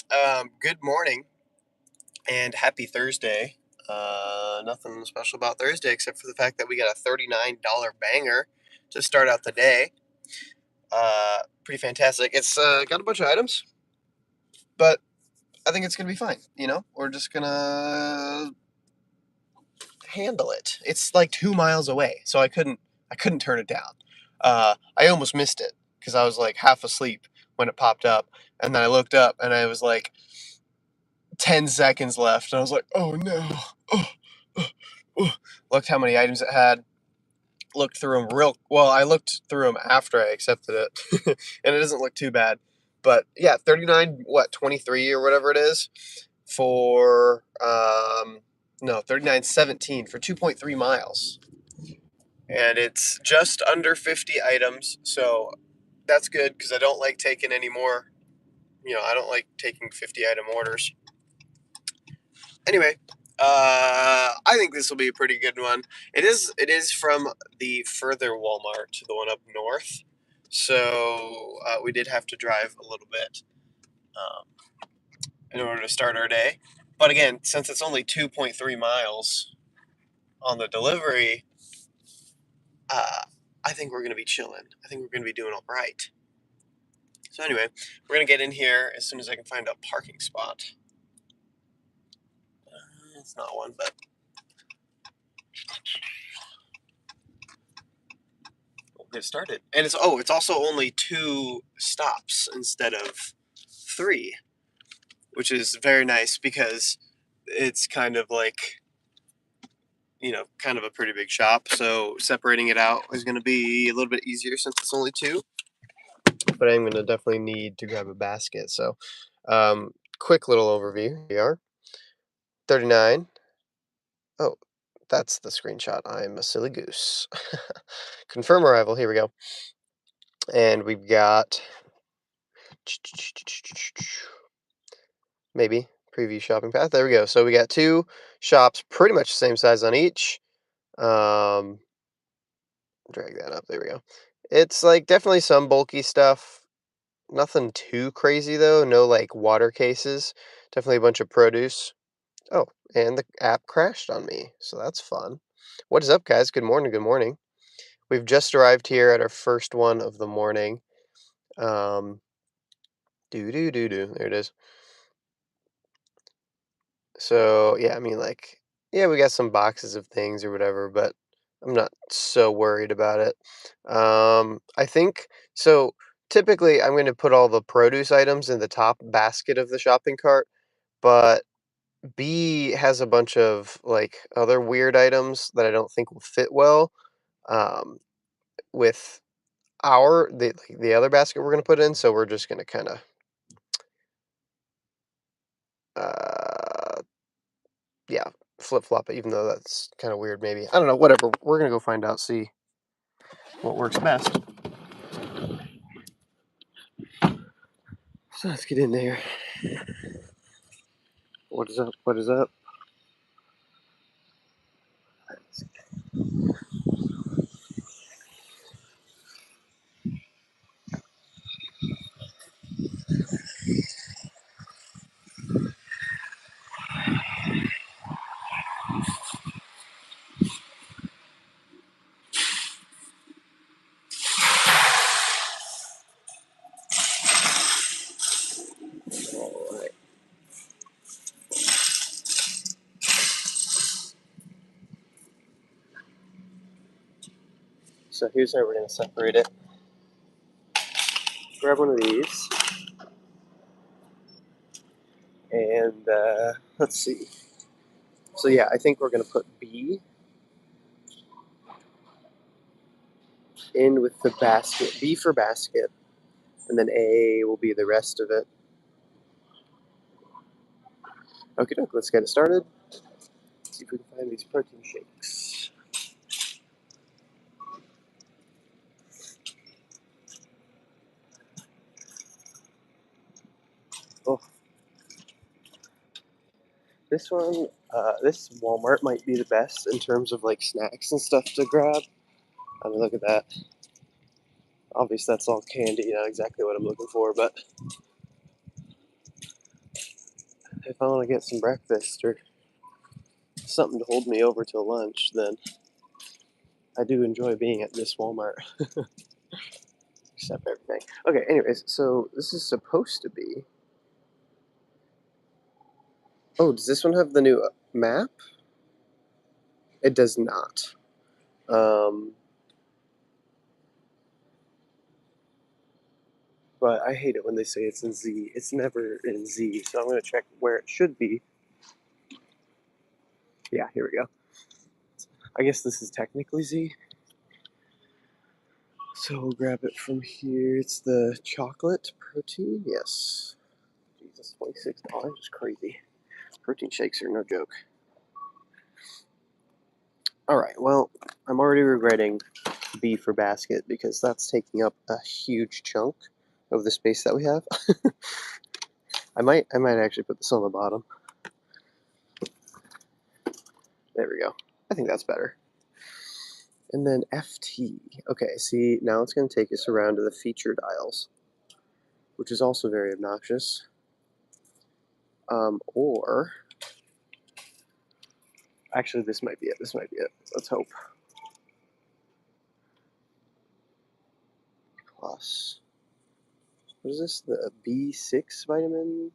Good morning and happy Thursday. Nothing special about Thursday except for the fact that we got a $39 banger to start out the day. Pretty fantastic. It's got a bunch of items, but I think it's gonna be fine. We're just gonna handle it. It's like 2 miles away, so I couldn't turn it down. I almost missed it because I was like half asleep when it popped up, and then I looked up and I was like 10 seconds left, and I was like, oh no. Oh, oh, oh. Looked how many items it had. Looked through them real well. I looked through them after I accepted it, and it doesn't look too bad. But yeah, 39, 23 or whatever it is for, no, 39.17 for 2.3 miles. And it's just under 50 items, so that's good because I don't like taking any more. I don't like taking 50 item orders. Anyway, I think this will be a pretty good one. It is from the further Walmart to the one up north, so we did have to drive a little bit um, in order to start our day. But again, since it's only 2.3 miles on the delivery, uh, I think we're gonna be chilling. I think we're gonna be doing all right. So anyway, we're gonna get in here as soon as I can find a parking spot. It's not one, but we'll get started. And it's also only 2 stops instead of 3, which is very nice because it's kind of like kind of a pretty big shop. So separating it out is going to be a little bit easier since it's only 2. But I'm going to definitely need to grab a basket. So, quick little overview. Here we are 39. Oh, that's the screenshot. I'm a silly goose. Confirm arrival. Here we go. And we've got maybe preview shopping path. There we go. So we got 2 shops, pretty much the same size on each. Um, Drag that up. There we go. It's like definitely some bulky stuff. Nothing too crazy though. No like water cases. Definitely a bunch of produce. Oh, and the app crashed on me, so that's fun. What is up, guys? Good morning. Good morning. We've just arrived here at our first one of the morning. Um, do do do do. There it is. So yeah, I mean like yeah, we got some boxes of things or whatever, but I'm not so worried about it. I think so. Typically, I'm going to put all the produce items in the top basket of the shopping cart, but B has a bunch of like other weird items that I don't think will fit well um, with the other basket we're going to put in. So we're just going to kind of uh, yeah, flip flop it. Even though that's kind of weird, maybe I don't know. Whatever. We're going to go find out. See what works best. So let's get in there. What is up? What is up? All right. So here's how we're going to separate it. Grab one of these, and let's see. So yeah, I think we're going to put B in with the basket. B for basket, and then A will be the rest of it. Okay, let's get it started. See if we can find these protein shakes. Oh, this one, this Walmart might be the best in terms of like snacks and stuff to grab. I mean, look at that. Obviously, that's all candy, not exactly what I'm looking for, but if I want to get some breakfast or something to hold me over till lunch, then I do enjoy being at this Walmart. Except everything. Okay, anyways, so this is supposed to be... Oh, does this one have the new map? It does not. But I hate it when they say it's in Z. It's never in Z, so I'm going to check where it should be. Yeah, here we go. I guess this is technically Z. So we'll grab it from here. It's the chocolate protein. Yes. Jesus, $26 is crazy. Protein shakes are no joke. Alright, well, I'm already regretting B for basket because that's taking up a huge chunk of the space that we have. I might actually put this on the bottom. There we go. I think that's better. And then FT. Okay, see, now it's going to take us around to the featured aisles, which is also very obnoxious. Or, actually, this might be it. This might be it. Let's hope. Plus, what is this? The B6 vitamin?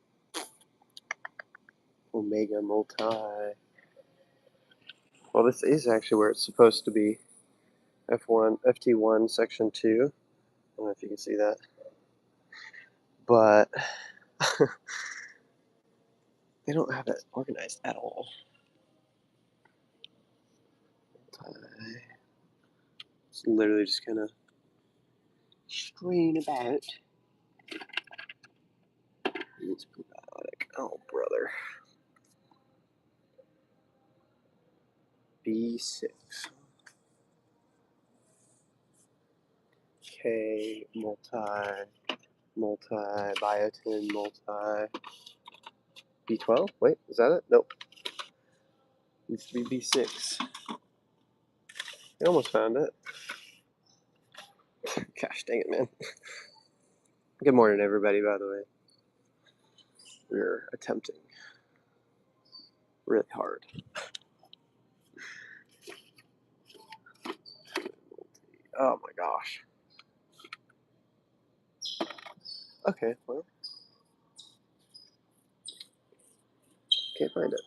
Omega multi. Well, this is actually where it's supposed to be. FT1, section 2. I don't know if you can see that. But they don't have it organized at all. It's literally just kind of straying about. It's probiotic. Oh, brother. B6. K, biotin, B12? Wait, is that it? Nope. Needs to be B6. I almost found it. Gosh dang it, man. Good morning, everybody, by the way. We're attempting really hard. Oh my gosh. Okay, well. Can't find it.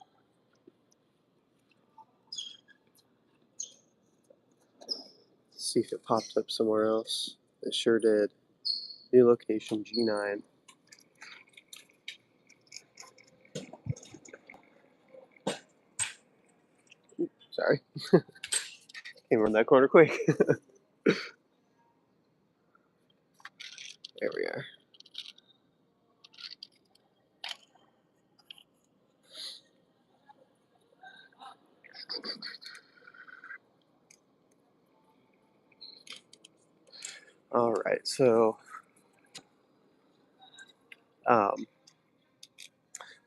Let's see if it popped up somewhere else. It sure did. New location, G9. Oops, sorry. Came around that corner quick. There we are. Alright, so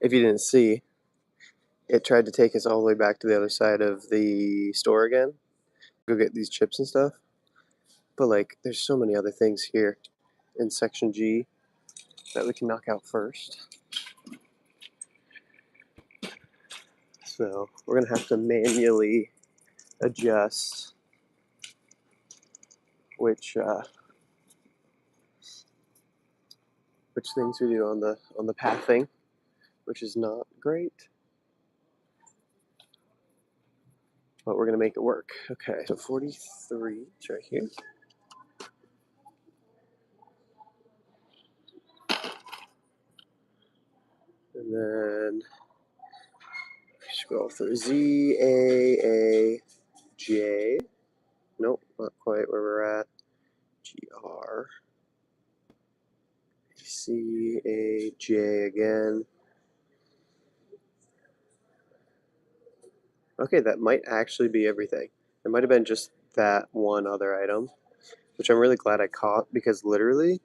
if you didn't see, it tried to take us all the way back to the other side of the store again. Go get these chips and stuff. But like, there's so many other things here in section G that we can knock out first. So we're gonna have to manually adjust which things we do on the pathing, which is not great. But we're gonna make it work. Okay, so 43 is right here. And then scroll through Z, A, J. Nope, not quite where we're at. GR. C, A, J again. Okay, that might actually be everything. It might have been just that one other item, which I'm really glad I caught, because literally,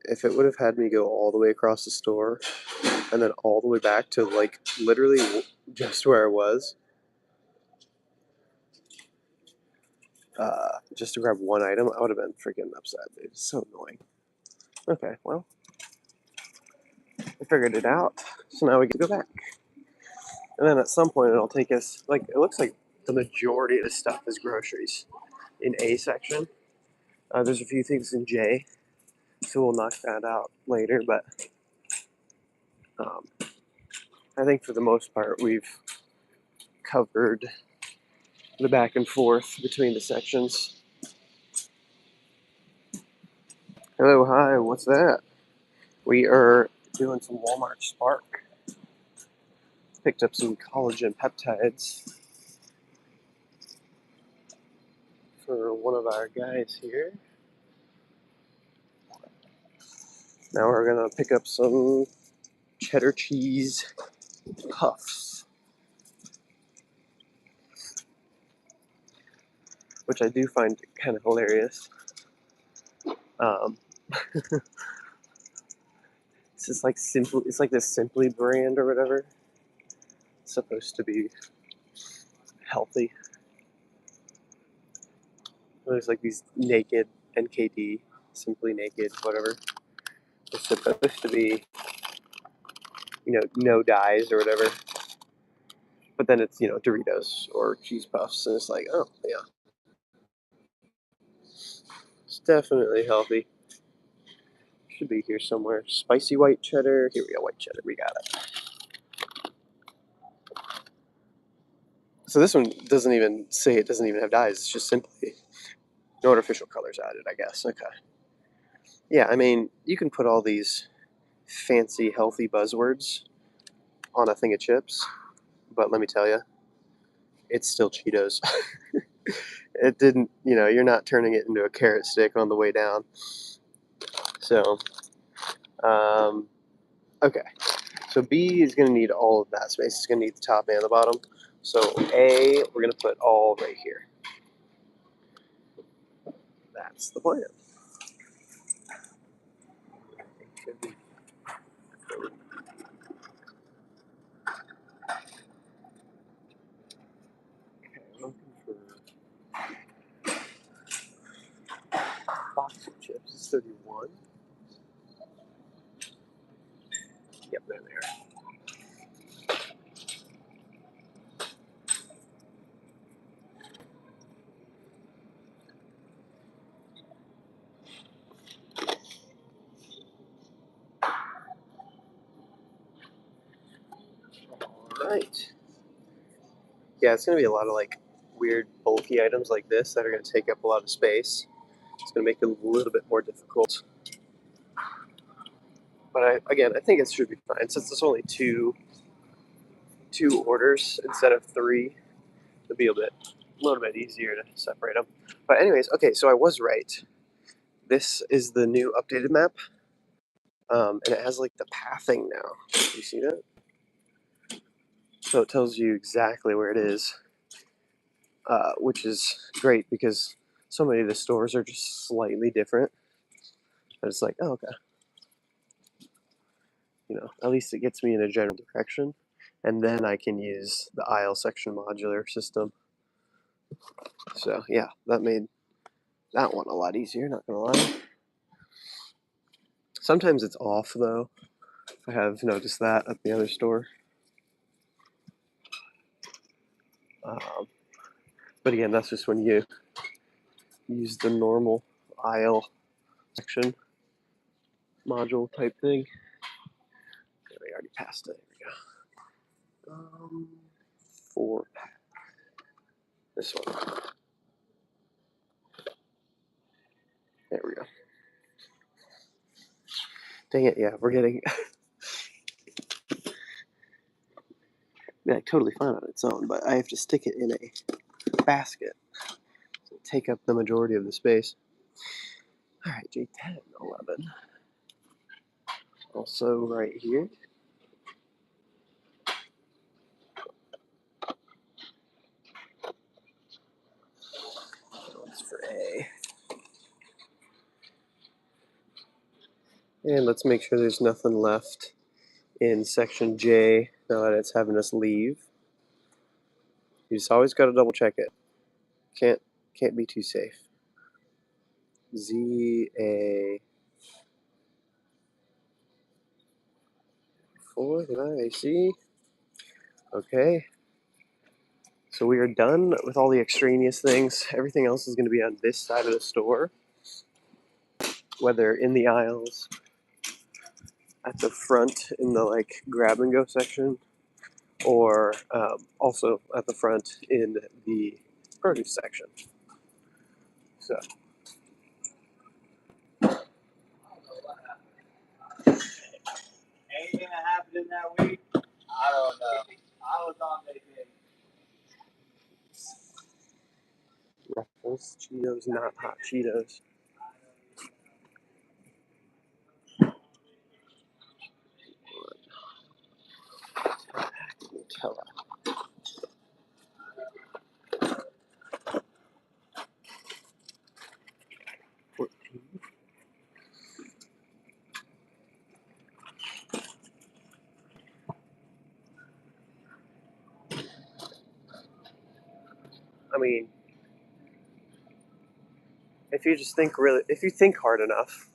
if it would have had me go all the way across the store and then all the way back to like literally just where I was, just to grab one item, I would have been freaking upset, dude. It's so annoying. Okay, well, I figured it out. So now we get to go back. And then at some point it'll take us, like, it looks like the majority of the stuff is groceries in A section. There's a few things in J, so we'll knock that out later, but I think for the most part we've covered the back and forth between the sections. Hello, hi, what's that? We are doing some Walmart Spark. Picked up some collagen peptides for one of our guys here. Now we're gonna pick up some cheddar cheese puffs, which I do find kind of hilarious. This is like Simply, it's like this Simply brand or whatever. It's supposed to be healthy. There's like these naked NKD, Simply Naked, whatever. It's supposed to be, no dyes or whatever. But then it's, Doritos or cheese puffs, and it's like, oh, yeah. It's definitely healthy. Should be here somewhere. Spicy white cheddar. Here we go, white cheddar. We got it. So this one doesn't even say it doesn't even have dyes. It's just simply no artificial colors added, I guess. Okay. Yeah, I mean, you can put all these fancy, healthy buzzwords on a thing of chips, but let me tell you, it's still Cheetos. It didn't, you're not turning it into a carrot stick on the way down. So, okay. So B is going to need all of that space. It's going to need the top and the bottom. So A, we're going to put all right here. That's the plan. Box of chips is 31. Yep, there they are. All right. Yeah, it's going to be a lot of like weird bulky items like this that are going to take up a lot of space. It's going to make it a little bit more difficult. But I think it should be fine since it's only two orders instead of three. It'll be a little bit easier to separate them. But anyways, okay, so I was right. This is the new updated map, and it has like the pathing now. Do you see that? So it tells you exactly where it is, which is great because so many of the stores are just slightly different. But it's like, oh, okay. At least it gets me in a general direction, and then I can use the aisle section modular system. So yeah, that made that one a lot easier, not gonna lie. Sometimes it's off though. I have noticed that at the other store. But again, that's just when you use the normal aisle section module type thing. We already passed it. There we go. 4-pack. This one. There we go. Dang it, yeah, we're getting totally fine on its own, but I have to stick it in a basket to take up the majority of the space. Alright, J10, 11. Also right here. That one's for A. And let's make sure there's nothing left in section J now that it's having us leave. You just always got to double check it. Can't be too safe. Z A 4, did I see? Okay. So we are done with all the extraneous things. Everything else is going to be on this side of the store, whether in the aisles, at the front in the like grab and go section, or also at the front in the produce section. So anything that happened in that week, I don't know. I was on vacation. Ruffles, Cheetos, not hot Cheetos. Nutella. I mean, if you just think really, if you think hard enough,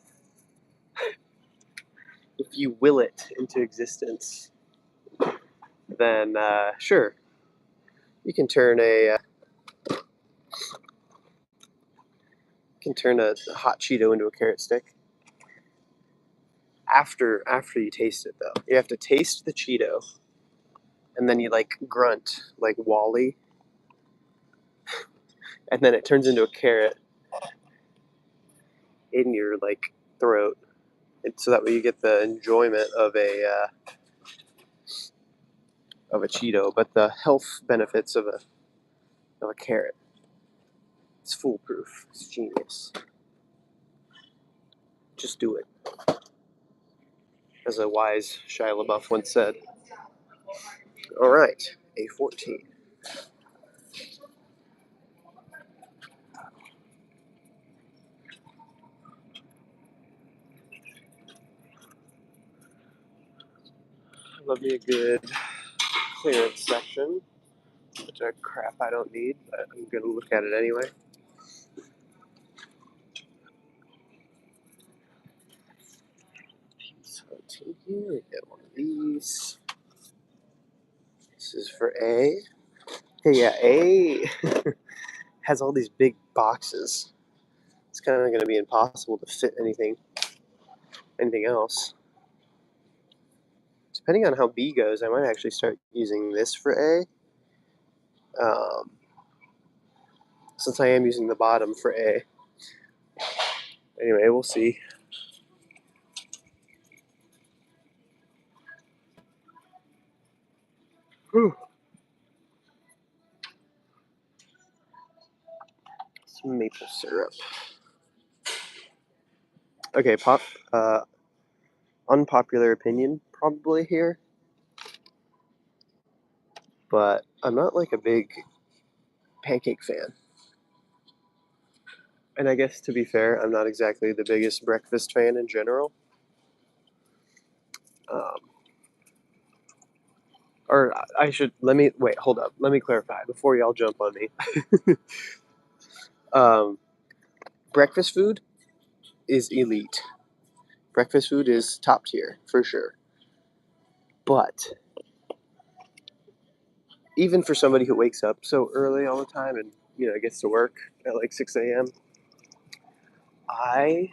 if you will it into existence, then sure, you can turn a hot Cheeto into a carrot stick. After you taste it, though, you have to taste the Cheeto, and then you like grunt like Wally, and then it turns into a carrot in your like throat, and so that way you get the enjoyment of a Cheeto, but the health benefits of a carrot. It's foolproof. It's genius. Just do it, as a wise Shia LaBeouf once said. All right, A14. Love me a good clearance section, which are crap I don't need, but I'm gonna look at it anyway. So here we get one of these. This is for A. Hey, yeah, A has all these big boxes. It's kind of going to be impossible to fit anything else. Depending on how B goes, I might actually start using this for A. Since I am using the bottom for A. Anyway, we'll see. Whew. Some maple syrup. Okay, unpopular opinion probably here, but I'm not like a big pancake fan. And I guess to be fair, I'm not exactly the biggest breakfast fan in general. Um, or I should hold up. Let me clarify before y'all jump on me. Breakfast food is elite. Breakfast food is top tier for sure. But even for somebody who wakes up so early all the time and gets to work at like 6 a.m., I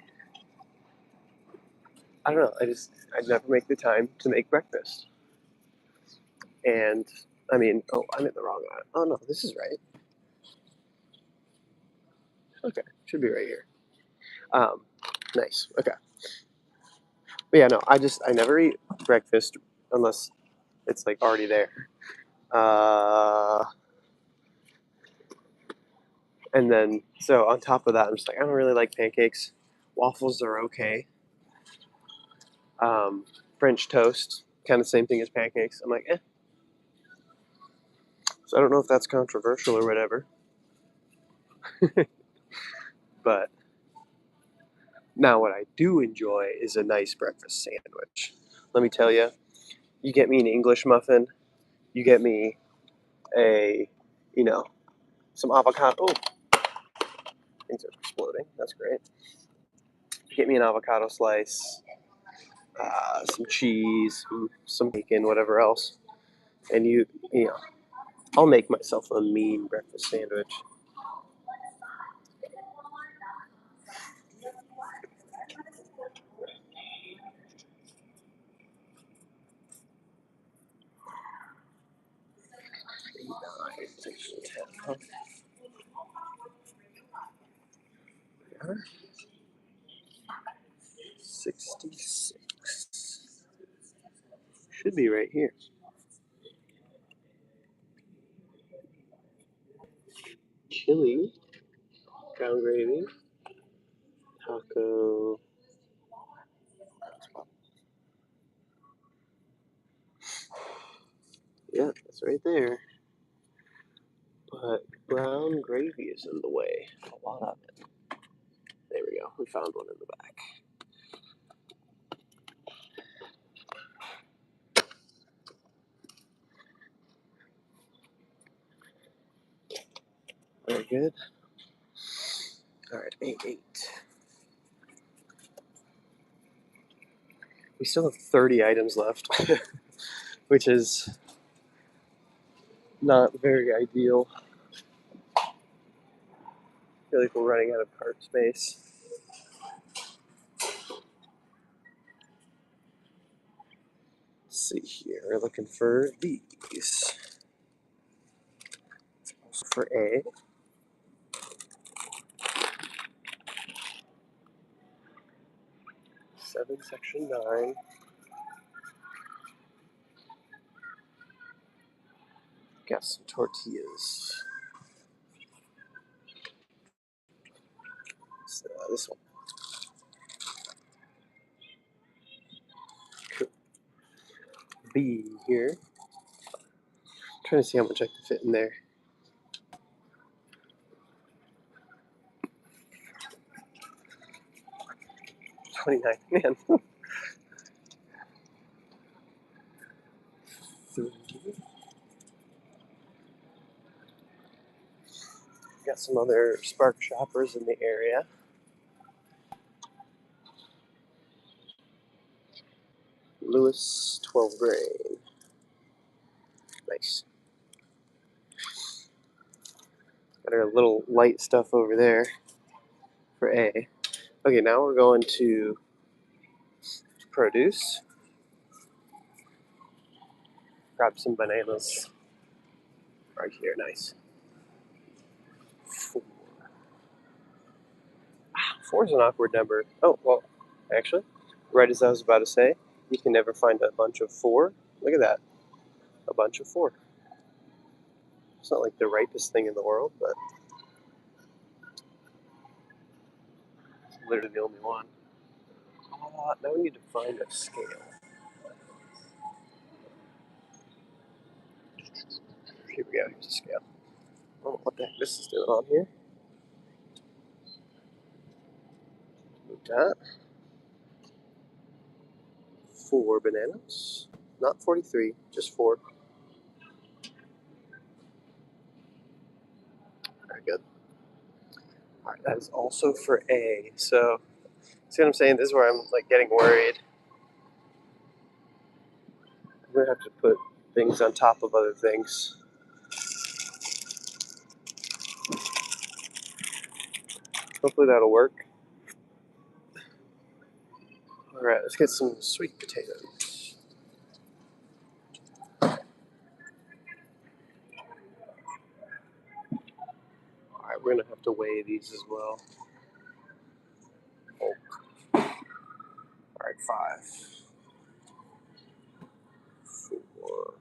don't know. I never make the time to make breakfast. And I mean, I'm in the wrong one. Oh no, this is right. Okay, should be right here. Nice. Okay. But yeah, no, I never eat breakfast unless it's like already there. And then so on top of that, I'm just like I don't really like pancakes. Waffles are okay. French toast, kind of same thing as pancakes. I'm like, eh. So I don't know if that's controversial or whatever. But now what I do enjoy is a nice breakfast sandwich. Let me tell you, you get me an English muffin, you get me a, some avocado. Oh, things are exploding. That's great. You get me an avocado slice, some cheese, some bacon, whatever else. And you know, I'll make myself a mean breakfast sandwich. Section 10. 66. Should be right here. Chili, brown gravy, taco. Yeah, that's right there. But brown gravy is in the way. A lot of it. There we go. We found one in the back. Very good. All right, 8. We still have 30 items left, which is not very ideal. I feel like we're running out of cart space. Let's see here. We're looking for these. Also for A. 7, section 9. Got some tortillas. So, this one. Cool. B here. Trying to see how much I can fit in there. 29. Man. 3. Got some other Spark shoppers in the area. Lewis 12 grain. Nice. Got our little light stuff over there for A. Okay, now we're going to produce. Grab some bananas. Right here, nice. 4. 4 is an awkward number. Oh, well, actually, right as I was about to say, you can never find a bunch of 4. Look at that. A bunch of 4. It's not like the ripest thing in the world, but it's literally the only one. Now we need to find a scale. Here we go, here's a scale. Oh, what the heck this is doing on here? Move that. 4 bananas. Not 43, just 4. Very good. Alright, that is also for A. So, see what I'm saying? This is where I'm like getting worried. I'm gonna have to put things on top of other things. Hopefully that'll work. Alright, let's get some sweet potatoes. Alright, we're gonna have to weigh these as well. Oh. Alright, 5. 4.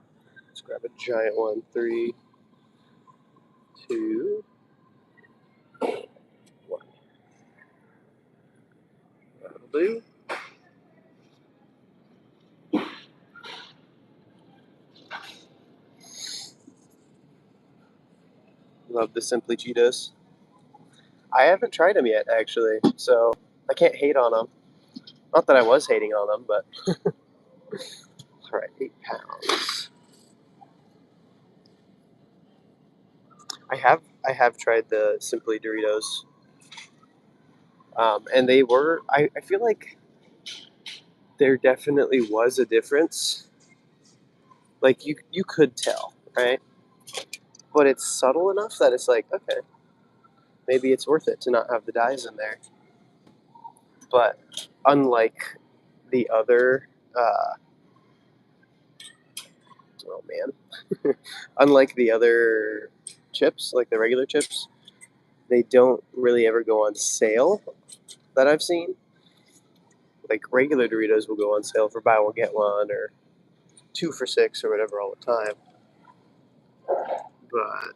Let's grab a giant one. 3, 2, 1. That'll do. Love the Simply Cheetos. I haven't tried them yet, actually, so I can't hate on them. Not that I was hating on them, but all right, 8 pounds. I have tried the Simply Doritos, and they were. I feel like there definitely was a difference. Like, you could tell, right? But it's subtle enough that it's like, okay, maybe it's worth it to not have the dyes in there. But unlike the other, oh man, unlike the other chips, like the regular chips, they don't really ever go on sale that I've seen. Like regular Doritos will go on sale for buy one get one or 2 for $6 or whatever all the time, but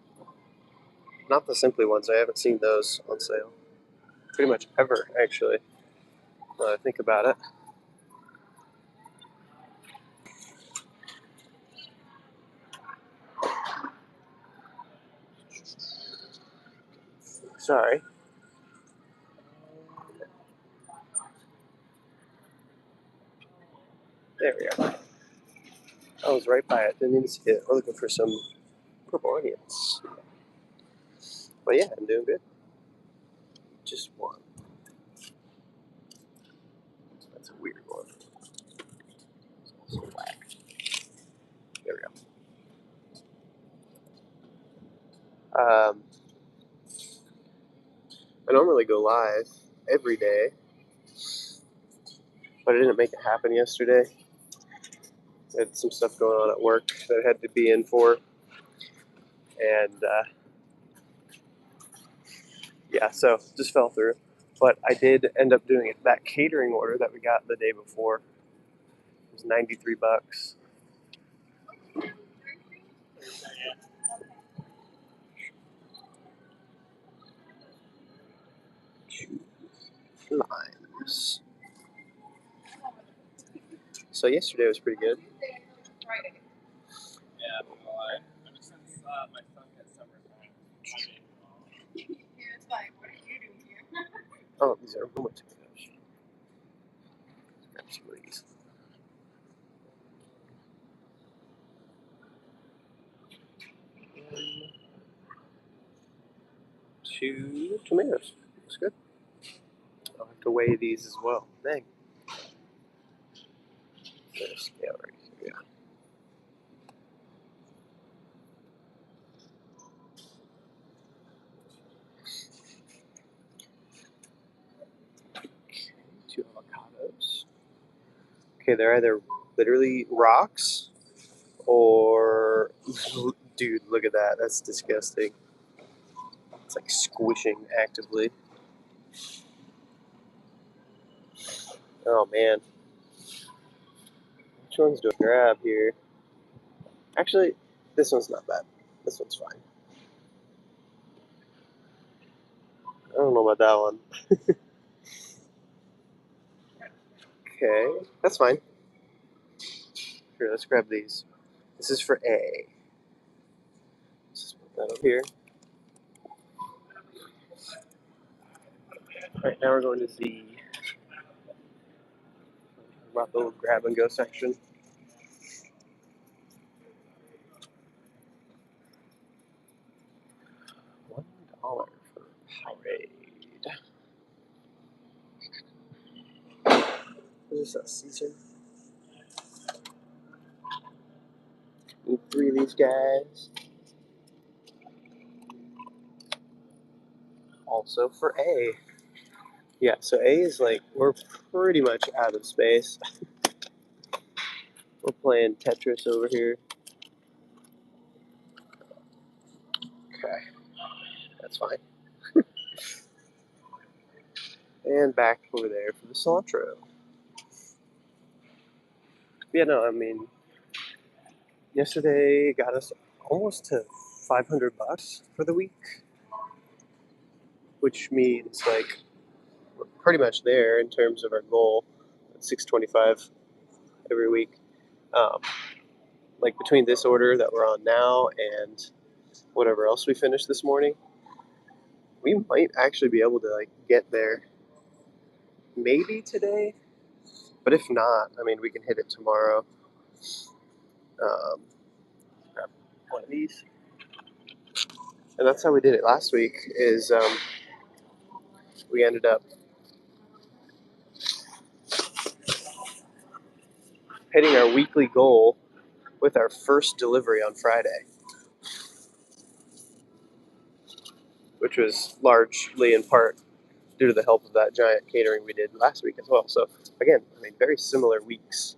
not the Simply ones. I haven't seen those on sale pretty much ever, actually. Now I think about it. Sorry. There we go. I was right by it. Didn't even see it. We're looking for some purple onions. But yeah, I'm doing good. Just one. That's a weird one. It's also black. There we go. I normally go live every day, but I didn't make it happen yesterday. I had some stuff going on at work that I had to be in for, and yeah, so just fell through. But I did end up doing it. That catering order that we got the day before was $93. Limes. So yesterday was pretty good. Yeah, ever since my son hit summertime, it's like, what are you doing here? Oh, these are Roma tomatoes. Grab some of these. One, 2 tomatoes. Looks good. I'll have to weigh these as well. Dang. There's a scale right here. Yeah. Okay, 2 avocados. Okay, they're either literally rocks or. Dude, look at that. That's disgusting. It's like squishing actively. Oh man. Which ones do I grab here? Actually, this one's not bad. This one's fine. I don't know about that one. Okay, that's fine. Here, let's grab these. This is for A. Let's just put that up here. Alright, now we're going to Z. About the little grab and go section. $1 for Powerade. What is that, Caesar? Need 3 of these guys. Also for A. Yeah, so A is like, we're pretty much out of space. We're playing Tetris over here. Okay, that's fine. And back over there for the cilantro. Yeah, no, I mean, yesterday got us almost to $500 for the week, which means like we're pretty much there in terms of our goal at 625 every week. Um, like between this order that we're on now and whatever else we finished this morning, we might actually be able to like get there maybe today, but if not, I mean, we can hit it tomorrow. Grab one of these, and that's how we did it last week. Is we ended up hitting our weekly goal with our first delivery on Friday, which was largely in part due to the help of that giant catering we did last week as well. So again, I mean, very similar weeks,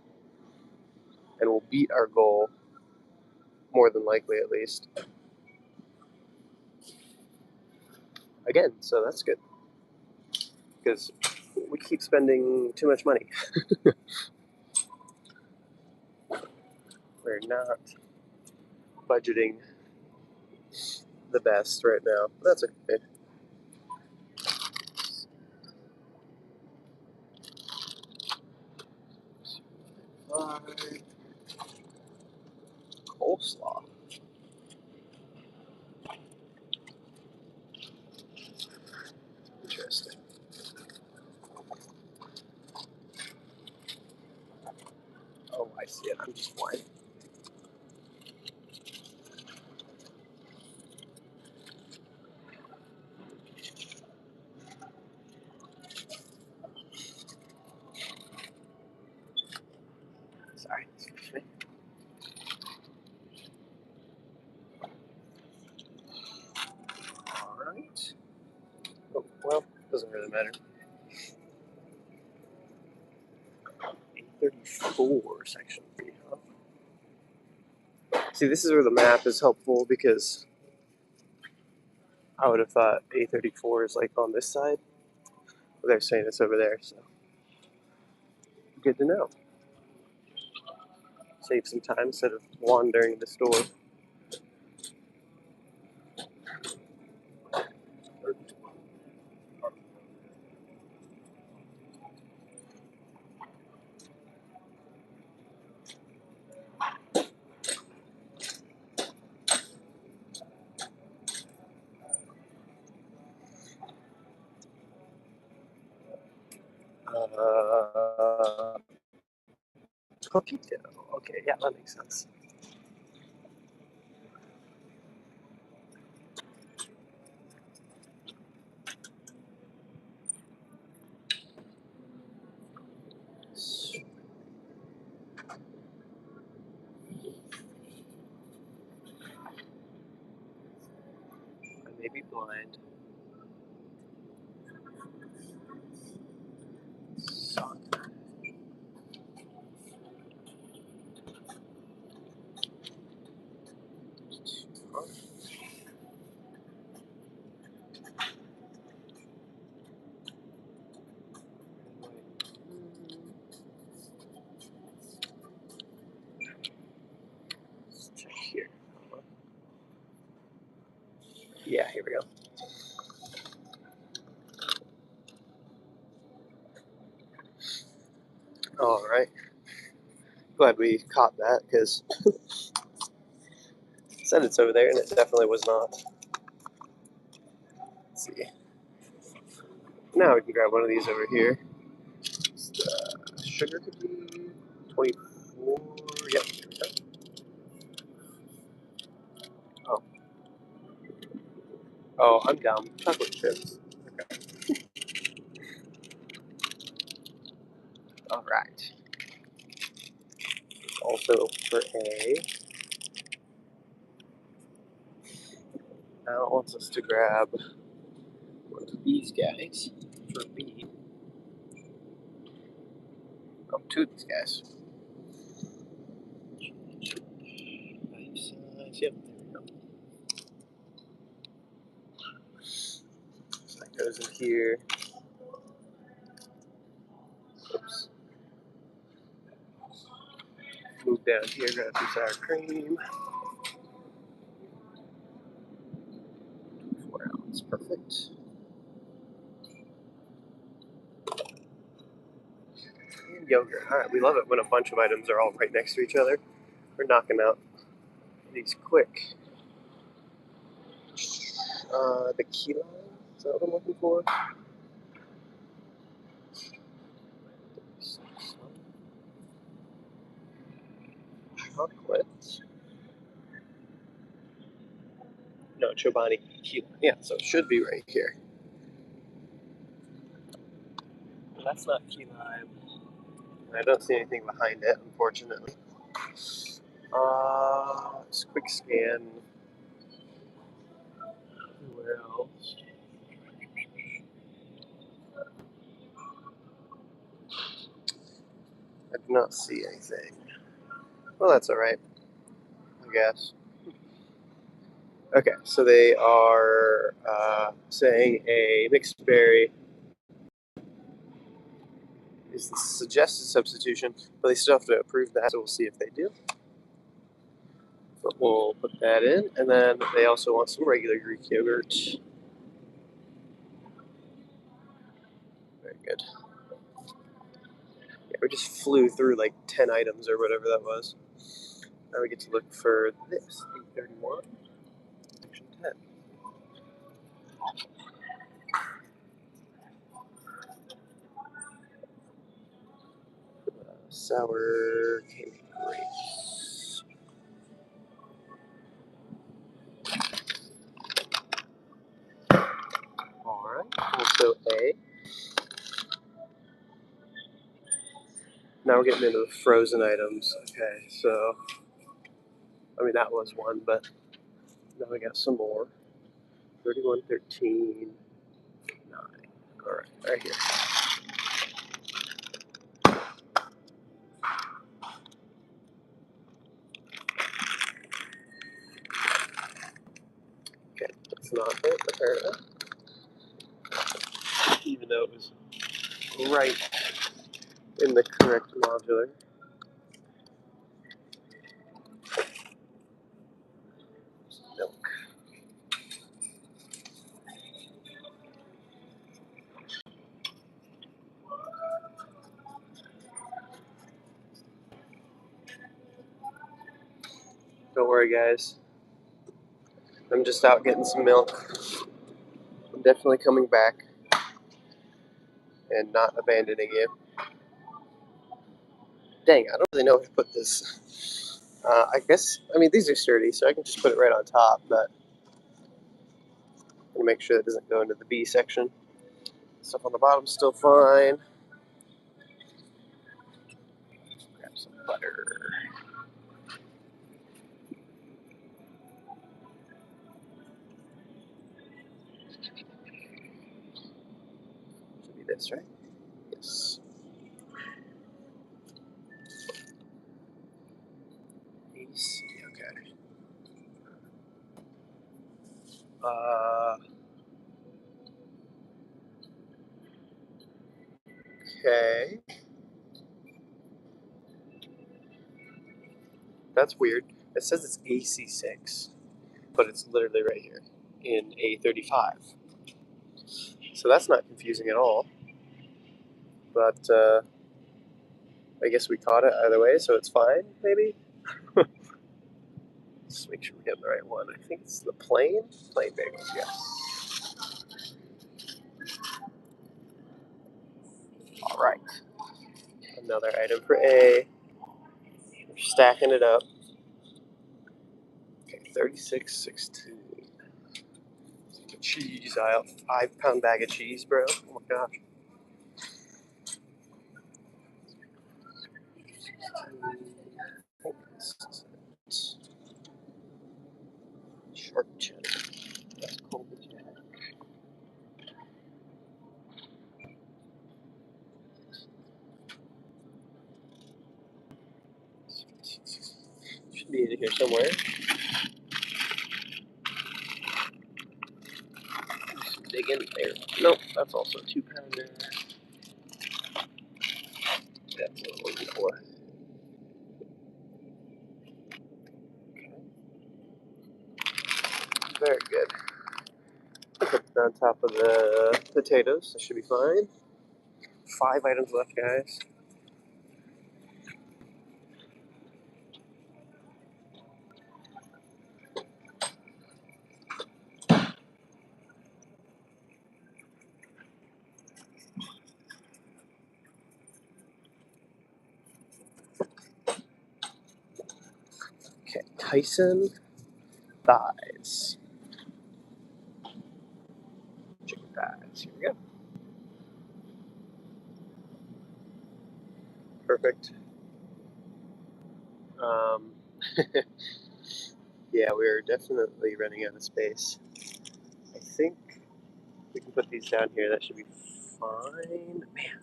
and we'll beat our goal more than likely, at least. Again, so that's good because we keep spending too much money. We're not budgeting the best right now. That's okay. Coleslaw. Interesting. Oh, I see it. I'm just blind. Sorry. Excuse me. All right. Oh, well, doesn't really matter. 834 section 3, huh? See, this is where the map is helpful because I would have thought A34 is like on this side, but they're saying it's over there, so good to know. Save some time instead of wandering the store. Coquito. Okay, yeah, that makes sense. I may be blind. Soccer. Let's check here. Yeah, here we go. All right. Glad we caught that because it said it's over there and it definitely was not. Let's see. Now we can grab one of these over here. It's the sugar cookie 24. Yep. Oh. Oh, I'm down. Chocolate chips. Okay. All right. Also for A, now it wants us to grab one of these guys for B. Oh, two of these guys. Nice size. Yep. There we go. So that goes in here. Oops. Move down here, grab some sour cream. 4 ounce. Perfect. And yogurt. All right, we love it when a bunch of items are all right next to each other. We're knocking out these quick. The key lime, is that what I'm looking for? Chocolate. No, Chobani key lime. Yeah, so it should be right here. That's not key lime. I don't see anything behind it, unfortunately. Just quick scan. Where else? I do not see anything. Well, that's alright, I guess. Okay, so they are saying a mixed berry is the suggested substitution, but they still have to approve that, so we'll see if they do. But we'll put that in, and then they also want some regular Greek yogurt. Very good. Yeah, we just flew through like 10 items or whatever that was. Now we get to look for this, 831, section 10. Sour candy grapes. Alright, also A. Now we're getting into the frozen items. Okay, so, I mean, that was one, but now we got some more. 3113, 9. Alright, right here. Okay, that's not it, apparently. Even though it was right in the correct modular. Milk. Don't worry, guys. I'm just out getting some milk. I'm definitely coming back and not abandoning you. Dang, I don't really know where to put this. I guess, I mean, these are sturdy, so I can just put it right on top, but I'm going to make sure that doesn't go into the B section. Stuff on the bottom's still fine. Grab some butter. Should be this, right? Yes. AC, okay. Okay. That's weird. It says it's AC6, but it's literally right here in A35. So that's not confusing at all. But I guess we caught it either way, so it's fine, maybe? Let's make sure we get the right one. I think it's the plain bagels, yes. All right. Another item for A. We're stacking it up. Okay, 36.16. The cheese aisle. 5-pound bag of cheese, bro. Oh my gosh. Sharp cheddar. That's cool. Should be in here somewhere. Just dig in there. Nope, that's also 2-pounder. That's a little more. Very good. Put it on top of the potatoes. That should be fine. 5 items left, guys. Okay, Tyson thighs. Chicken thighs. Here we go. perfect. Um, yeah, we're definitely running out of space. I think we can put these down here. That should be fine. Man,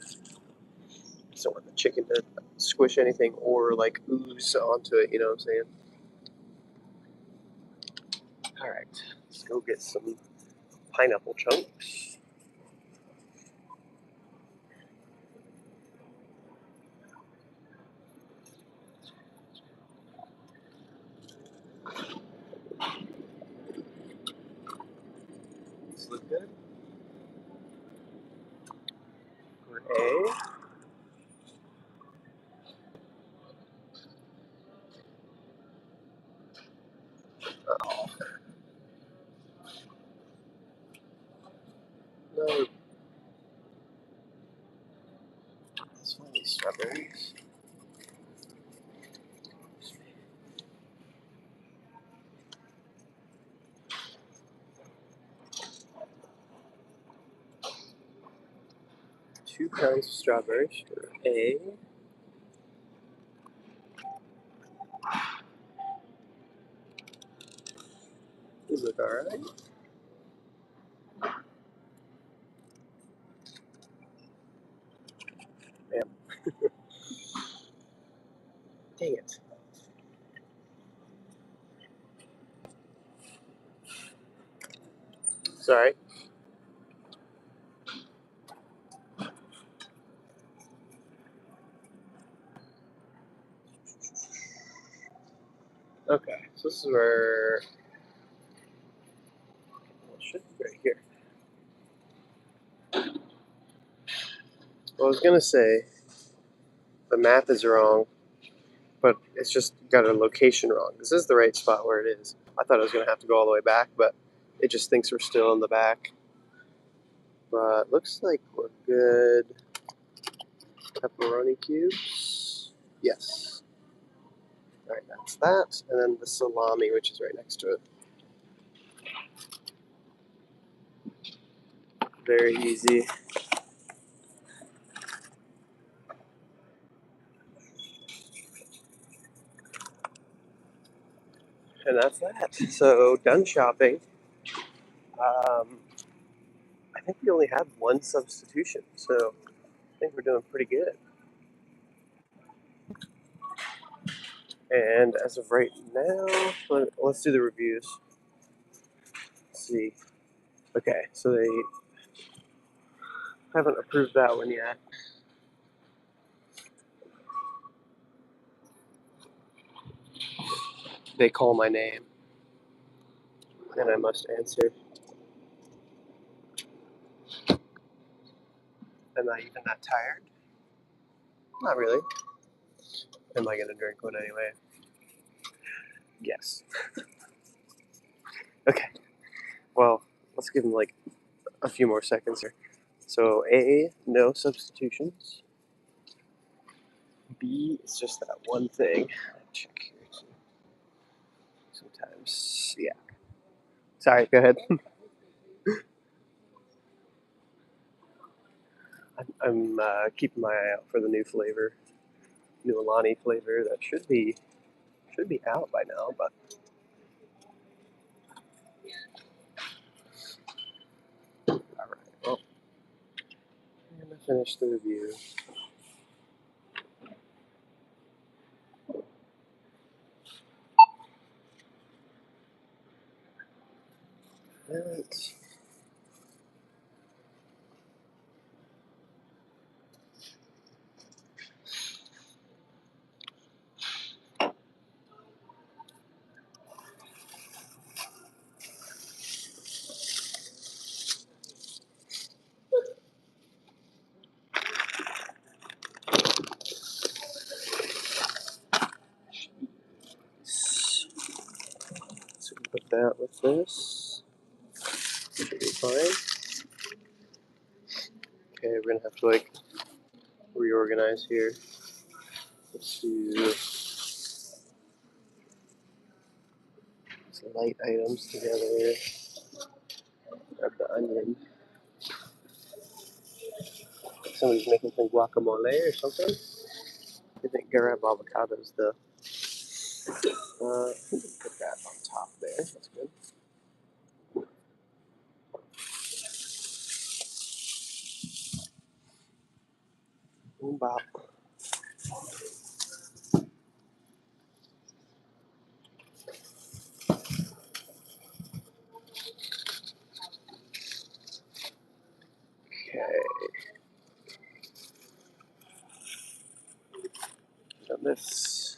just don't want the chicken to squish anything or like ooze onto it. You know what I'm saying? All right, let's go get some pineapple chunks. These look good. For A. Oh, no. Let's find these strawberries. 2 pounds of strawberries for A. These look alright. Damn. Dang it. Sorry. Okay, so this is where well, it should be right here. Well, I was gonna say the map is wrong, but it's just got a location wrong. This is the right spot where it is. I thought I was gonna have to go all the way back, but it just thinks we're still in the back. But looks like we're good. Pepperoni cubes. Yes. All right, that's that, and then the salami, which is right next to it. Very easy. And that's that. So done shopping. Um, I think we only had one substitution, so I think we're doing pretty good. And as of right now, let's do the reviews. Let's see. Okay, so they haven't approved that one yet. They call my name, and I must answer. Am I even that tired? Not really. Am I gonna drink one anyway? Yes. Okay. Well, let's give them like a few more seconds here. So A, no substitutions. B, it's just that one thing. Check here. Sometimes, yeah. Sorry, go ahead. I'm keeping my eye out for the new flavor, new Alani flavor that should be out by now. But all right, well, I'm gonna finish the review. That. So we put that with this. Should be fine. Okay, we're gonna have to like reorganize here. Let's do some light items together. Grab the onion. Somebody's making some guacamole or something. Didn't grab avocados though. Put that on top there. That's good. Bop. Okay. Now this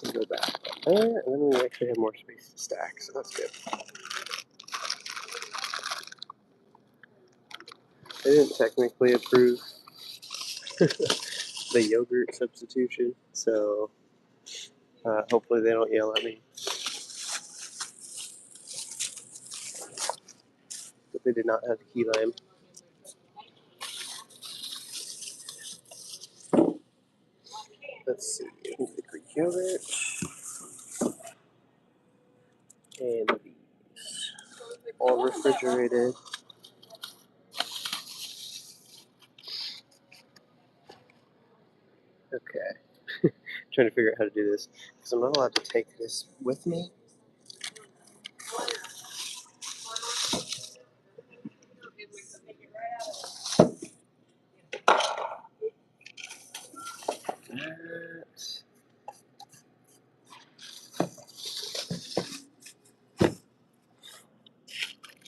will go back on there, and then we actually have more space to stack, so that's good. They didn't technically approve the yogurt substitution, so hopefully they don't yell at me. But they did not have key lime. Let's see, the Greek yogurt and these, all refrigerated. Okay, trying to figure out how to do this because I'm not allowed to take this with me. That.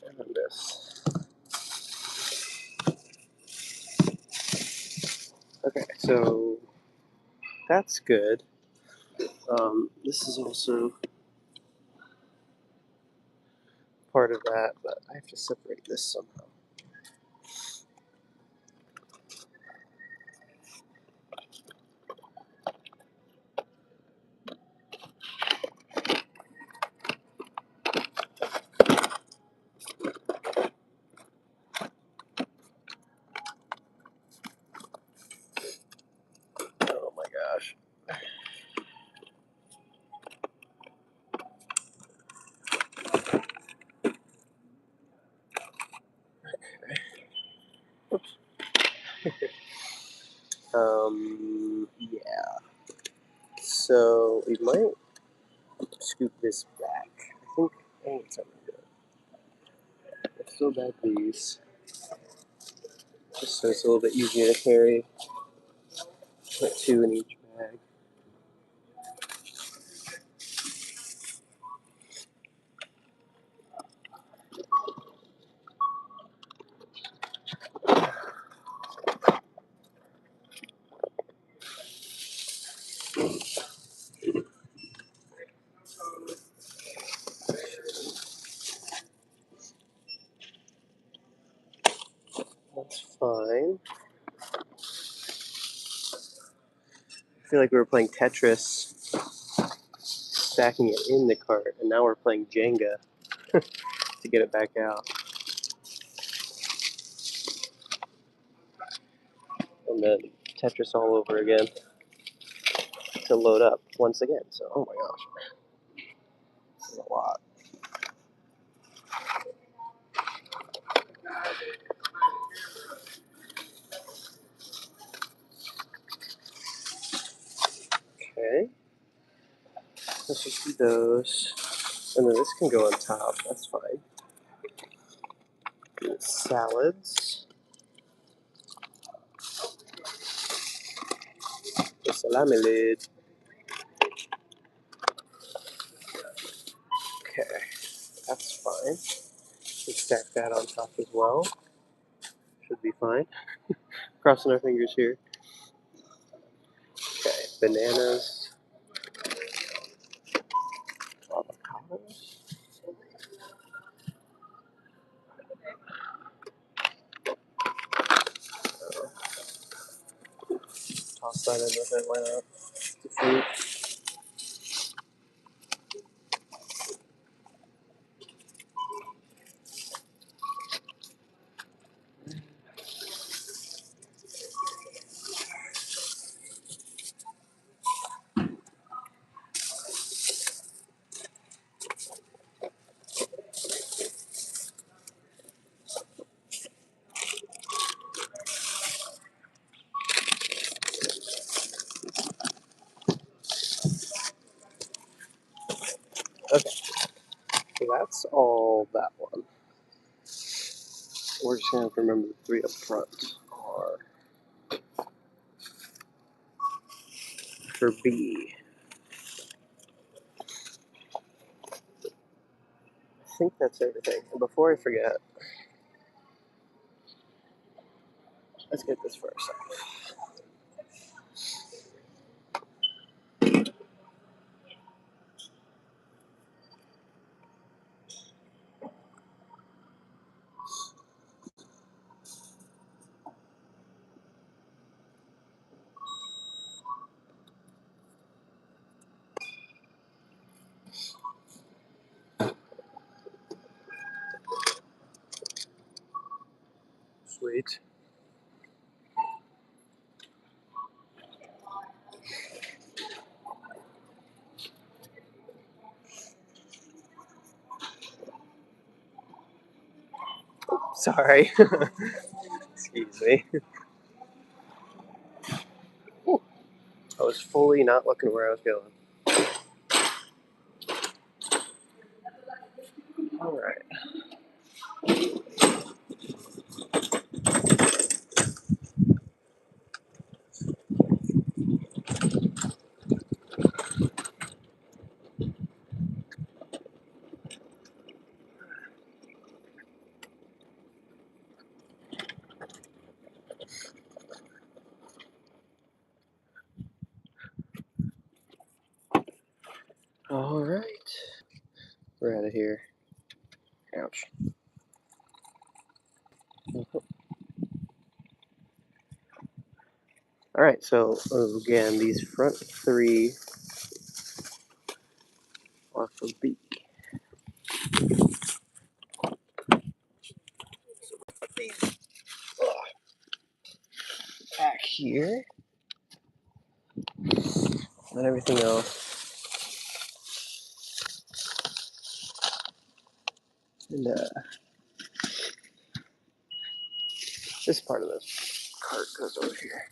And this. Okay, so that's good. This is also part of that, but I have to separate this somehow. Oh my gosh. Oops. Yeah. So we might scoop this back. I think it's something good. I still got these, just so it's a little bit easier to carry. Put 2 in each bag. That's fine. I feel like we were playing Tetris, stacking it in the cart, and now we're playing Jenga to get it back out. And then Tetris all over again to load up once again. So, oh my gosh, this is a lot. Okay, let's just do those. And then this can go on top, that's fine. Salads. The salami lid. Okay, that's fine. We stack that on top as well. Should be fine. Crossing our fingers here. Okay, bananas. Avocados. Toss that in with it, why not? The fruit. Okay, so that's all that one. We're just gonna have to remember the three up front are for B. I think that's everything. And before I forget, let's get this first off. Sweet. Sorry. Excuse me. Ooh, I was fully not looking where I was going. All right. All right. We're out of here. Ouch. All right, so again, these front three are for B. So put these back here, and everything else in this part of this cart goes over here.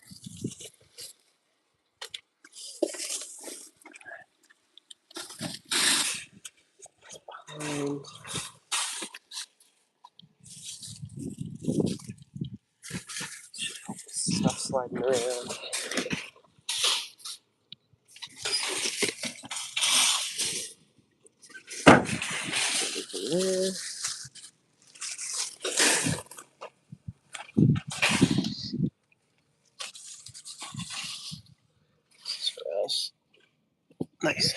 And stuff sliding around. Everything there. What else? Nice.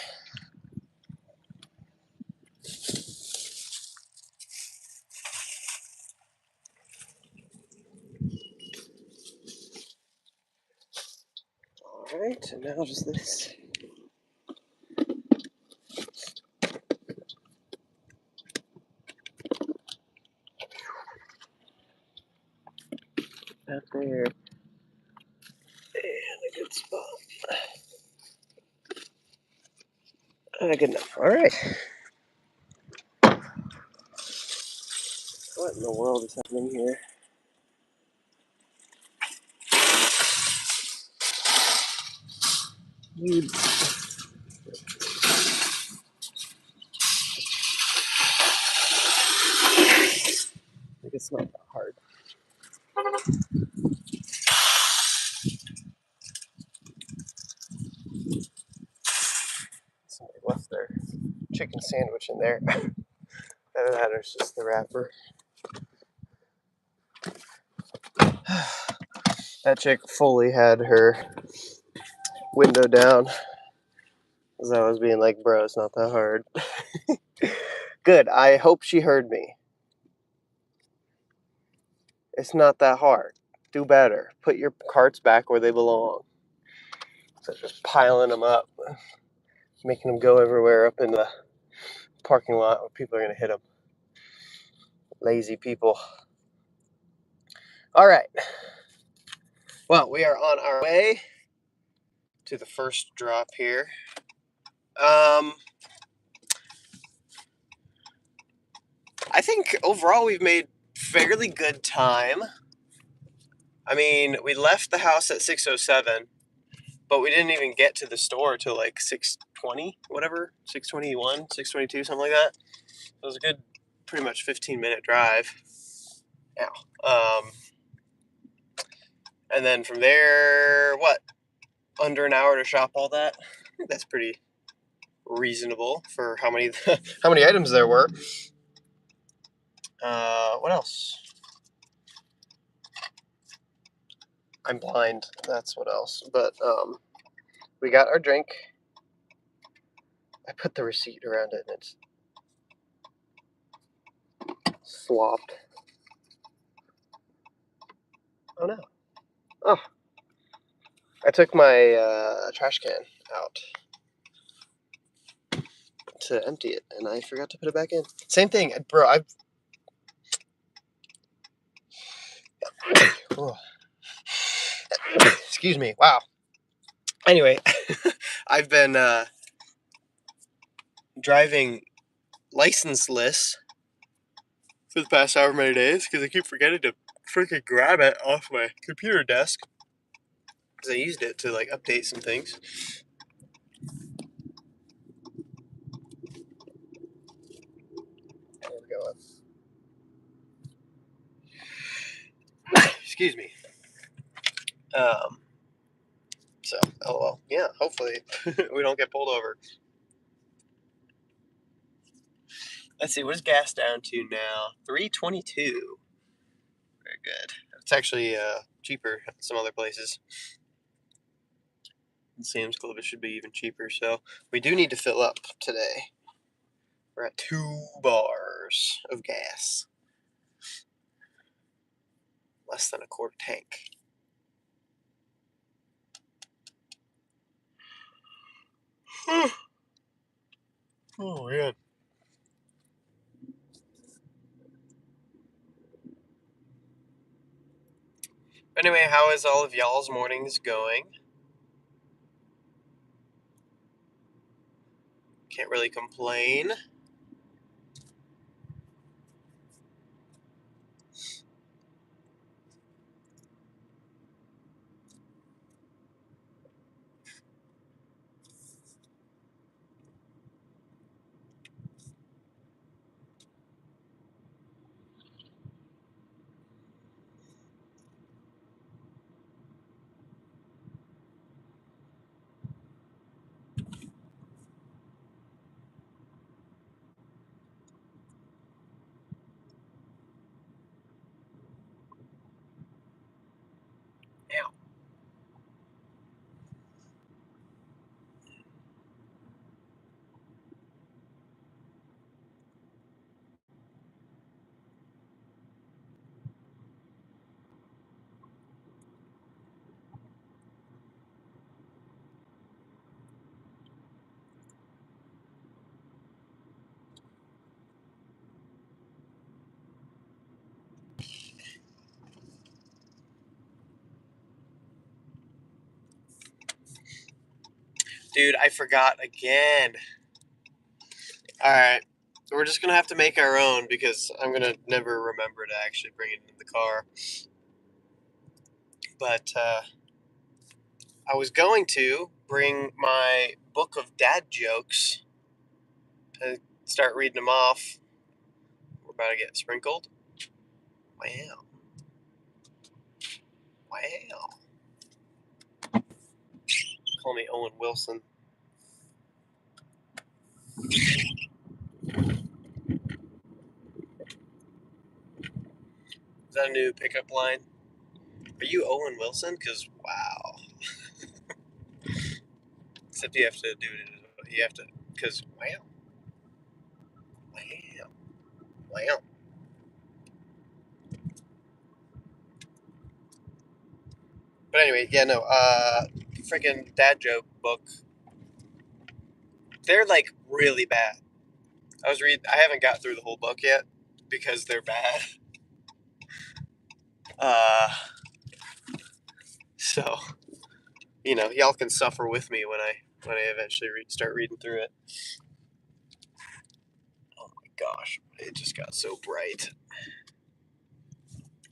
All right, and now just this. Out there. And a good spot. Good enough. All right. What in the world is happening here? You. It's not that hard. Somebody left their chicken sandwich in there. Either that or it's just the wrapper. That chick fully had her window down as I was being like, bro, it's not that hard. Good. I hope she heard me. It's not that hard. Do better. Put your carts back where they belong. Instead of just piling them up, making them go everywhere up in the parking lot where people are going to hit them. Lazy people. All right. Well, we are on our way to the first drop here. I think overall we've made fairly good time. I mean, we left the house at 6:07, but we didn't even get to the store till like 6:20. 620, whatever, 621, 622, something like that. It was a good, pretty much 15-minute drive. Yeah. And then from there, under an hour to shop all that? I think that's pretty reasonable for how many items there were. What else? I'm blind. That's what else. But we got our drink. I put the receipt around it and it's swapped. Oh no. Oh. I took my trash can out to empty it and I forgot to put it back in. Same thing, bro. Oh. Excuse me. Wow. Anyway, I've been driving licenseless for the past however many days because I keep forgetting to freaking grab it off my computer desk because I used it to like update some things. There we go. Excuse me. So, oh well, yeah. Hopefully, we don't get pulled over. Let's see. What is gas down to now? $3.22. Very good. It's actually cheaper at some other places. Sam's Club, it should be even cheaper. So we do need to fill up today. We're at 2 bars of gas. Less than a quarter tank. Oh, man. Anyway, how is all of y'all's mornings going? Can't really complain. Yeah. Dude, I forgot again. Alright. We're just going to have to make our own because I'm going to never remember to actually bring it in the car. But I was going to bring my book of dad jokes and start reading them off. We're about to get sprinkled. Wow. Wow. Call me Owen Wilson. Is that a new pickup line? Are you Owen Wilson? Because, wow. Except you have to do it. You have to, because, wow. Wow. Wow. But anyway, yeah, no, freaking dad joke book. They're like really bad. I haven't got through the whole book yet because they're bad. So, y'all can suffer with me when I eventually start reading through it. Oh my gosh, it just got so bright.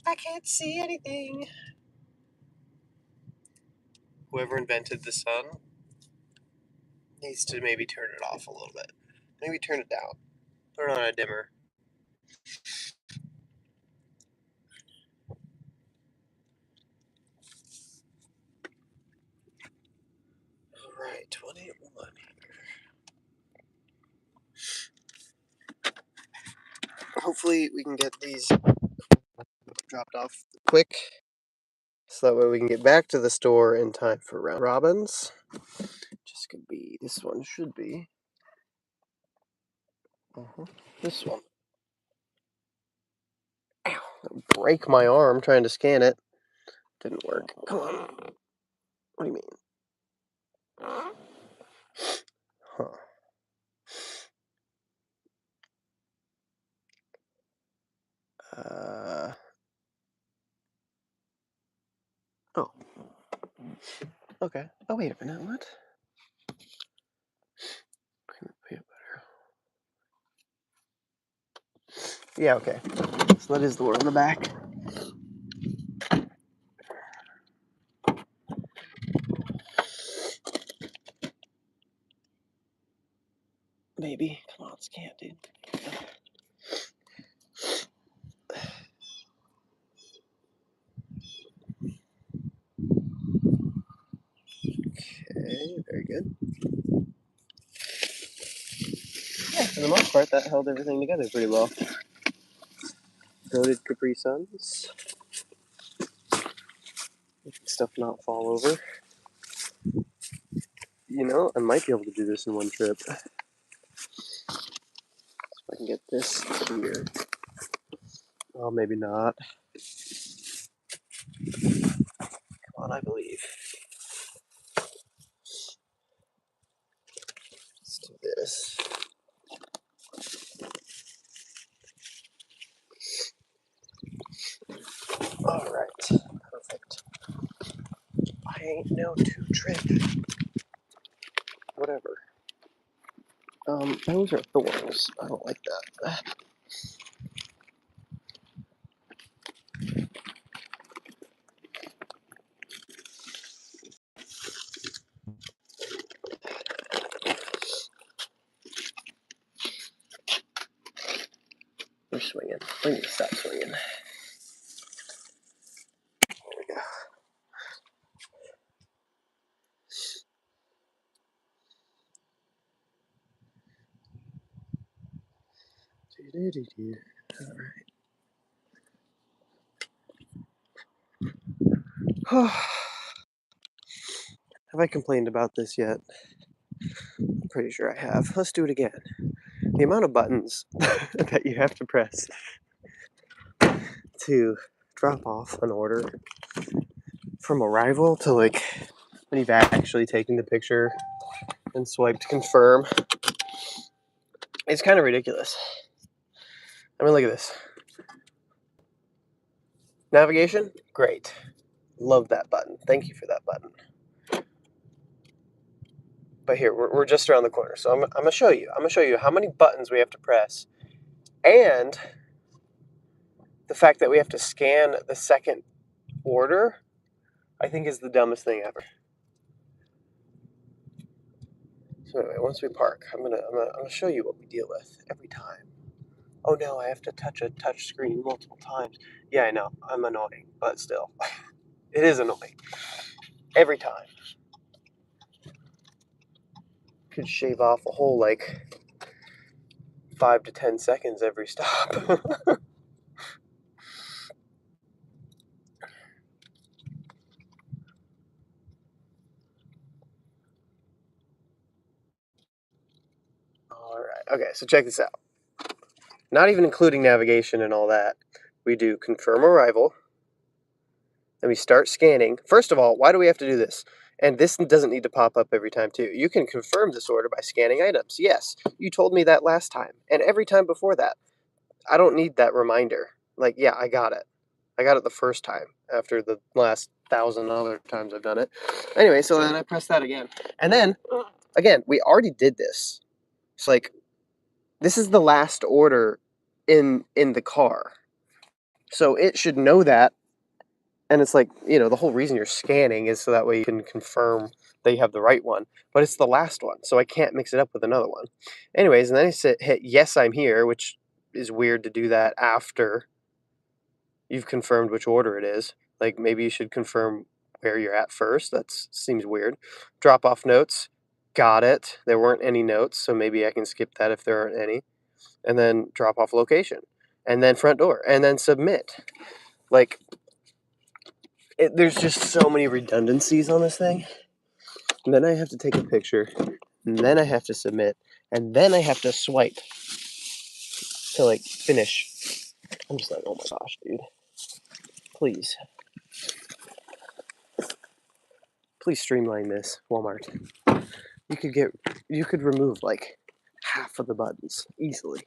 I can't see anything. Whoever invented the sun, Needs to maybe turn it off a little bit. Maybe turn it down. Put it on a dimmer. Alright, 181. Hopefully we can get these dropped off quick, so that way we can get back to the store in time for round robins. Just could be, this one should be. This one. Ow, break my arm trying to scan it. Didn't work. Come on. What do you mean? Huh. Oh. Okay. Oh, wait a minute. What? Peanut butter. Yeah, okay. So that is the word on the back. Maybe. Come on, scan, dude. Okay, very good. Yeah, for the most part, that held everything together pretty well. Loaded Capri Suns. Stuff not fall over. You know, I might be able to do this in one trip. So I can get this here. Oh, maybe not. Come on, I believe. Let's do this. Alright, perfect. I ain't no two trip. Whatever. Those are thorns. I don't like that. You're swinging. We need to stop swinging. There we go. Alright. Have I complained about this yet? I'm pretty sure I have. Let's do it again. The amount of buttons that you have to press to drop off an order from arrival to like when you've actually taken the picture and swiped confirm, it's kind of ridiculous. I mean, look at this. Navigation, great. Love that button. Thank you for that button. But here, we're just around the corner, so I'm gonna show you. I'm gonna show you how many buttons we have to press, and the fact that we have to scan the second order, I think, is the dumbest thing ever. So anyway, once we park, I'm gonna show you what we deal with every time. Oh no, I have to touch a touch screen multiple times. Yeah, I know, I'm annoying, but still, it is annoying every time. Could shave off a whole like 5 to 10 seconds every stop. All right. Okay, so check this out. Not even including navigation and all that, we do confirm arrival. Then we start scanning. First of all, why do we have to do this? And this doesn't need to pop up every time, too. You can confirm this order by scanning items. Yes, you told me that last time, and every time before that. I don't need that reminder. Like, yeah, I got it. I got it the first time after the last 1,000 other times I've done it. Anyway, so then I press that again. And then, again, we already did this. It's like, this is the last order in the car. So it should know that. And it's like, you know, the whole reason you're scanning is so that way you can confirm that you have the right one, but it's the last one, so I can't mix it up with another one. Anyways, and then I hit yes, I'm here, which is weird to do that after you've confirmed which order it is. Like, maybe you should confirm where you're at first. That seems weird. Drop off notes. Got it. There weren't any notes, so maybe I can skip that if there aren't any. And then drop off location. And then front door. And then submit. Like, there's just so many redundancies on this thing. And then I have to take a picture. And then I have to submit. And then I have to swipe to, like, finish. I'm just like, oh my gosh, dude. Please. Please streamline this, Walmart. You could remove like half of the buttons easily.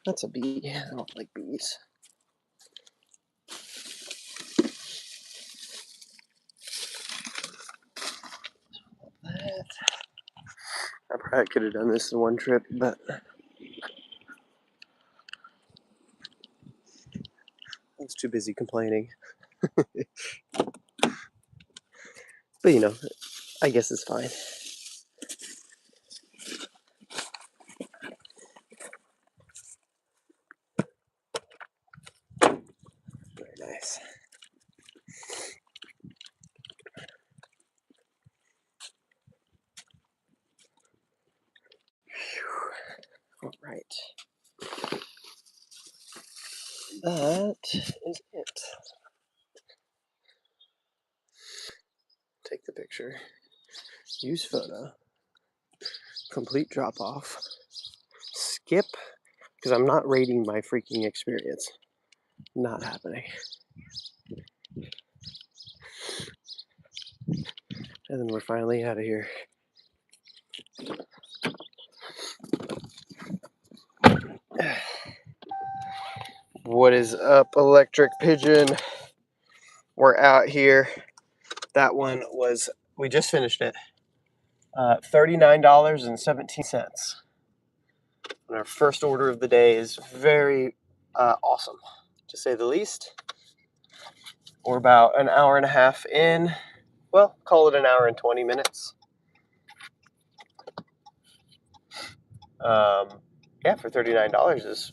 That's a bee. I don't like bees. That. I probably could have done this in one trip, but I was too busy complaining. But you know, I guess it's fine. Very nice. All right. That is it. Take the picture. Use photo. Complete drop off. Skip, because I'm not rating my freaking experience. Not happening. And then we're finally out of here. What is up, Electric Pigeon? We're out here. That one was, we just finished it. $39.17. And our first order of the day is very awesome, to say the least. We're about an hour and a half in. Well, call it an hour and 20 minutes. Yeah, for $39 is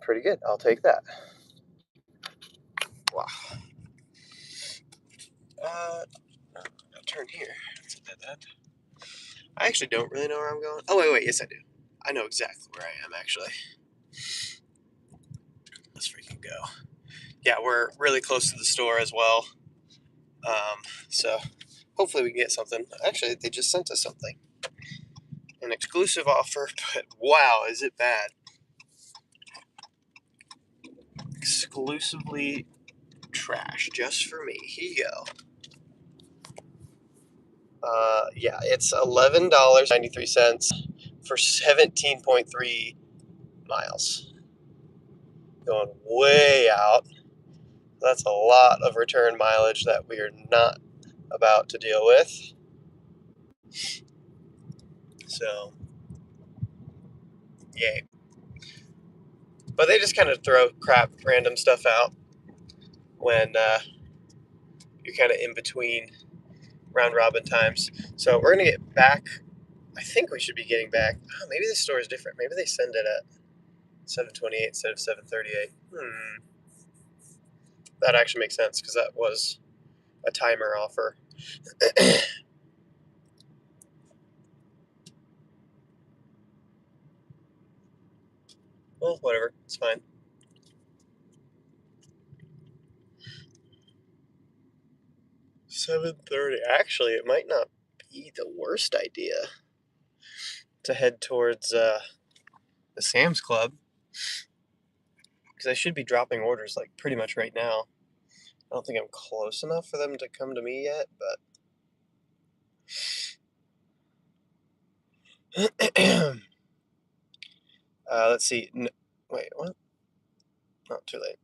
pretty good. I'll take that. Wow. Turn here. I actually don't really know where I'm going. Oh, wait, yes I do. I know exactly where I am, actually. Let's freaking go. Yeah, we're really close to the store as well. So hopefully we can get something. Actually, they just sent us something. An exclusive offer, but wow, is it bad. Exclusively trash, just for me. Here you go. Yeah, it's $11.93 for 17.3 miles. Going way out. That's a lot of return mileage that we are not about to deal with. So, yay. But they just kind of throw random stuff out when you're kind of in between round robin times. So we're going to get back. I think we should be getting back. Oh, maybe this store is different. Maybe they send it at 7:28 instead of 7:38. That actually makes sense because that was a timer offer. Well, whatever. It's fine. 7:30. Actually, it might not be the worst idea to head towards the Sam's Club because I should be dropping orders like pretty much right now. I don't think I'm close enough for them to come to me yet, but let's see. Wait, what? Not too late.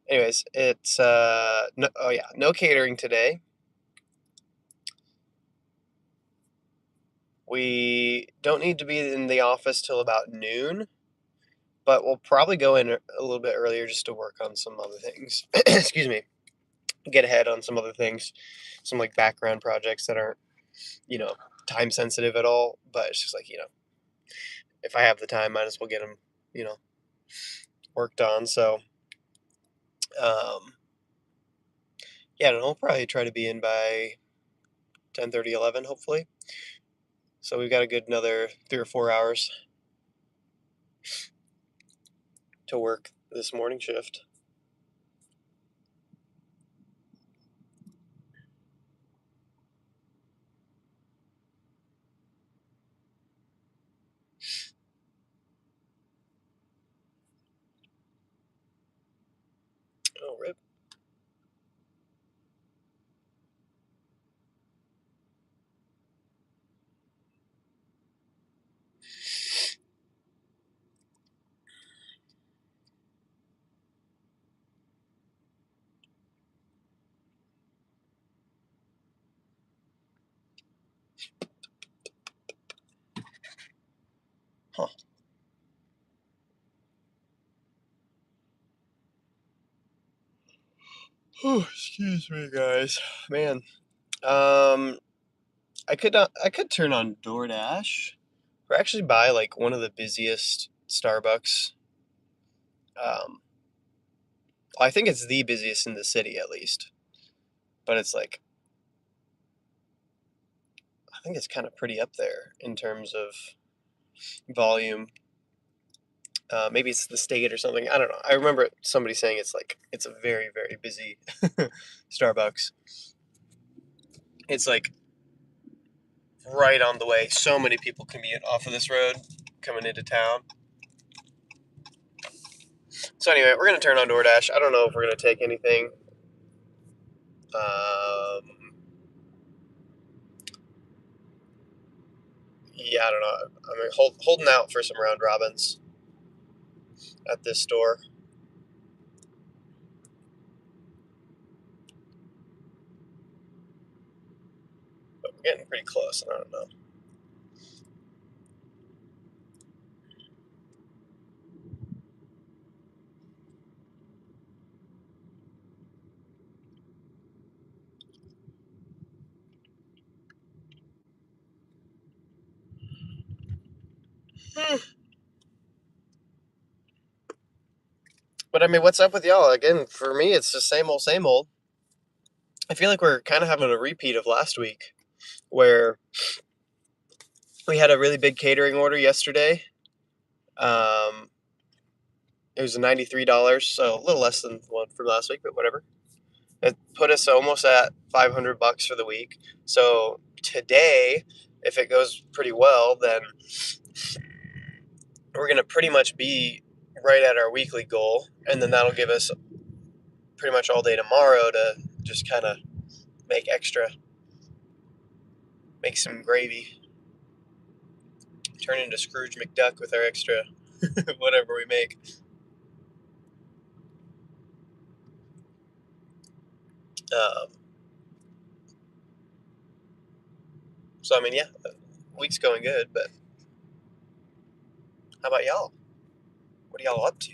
Anyways, it's no catering today. We don't need to be in the office till about noon, but we'll probably go in a little bit earlier just to work on some other things. Excuse me. Get ahead on some other things, some like background projects that aren't, you know, time sensitive at all. But it's just like, if I have the time, might as well get them, you know, worked on. So, um, yeah, I don't know. We'll probably try to be in by 10:30, 11, hopefully. So we've got a good another 3 or 4 hours to work this morning shift. Oh, rip. Huh. Oh, excuse me, guys. Man, um, I could turn on DoorDash or actually buy like one of the busiest Starbucks. Um, I think it's the busiest in the city at least, but it's like I think it's kind of pretty up there in terms of volume. Maybe it's the state or something. I don't know. I remember somebody saying it's a very very busy Starbucks. It's like right on the way. So many people commute off of this road coming into town. So anyway, we're gonna turn on DoorDash. I don't know if we're gonna take anything. Um, yeah, I don't know. I mean, holding out for some round robins at this store. But we're getting pretty close, and I don't know. Hmm. But I mean, what's up with y'all? Again, for me, it's just same old, same old. I feel like we're kind of having a repeat of last week, where we had a really big catering order yesterday. Um, it was $93, so a little less than one from last week, but whatever. It put us almost at $500 for the week. So today, if it goes pretty well, then we're going to pretty much be right at our weekly goal, and then that'll give us pretty much all day tomorrow to just kind of make extra, make some gravy, turn into Scrooge McDuck with our extra whatever we make. Um, so I mean, yeah, the week's going good, but how about y'all? What are y'all up to?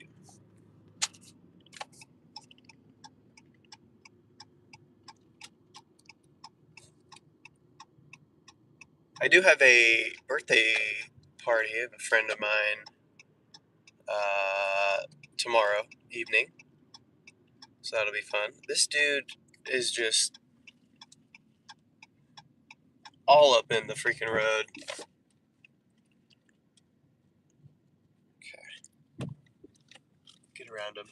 I do have a birthday party of a friend of mine uh, tomorrow evening, so that'll be fun. This dude is just all up in the freaking road. Okay, get around him.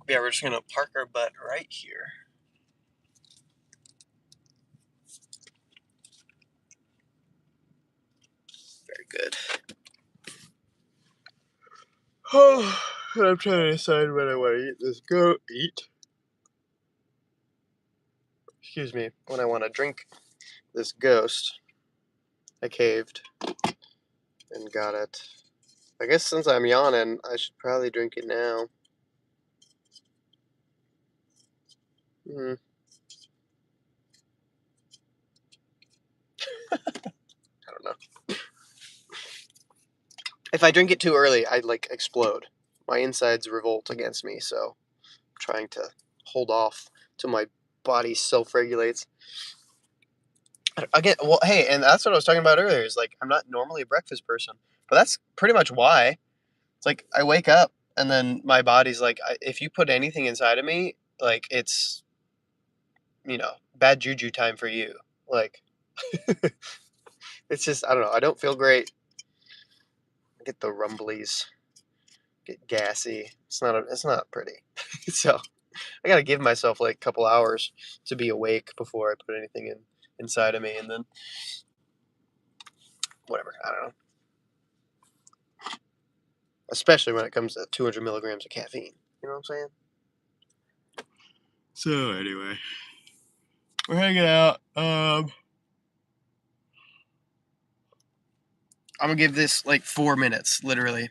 Yeah, we're just gonna park our butt right here. Very good. Oh, I'm trying to decide when I want to eat this. Go eat. Excuse me. When I want to drink this ghost, I caved and got it. I guess since I'm yawning, I should probably drink it now. Hmm. I don't know. If I drink it too early, I like explode. My insides revolt against me, so I'm trying to hold off till my body self-regulates. Again, well, hey, and that's what I was talking about earlier. Is like I'm not normally a breakfast person, but that's pretty much why. It's like I wake up and then my body's like, if you put anything inside of me, like it's, bad juju time for you. Like it's just I don't know. I don't feel great. I get the rumblies, get gassy. It's not pretty. So I gotta give myself like a couple hours to be awake before I put anything inside of me, and then whatever. I don't know. Especially when it comes to 200 milligrams of caffeine. You know what I'm saying? So anyway, we're hanging out. I'm gonna give this like 4 minutes, literally.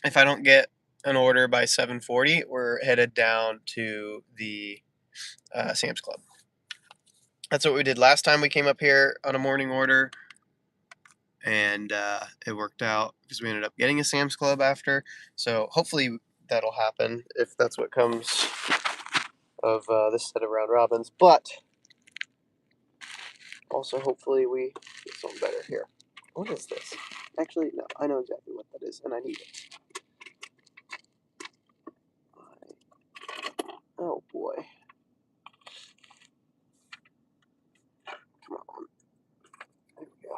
If I don't get an order by 7:40, we're headed down to the Sam's Club. That's what we did last time we came up here on a morning order, and it worked out because we ended up getting a Sam's Club after. So hopefully that'll happen if that's what comes of this set of round robins. But also hopefully we get something better here. What is this? Actually, no, I know exactly what that is, and I need it. Oh boy. Come on. There we go.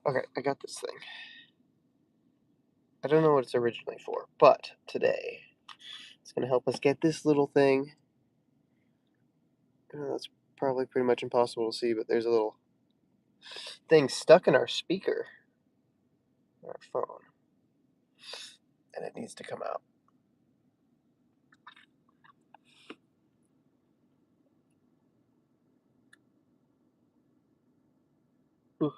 Okay, I got this thing. I don't know what it's originally for, but today it's going to help us get this little thing. That's probably pretty much impossible to see, but there's a little thing stuck in our speaker, on our phone, and it needs to come out. Ooh.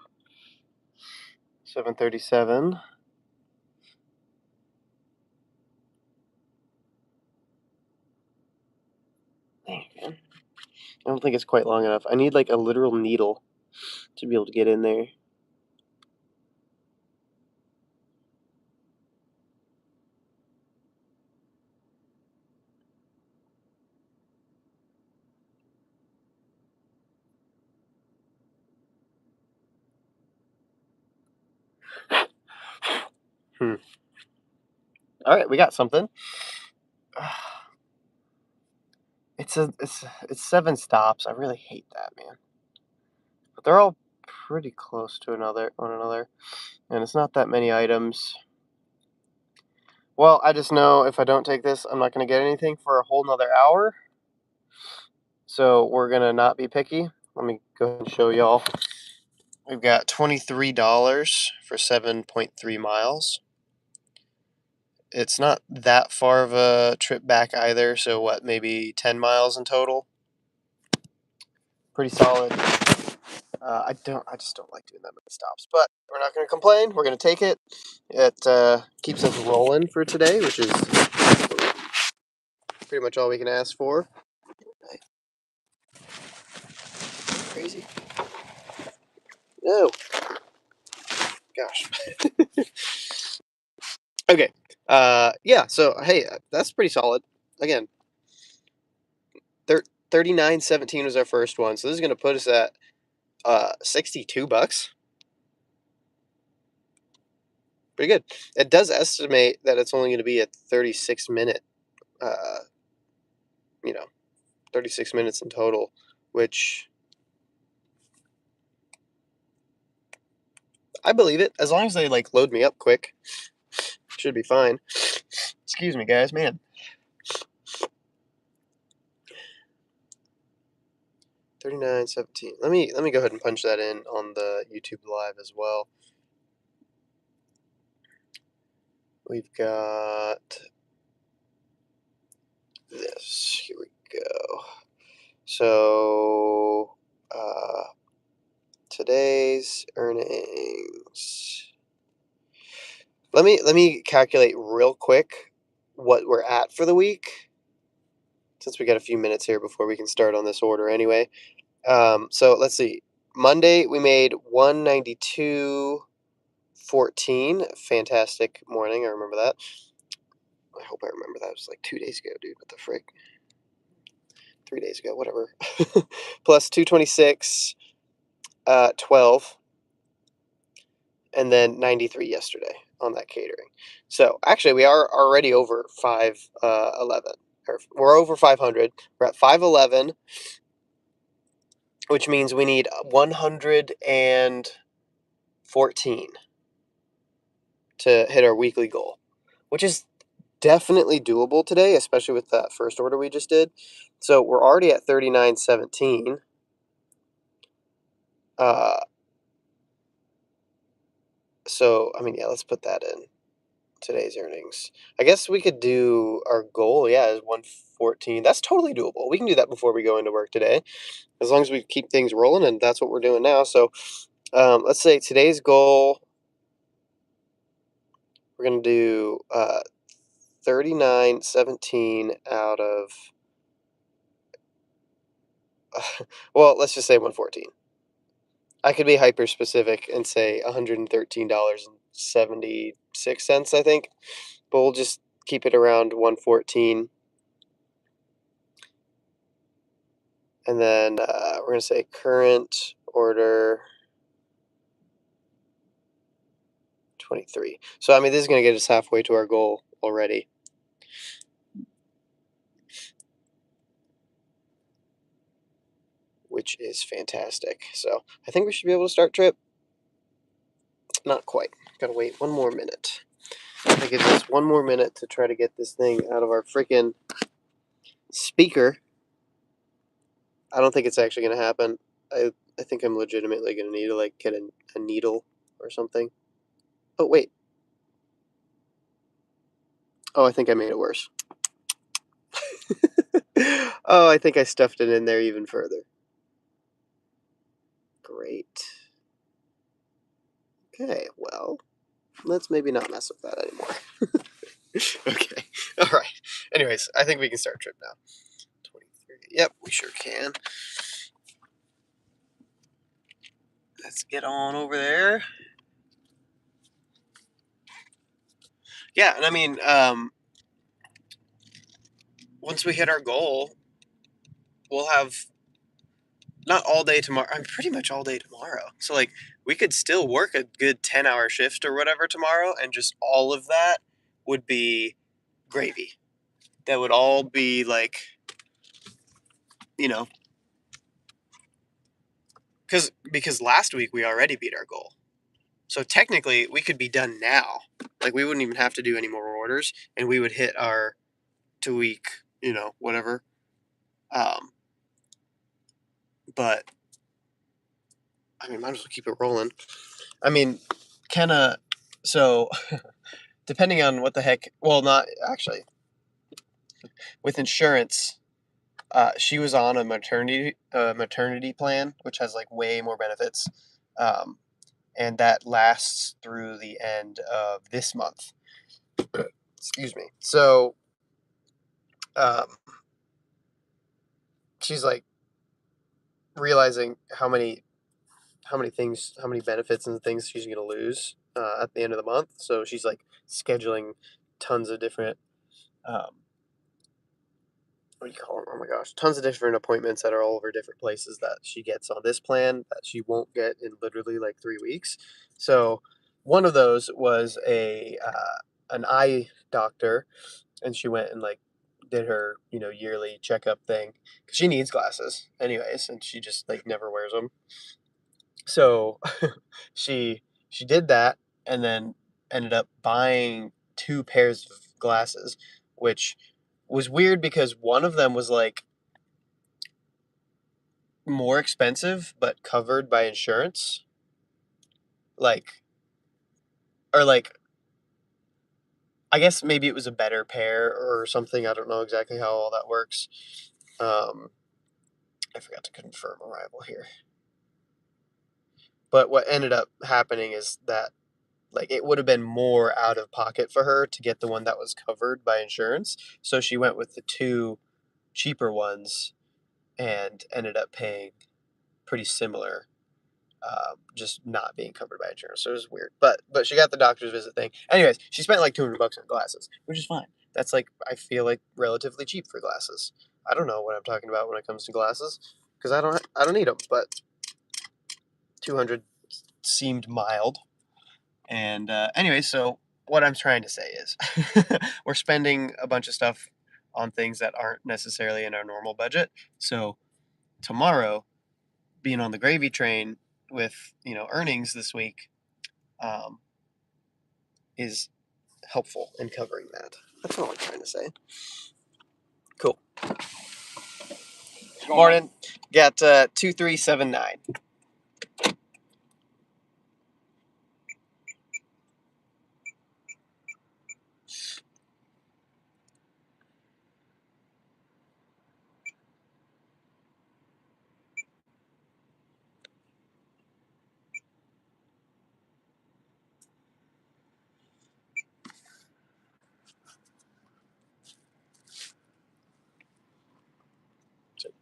7:37. Dang, man. I don't think it's quite long enough. I need like a literal needle to be able to get in there. All right, we got something. It's 7 stops. I really hate that, man. But they're all pretty close to one another, and it's not that many items. Well, I just know if I don't take this, I'm not going to get anything for a whole nother hour. So we're going to not be picky. Let me go ahead and show y'all. We've got $23 for 7.3 miles. It's not that far of a trip back either, so what, maybe 10 miles in total? Pretty solid. I just don't like doing that many stops, but we're not going to complain. We're going to take it. It keeps us rolling for today, which is pretty much all we can ask for. Crazy. No. Gosh. Okay. Yeah. So hey, that's pretty solid. Again, 39.17 was our first one, so this is going to put us at $62. Pretty good. It does estimate that it's only going to be a 36-minute, uh, 36 minutes in total, which I believe it. As long as they like load me up quick, should be fine. Excuse me, guys, man. 39.17. Let me go ahead and punch that in on the YouTube live as well. We've got this. Here we go. So today's earnings. Let me calculate real quick what we're at for the week, since we got a few minutes here before we can start on this order anyway. So let's see. Monday we made 192.14. Fantastic morning. I remember that. I hope I remember that. It was like 2 days ago, dude. What the frick? 3 days ago, whatever. Plus 226, 12, and then 93 yesterday on that catering. So actually, we are already over 511. Or we're over 500. We're at 511, which means we need 114 to hit our weekly goal, which is definitely doable today, especially with that first order we just did. So we're already at 39.17. So I mean, yeah, let's put that in today's earnings. I guess we could do our goal. Yeah, is 114. That's totally doable. We can do that before we go into work today, as long as we keep things rolling, and that's what we're doing now. So let's say today's goal. We're gonna do 39.17 out of. Well, let's just say 114. I could be hyper specific and say $113.76, I think, but we'll just keep it around 114. And then we're going to say current order 23. So, I mean, this is going to get us halfway to our goal already. Which is fantastic. So, I think we should be able to start trip. Not quite. Gotta wait one more minute. That gives us one more minute to try to get this thing out of our freaking speaker. I don't think it's actually going to happen. I think I'm legitimately going to need to like get a needle or something. Oh, wait. Oh, I think I made it worse. Oh, I think I stuffed it in there even further. Great. Okay, well, let's maybe not mess with that anymore. Okay, all right. Anyways, I think we can start trip now. 23. Yep, we sure can. Let's get on over there. Yeah, and I mean, once we hit our goal, we'll have not all day tomorrow. I'm pretty much all day tomorrow. So like we could still work a good 10-hour shift or whatever tomorrow, and just all of that would be gravy. That would all be like, you know, because last week we already beat our goal. So technically we could be done now. Like we wouldn't even have to do any more orders, and we would hit our 2 week, whatever. But I mean, might as well keep it rolling. I mean, kinda. So depending on what the heck. Well, not actually. With insurance, she was on a maternity plan, which has like way more benefits, and that lasts through the end of this month. Excuse me. So, um, she's like realizing how many benefits and things she's gonna lose at the end of the month. So she's like scheduling tons of different um, what do you call them? Oh my gosh, tons of different appointments that are all over different places that she gets on this plan that she won't get in literally like 3 weeks. So one of those was an eye doctor, and she went and like did her yearly checkup thing because she needs glasses anyways, and she just like never wears them. So she she did that, and then ended up buying two pairs of glasses, which was weird because one of them was like more expensive but covered by insurance, like, or like, I guess maybe it was a better pair or something. I don't know exactly how all that works. um I forgot to confirm arrival here, but what ended up happening is that like it would have been more out of pocket for her to get the one that was covered by insurance, so she went with the two cheaper ones and ended up paying pretty similar. just not being covered by insurance. So it was weird. But she got the doctor's visit thing. Anyways, she spent like $200 on glasses, which is fine. That's like, I feel like relatively cheap for glasses. I don't know what I'm talking about when it comes to glasses because I don't need them. But 200 seemed mild. And anyway, so what I'm trying to say is we're spending a bunch of stuff on things that aren't necessarily in our normal budget. So tomorrow, being on the gravy train with earnings this week, is helpful in covering that. That's all I'm trying to say. Cool. Morning. Got 2379.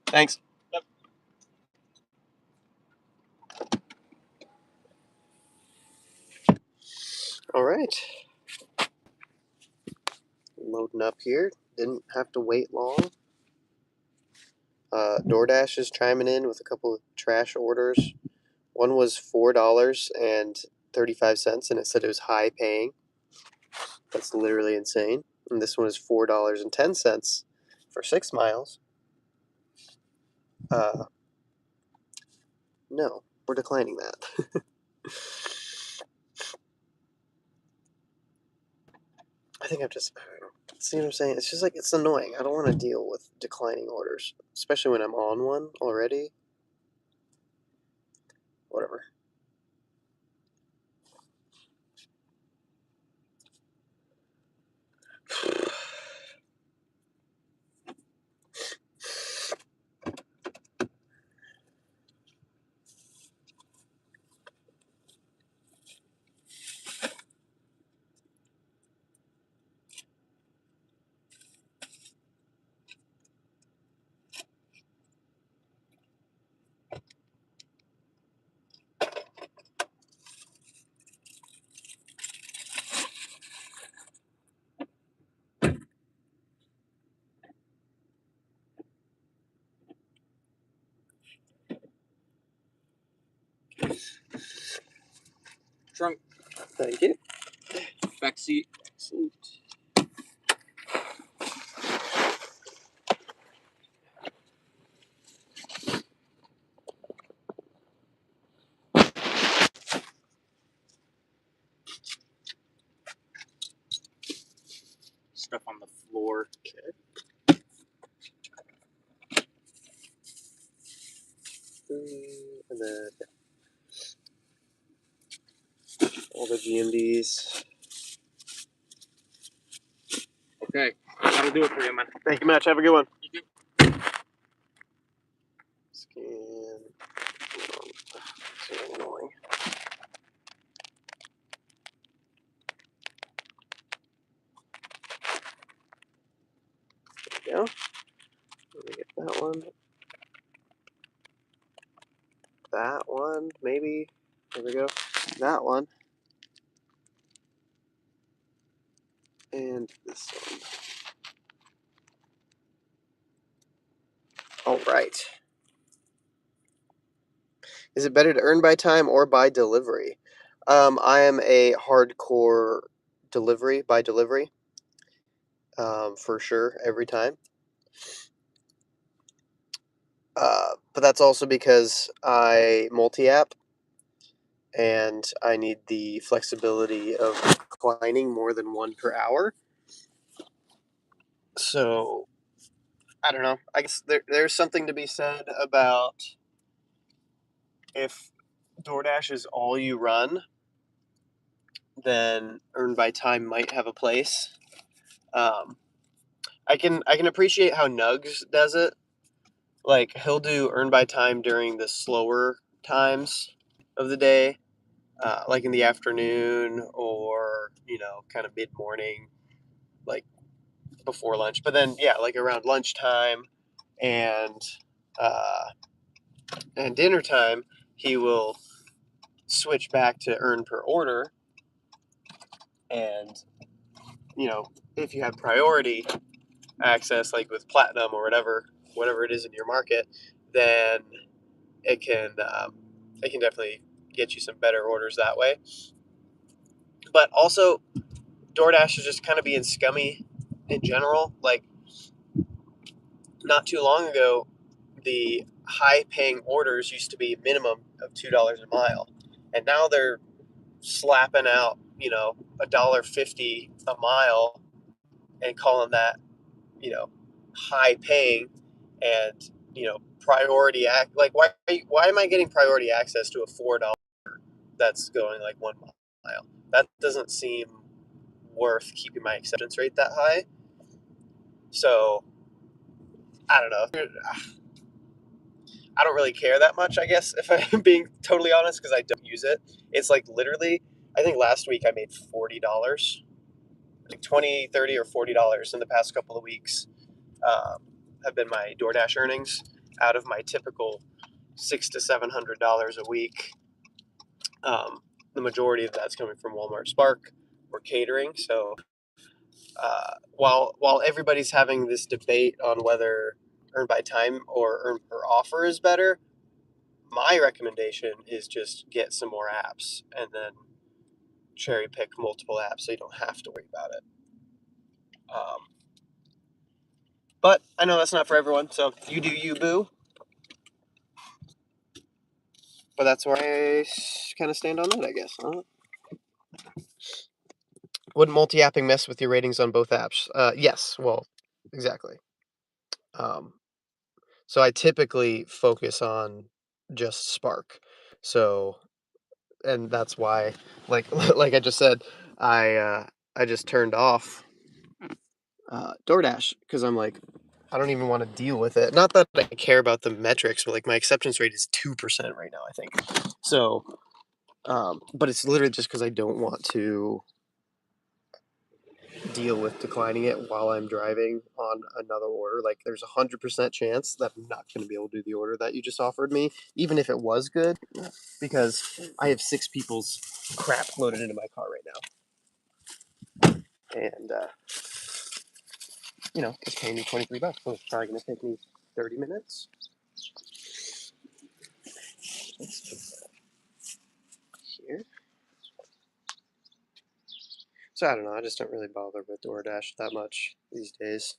Thanks. Yep. All right. Loading up here. Didn't have to wait long. DoorDash is chiming in with a couple of trash orders. One was $4.35, and it said it was high paying. That's literally insane. And this one is $4.10 for 6 miles. No, we're declining that. I think I don't know. See what I'm saying? It's just like, it's annoying. I don't want to deal with declining orders, especially when I'm on one already. Whatever. Trunk. Thank you. Back seat. Stuff on the floor. Okay. And then all the GMDs. Okay. That'll do it for you, man. Thank you much. Have a good one. You too. Scan. So annoying. There we go. Let me get that one. That one, maybe. There we go. That one. And this one. All right. Is it better to earn by time or by delivery? I am a hardcore delivery by delivery, for sure, every time. But that's also because I multi-app and I need the flexibility of declining more than one per hour. So, I don't know. I guess there's something to be said about if DoorDash is all you run, then earn by time might have a place. I can appreciate how Nugs does it. Like, he'll do earn by time during the slower times of the day, like in the afternoon or kind of mid morning, like before lunch. But then yeah, like around lunchtime and uh, and dinner time, he will switch back to earn per order. And, if you have priority access, like with Platinum or whatever it is in your market, then it can definitely get you some better orders that way. But also, DoorDash is just kind of being scummy in general. Like, not too long ago, the high-paying orders used to be minimum of $2 a mile, and now they're slapping out, $1.50 a mile and calling that, high-paying and priority act. Like, why am I getting priority access to a $4 that's going like 1 mile? That doesn't seem worth keeping my acceptance rate that high. So I don't know. I don't really care that much, I guess, if I'm being totally honest, because I don't use it. It's like literally, I think last week I made $40, like 20, 30, or $40 in the past couple of weeks. Have been my DoorDash earnings out of my typical $600 to $700 a week. The majority of that's coming from Walmart Spark or catering. So while everybody's having this debate on whether earn by time or earn per offer is better, my recommendation is just get some more apps and then cherry pick multiple apps so you don't have to worry about it. But I know that's not for everyone, so you do you, boo. But that's where I kind of stand on that, I guess. Would multi-apping mess with your ratings on both apps? Yes, well, exactly. So I typically focus on just Spark. So, and that's why, like like I just said, I just turned off DoorDash because I'm like, I don't even want to deal with it. Not that I care about the metrics, but like my acceptance rate is 2% right now, I think. So, but it's literally just because I don't want to deal with declining it while I'm driving on another order. Like, there's 100% chance that I'm not going to be able to do the order that you just offered me, even if it was good, because I have 6 people's crap loaded into my car right now, and it's paying me $23, so it's probably going to take me 30 minutes. Let's put that here. So I don't know. I just don't really bother with DoorDash that much these days.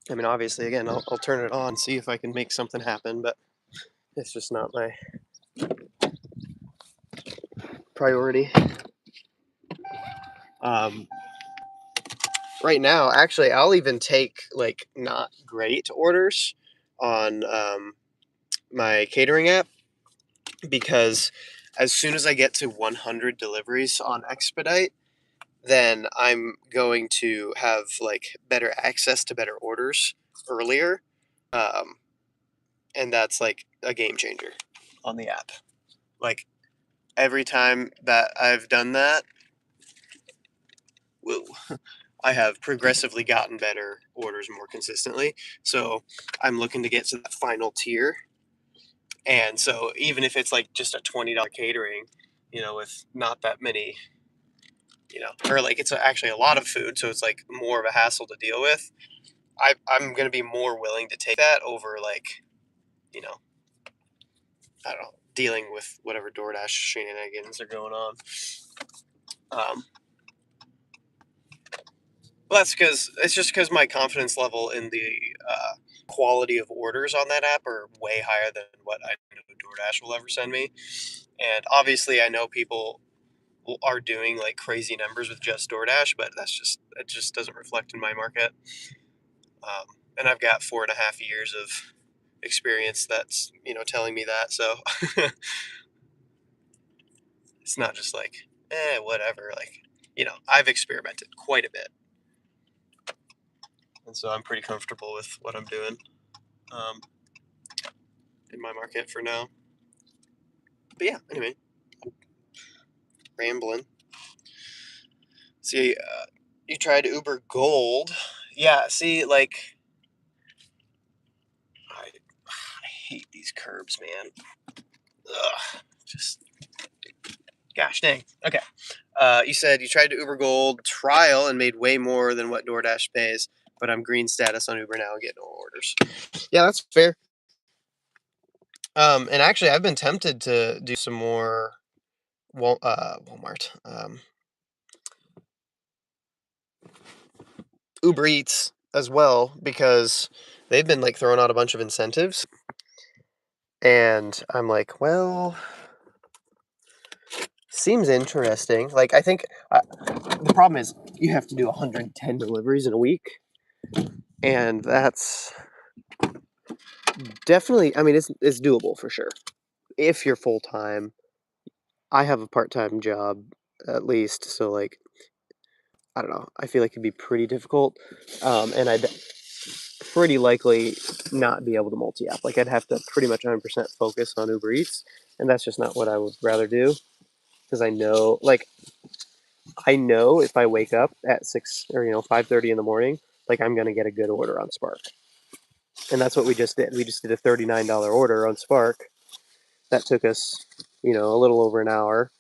I mean, obviously, again, I'll turn it on, see if I can make something happen, but it's just not my priority. Um, right now, actually, I'll even take like not great orders on my catering app, because as soon as I get to 100 deliveries on Expedite, then I'm going to have like better access to better orders earlier. Um, and that's like a game changer on the app. Like, every time that I've done that, whoa, I have progressively gotten better orders more consistently. So I'm looking to get to that final tier. And so even if it's like just a $20 catering, with not that many, or like it's actually a lot of food, so it's like more of a hassle to deal with, I'm going to be more willing to take that over, like, you know, I don't know, dealing with whatever DoorDash shenanigans are going on. Well, that's because it's just because my confidence level in the quality of orders on that app are way higher than what I know DoorDash will ever send me. And obviously, I know people are doing like crazy numbers with just DoorDash, but it just doesn't reflect in my market. And I've got 4.5 years of experience that's telling me that. So it's not just like whatever. Like, I've experimented quite a bit, and so I'm pretty comfortable with what I'm doing in my market for now. But yeah, anyway, rambling. See, you tried Uber Gold. Yeah, see, like, I hate these curbs, man. Ugh, just gosh dang. Okay. You said you tried to Uber Gold trial and made way more than what DoorDash pays, but I'm green status on Uber now and get no orders. Yeah, that's fair. And actually, I've been tempted to do some more Walmart, Uber Eats as well because they've been like throwing out a bunch of incentives, and I'm like, well, seems interesting. Like, I think the problem is you have to do 110 deliveries in a week, and that's definitely. I mean, it's doable for sure if you're full time. I have a part time job at least, so like I don't know. I feel like it'd be pretty difficult, and I'd pretty likely not be able to multi-app. Like I'd have to pretty much 100% focus on Uber Eats, and that's just not what I would rather do because I know if I wake up at 6 or 5:30 in the morning, like I'm gonna get a good order on Spark, and that's what we just did. We just did a $39 order on Spark that took us a little over an hour,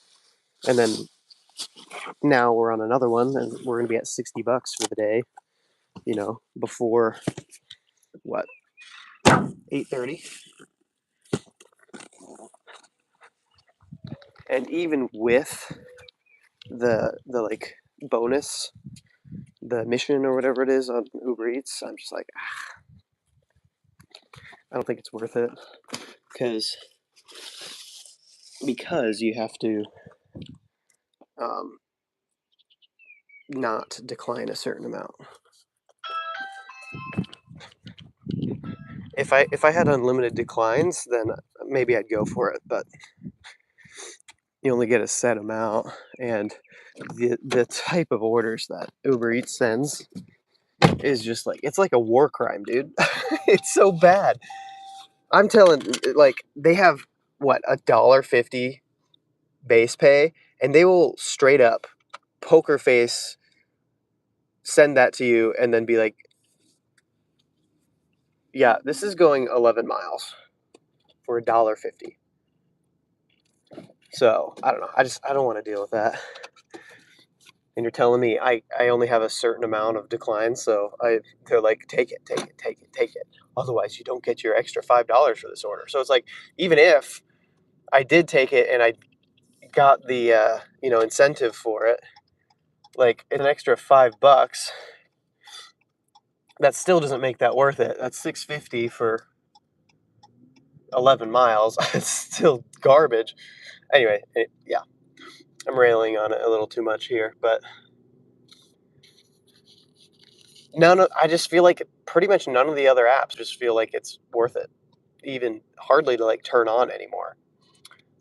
and then now we're on another one, and we're gonna be at $60 for the day. Before what 8:30. And even with the like bonus, the mission or whatever it is on Uber Eats, I'm just like, I don't think it's worth it because you have to um, not decline a certain amount. If I had unlimited declines, then maybe I'd go for it. But you only get a set amount, and the type of orders that Uber Eats sends is just like it's like a war crime, dude. It's so bad. I'm telling, like they have what $1.50 base pay, and they will straight up poker face send that to you, and then be like, "Yeah, this is going 11 miles for $1.50." So I don't know. I don't want to deal with that. And you're telling me I only have a certain amount of declines, so they're like, take it, take it, take it, take it. Otherwise, you don't get your extra $5 for this order. So it's like even if I did take it and I got the incentive for it, like it's an extra $5. That still doesn't make that worth it. That's $6.50 for 11 miles. It's still garbage. Anyway, yeah, I'm railing on it a little too much here, but I just feel like pretty much none of the other apps just feel like it's worth it, even hardly to like turn on anymore.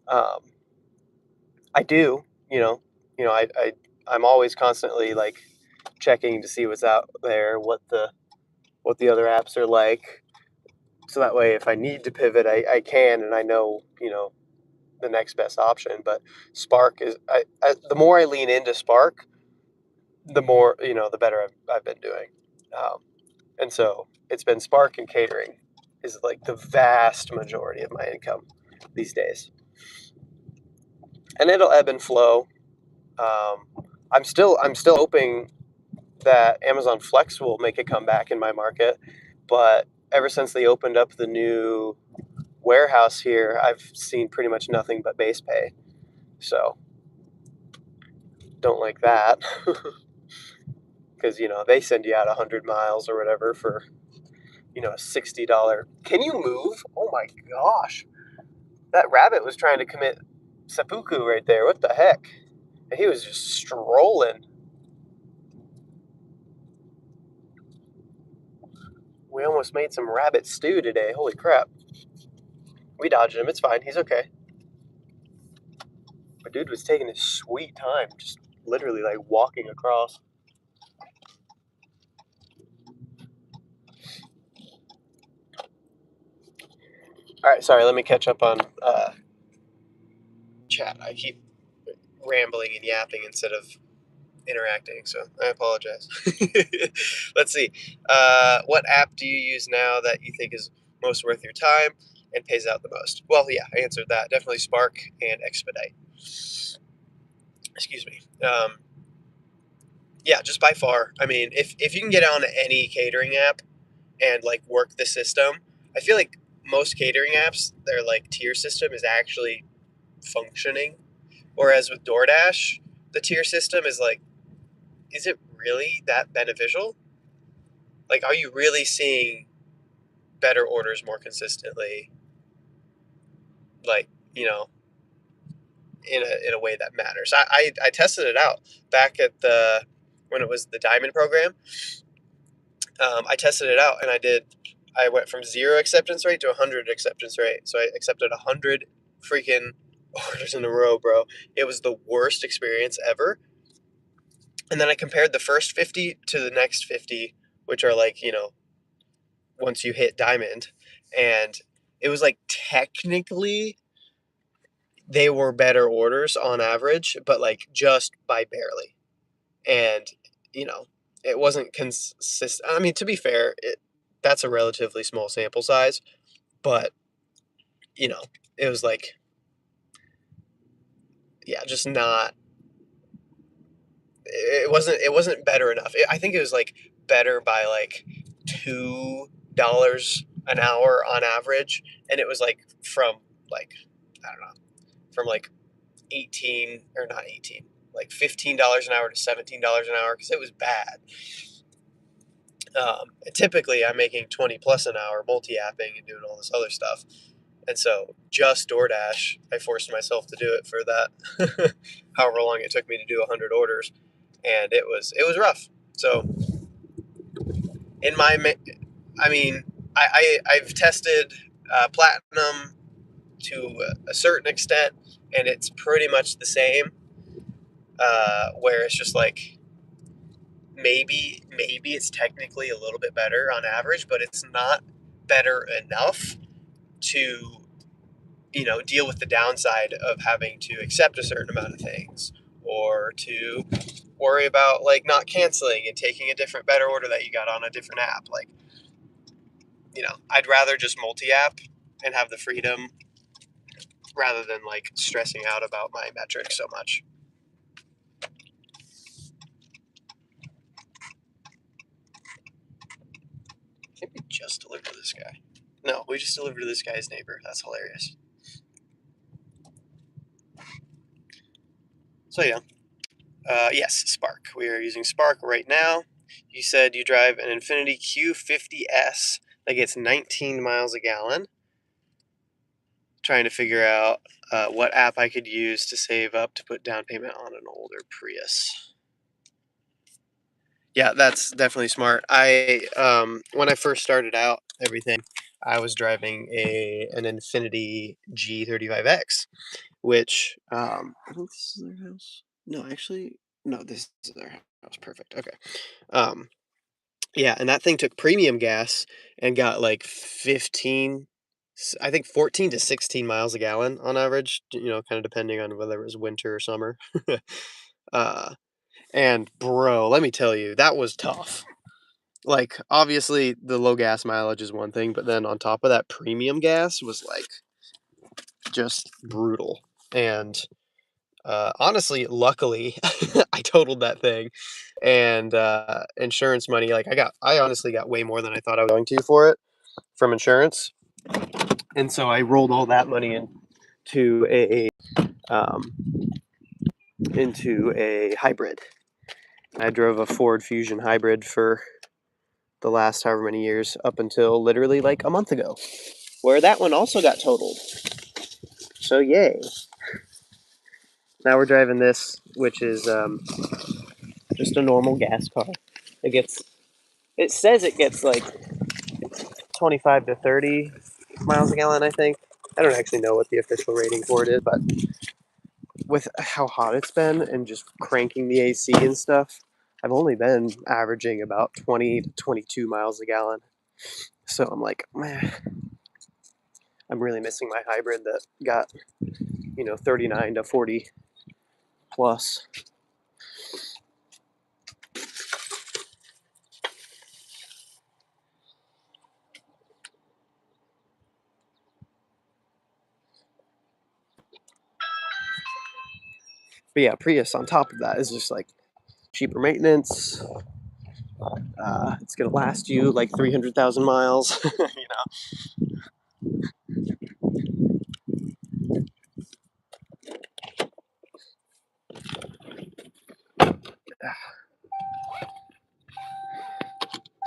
Um, I do, I'm always constantly like checking to see what's out there, what the other apps are like, so that way if I need to pivot, I can, and I know the next best option. But Spark is the more I lean into Spark, the more the better I've been doing, and so it's been Spark and catering is like the vast majority of my income these days, and it'll ebb and flow. I'm still hoping that Amazon Flex will make a comeback in my market, but ever since they opened up the new warehouse here, I've seen pretty much nothing but base pay. So don't like that because they send you out 100 miles or whatever for a $60. Can you move? Oh my gosh, that rabbit was trying to commit seppuku right there. What the heck? He was just strolling. We almost made some rabbit stew today. Holy crap. We dodged him. It's fine. He's okay. But dude was taking his sweet time, just literally like walking across. All right, sorry. Let me catch up on chat. I keep rambling and yapping instead of interacting, so I apologize. Let's see. What app do you use now that you think is most worth your time? and pays out the most? Well, yeah, I answered that. Definitely Spark and Expedite. Excuse me. Yeah, just by far. I mean, if you can get on any catering app and like work the system, I feel like most catering apps, their like tier system is actually functioning. Whereas with DoorDash, the tier system is like, is it really that beneficial? Like, are you really seeing better orders more consistently? Like, you know, in a way that matters. I tested it out back at the when it was the Diamond program. I tested it out and I went from 0 acceptance rate to 100 acceptance rate. So I accepted 100 freaking orders in a row, bro. It was the worst experience ever. And then I compared the first 50 to the next 50, which are like, once you hit diamond. And it was like technically they were better orders on average, but like just by barely. And, you know, it wasn't consistent. I mean, to be fair, that's a relatively small sample size, but, you know, it was like, yeah, just not, it wasn't better enough. I think it was like better by like $2 an hour on average. And it was like from like, I don't know, from like 18 or not 18, like $15 an hour to $17 an hour because it was bad. Typically, I'm making 20 plus an hour multi-apping and doing all this other stuff. And so just DoorDash, I forced myself to do it for that, however long it took me to do 100 orders. And it was rough. So in my, I mean, I've tested Platinum to a certain extent, and it's pretty much the same, where it's just like, maybe it's technically a little bit better on average, but it's not better enough to deal with the downside of having to accept a certain amount of things or to worry about like not canceling and taking a different better order that you got on a different app. Like, I'd rather just multi-app and have the freedom rather than like stressing out about my metrics so much. I think we just delivered to this guy. No, we just delivered to this guy's neighbor. That's hilarious. So yeah, yes, Spark. We are using Spark right now. You said you drive an Infiniti Q50S that gets 19 miles a gallon. Trying to figure out what app I could use to save up to put down payment on an older Prius. Yeah, that's definitely smart. When I first started out everything, I was driving an Infiniti G35X, which I think this is their house. No, actually, no, this is their house. Perfect. Okay. Um, yeah, and that thing took premium gas and got like 15, I think 14 to 16 miles a gallon on average. Kind of depending on whether it was winter or summer. uh, and bro, let me tell you, that was tough. Like, obviously, the low gas mileage is one thing, but then on top of that, premium gas was like just brutal. And honestly, luckily, I totaled that thing, and insurance money. Like, I honestly got way more than I thought I was going to for it from insurance, and so I rolled all that money into um, a hybrid. I drove a Ford Fusion hybrid for the last however many years up until literally like a month ago, where that one also got totaled. So yay! Now we're driving this, which is just a normal gas car. It says it gets like 25 to 30 miles a gallon, I think. I don't actually know what the official rating for it is, but with how hot it's been and just cranking the AC and stuff, I've only been averaging about 20 to 22 miles a gallon. So I'm like, man, I'm really missing my hybrid that got, 39 to 40 plus. But yeah, Prius on top of that is just like cheaper maintenance. It's gonna last you like 300,000 miles.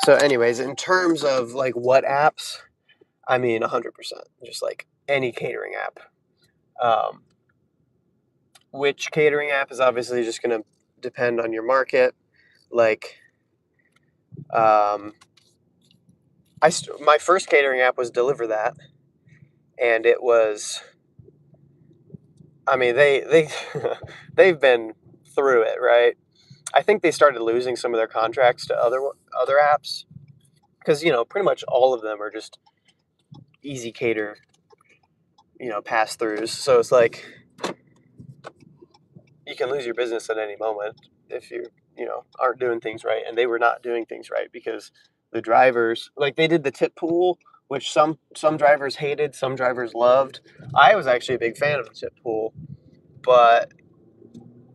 So, anyways, in terms of like what apps, I mean, 100%, just like any catering app. Which catering app is obviously just going to depend on your market. Like, um, my first catering app was Deliver That, and it was. I mean, they they've been through it, right? I think they started losing some of their contracts to other apps because pretty much all of them are just easy cater, pass throughs. So it's like you can lose your business at any moment if you aren't doing things right, and they were not doing things right because the drivers, like, they did the tip pool, which some drivers hated, some drivers loved. I was actually a big fan of the tip pool, but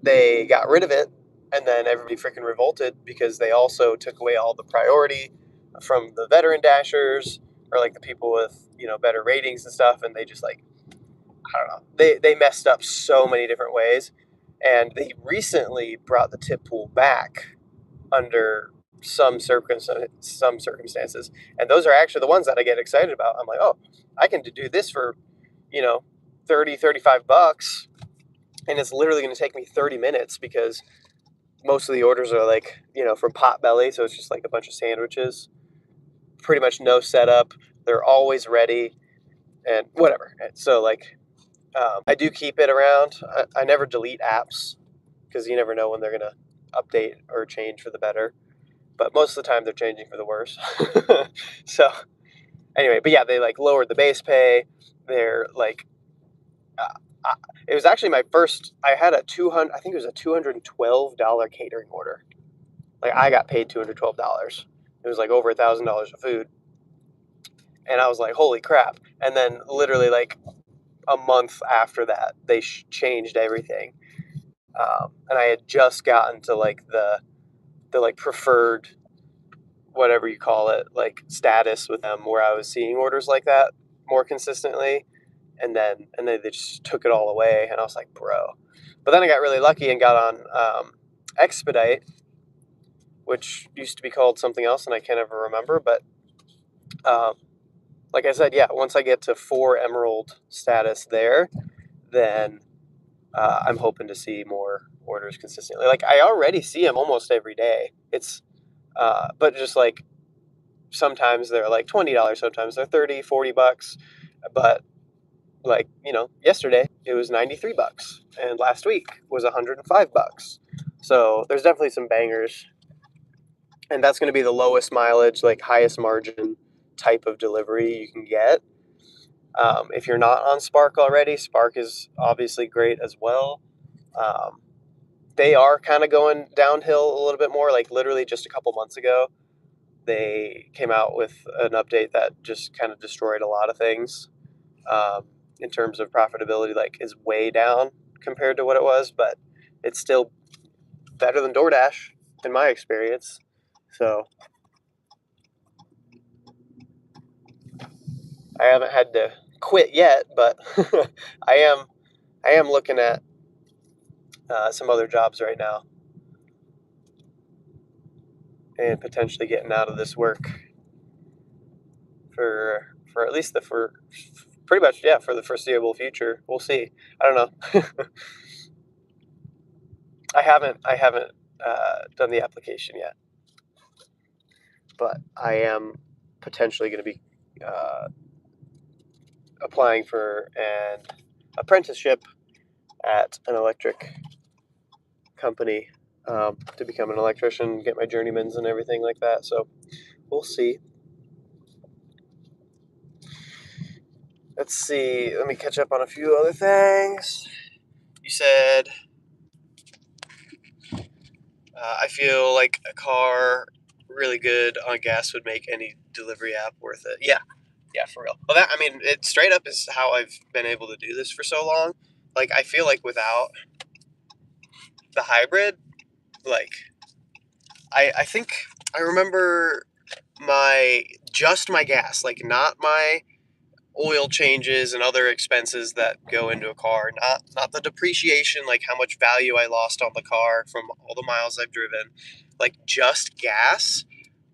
they got rid of it, and then everybody freaking revolted because they also took away all the priority from the veteran dashers, or like the people with better ratings and stuff, and they just, like, I don't know, they messed up so many different ways. And they recently brought the tip pool back under some circumstances, and those are actually the ones that I get excited about. I'm like, oh, I can do this for you know 30-35 bucks, and it's literally going to take me 30 minutes because most of the orders are like from Potbelly, so it's just like a bunch of sandwiches, pretty much no setup. They're always ready and whatever. And so, like, I do keep it around. I never delete apps because you never know when they're going to update or change for the better. But most of the time, they're changing for the worse. So, anyway, but yeah, they like lowered the base pay. They're like, uh, it was actually my first. I had a 200. I think it was a $212 catering order. Like, I got paid $212. It was like over $1,000 of food, and I was like, holy crap! And then literally like a month after that, they changed everything. And I had just gotten to like the like preferred, whatever you call it, like status with them, where I was seeing orders like that more consistently, and then they just took it all away, and I was like, bro. But then I got really lucky and got on Expedite, which used to be called something else, and I can't ever remember. But um, like I said, yeah, once I get to 4 Emerald status there, then I'm hoping to see more orders consistently. Like, I already see them almost every day. It's but just like sometimes they're like $20, sometimes they're 30-40 bucks. But like, yesterday it was 93 bucks, and last week was 105 bucks. So there's definitely some bangers, and that's going to be the lowest mileage, like highest margin type of delivery you can get. If you're not on Spark already, Spark is obviously great as well. Um, they are kind of going downhill a little bit more. Like, literally just a couple months ago, they came out with an update that just kind of destroyed a lot of things. In terms of profitability, like, is way down compared to what it was, but it's still better than DoorDash in my experience. So I haven't had to quit yet, but I am I am looking at some other jobs right now and potentially getting out of this work for at least for pretty much, yeah, for the foreseeable future. We'll see. I don't know. I haven't done the application yet, but I am potentially going to be applying for an apprenticeship at an electric company, to become an electrician, get my journeymans and everything like that. So we'll see. Let's see. Let me catch up on a few other things. You said, I feel like a car really good on gas would make any delivery app worth it. Yeah. Yeah, for real. Well, I mean, it straight up is how I've been able to do this for so long. Like, I feel like without the hybrid, like I think I remember my gas, like not my oil changes and other expenses that go into a car, not the depreciation, like how much value I lost on the car from all the miles I've driven, like just gas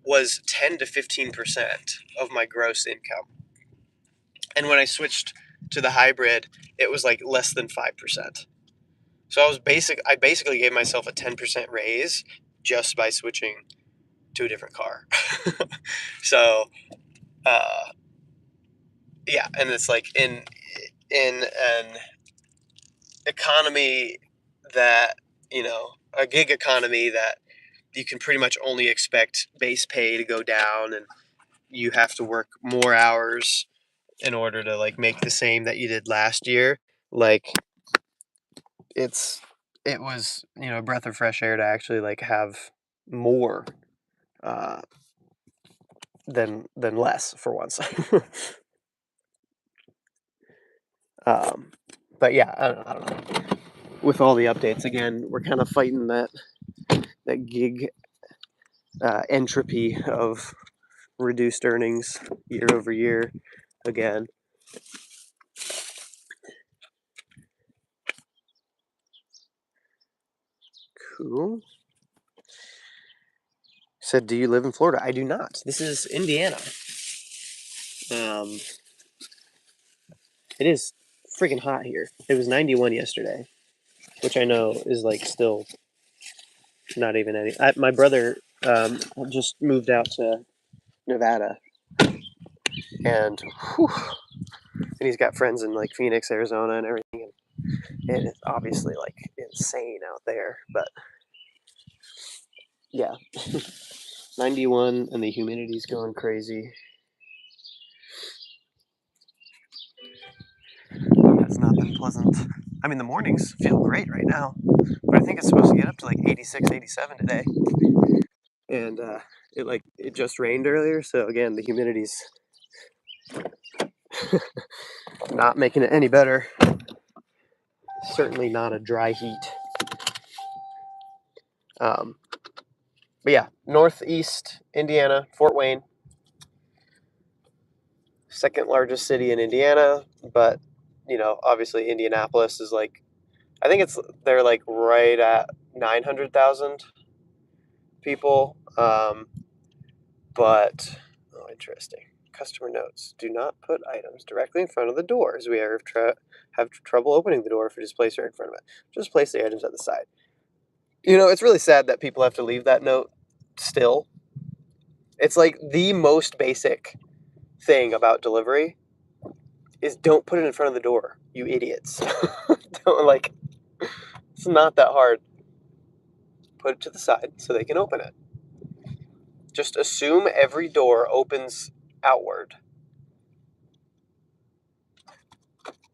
was 10 to 15% of my gross income. And when I switched to the hybrid, it was like less than 5%. So I basically gave myself a 10% raise just by switching to a different car. So, uh, yeah, and it's like in an economy that, a gig economy that you can pretty much only expect base pay to go down, and you have to work more hours in order to like make the same that you did last year. Like it's it was, a breath of fresh air to actually like have more uh than less for once. um but yeah, I don't know. With all the updates again, we're kind of fighting that gig entropy of reduced earnings year over year again. Cool. Said, do you live in Florida? I do not. This is Indiana. It is freaking hot here. It was 91 yesterday, which I know is like still not even any. My brother just moved out to Nevada, and whew, and he's got friends in like Phoenix, Arizona, and everything. And it's obviously like insane out there, but yeah, 91, and the humidity's going crazy. It's not been pleasant. I mean, the mornings feel great right now, but I think it's supposed to get up to like 86, 87 today. And it just rained earlier, so again, the humidity's not making it any better. Certainly not a dry heat. Um, but yeah, northeast Indiana, Fort Wayne, second largest city in Indiana, but obviously Indianapolis is like, I think they're like right at 900,000 people. But interesting. Customer notes: do not put items directly in front of the door, as we have trouble opening the door if you just place it in front of it. Just place the items at the side. It's really sad that people have to leave that note still. It's like the most basic thing about delivery is don't put it in front of the door, you idiots. Don't, like, it's not that hard. Put it to the side so they can open it. Just assume every door opens outward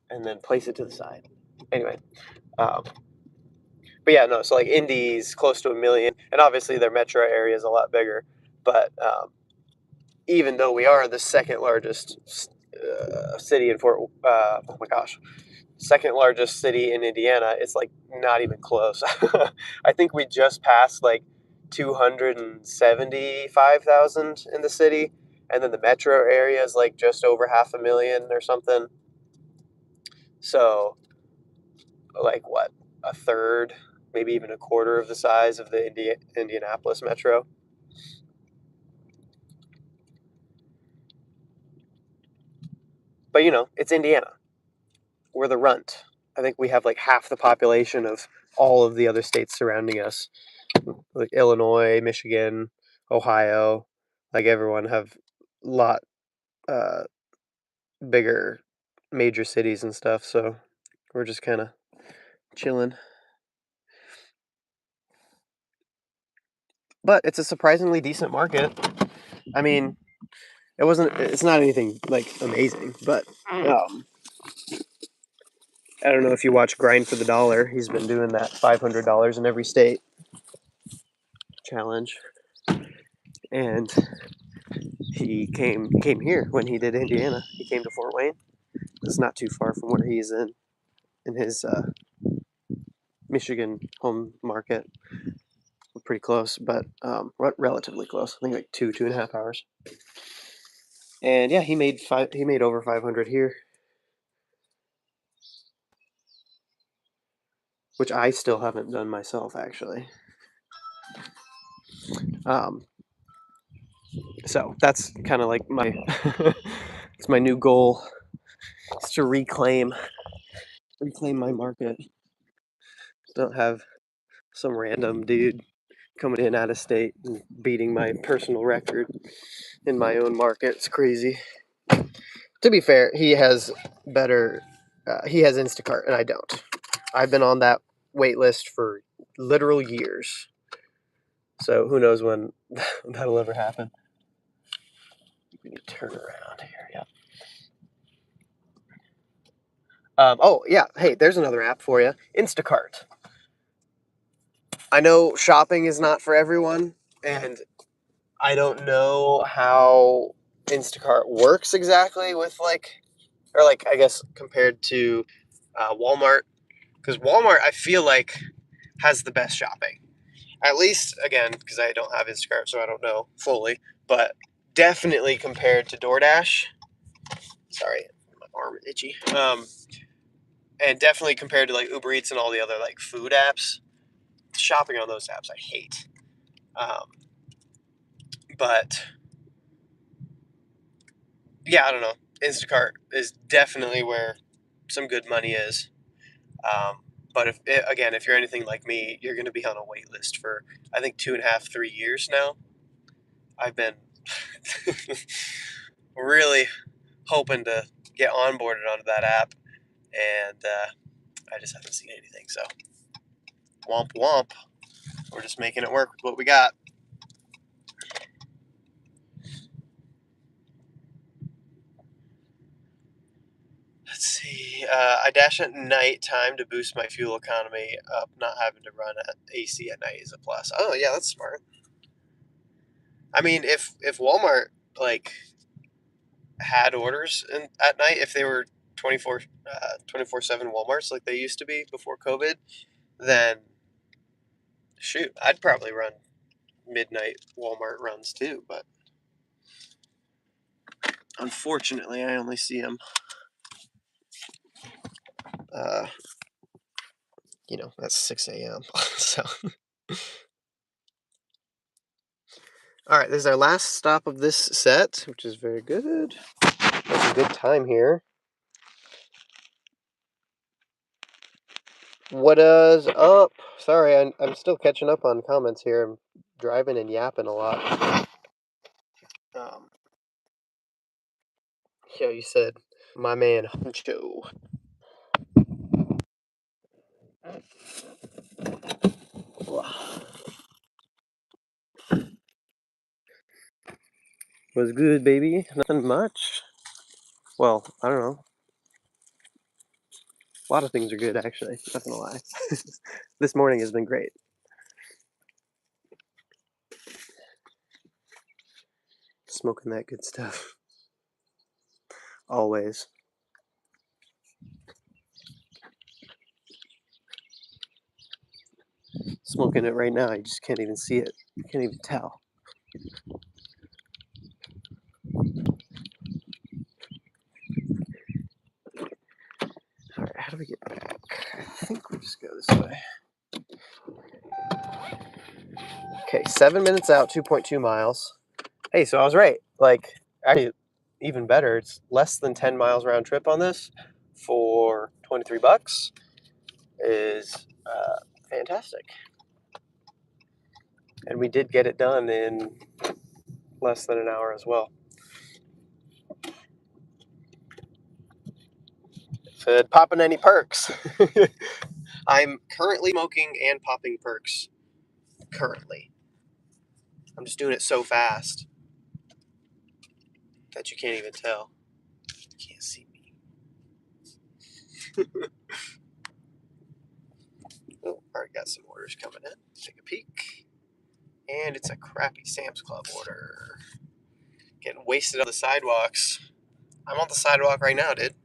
and then place it to the side. Anyway, but yeah, no, so like Indy's close to 1 million, and obviously their metro area is a lot bigger, but even though we are the second largest city in second largest city in Indiana, it's like not even close. I think we just passed like 275,000 in the city, and then the metro area is like just over 500,000 or something. So, like what, a third, maybe even a quarter of the size of the Indianapolis metro. But it's Indiana. We're the runt. I think we have like half the population of all of the other states surrounding us, like Illinois, Michigan, Ohio. Like everyone have a lot uh, bigger major cities and stuff. So we're just kind of chilling. But it's a surprisingly decent market. I mean, it's not anything like amazing, but I don't know if you watch Grind for the Dollar. He's been doing that $500 in every state challenge, and he came here when he did Indiana. He came to Fort Wayne. It's not too far from where he's in his Michigan home market. We're pretty close, but relatively close. I think like 2.5 hours. And yeah, he made over 500 here, which I still haven't done myself actually. Um, so that's kind of like my it's my new goal is to reclaim my market. Don't have some random dude coming in out of state and beating my personal record in my own market. It's crazy. To be fair, he has better. He has Instacart, and I don't. I've been on that wait list for literal years. So who knows when that'll ever happen. We need to turn around here. Yeah. Oh yeah. Hey, there's another app for you. Instacart. I know shopping is not for everyone, and I don't know how Instacart works exactly with I guess compared to Walmart, because Walmart I feel like has the best shopping. At least again, because I don't have Instacart, so I don't know fully, but definitely compared to DoorDash. Sorry, my arm is itchy. And definitely compared to like Uber Eats and all the other like food apps. Shopping on those apps I hate. But yeah, I don't know. Instacart is definitely where some good money is. But if you're anything like me, you're going to be on a wait list for I think 2.5, 3 years now. I've been really hoping to get onboarded onto that app, and I just haven't seen anything. So, womp womp. We're just making it work with what we got. Let's see. I dash at night time to boost my fuel economy up. Not having to run at AC at night is a plus. Oh yeah, that's smart. I mean, if Walmart like had orders at night, if they were 24/7 Walmarts like they used to be before COVID, then shoot, I'd probably run midnight Walmart runs too. But unfortunately, I only see them, uh, at 6 a.m. So, all right, this is our last stop of this set, which is very good. That's a good time here. What is up? Sorry, I'm still catching up on comments here. I'm driving and yapping a lot. Yeah, you said my man Huncho. Was good, baby. Nothing much. Well, I don't know. A lot of things are good, actually. Not gonna lie. This morning has been great. Smoking that good stuff. Always. Smoking it right now. You just can't even see it. You can't even tell. Alright, how do we get back? I think we'll just go this way. Okay, 7 minutes out, 2.2 miles. Hey, so I was right. Actually, even better. It's less than 10 miles round trip on this for $23 is fantastic. And we did get it done in less than an hour as well. Said popping any perks. I'm currently smoking and popping perks. Currently. I'm just doing it so fast that you can't even tell. You can't see me. Oh, already got some orders coming in. Take a peek. And it's a crappy Sam's Club order. Getting wasted on the sidewalks. I'm on the sidewalk right now, dude.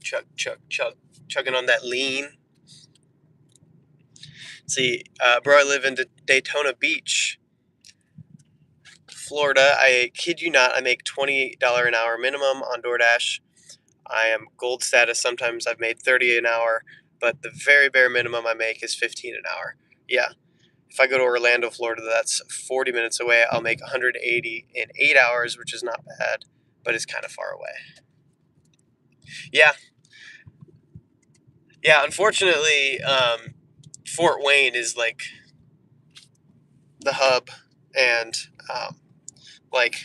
Chug, chug, chug. Chugging on that lean. See, bro, I live in Daytona Beach, Florida. I kid you not, I make $28 an hour minimum on DoorDash. I am gold status. Sometimes I've made 30 an hour, but the very bare minimum I make is 15 an hour. Yeah. If I go to Orlando, Florida, that's 40 minutes away. I'll make 180 in 8 hours, which is not bad, but it's kind of far away. Yeah. Yeah, unfortunately, Fort Wayne is like the hub, and like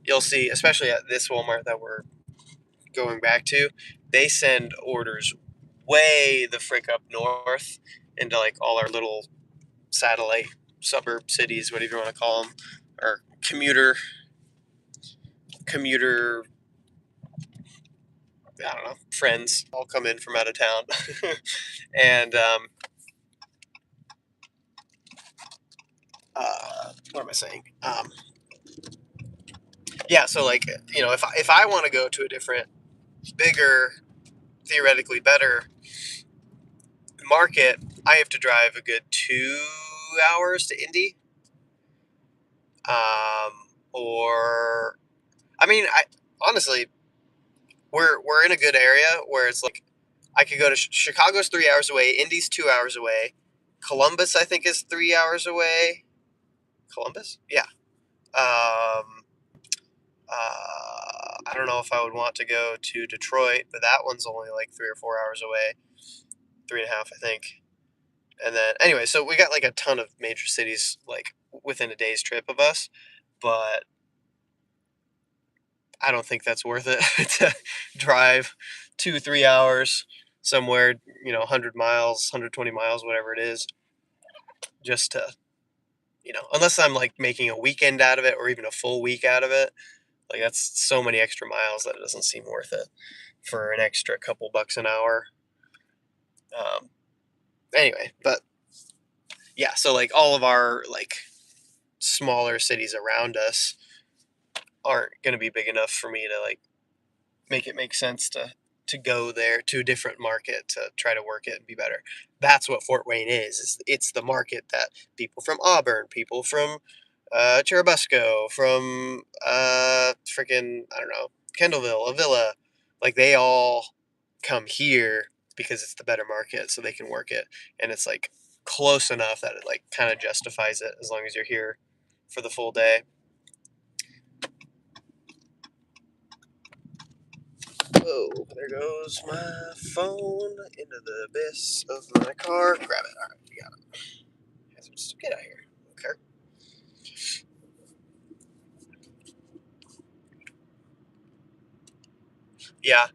you'll see, especially at this Walmart that we're going back to, they send orders way the frick up north into like all our little satellite suburb cities, whatever you want to call them, or commuter. I don't know, friends all come in from out of town, and what am I saying? Yeah, so like if I want to go to a different, bigger, theoretically better market, I have to drive a good 2 hours to Indy. Or I mean, I honestly, we're in a good area where it's like I could go to Chicago's 3 hours away, Indy's 2 hours away, Columbus I think is 3 hours away. Columbus, yeah. I don't know if I would want to go to Detroit, but that one's only like 3 or 4 hours away, 3.5 I think. And then anyway, so we got like a ton of major cities like within a day's trip of us, but I don't think that's worth it to drive 2 3 hours somewhere, 100 miles, 120 miles, whatever it is, just to, unless I'm like making a weekend out of it or even a full week out of it. Like that's so many extra miles that it doesn't seem worth it for an extra couple bucks an hour. Um, anyway, but yeah, so like all of our like smaller cities around us aren't going to be big enough for me to like make it make sense to go there to a different market to try to work it and be better. That's what Fort Wayne is it's the market that people from Auburn, people from Churubusco, from freaking I don't know, Kendallville, Avila, like they all come here because it's the better market so they can work it, and it's like close enough that it like kind of justifies it as long as you're here for the full day. Oh, there goes my phone into the abyss of my car. Grab it. All right, you got it. Just get out of here. Okay. Yeah.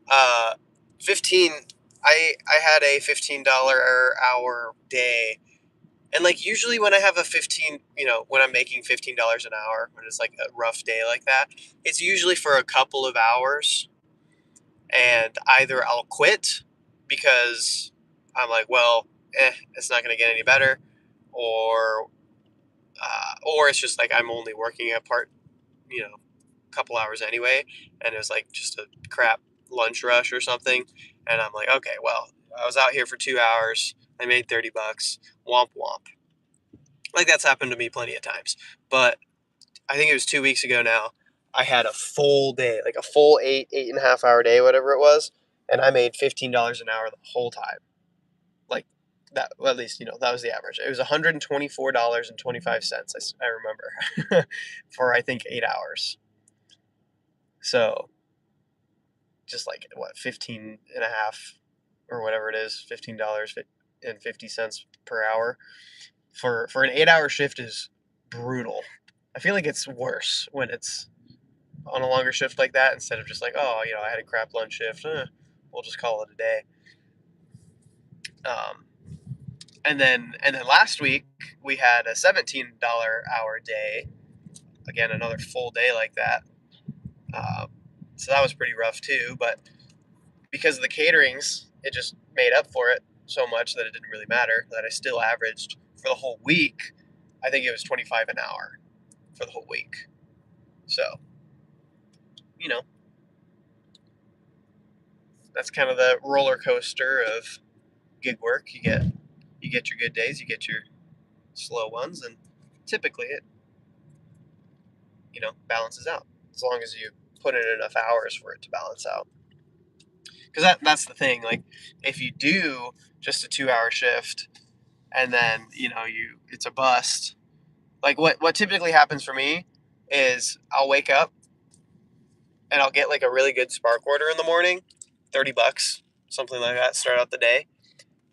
15. I had a $15 hour day, and like usually when I have a 15, when I'm making $15 an hour, when it's like a rough day like that, it's usually for a couple of hours, and either I'll quit because I'm like, well, it's not going to get any better, or it's just like I'm only working a couple hours anyway, and it was like just a crap lunch rush or something, and I'm like, okay, well, I was out here for 2 hours, I made $30, womp womp. Like that's happened to me plenty of times, but I think it was 2 weeks ago now. I had a full day, like a full 8.5 hour day, whatever it was, and I made $15 an hour the whole time. Like that, well, at least that was the average. It was $124.25. I remember for I think 8 hours. So just like what 15 and a half or whatever it is, $15.50 per hour for an 8 hour shift is brutal. I feel like it's worse when it's on a longer shift like that instead of just like, oh, I had a crap lunch shift. We'll just call it a day. Um, and then last week we had a $17 hour day. Again, another full day like that. So that was pretty rough too. But because of the caterings, it just made up for it so much that it didn't really matter. That I still averaged for the whole week. I think it was 25 an hour for the whole week. So, you know, that's kind of the roller coaster of gig work. You get your good days, you get your slow ones, and typically it balances out as long as you put in enough hours for it to balance out. Because that's the thing. Like, if you do just a 2-hour shift and then it's a bust. Like, what typically happens for me is I'll wake up and I'll get like a really good Spark order in the morning, $30, something like that. Start out the day,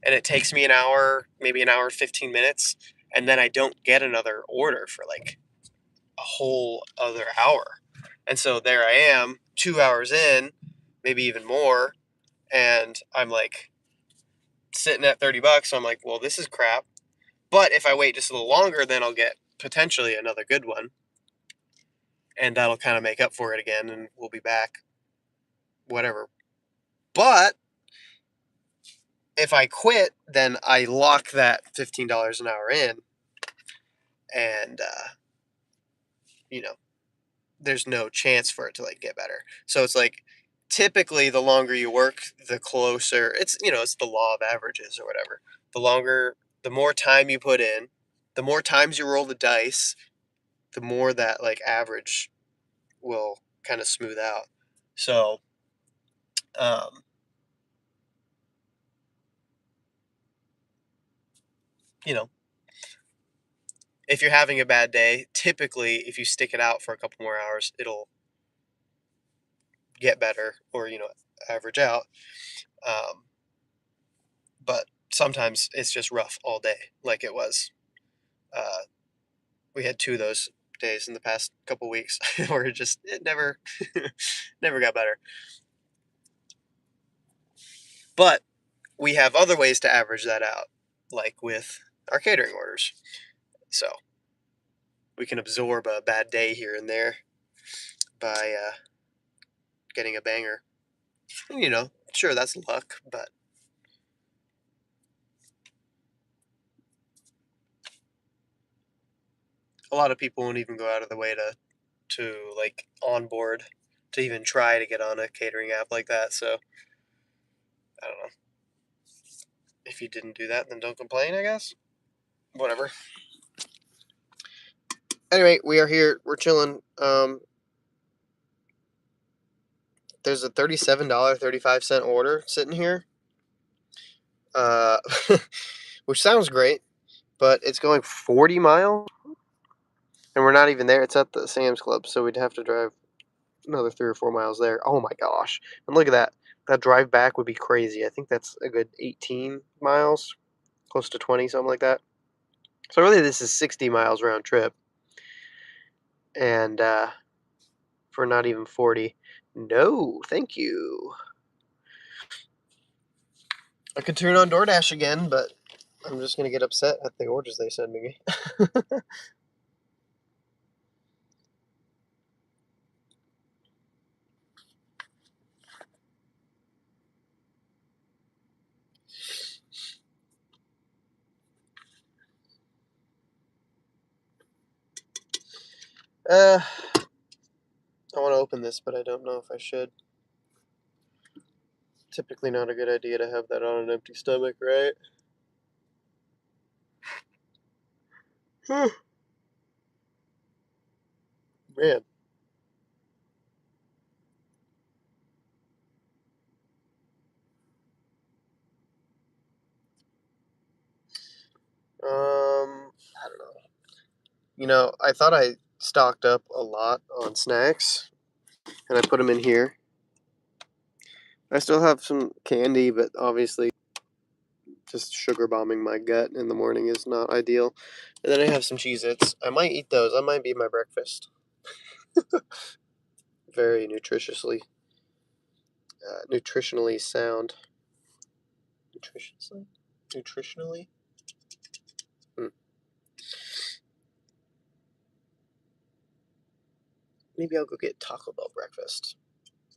and it takes me an hour, maybe an hour 15 minutes, and then I don't get another order for like a whole other hour. And so there I am, 2 hours in, maybe even more, and I'm like sitting at $30. So I'm like, well, this is crap. But if I wait just a little longer, then I'll get potentially another good one, and that'll kind of make up for it again, and we'll be back, whatever. But if I quit, then I lock that $15 an hour in, and there's no chance for it to like get better. So it's like typically the longer you work, the closer it's the law of averages or whatever. The more time you put in, the more times you roll the dice, the more that like average will kind of smooth out. So, um, you know, if you're having a bad day, typically if you stick it out for a couple more hours, it'll get better or average out. Um, but sometimes it's just rough all day, like it was. Uh, we had 2 of those days in the past couple weeks where it never never got better. But we have other ways to average that out, like with our catering orders. So we can absorb a bad day here and there by getting a banger. And, sure, that's luck, but a lot of people won't even go out of the way to like onboard to even try to get on a catering app like that. So I don't know. If you didn't do that, then don't complain, I guess. Whatever. Anyway, we are here. We're chilling. There's a $37.35 order sitting here, uh, which sounds great, but it's going 40 miles, and we're not even there. It's at the Sam's Club, so we'd have to drive another 3 or 4 miles there. Oh my gosh! And look at that. That drive back would be crazy. I think that's a good 18 miles, close to 20, something like that. So really, this is 60 miles round trip, and for not even 40. No, thank you. I could turn on DoorDash again, but I'm just gonna get upset at the orders they send me. I want to open this, but I don't know if I should. Typically not a good idea to have that on an empty stomach, right? Man. I don't know. I thought I stocked up a lot on snacks, and I put them in here. I still have some candy, but obviously just sugar bombing my gut in the morning is not ideal. And then I have some Cheez-Its. I might eat those. That might be my breakfast. Very nutritionally sound. Nutritionally? Hmm. Maybe I'll go get Taco Bell breakfast.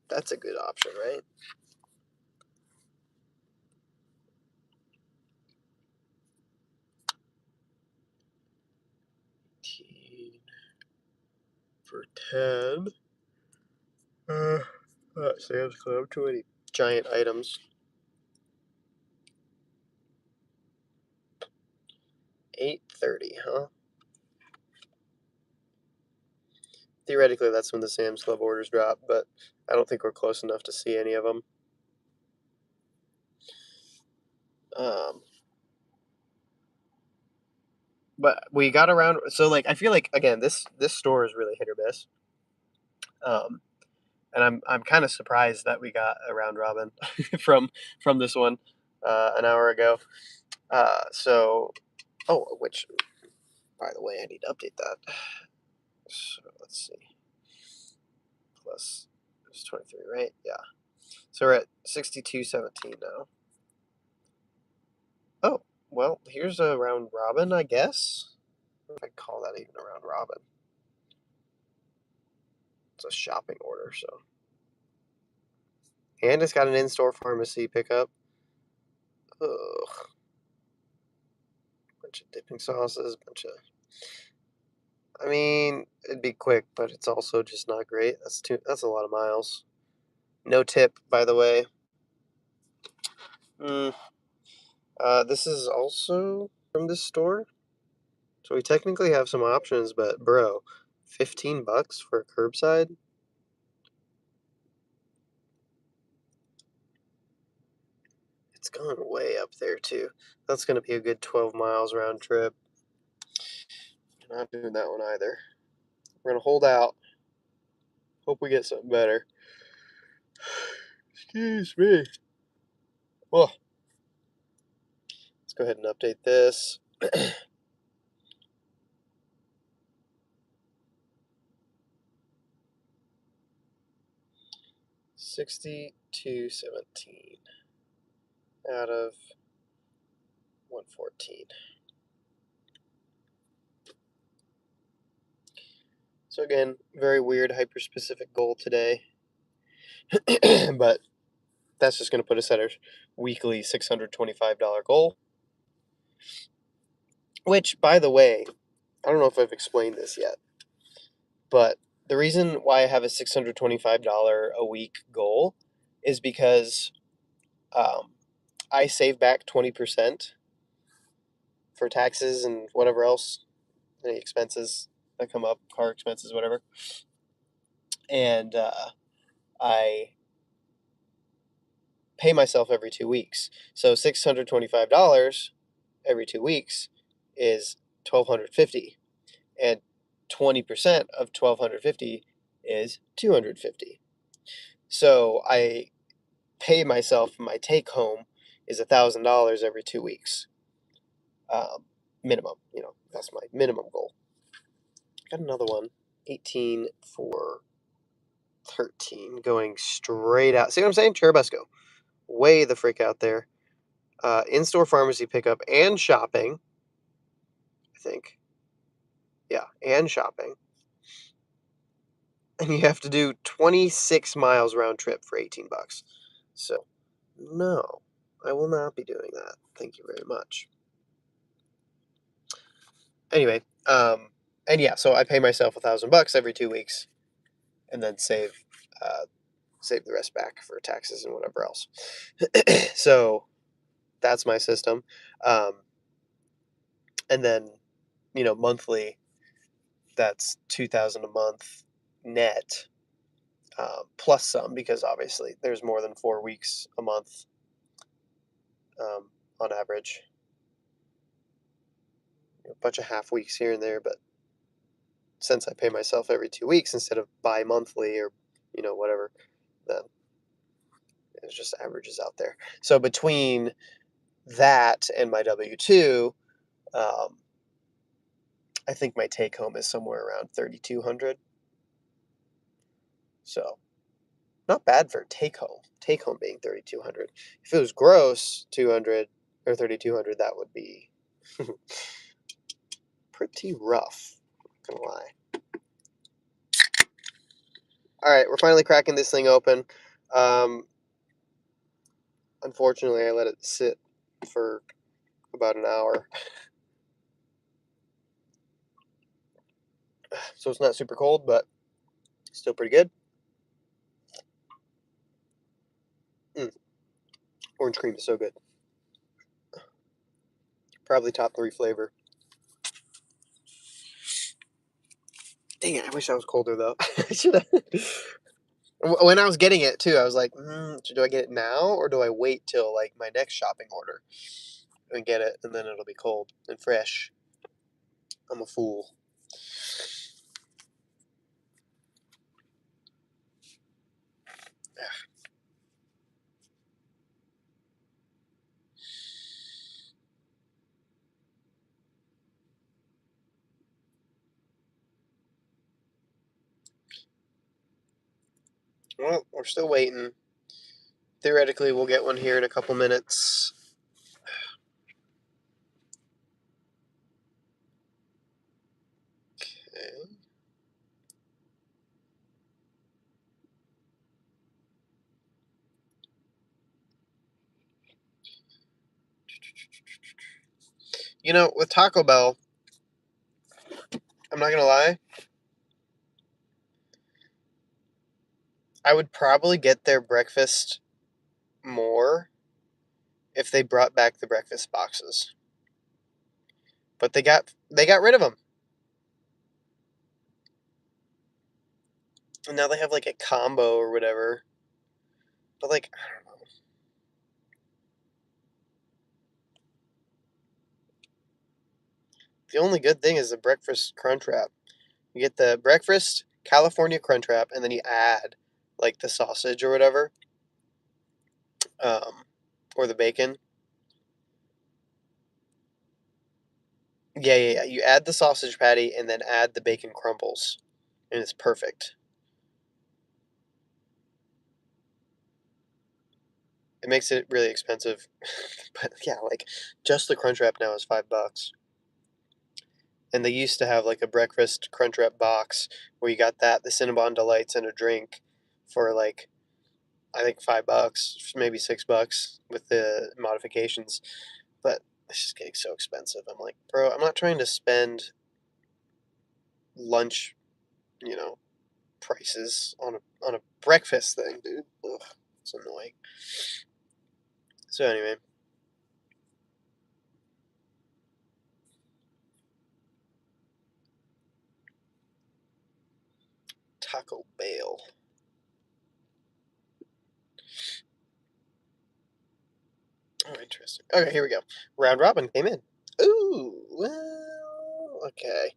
That's a good option, right? For 10. Sam's Club, too many giant items. 8:30, huh? Theoretically, that's when the Sam's Club orders drop, but I don't think we're close enough to see any of them. But we got around. So like, I feel like again, this store is really hit or miss. And I'm kind of surprised that we got a round robin from this one an hour ago. Which by the way, I need to update that. So let's see. Plus, it was 23, right? Yeah. So we're at 62.17 now. Oh, well, here's a round robin, I guess. I don't know if I call that even a round robin. It's a shopping order, so. And it's got an in-store pharmacy pickup. Ugh. Bunch of dipping sauces, I mean, it'd be quick, but it's also just not great. That's a lot of miles. No tip, by the way. This is also from this store. So we technically have some options, but bro, $15 for a curbside? It's gone way up there too. That's gonna be a good 12 miles round trip. Not doing that one either. We're gonna hold out. Hope we get something better. Excuse me. Well, let's go ahead and update this. 62.17 out of 114. So again, very weird hyper-specific goal today. But that's just going to put us at our weekly $625 goal. Which, by the way, I don't know if I've explained this yet, but the reason why I have a $625 a week goal is because I save back 20% for taxes and whatever else, any expenses that come up, car expenses, whatever. And I pay myself every 2 weeks. So $625 every 2 weeks is $1,250, and 20% of $1,250 is $250. So I pay myself, my take home is $1,000 every 2 weeks, minimum. That's my minimum goal. Got another one, 18 for 13, going straight out. See what I'm saying? Churubusco, way the frick out there. In-store pharmacy pickup and shopping, I think. Yeah, and shopping. And you have to do 26 miles round trip for $18. So, no, I will not be doing that. Thank you very much. Anyway, and yeah, so I pay myself $1,000 every 2 weeks, and then save the rest back for taxes and whatever else. So that's my system. And then, monthly, that's $2,000 a month net, plus some, because obviously there's more than 4 weeks a month, on average. A bunch of half weeks here and there, but since I pay myself every 2 weeks instead of bi-monthly or whatever, then it just averages out there. So between that and my W-2, I think my take home is somewhere around 3,200. So not bad for take home. Take home being 3,200. If it was gross 200 or 3,200, that would be pretty rough. Not gonna lie. All right, we're finally cracking this thing open. Unfortunately, I let it sit for about an hour, so it's not super cold, but still pretty good. Orange cream is so good. Probably top 3 flavor. Dang it! I wish I was colder though. I should have. When I was getting it too, I was like, do I get it now or do I wait till like my next shopping order and get it, and then it'll be cold and fresh. I'm a fool. Well, we're still waiting. Theoretically, we'll get one here in a couple minutes. Okay. You know, with Taco Bell, I'm not gonna lie, I would probably get their breakfast more if they brought back the breakfast boxes. But they got rid of them. And now they have like a combo or whatever. But like, I don't know. The only good thing is the breakfast crunch wrap. You get the breakfast California crunch wrap, and then you add like the sausage or whatever, um, or the bacon. Yeah. You add the sausage patty and then add the bacon crumbles, and it's perfect. It makes it really expensive, but yeah, like just the crunch wrap now is $5. And they used to have like a breakfast crunch wrap box where you got that, the Cinnabon delights, and a drink for like I think $5, maybe $6 with the modifications. But it's just getting so expensive. I'm like, bro, I'm not trying to spend lunch, you know, prices on a breakfast thing, dude. Ugh, it's annoying. So anyway, Taco Bell. Oh, interesting. Okay, here we go. Round robin came in. Ooh, well, okay.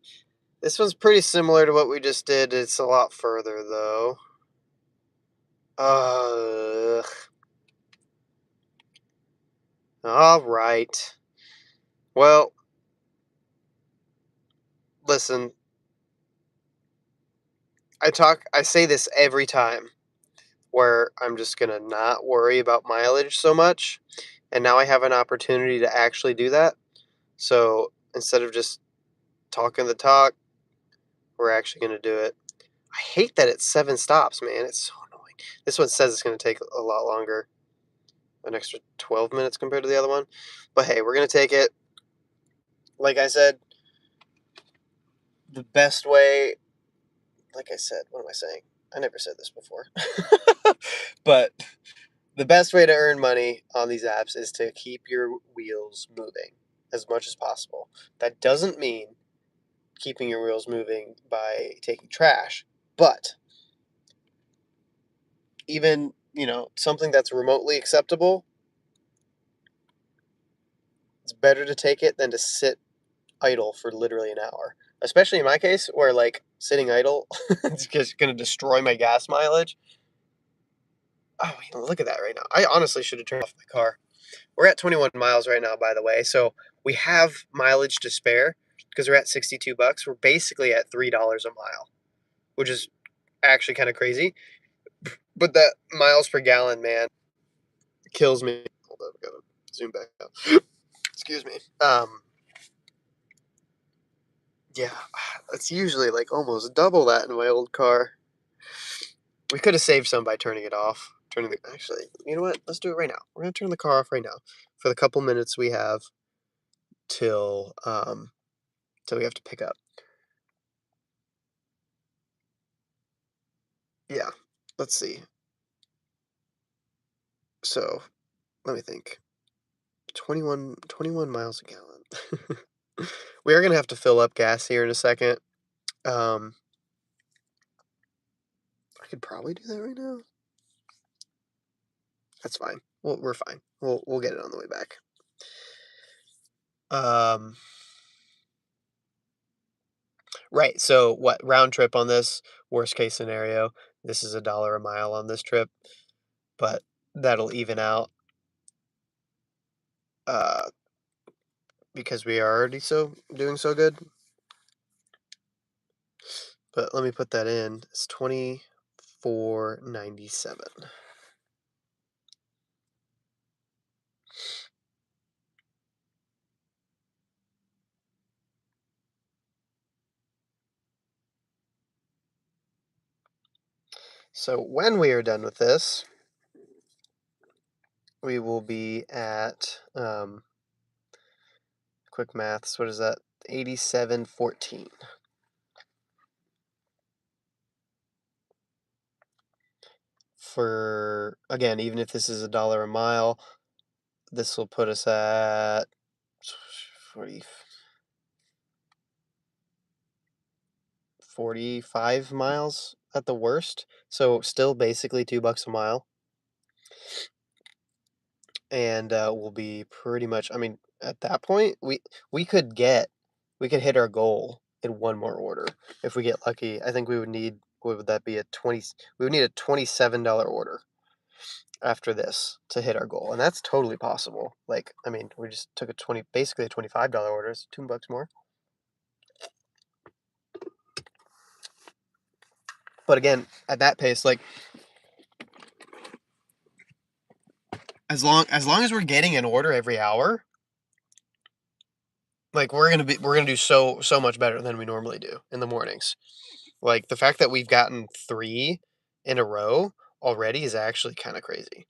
This one's pretty similar to what we just did. It's a lot further though. Uh, all right. Well, listen. I say this every time where I'm just gonna not worry about mileage so much, and now I have an opportunity to actually do that. So instead of just talking the talk, we're actually gonna do it. I hate that it's 7 stops, man. It's so annoying. This one says it's gonna take a lot longer, an extra 12 minutes compared to the other one. But hey, we're gonna take it. Like I said, the best way. Like I said, what am I saying? I never said this before. But the best way to earn money on these apps is to keep your wheels moving as much as possible. That doesn't mean keeping your wheels moving by taking trash, but even, something that's remotely acceptable, it's better to take it than to sit idle for literally an hour. Especially in my case, where like sitting idle is just going to destroy my gas mileage. Oh, look at that right now. I honestly should have turned off my car. We're at 21 miles right now, by the way. So we have mileage to spare because we're at $62. We're basically at $3 a mile, which is actually kind of crazy. But that miles per gallon, man, kills me. Hold on, I gotta zoom back out. Excuse me. Yeah, it's usually like almost double that in my old car. We could have saved some by turning it off. Actually, you know what? Let's do it right now. We're gonna turn the car off right now for the couple minutes we have till till we have to pick up. Yeah. Let's see. So let me think. 21 miles a gallon. We are gonna have to fill up gas here in a second. Um, I could probably do that right now. That's fine. We're fine. We'll get it on the way back. Right. So what round trip on this? Worst case scenario, this is $1 a mile on this trip, but that'll even out because we are already doing so good. But let me put that in. It's $24.97. So when we are done with this, we will be at quick maths. What is that? 87.14. For again, even if this is $1 a mile, this will put us at 45 miles at the worst. So still basically $2 a mile. And we'll be pretty much, I mean, at that point, we could hit our goal in one more order if we get lucky. I think we would need, what would that be, we would need a $27 order after this to hit our goal, and that's totally possible. Like, I mean, we just took basically a $25 order, it's $2 more. But again, at that pace, like, as long as we're getting an order every hour, like we're gonna do so much better than we normally do in the mornings. Like the fact that we've gotten 3 in a row already is actually kind of crazy.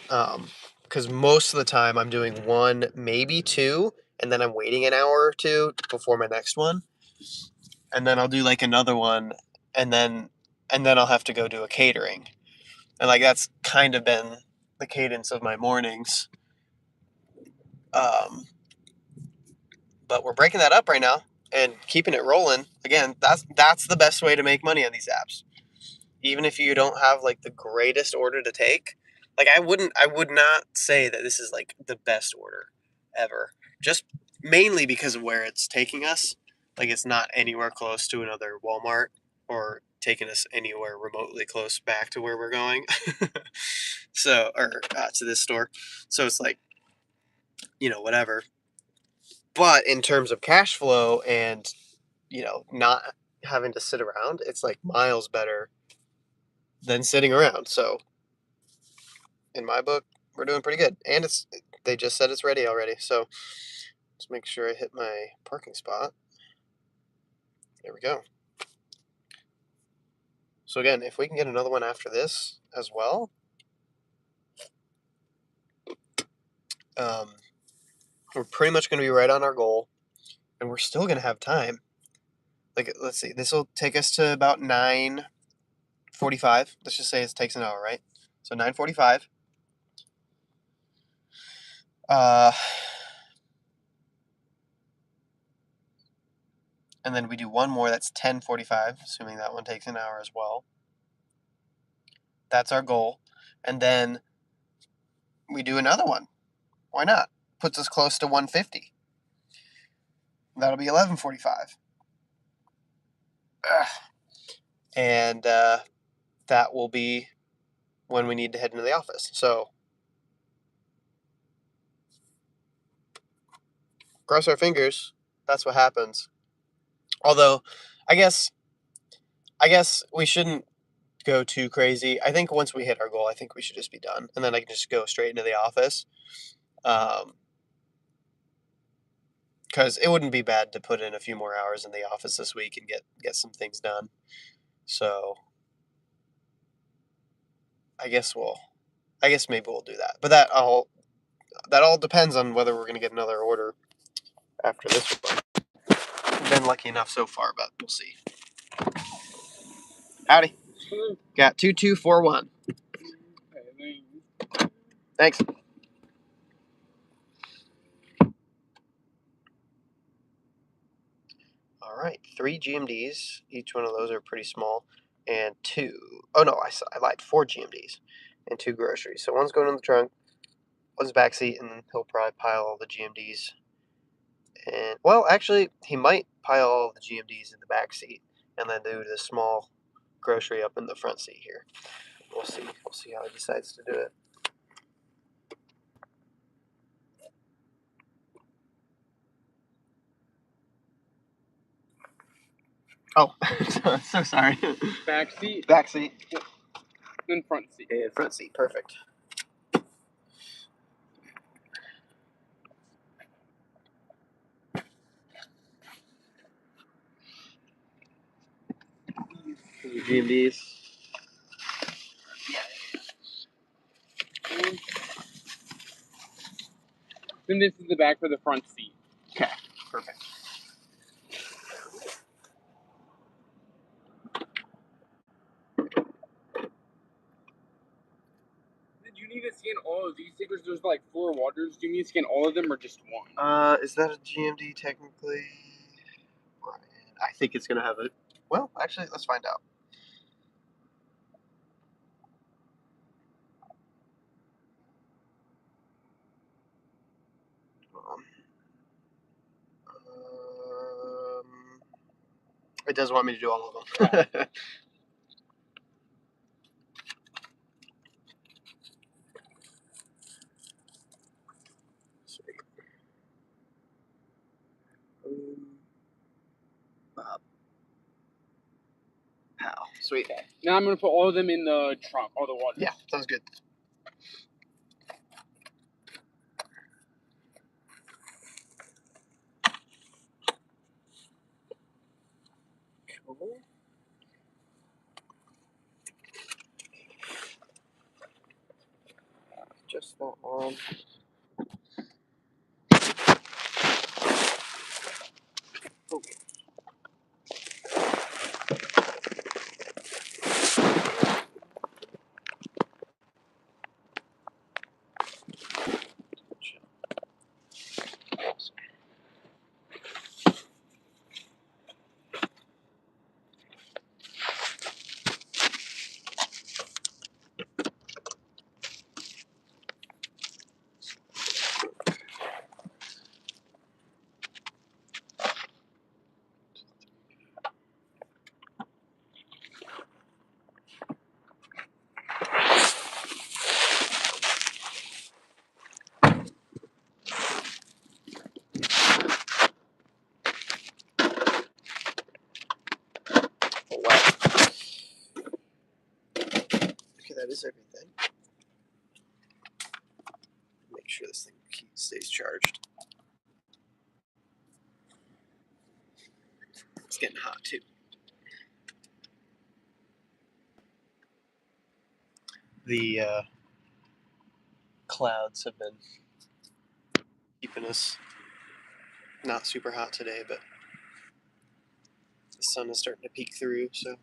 Because most of the time I'm doing 1, maybe 2, and then I'm waiting an hour or 2 before my next one, and then I'll do like another one, and then I'll have to go do a catering, and like that's kind of been the cadence of my mornings. But we're breaking that up right now and keeping it rolling. Again, that's the best way to make money on these apps. Even if you don't have like the greatest order to take, like I would not say that this is like the best order ever. Just mainly because of where it's taking us. Like it's not anywhere close to another Walmart or taking us anywhere remotely close back to where we're going. So, or to this store. So it's like, whatever. But in terms of cash flow and, not having to sit around, it's like miles better than sitting around. So in my book, we're doing pretty good. And they just said it's ready already. So let's make sure I hit my parking spot. There we go. So again, if we can get another one after this as well, we're pretty much going to be right on our goal, and we're still going to have time. Like, let's see, this will take us to about 9:45. Let's just say it takes an hour, right? So 9:45. And then we do one more, that's 10:45, assuming that one takes an hour as well. That's our goal. And then we do another one. Why not? Puts us close to 150. That'll be 11:45. And that will be when we need to head into the office. So cross our fingers. That's what happens. Although, I guess we shouldn't go too crazy. I think once we hit our goal, I think we should just be done, and then I can just go straight into the office. Because it wouldn't be bad to put in a few more hours in the office this week and get some things done. So I guess maybe we'll do that. But that all depends on whether we're going to get another order after this one. We've been lucky enough so far, but we'll see. Howdy. Got 2241. Thanks. All right. right, 3 GMDs. Each one of those are pretty small. And 2, oh no, I lied, 4 GMDs and 2 groceries. So one's going in the trunk, one's back seat, and he'll probably pile all the GMDs. And, well, actually, he might pile all the GMDs in the back seat and then do the small grocery up in the front seat here. We'll see. We'll see how he decides to do it. Oh, so sorry. Back seat, Back seat then front seat. and front seat. Perfect. GMDs. Then this is the back for the front seat. Okay, perfect. Did you need to scan all of these stickers? There's like 4 waters. Do you need to scan all of them or just one? Is that a GMD technically? Brian, I think it's gonna have a. Well, actually, let's find out. It does want me to do all of them. Sweet. Bob. How? Sweet. Okay. Now I'm gonna put all of them in the trunk, all the waters. Yeah, sounds good. Cool. Just that one. Okay. Oh, wow. Okay, that is everything. Make sure this thing stays charged. It's getting hot too. The clouds have been keeping us not super hot today, but the sun is starting to peek through, so.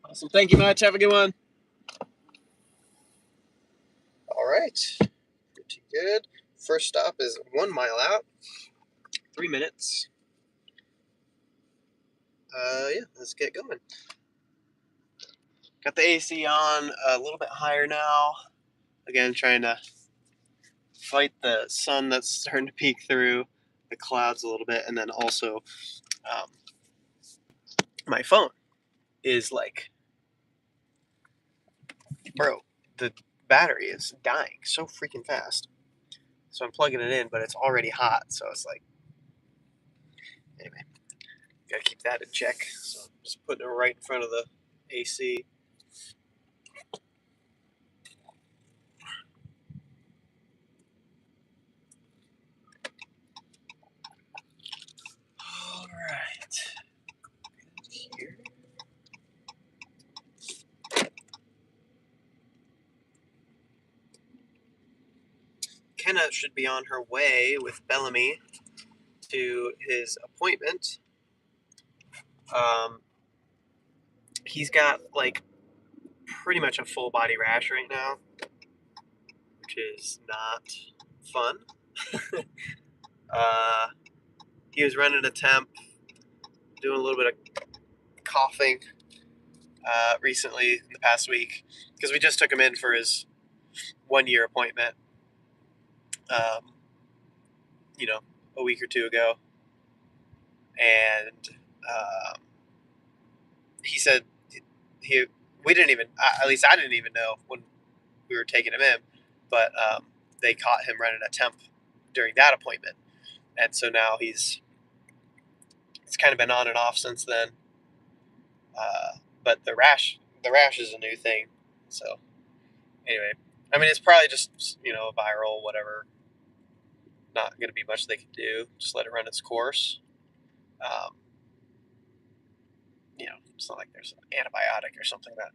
Awesome. Thank you much. Have a good one. All right. Pretty good. First stop is 1 mile out. 3 minutes. Yeah, let's get going. Got the AC on a little bit higher now. Again, trying to fight the sun that's starting to peek through the clouds a little bit. And then also, my phone is like, bro, the battery is dying so freaking fast. So I'm plugging it in, but it's already hot. So it's like, anyway, gotta keep that in check. So I'm just putting it right in front of the AC. All right. Here. McKenna should be on her way with Bellamy to his appointment. He's got like pretty much a full body rash right now, which is not fun. He was running a temp, doing a little bit of coughing recently in the past week because we just took him in for his 1 year appointment, you know, a week or two ago. And he said we didn't even, at least I didn't even know when we were taking him in, but they caught him running a temp during that appointment. And so now it's kind of been on and off since then. But the rash is a new thing. So anyway, I mean, it's probably just, a viral, whatever. Not going to be much they can do. Just let it run its course. It's not like there's an antibiotic or something that.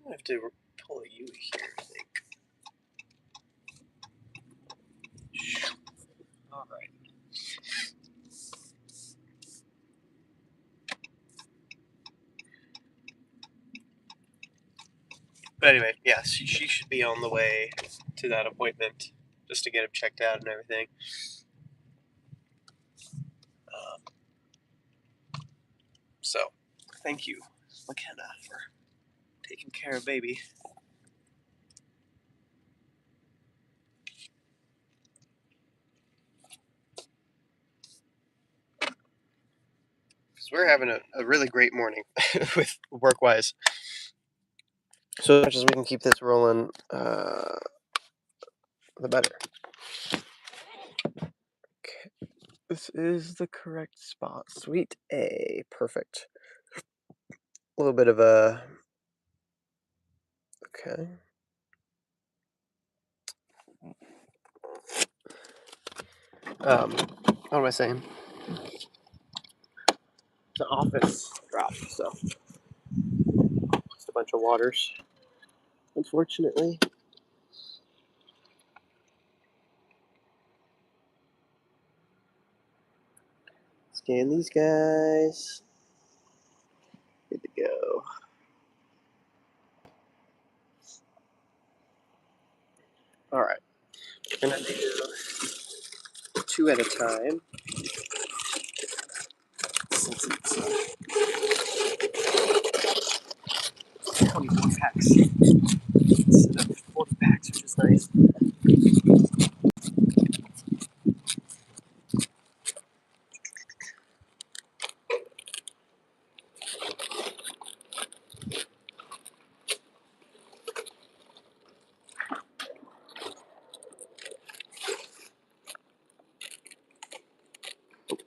I have to pull a U here, I think. All right. But anyway, yeah, she should be on the way to that appointment just to get him checked out and everything. So, thank you, McKenna, for taking care of baby. Because we're having a really great morning with work-wise. So as much as we can keep this rolling, the better. Okay. This is the correct spot. Suite A. Perfect. A little bit of a... Okay. What am I saying? The office dropped, so just a bunch of waters, unfortunately. Scan these guys. Good to go. All right, we're gonna do 2 at a time. Since it's 24 packs instead of 40 packs, which is nice.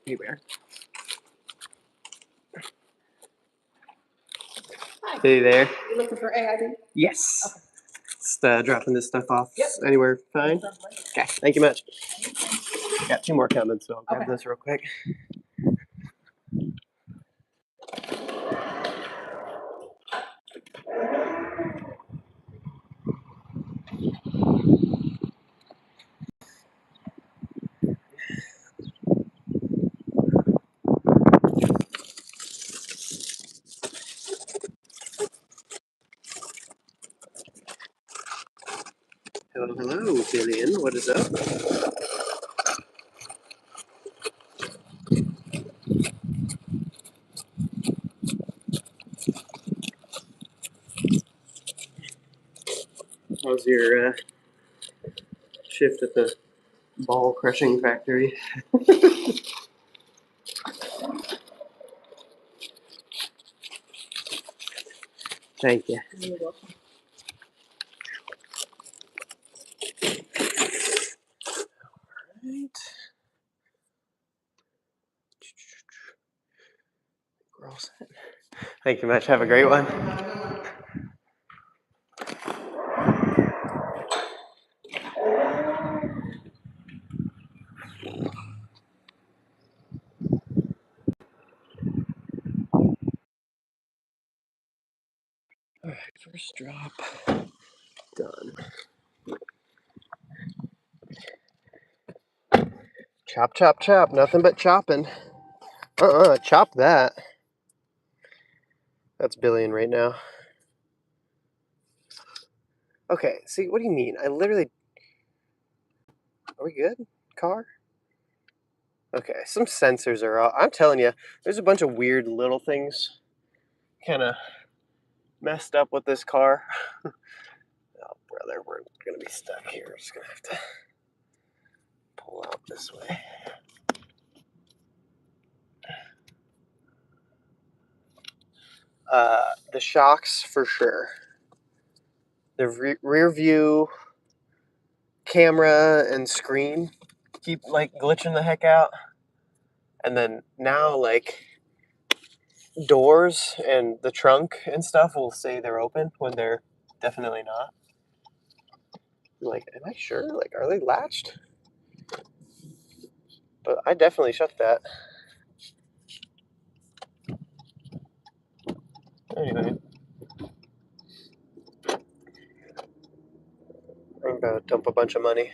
Hey, Bear. Hi. Hey there. You looking for AID? Yes. Okay. Just dropping this stuff off. Yep. Anywhere fine? Okay, thank you much. Got 2 more coming, so I'll grab Okay. this real quick. Hello, Billion. What is up? How's your shift at the ball crushing factory? Thank you. You're welcome. Right. We're all set. Thank you much. Have a great one. All right, first drop done. Chop, chop, chop. Nothing but chopping. Chop that. That's billion right now. Okay, see, what do you mean? I literally... Are we good? Car? Okay, some sensors are off. I'm telling you, there's a bunch of weird little things kind of messed up with this car. Oh, brother, we're going to be stuck here. Just going to have to pull out this way. The shocks, for sure. The rear view camera and screen keep, like, glitching the heck out. And then now, like, doors and the trunk and stuff will say they're open when they're definitely not. Like, am I sure? Like, are they latched? But I definitely shut that. Anyway, I'm gonna dump a bunch of money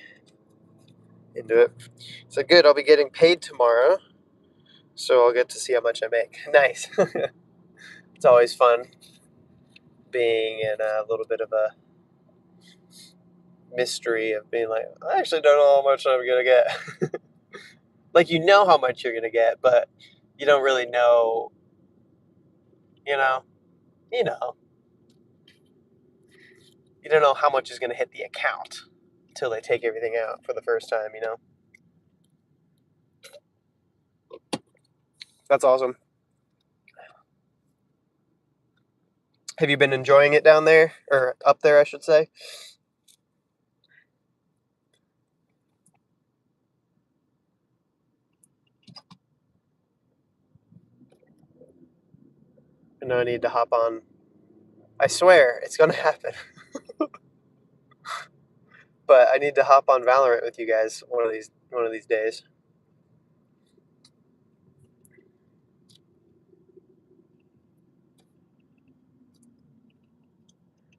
into it. So good, I'll be getting paid tomorrow, so I'll get to see how much I make. Nice. It's always fun being in a little bit of a mystery of being like, I actually don't know how much I'm gonna get. Like, you know how much you're gonna get, but you don't really know, you know, you know. You don't know how much is gonna hit the account until they take everything out for the first time, you know. That's awesome. Have you been enjoying it down there? Or up there, I should say? And now I need to hop on. I swear, it's gonna happen. But I need to hop on Valorant with you guys one of these days.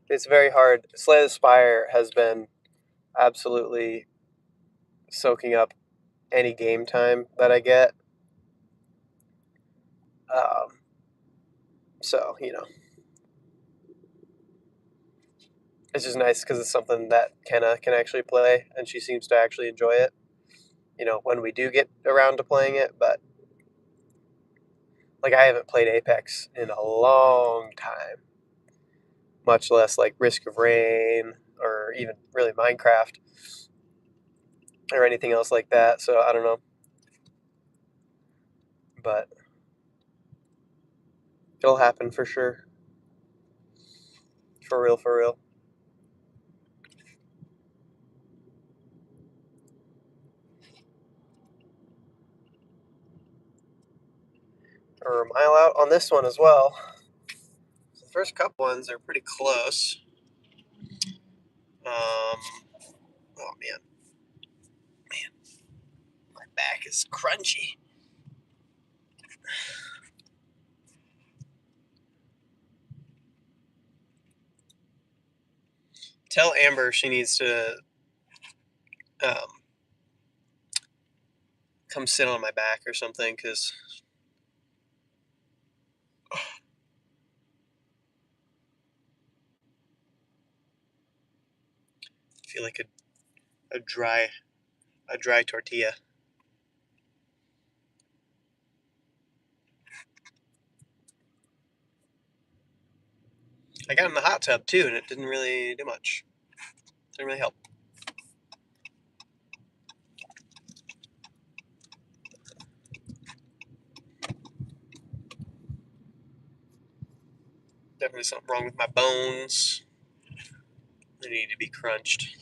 It's very hard. Slay the Spire has been absolutely soaking up any game time that I get. Um, so, you know, it's just nice because it's something that Kenna can actually play, and she seems to actually enjoy it, you know, when we do get around to playing it. But, like, I haven't played Apex in a long time, much less, like, Risk of Rain or even really Minecraft or anything else like that. So, I don't know. But it'll happen for sure. For real, for real. Or a mile out on this one as well. The first couple ones are pretty close. Oh man, my back is crunchy. Tell Amber she needs to um, come sit on my back or something, because I feel like a dry tortilla. I got in the hot tub too, and it didn't really do much. Didn't really help. Definitely something wrong with my bones. They need to be crunched.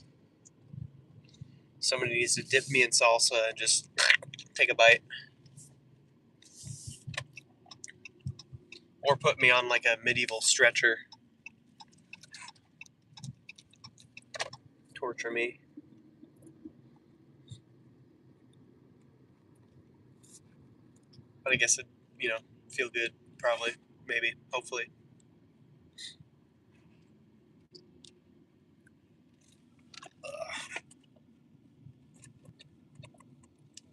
Somebody needs to dip me in salsa and just take a bite. Or put me on like a medieval stretcher. Torture me. But I guess it, you know, feel good. Probably. Maybe. Hopefully.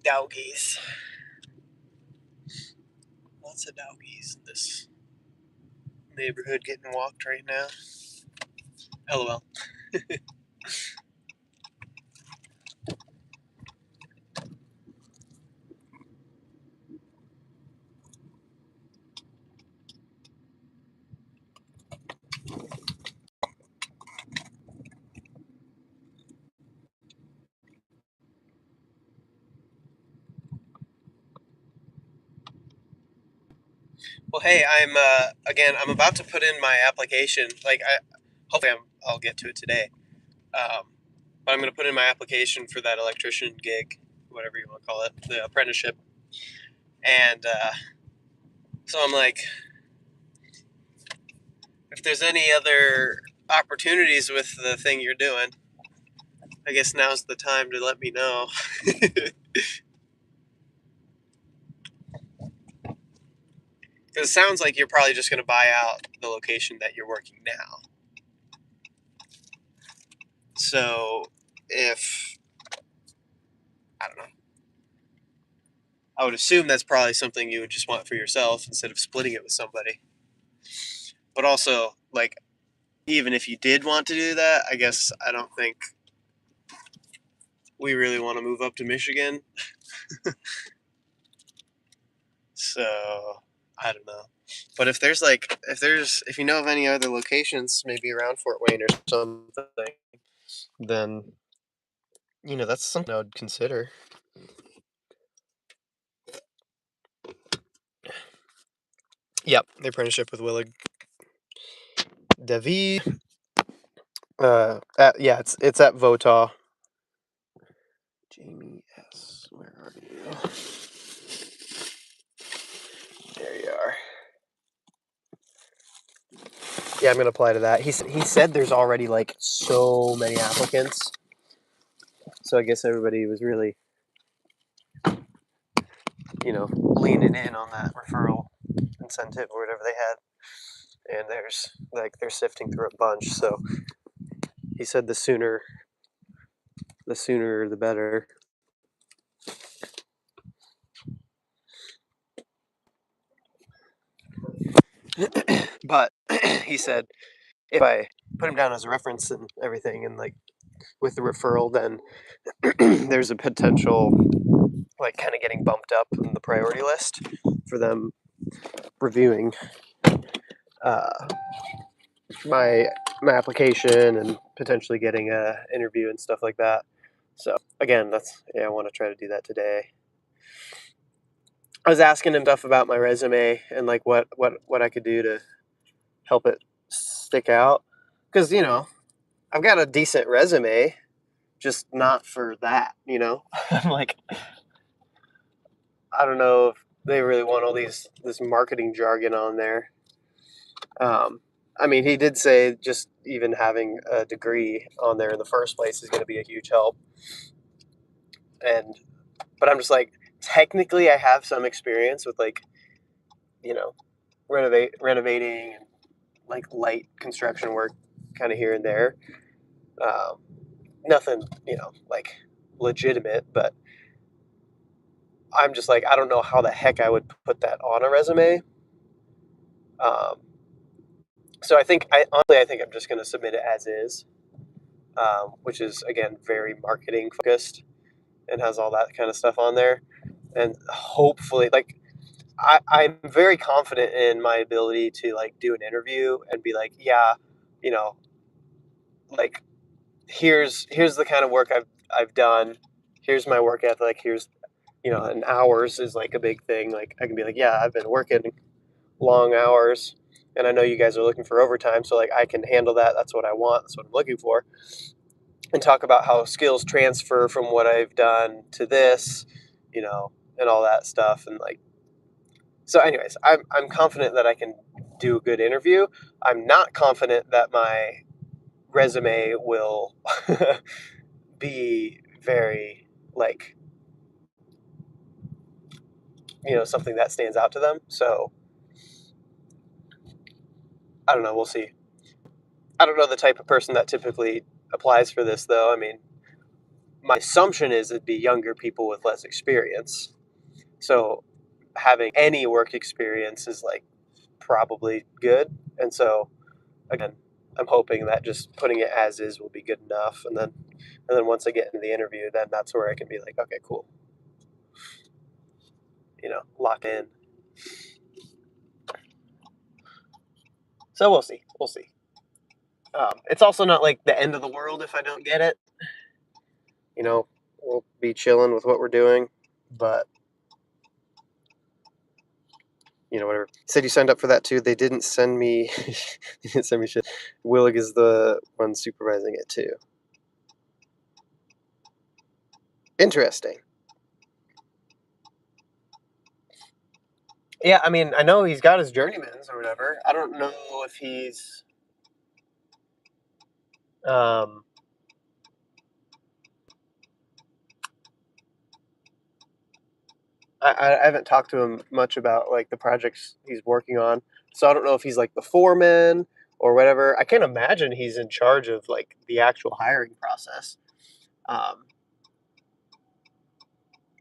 doggies. Lots of doggies in this neighborhood getting walked right now. LOL. Well, hey, I'm about to put in my application. Hopefully I'll get to it today. But I'm going to put in my application for that electrician gig, whatever you want to call it, the apprenticeship. And so I'm like, if there's any other opportunities with the thing you're doing, I guess now's the time to let me know. Because it sounds like you're probably just going to buy out the location that you're working now. So if, I don't know, I would assume that's probably something you would just want for yourself instead of splitting it with somebody. But also, like, even if you did want to do that, I guess I don't think we really want to move up to Michigan. So I don't know. But if you know of any other locations, maybe around Fort Wayne or something, then that's something I would consider. Yep, the apprenticeship with Willig Devi. Yeah, it's at Votah. Jamie S. Where are you? There you are. Yeah, I'm gonna apply to that. He said there's already like so many applicants, so I guess everybody was really, leaning in on that referral incentive or whatever they had, and they're sifting through a bunch. So he said the sooner the better. But he said if I put him down as a reference and everything, and like with the referral, then there's a potential like kind of getting bumped up in the priority list for them reviewing my application and potentially getting a interview and stuff like that. So again, I want to try to do that today. I was asking him stuff about my resume and like what I could do to help it stick out, because I've got a decent resume, just not for that. I'm like, I don't know if they really want all this marketing jargon on there. I mean, he did say just even having a degree on there in the first place is going to be a huge help. But I'm just like, technically, I have some experience with like, renovating and like light construction work, kind of here and there. Um, Nothing, like legitimate, but I'm just like, I don't know how the heck I would put that on a resume. So I think I'm just going to submit it as is, which is again very marketing focused and has all that kind of stuff on there. And hopefully, like, I'm very confident in my ability to like do an interview and be like, yeah, you know, like here's the kind of work I've done. Here's my work ethic. Here's and hours is like a big thing. Like I can be like, yeah, I've been working long hours, and I know you guys are looking for overtime, so like I can handle that. That's what I want. That's what I'm looking for. And talk about how skills transfer from what I've done to this, and all that stuff. And like, so anyways, I'm confident that I can do a good interview. I'm not confident that my resume will be very like, something that stands out to them. So I don't know. We'll see. I don't know the type of person that typically applies for this, though. I mean, my assumption is it'd be younger people with less experience. So having any work experience is like probably good. And so again, I'm hoping that just putting it as is will be good enough. And then once I get into the interview, then that's where I can be like, okay, cool. Lock in. So we'll see. We'll see. It's also not like the end of the world if I don't get it. We'll be chilling with what we're doing, but whatever. You said you signed up for that too. They didn't send me. They didn't send me shit. Willig is the one supervising it too. Interesting. Yeah, I mean, I know he's got his journeymans or whatever. I don't know if he's. Um, I haven't talked to him much about like the projects he's working on, so I don't know if he's like the foreman or whatever. I can't imagine he's in charge of like the actual hiring process,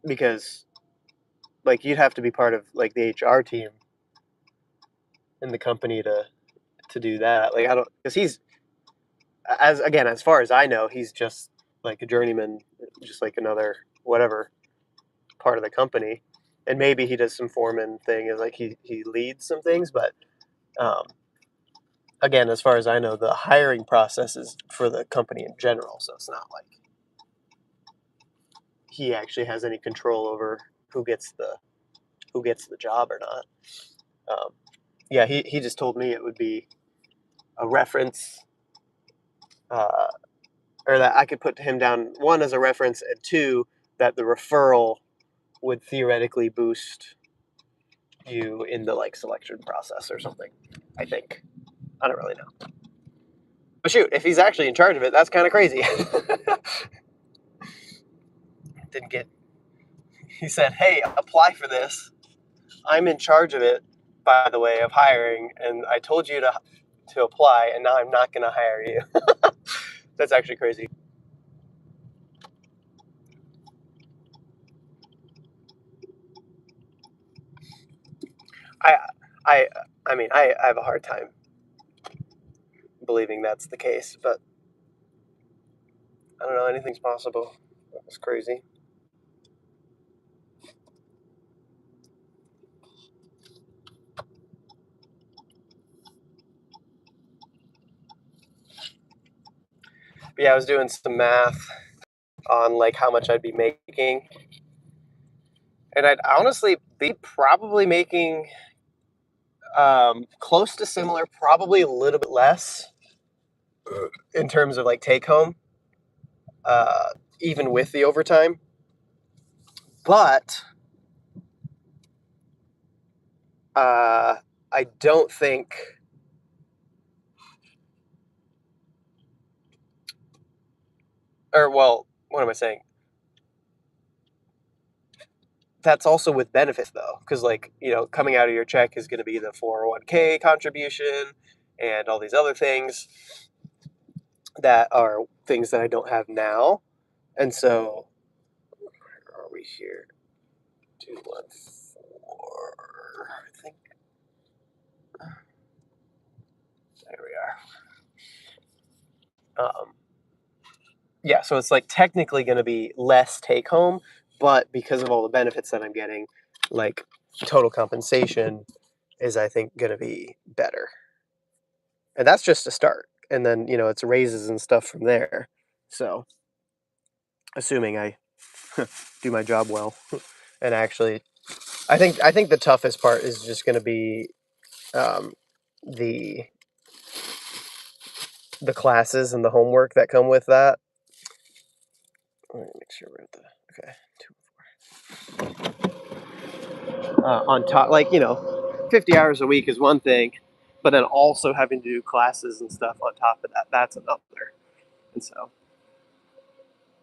because like you'd have to be part of like the HR team in the company to do that. Like I don't, because he's as far as I know, he's just like a journeyman, just like another whatever part of the company, and maybe he does some foreman thing, and like he leads some things, but um, again, as far as I know, the hiring process is for the company in general, so it's not like he actually has any control over who gets the job or not. Um, yeah, he just told me it would be a reference, uh, or that I could put him down, one as a reference, and two that the referral would theoretically boost you in the like selection process or something. I think. I don't really know. But shoot, if he's actually in charge of it, that's kind of crazy. Didn't get. He said, "Hey, apply for this. I'm in charge of it, by the way, of hiring, and I told you to apply, and now I'm not going to hire you." That's actually crazy. I I I mean, I have a hard time believing that's the case, but I don't know. Anything's possible. That's crazy. But yeah, I was doing some math on like how much I'd be making, and I'd honestly be probably making close to similar, probably a little bit less in terms of like take home, uh, even with the overtime. But I don't think, or well, what am I saying? That's also with benefits though, because like coming out of your check is going to be the 401k contribution and all these other things that are things that I don't have now, and so where are we here? 214. I think there we are. Yeah, so it's like technically going to be less take home, but because of all the benefits that I'm getting, like total compensation is I think going to be better. And that's just a start. And then, it's raises and stuff from there. So, assuming I do my job well and actually I think the toughest part is just going to be um, the the classes and the homework that come with that. Let me make sure we're at the okay. On top, like 50 hours a week is one thing, but then also having to do classes and stuff on top of that—that's another. And so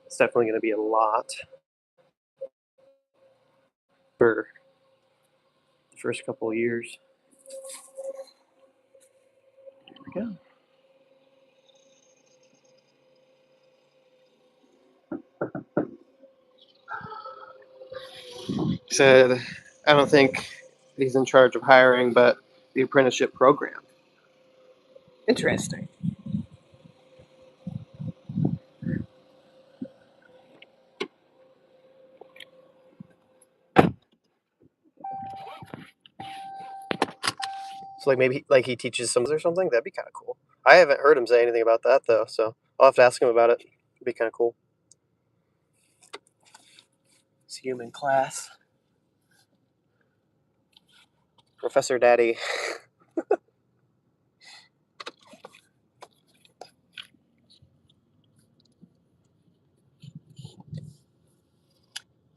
it's definitely going to be a lot for the first couple of years. Here we go. He said, I don't think he's in charge of hiring, but the apprenticeship program. Interesting. So like maybe like he teaches some or something. That'd be kind of cool. I haven't heard him say anything about that though, so I'll have to ask him about it. It'd be kind of cool. See him in class, Professor Daddy.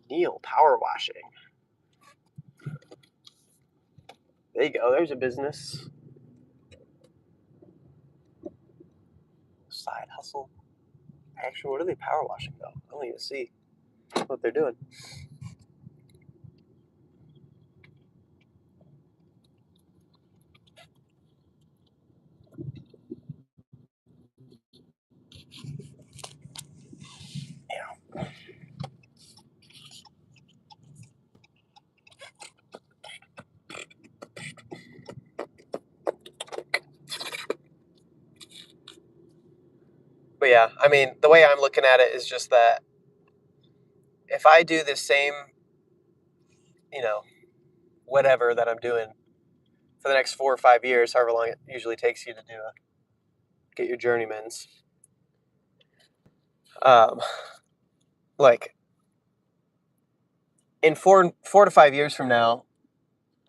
Neil Power Washing. There you go. There's a business. Side hustle. Actually, what are they power washing though? I don't even see what they're doing. But yeah, I mean, the way I'm looking at it is just that if I do the same, whatever that I'm doing for the next 4 or 5 years, however long it usually takes you to get your journeymans, um, like in 4 to 5 years from now,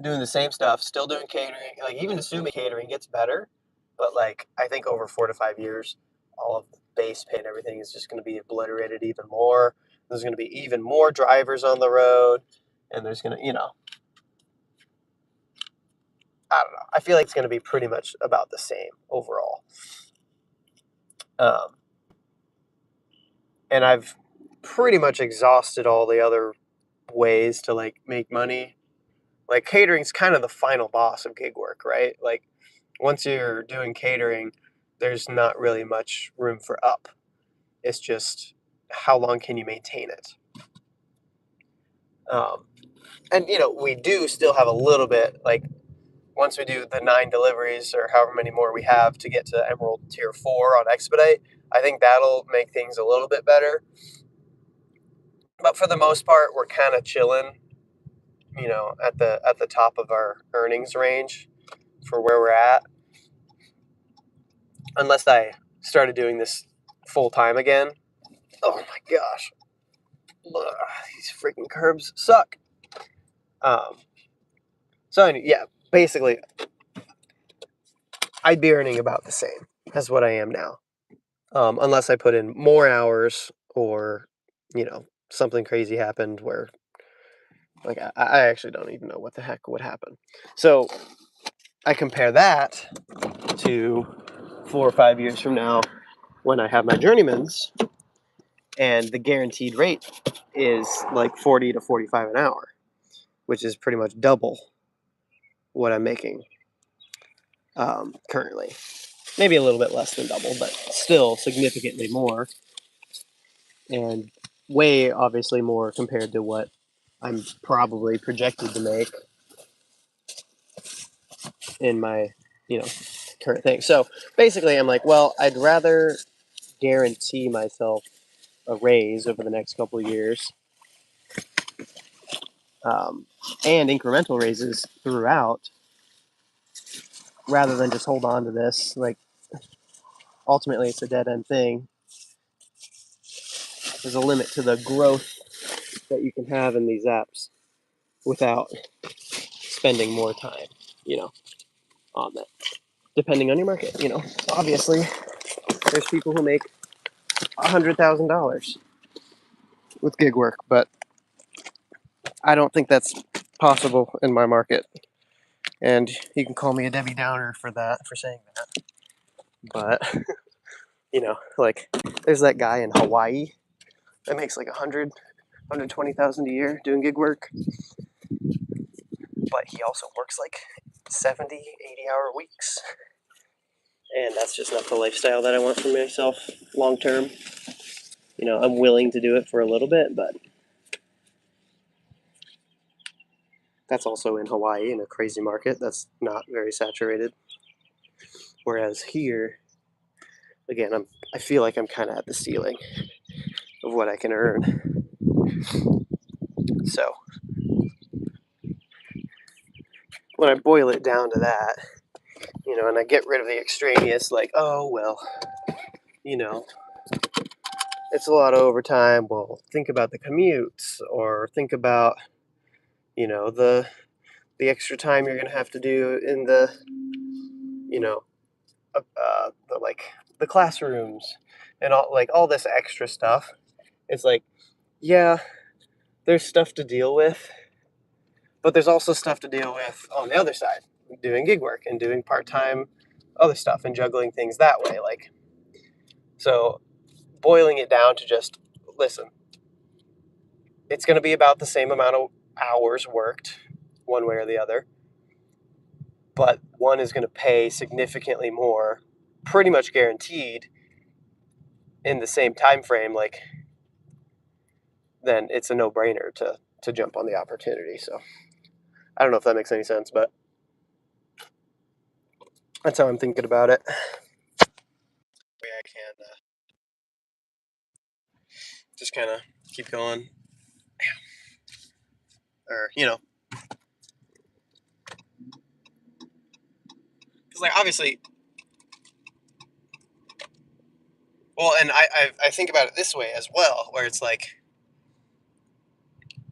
doing the same stuff, still doing catering, like even assuming catering gets better, but like I think over 4 to 5 years, all of the base pay and everything is just going to be obliterated even more. There's going to be even more drivers on the road, and there's going to, I don't know. I feel like it's going to be pretty much about the same overall. Um, and I've pretty much exhausted all the other ways to like make money. Like catering's kind of the final boss of gig work, right? Like once you're doing catering, there's not really much room for up. It's just how long can you maintain it? Um, and we do still have a little bit like once we do the 9 deliveries or however many more we have to get to Emerald Tier 4 on Expedite, I think that'll make things a little bit better. But for the most part, we're kind of chilling, at the top of our earnings range for where we're at. Unless I started doing this full time again. Oh my gosh. Ugh, these freaking curbs suck. So yeah, basically, I'd be earning about the same as what I am now, unless I put in more hours or something crazy happened where like I actually don't even know what the heck would happen. So I compare that to 4 or 5 years from now when I have my journeymans and the guaranteed rate is like 40 to 45 an hour, which is pretty much double what I'm making currently. Maybe a little bit less than double, but still significantly more, and way obviously more compared to what I'm probably projected to make in my, current thing. So basically, I'm like, well, I'd rather guarantee myself a raise over the next couple of years, and incremental raises throughout, rather than just hold on to this. Like, ultimately, it's a dead end thing. There's a limit to the growth that you can have in these apps without spending more time, on that. Depending on your market, obviously, there's people who make $100,000 with gig work, but I don't think that's possible in my market. And you can call me a Debbie Downer for saying that. But like there's that guy in Hawaii that makes like 120,000 a year doing gig work, but he also works like 70, 80-hour weeks. And that's just not the lifestyle that I want for myself long term. I'm willing to do it for a little bit, but That's also in Hawaii in a crazy market that's not very saturated. Whereas here, again, I feel like I'm kind of at the ceiling of what I can earn. So when I boil it down to that, and I get rid of the extraneous, like, oh, well, it's a lot of overtime. Well, think about the commutes, or think about, the extra time you're going to have to do in the, you know, the classrooms and all this extra stuff. It's like, yeah, there's stuff to deal with, but there's also stuff to deal with on the other side, doing gig work and doing part-time other stuff and juggling things that way. Like, so boiling it down to just, listen, it's going to be about the same amount of hours worked one way or the other, but one is going to pay significantly more, pretty much guaranteed, in the same time frame. Like, then it's a no-brainer to jump on the opportunity. So I don't know if that makes any sense, but that's how I'm thinking about it. Way I can just kind of keep going, or because like obviously, well, and I think about it this way as well, where it's like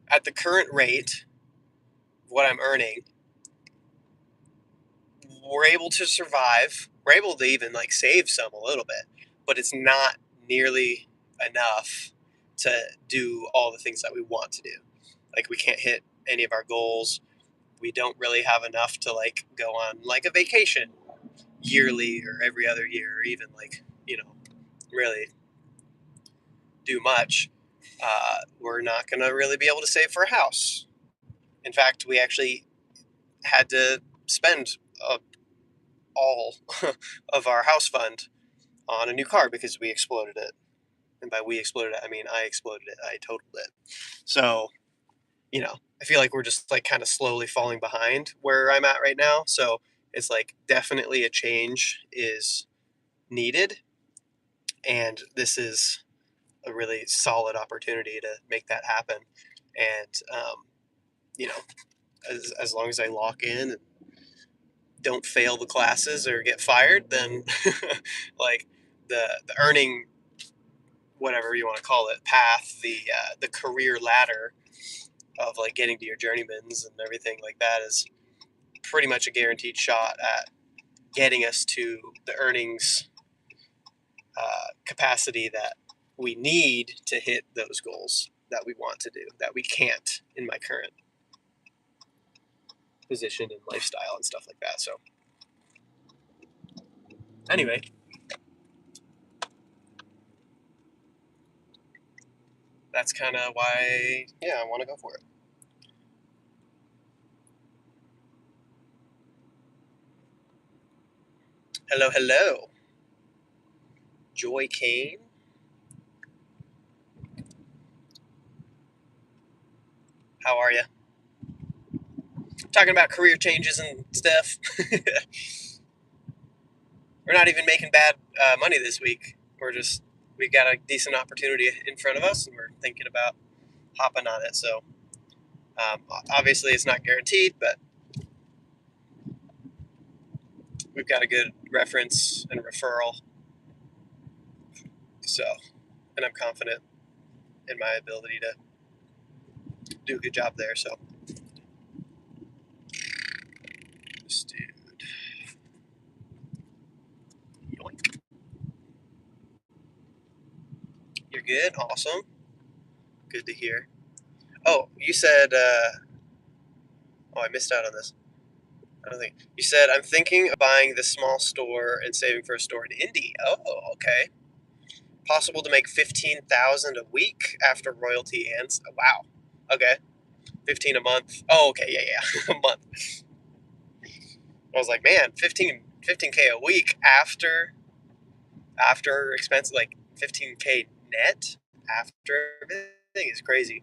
at the current rate, what I'm earning, we're able to survive. We're able to even like save some a little bit, but it's not nearly enough to do all the things that we want to do. Like we can't hit any of our goals. We don't really have enough to like go on like a vacation yearly or every other year, or even like really do much. We're not going to really be able to save for a house. In fact, we actually had to spend all of our house fund on a new car because we exploded it. And by we exploded it, I mean I exploded it. I totaled it. So, I feel like we're just like kind of slowly falling behind where I'm at right now. So it's like definitely a change is needed. And this is a really solid opportunity to make that happen. And, you know, as long as I lock in and don't fail the classes or get fired, then like the earning, whatever you want to call it, path, the career ladder of like getting to your journeymans and everything like that is pretty much a guaranteed shot at getting us to the earnings capacity that we need to hit those goals that we want to do, that we can't in my current position and lifestyle and stuff like that. So anyway, that's kind of why, I want to go for it. Hello, hello. Joy Kane. How are you? Talking about career changes and stuff. We're not even making bad money this week. We got a decent opportunity in front of us, and we're thinking about hopping on it. So obviously, it's not guaranteed, but we've got a good reference and referral. So, and I'm confident in my ability to do a good job there. So, this dude, yoink. You're good, awesome, good to hear. Oh, you said. Oh, I missed out on this. I don't think you said I'm thinking of buying this small store and saving for a store in Indy. Oh, okay. Possible to make 15,000 a week after royalty ends. Oh, wow. Okay, 15 a month. Oh, okay, yeah, a month. I was like, man, 15K a week after expense, like 15K net after everything is crazy.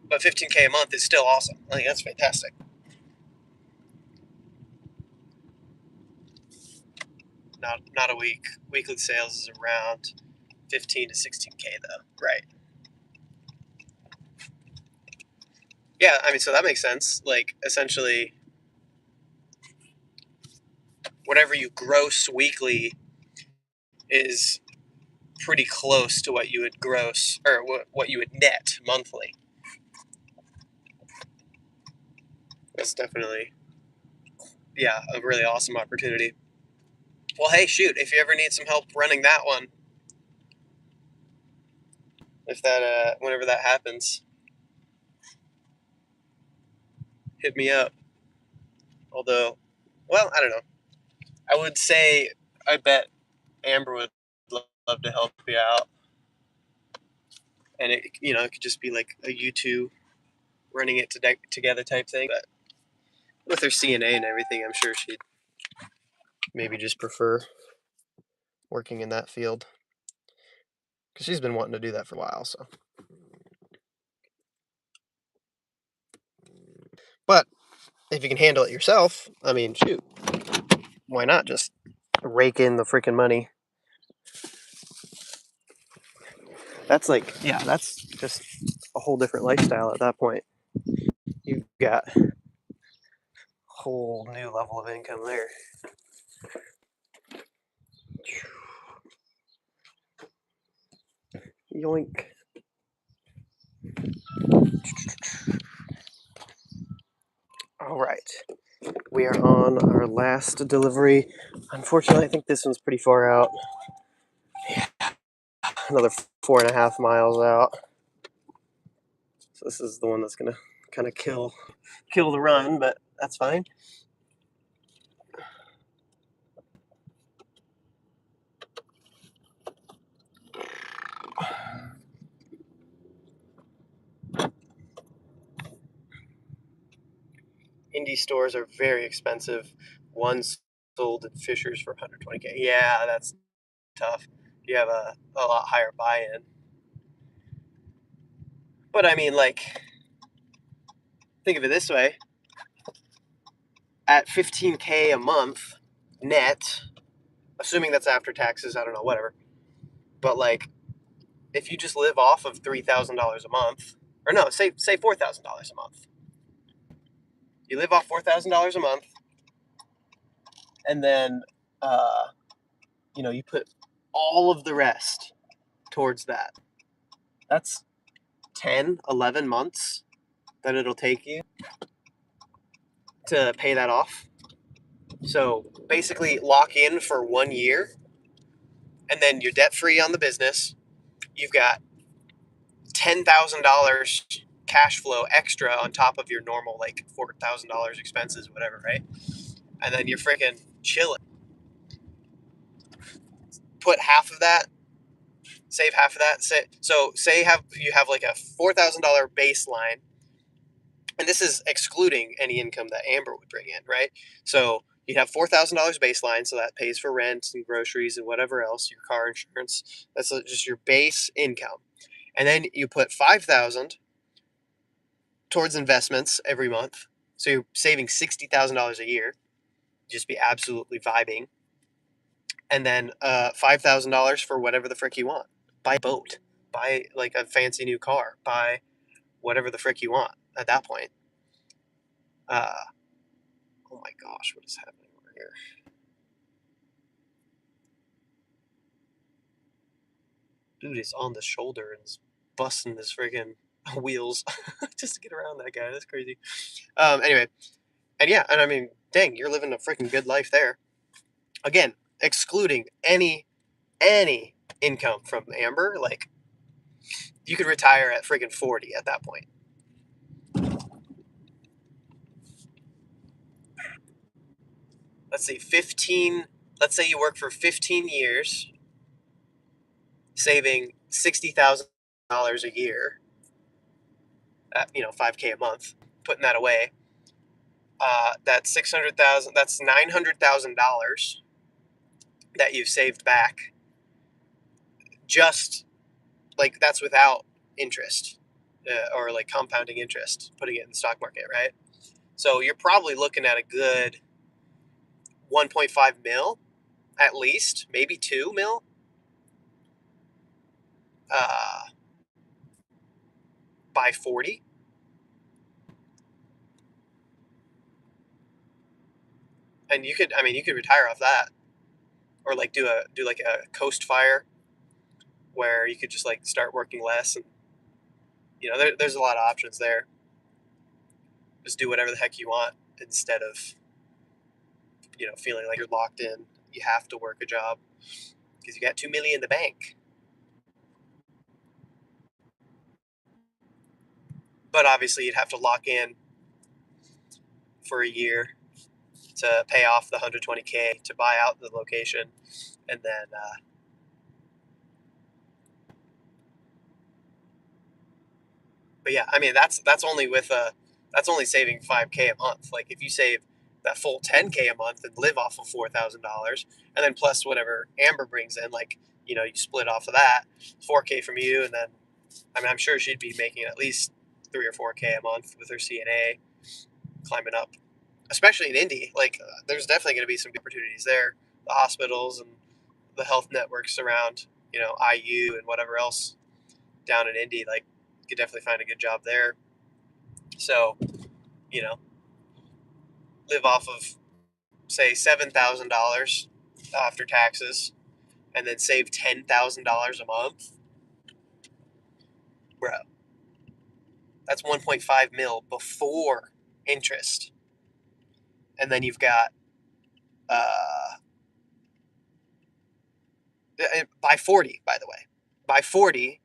But $15K a month is still awesome. I think that's fantastic. Not a week. Weekly sales is around 15 to 16K though. Right. Yeah, I mean, so that makes sense. Like, essentially, whatever you gross weekly is pretty close to what you would gross, or what you would net monthly. That's definitely, yeah, a really awesome opportunity. Well, hey, shoot, if you ever need some help running that one, if that, whenever that happens, hit me up. Although, well, I don't know. I would say, I bet Amber would love to help you out. And it could just be like a you two running it together type thing. But with her CNA and everything, I'm sure she'd maybe just prefer working in that field because she's been wanting to do that for a while. So, but if you can handle it yourself, I mean, shoot, why not just rake in the freaking money? That's like, yeah, that's just a whole different lifestyle at that point. You've got a whole new level of income there. Yoink. All right. We are on our last delivery. Unfortunately, I think this one's pretty far out. Another 4.5 miles out. So this is the one that's gonna kind of kill the run, but that's fine. Indie stores are very expensive. One sold at Fisher's for 120K. Yeah, that's tough. You have a lot higher buy-in. But I mean, like, think of it this way. At 15K a month net, assuming that's after taxes, I don't know, whatever. But like, if you just live off of $3,000 a month, or no, say $4,000 a month. You live off $4,000 a month, and then you put all of the rest towards that. That's 10, 11 months that it'll take you to pay that off. So basically, lock in for 1 year, and then you're debt free on the business. You've got $10,000 cash flow extra on top of your normal like $4,000 expenses, whatever, right? And then you're freaking chilling. Put half of that, save half of that. Say you have like a $4,000 baseline, and this is excluding any income that Amber would bring in, right? So you'd have $4,000 baseline, so that pays for rent and groceries and whatever else, your car insurance. That's just your base income, and then you put $5,000 towards investments every month. So you're saving $60,000 a year. Just be absolutely vibing. And then $5,000 for whatever the frick you want. Buy a boat. Buy like a fancy new car. Buy whatever the frick you want at that point. Oh my gosh, what is happening over here? Dude is on the shoulder and is busting his friggin' wheels just to get around that guy. That's crazy. Anyway, and yeah, and I mean, dang, you're living a freaking good life there. Again, excluding any income from Amber, like you could retire at friggin' 40 at that point. Let's see, 15. Let's say you work for 15 years, saving $60,000 a year. At, 5K a month, putting that away. That's 600,000. That's $900,000 that you've saved back. Just like that's without interest. or like compounding interest, putting it in the stock market, right? So you're probably looking at a good 1.5 mil at least, maybe 2 mil. By 40. And you could retire off that, or like do like a coast fire where you could just like start working less, and there's a lot of options there. Just do whatever the heck you want instead of feeling like you're locked in. You have to work a job because you got 2 million in the bank. But obviously, you'd have to lock in for a year to pay off the 120K to buy out the location, and then but yeah, I mean that's only saving 5K a month. Like if you save that full 10K a month and live off of $4,000, and then plus whatever Amber brings in, like you split off of that 4K from you, and then I'm sure she'd be making at least 3 or 4K a month with her CNA climbing up, especially in Indy. Like there's definitely going to be some opportunities there. The hospitals and the health networks around IU and whatever else down in Indy, like you could definitely find a good job there. So, you know, live off of say $7,000 after taxes, and then save $10,000 a month, bro. That's 1.5 mil before interest, and then you've got by 40. By the way, by 40,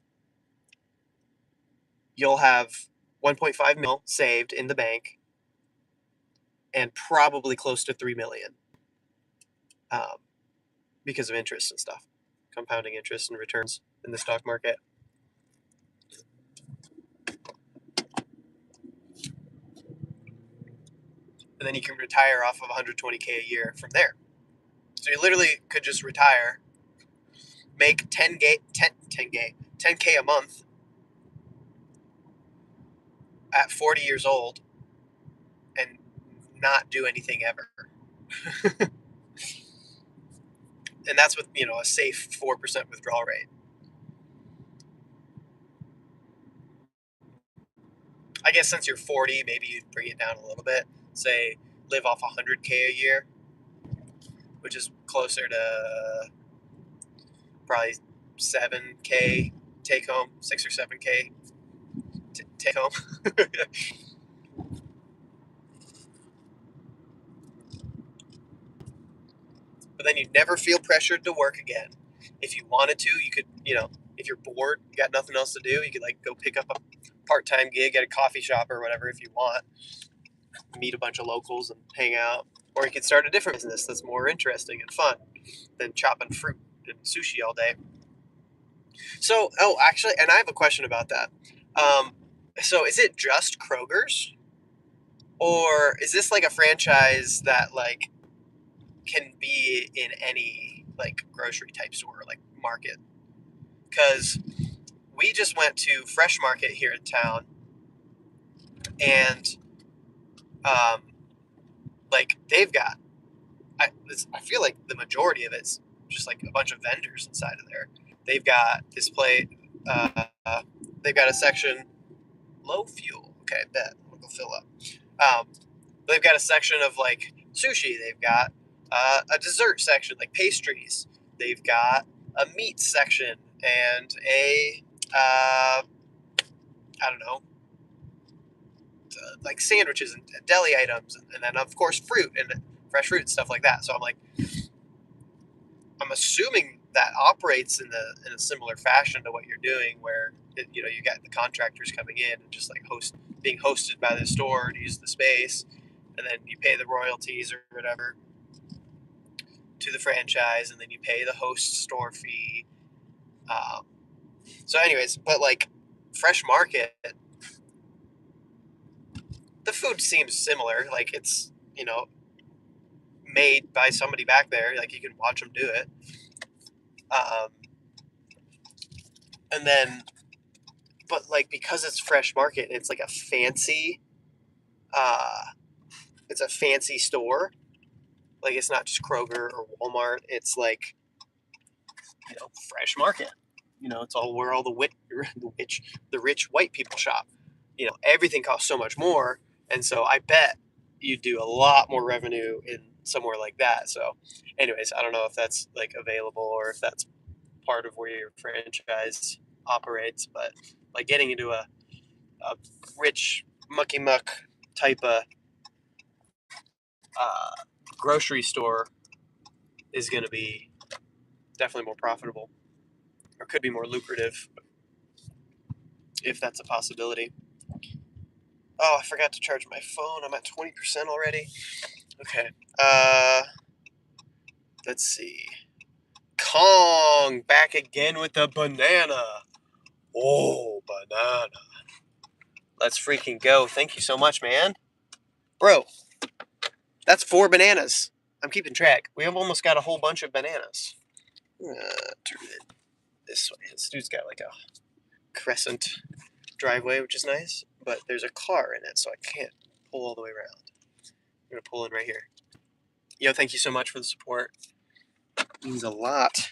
you'll have 1.5 mil saved in the bank, and probably close to 3 million, um, because of interest and stuff, compounding interest and returns in the stock market. And then you can retire off of 120K a year from there. So you literally could just retire, make 10K a month at 40 years old, and not do anything ever. And that's with a safe 4% withdrawal rate. I guess since you're 40, maybe you'd bring it down a little bit. Say live off 100K a year, which is closer to probably 7K take home, 6 or 7K take home. But then you'd never feel pressured to work again. If you wanted to, you could, if you're bored, you got nothing else to do, you could like go pick up a part-time gig at a coffee shop or whatever if you want. Meet a bunch of locals and hang out. Or you could start a different business that's more interesting and fun than chopping fruit and sushi all day. So, actually, and I have a question about that. So is it just Kroger's? Or is this like a franchise that like can be in any like grocery type store, like market? Because we just went to Fresh Market here in town, and like they've got, I feel like the majority of it's just like a bunch of vendors inside of there. They've got display. They've got a section low fuel. Okay, bet we'll go fill up. They've got a section of like sushi. They've got a dessert section, like pastries. They've got a meat section and a I don't know, like sandwiches and deli items, and then of course fruit and fresh fruit and stuff like that. So I'm assuming that operates in a similar fashion to what you're doing, where you got the contractors coming in and just like being hosted by the store to use the space, and then you pay the royalties or whatever to the franchise, and then you pay the host store fee. So, anyways, but like Fresh Market, the food seems similar. Like it's made by somebody back there. Like you can watch them do it. And then but like because it's Fresh Market, it's like a fancy, uh, it's a fancy store. Like it's not just Kroger or Walmart. It's like, Fresh Market. It's all where all the rich white people shop. Everything costs so much more, and so I bet you do a lot more revenue in somewhere like that. So, anyways, I don't know if that's like available or if that's part of where your franchise operates, but like getting into a rich mucky muck type of uh, grocery store is going to be definitely more profitable, or could be more lucrative if that's a possibility. Oh, I forgot to charge my phone. I'm at 20% already. Okay. Let's see. Kong back again with the banana. Oh, banana. Let's freaking go. Thank you so much, man. Bro, that's 4 bananas. I'm keeping track. We have almost got a whole bunch of bananas. Turn it this way. This dude's got like a crescent driveway, which is nice, but there's a car in it, so I can't pull all the way around. I'm going to pull in right here. Yo, thank you so much for the support. It means a lot.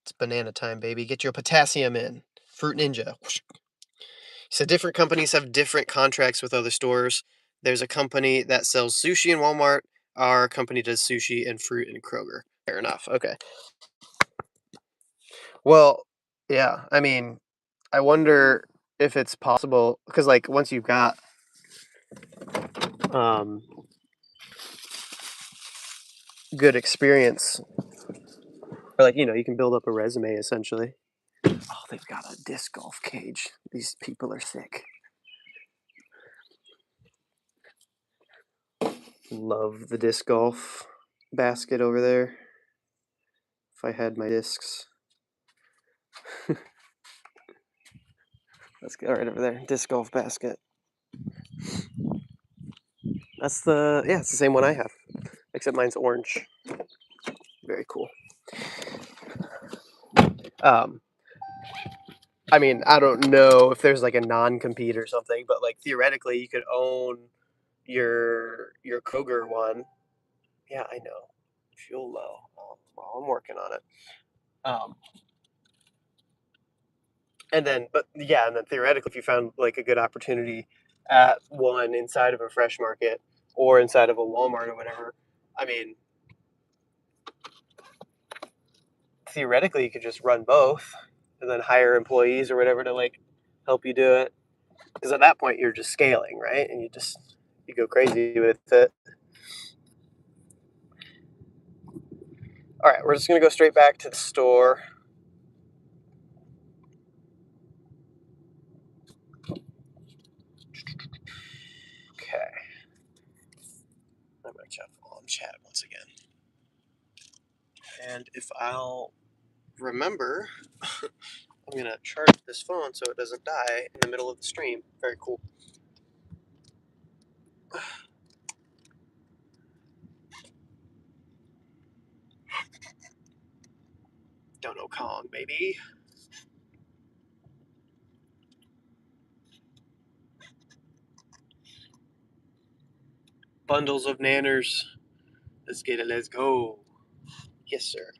It's banana time, baby. Get your potassium in. Fruit Ninja. So different companies have different contracts with other stores. There's a company that sells sushi in Walmart. Our company does sushi and fruit in Kroger. Fair enough. Okay. Well, yeah. I mean, I wonder if it's possible because, like, once you've got um, good experience, or like you can build up a resume essentially. Oh, they've got a disc golf cage. These people are sick. Love the disc golf basket over there. If I had my discs. Let's go right over there. Disc golf basket. It's the same one I have, except mine's orange. Very cool. Um, I mean, I don't know if there's like a non-compete or something, but like theoretically, you could own your Kroger one. Yeah, I know. Fuel low. Well, I'm working on it. Um, and then theoretically, if you found like a good opportunity at one inside of a Fresh Market or inside of a Walmart or whatever, I mean, theoretically, you could just run both and then hire employees or whatever to like help you do it. Because at that point, you're just scaling, right? And you go crazy with it. All right, we're just gonna go straight back to the store. Okay. I'm gonna check on chat once again. And if I'll remember, I'm gonna charge this phone so it doesn't die in the middle of the stream. Very cool. Dono Kong, baby. Bundles of nanners. Let's get it. Let's go. Yes, sir.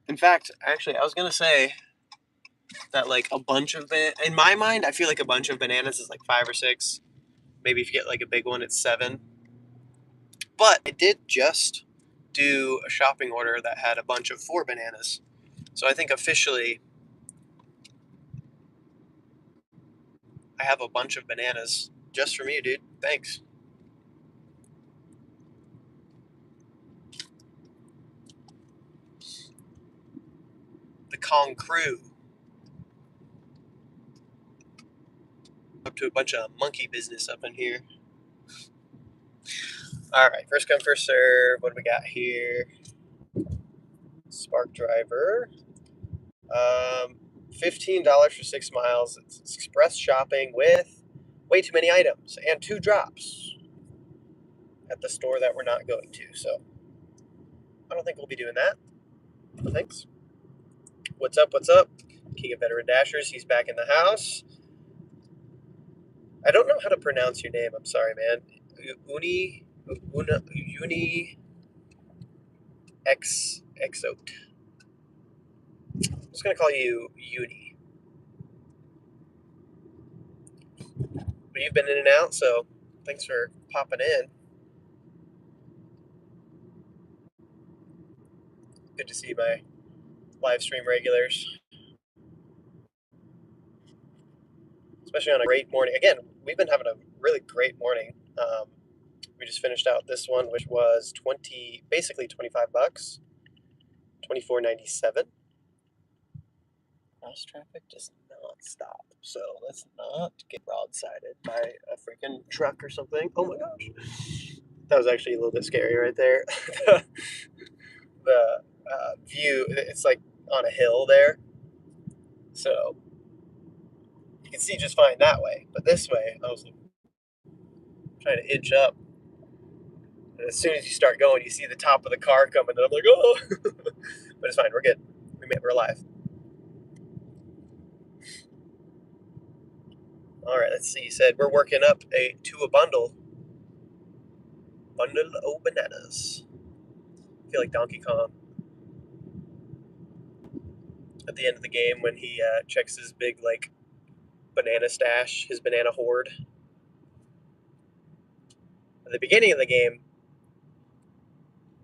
In fact, actually, I was gonna say that like a bunch of in my mind, I feel like a bunch of bananas is like 5 or 6. Maybe if you get like a big one, it's 7. But I did just do a shopping order that had a bunch of 4 bananas. So I think officially I have a bunch of bananas just from you, dude. Thanks. The Kong crew. Up to a bunch of monkey business up in here. All right, first come, first serve. What do we got here? Spark driver. $15 for 6 miles. It's express shopping with way too many items and 2 drops. at the store that we're not going to. So I don't think we'll be doing that. No thanks. What's up? What's up? King of Veteran Dashers. He's back in the house. I don't know how to pronounce your name. I'm sorry, man. Uni Exote. I'm just gonna call you Uni. But you've been in and out, so thanks for popping in. Good to see my live stream regulars, especially on a great morning. Again, we've been having a really great morning. We just finished out this one, which was basically $25, $24.97. Cross traffic does not stop, so let's not get broadsided by a freaking truck or something. Oh my gosh, that was actually a little bit scary right there. the view, it's like on a hill there, so you can see just fine that way. But this way, I was trying to inch up. And as soon as you start going, you see the top of the car coming, and I'm like, oh! But it's fine. We're good. We're alive. All right. Let's see. You said we're working up to a bundle of bananas. I feel like Donkey Kong at the end of the game when he checks his big like banana stash, his banana hoard. At the beginning of the game,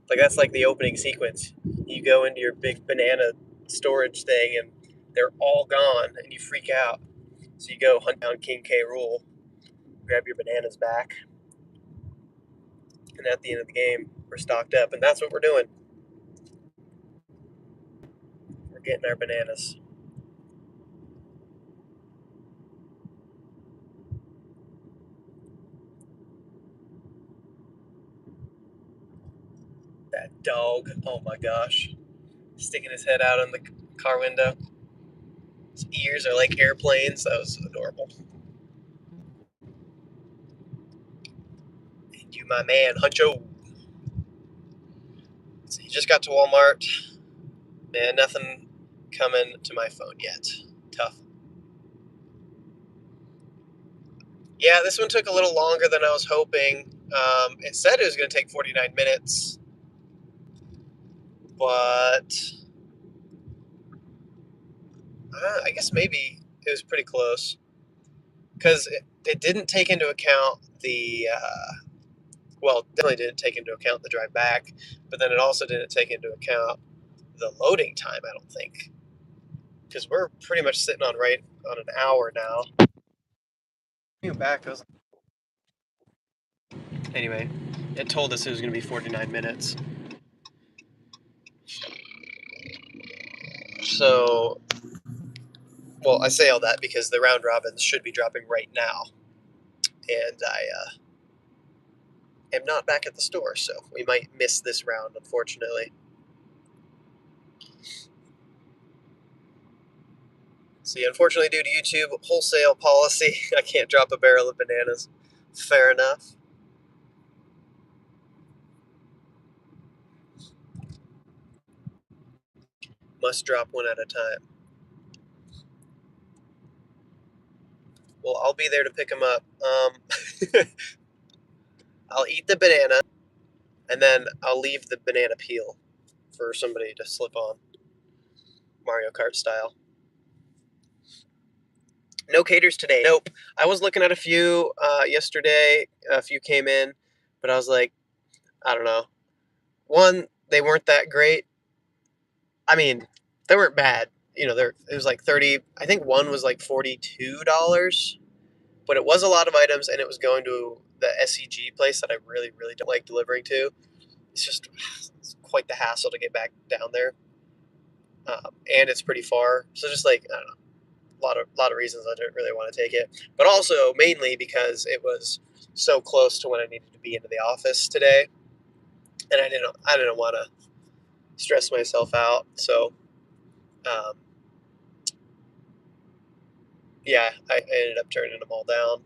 like that's like the opening sequence. You go into your big banana storage thing and they're all gone and you freak out. So you go hunt down King K. Rool, grab your bananas back, and at the end of the game, we're stocked up, and that's what we're doing. We're getting our bananas. That dog, oh my gosh, sticking his head out in the car window. His ears are like airplanes. That was adorable. And you, my man, Huncho. So you just got to Walmart. Man, nothing coming to my phone yet. Tough. Yeah, this one took a little longer than I was hoping. It said it was going to take 49 minutes, but I guess maybe it was pretty close because it didn't take into account well, definitely didn't take into account the drive back, but then it also didn't take into account the loading time, I don't think, because we're pretty much sitting on right on an hour now. Back, anyway, it told us it was going to be 49 minutes. So, well, I say all that because the round robins should be dropping right now, and I am not back at the store, so we might miss this round, unfortunately. See, unfortunately, due to YouTube wholesale policy, I can't drop a barrel of bananas. Fair enough. Must drop one at a time. Well, I'll be there to pick them up. I'll eat the banana, and then I'll leave the banana peel for somebody to slip on, Mario Kart style. No caters today. Nope. I was looking at a few yesterday. A few came in, but I was like, I don't know. One, they weren't that great. I mean, they weren't bad. You know, it was like 30. I think one was like $42, but it was a lot of items, and it was going to the SEG place that I really, really don't like delivering to. It's quite the hassle to get back down there, and it's pretty far. So just like I don't know, lot of reasons I didn't really want to take it, but also mainly because it was so close to when I needed to be into the office today, and I didn't want to stress myself out. So, um, yeah, I ended up turning them all down.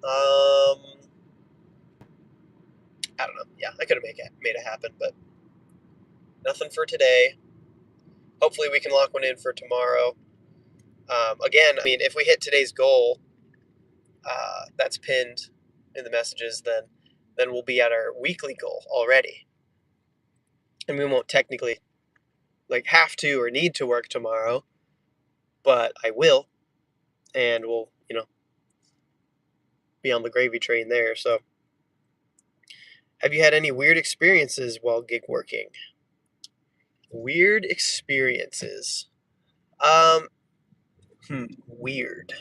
Um, I don't know. Yeah, I could have made it happen, but nothing for today. Hopefully, we can lock one in for tomorrow. Again, I mean, if we hit today's goal, that's pinned in the messages, then we'll be at our weekly goal already, and we won't technically have to or need to work tomorrow, but I will, and we'll be on the gravy train there. So, have you had any weird experiences while gig working? Weird experiences. Um, Weird.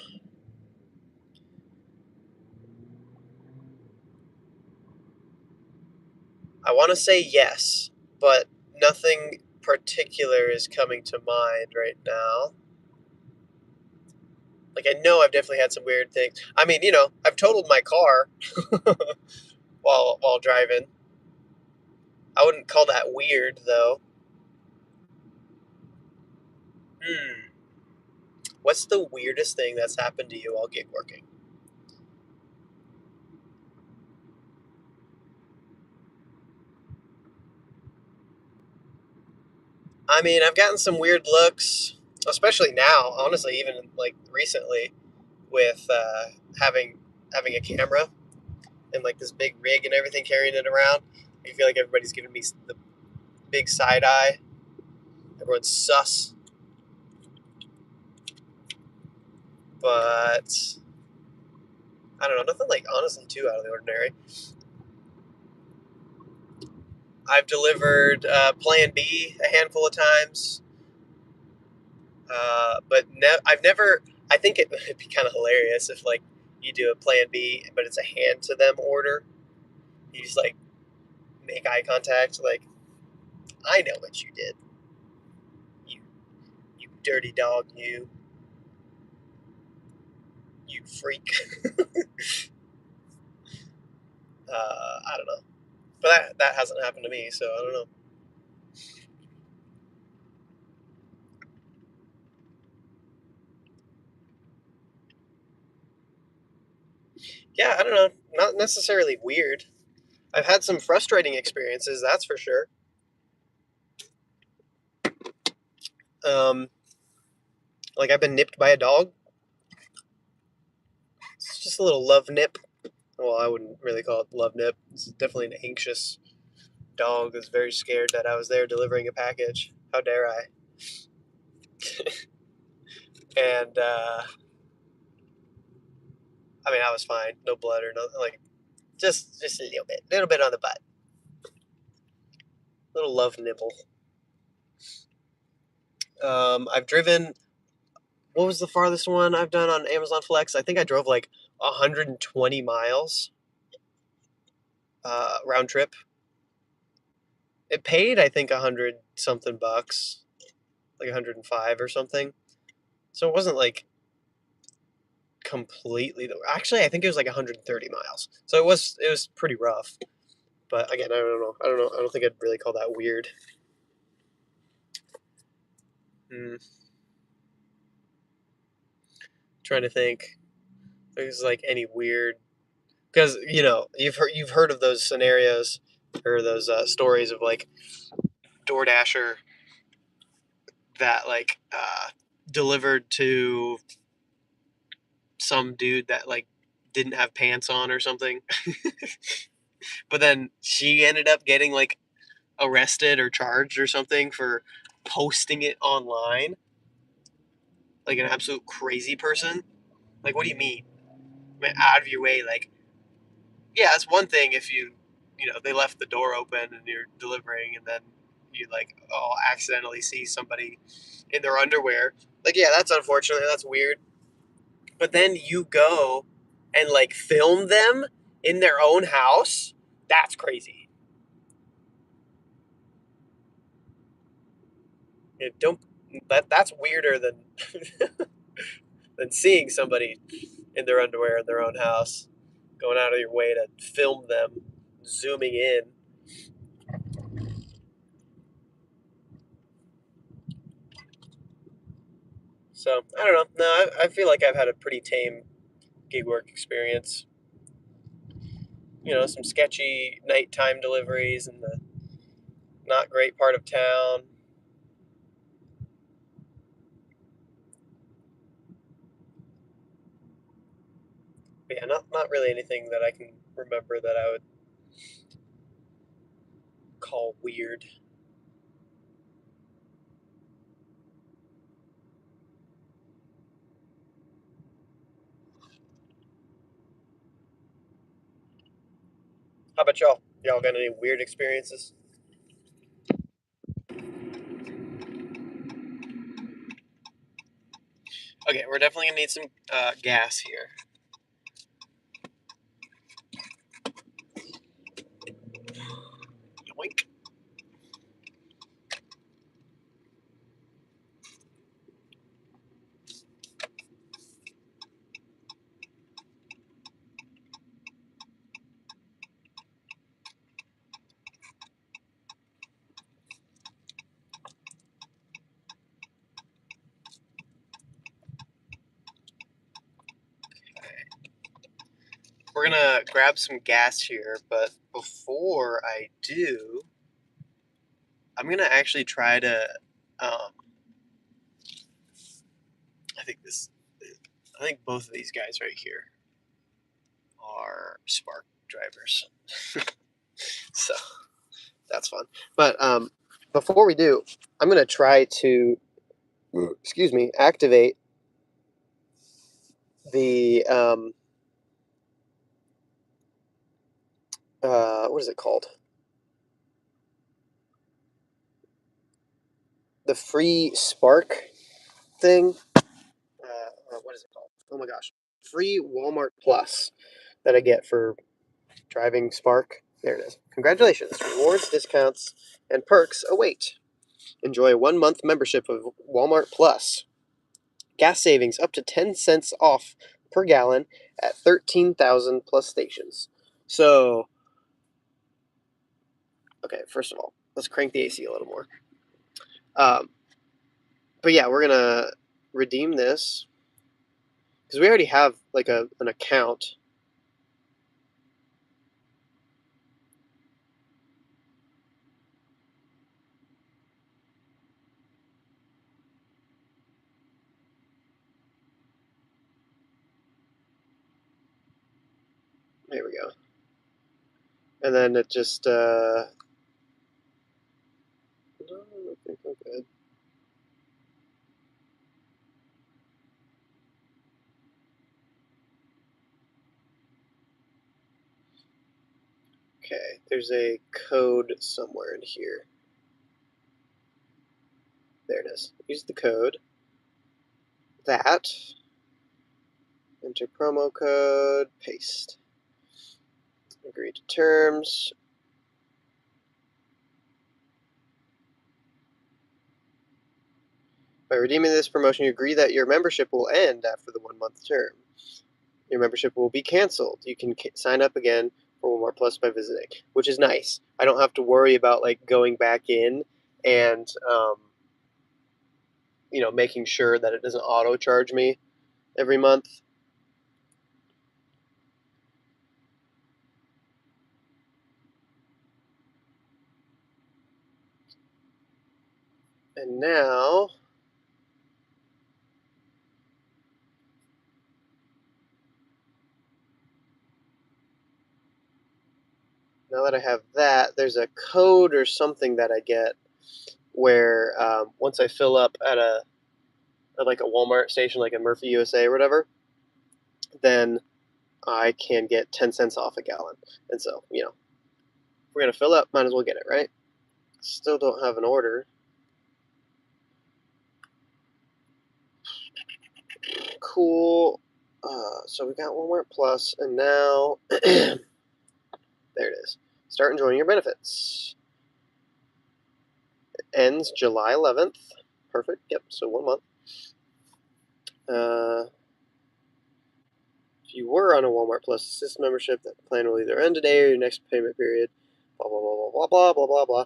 I want to say yes, but nothing particular is coming to mind right now. Like, I know I've definitely had some weird things. I mean, I've totaled my car while driving. I wouldn't call that weird though. Hmm. What's the weirdest thing that's happened to you while gig working? I mean, I've gotten some weird looks, especially now. Honestly, even like recently, with having a camera and like this big rig and everything, carrying it around. I feel like everybody's giving me the big side eye. Everyone's sus, but I don't know. Nothing like honestly too out of the ordinary. I've delivered Plan B a handful of times, but I've never. I think it'd be kind of hilarious if like you do a Plan B, but it's a hand to them order. You just like make eye contact, like I know what you did, you you dirty dog, you freak. I don't know, but that hasn't happened to me, so I don't know. Yeah, I don't know. Not necessarily weird. I've had some frustrating experiences, that's for sure. Um, like I've been nipped by a dog. It's just a little love nip. Well, I wouldn't really call it love nip. It's definitely an anxious dog that's very scared that I was there delivering a package. How dare I? And I mean, I was fine. No blood or nothing. Like just a little bit on the butt. Little love nibble. I've driven. What was the farthest one I've done on Amazon Flex? I think I drove like 120 miles round trip. It paid, I think, 100 something bucks, like 105 or something. So it wasn't like completely. Actually, I think it was like 130 miles. So it was pretty rough. But again, I don't know. I don't know. I don't think I'd really call that weird. Hmm. Trying to think. There's like any weird because you've heard of those scenarios or those stories of like DoorDasher that like delivered to some dude that like didn't have pants on or something. But then she ended up getting like arrested or charged or something for posting it online, like an absolute crazy person. Like, what do you mean? I mean, out of your way, like, yeah, it's one thing if they left the door open and you're delivering, and then you like, accidentally see somebody in their underwear. Like, yeah, that's unfortunate. That's weird. But then you go and like film them in their own house. That's crazy. Don't that's weirder than than seeing somebody in their underwear in their own house, going out of your way to film them, zooming in. So I don't know. No, I feel like I've had a pretty tame gig work experience. some sketchy nighttime deliveries in the not great part of town. But yeah, not really anything that I can remember that I would call weird. How about y'all? Y'all got any weird experiences? Okay, we're definitely gonna need some gas here. Yoink. We're gonna grab some gas here, but before I do, I'm gonna actually try to. I think both of these guys right here are Spark drivers, so that's fun. But before we do, I'm gonna try to, activate the what is it called? The free Spark thing. What is it called? Oh my gosh, free Walmart Plus that I get for driving Spark. There it is. Congratulations! Rewards, discounts, and perks await. Enjoy a 1-month membership of Walmart Plus. Gas savings up to 10 cents off per gallon at 13,000 plus stations. So, okay, first of all, let's crank the AC a little more. But yeah, we're gonna redeem this because we already have like an account. There we go. And then it just no, I think I'm good. Okay, there's a code somewhere in here. There it is. Use the code. That. Enter promo code. Paste. Agree to terms. By redeeming this promotion, you agree that your membership will end after the 1-month term. Your membership will be canceled. You can sign up again for Walmart Plus by visiting, which is nice. I don't have to worry about like going back in and making sure that it doesn't auto charge me every month. And now that I have that, there's a code or something that I get where once I fill up at like a Walmart station, like a Murphy USA or whatever, then I can get 10 cents off a gallon. And so, if we're going to fill up, might as well get it, right? Still don't have an order. Cool. So we got Walmart Plus, and now there it is. Start enjoying your benefits. It ends July 11th. Perfect. Yep. So 1 month. If you were on a Walmart Plus Assist membership, that plan will either end today or your next payment period. Blah blah blah blah blah blah blah blah.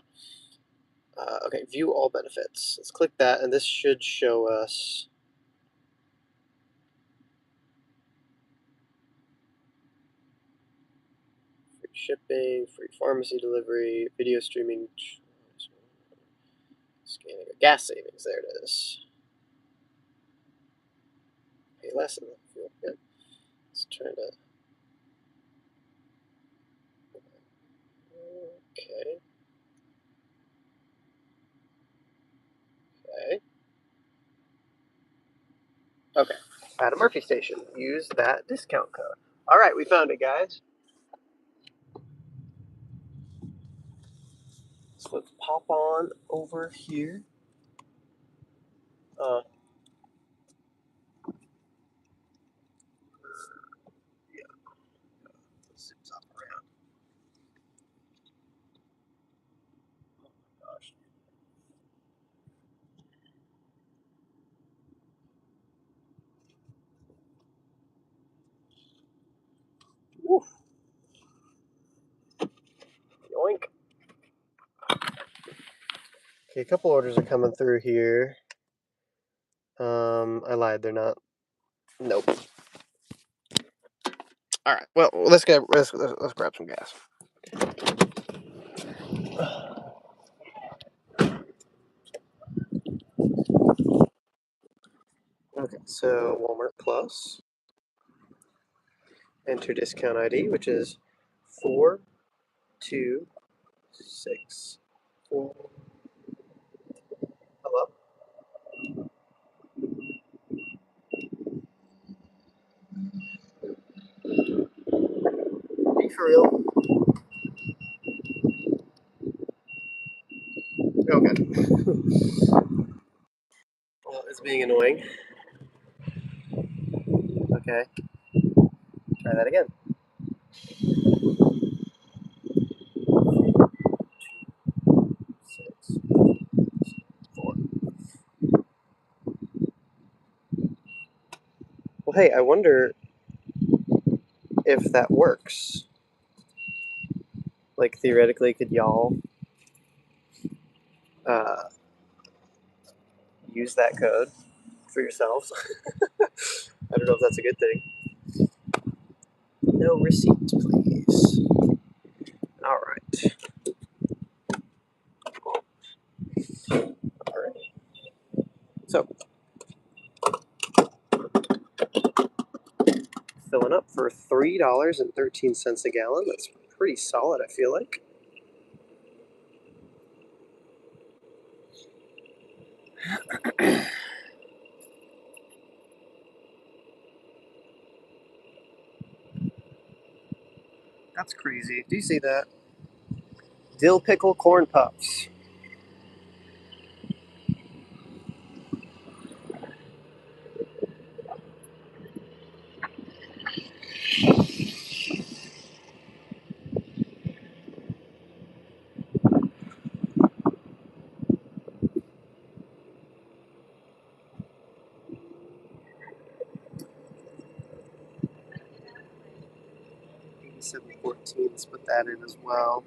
Okay. View all benefits. Let's click that, and this should show us. shipping, free pharmacy delivery, video streaming, scanning, gas savings. There it is. Pay less than that. Feel good. Let's try to. Okay. Okay. Okay. At a Murphy station. Use that discount code. All right, we found it, guys. So let's pop on over here. Yeah. Zips up around. Oh my gosh. Woof. Yoink. Okay, a couple orders are coming through here. I lied. They're not. Nope. All right. Well, let's grab some gas. Okay. So Walmart Plus. Enter discount ID, which is 4264. Hello. Are you for real? Okay. Well, it's being annoying. Okay. Try that again. 6, 4. Well, hey, I wonder if that works. Like, theoretically, could y'all uh, use that code for yourselves? I don't know if that's a good thing. No receipt, please. All right. All right. So, filling up for $3.13 a gallon. That's pretty solid, I feel like. That's crazy. Do you see that? Dill pickle corn puffs. $87.14. Let's put that in as well.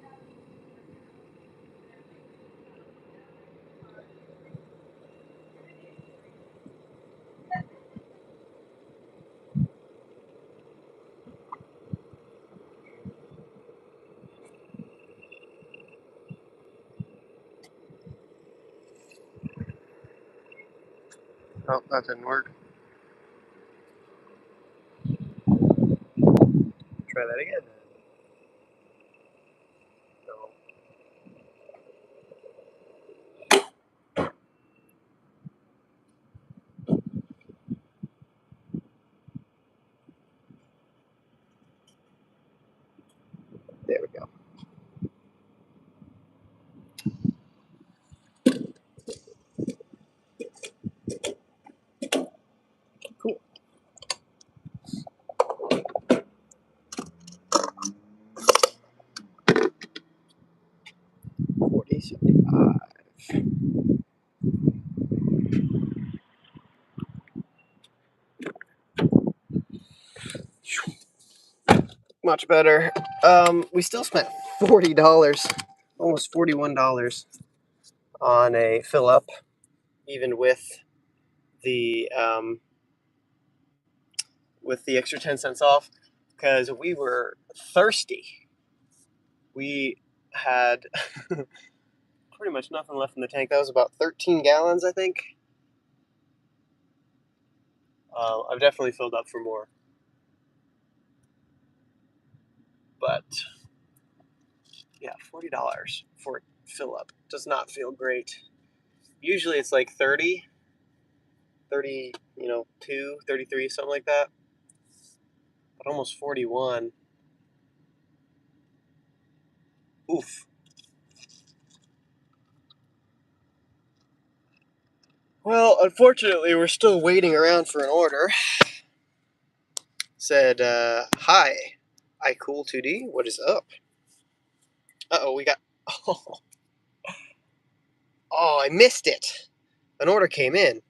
Oh, that didn't work. Try that again. No. There we go. Cool. 40.75. Much better. We still spent $40, almost $41 on a fill up, even with the extra 10 cents off, because we were thirsty. we had pretty much nothing left in the tank. That was about 13 gallons, I think. I've definitely filled up for more. But yeah, $40 for a fill up does not feel great. Usually it's like 30, 2, 33, something like that. But almost 41. Oof. Well, unfortunately, we're still waiting around for an order. Said, hi, I cool 2D, what is up? Uh-oh, we got, oh, I missed it. An order came in.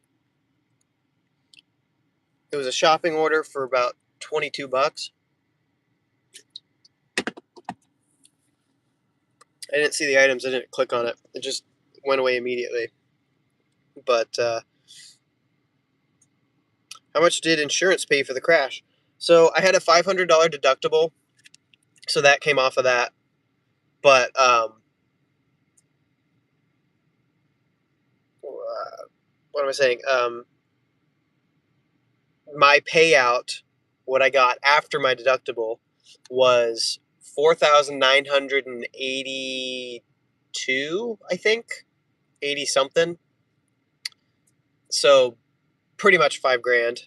It was a shopping order for about 22 bucks. I didn't see the items, I didn't click on it. It just went away immediately. But, how much did insurance pay for the crash? So I had a $500 deductible, so that came off of that. But what am I saying? My payout, what I got after my deductible, was 4,982, I think, 80 something. So pretty much $5,000.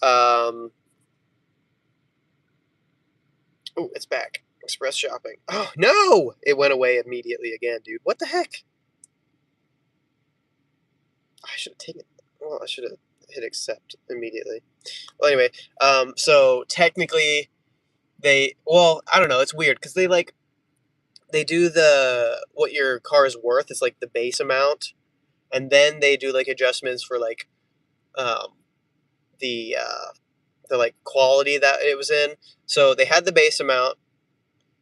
Oh, it's back. Express shopping. Oh no! It went away immediately again, dude. What the heck? I should have taken. Well, I should have hit accept immediately. Well, anyway, so technically, I don't know. It's weird because they do what your car is worth. It's like the base amount, and then they do like adjustments for like um, the like quality that it was in. So they had the base amount,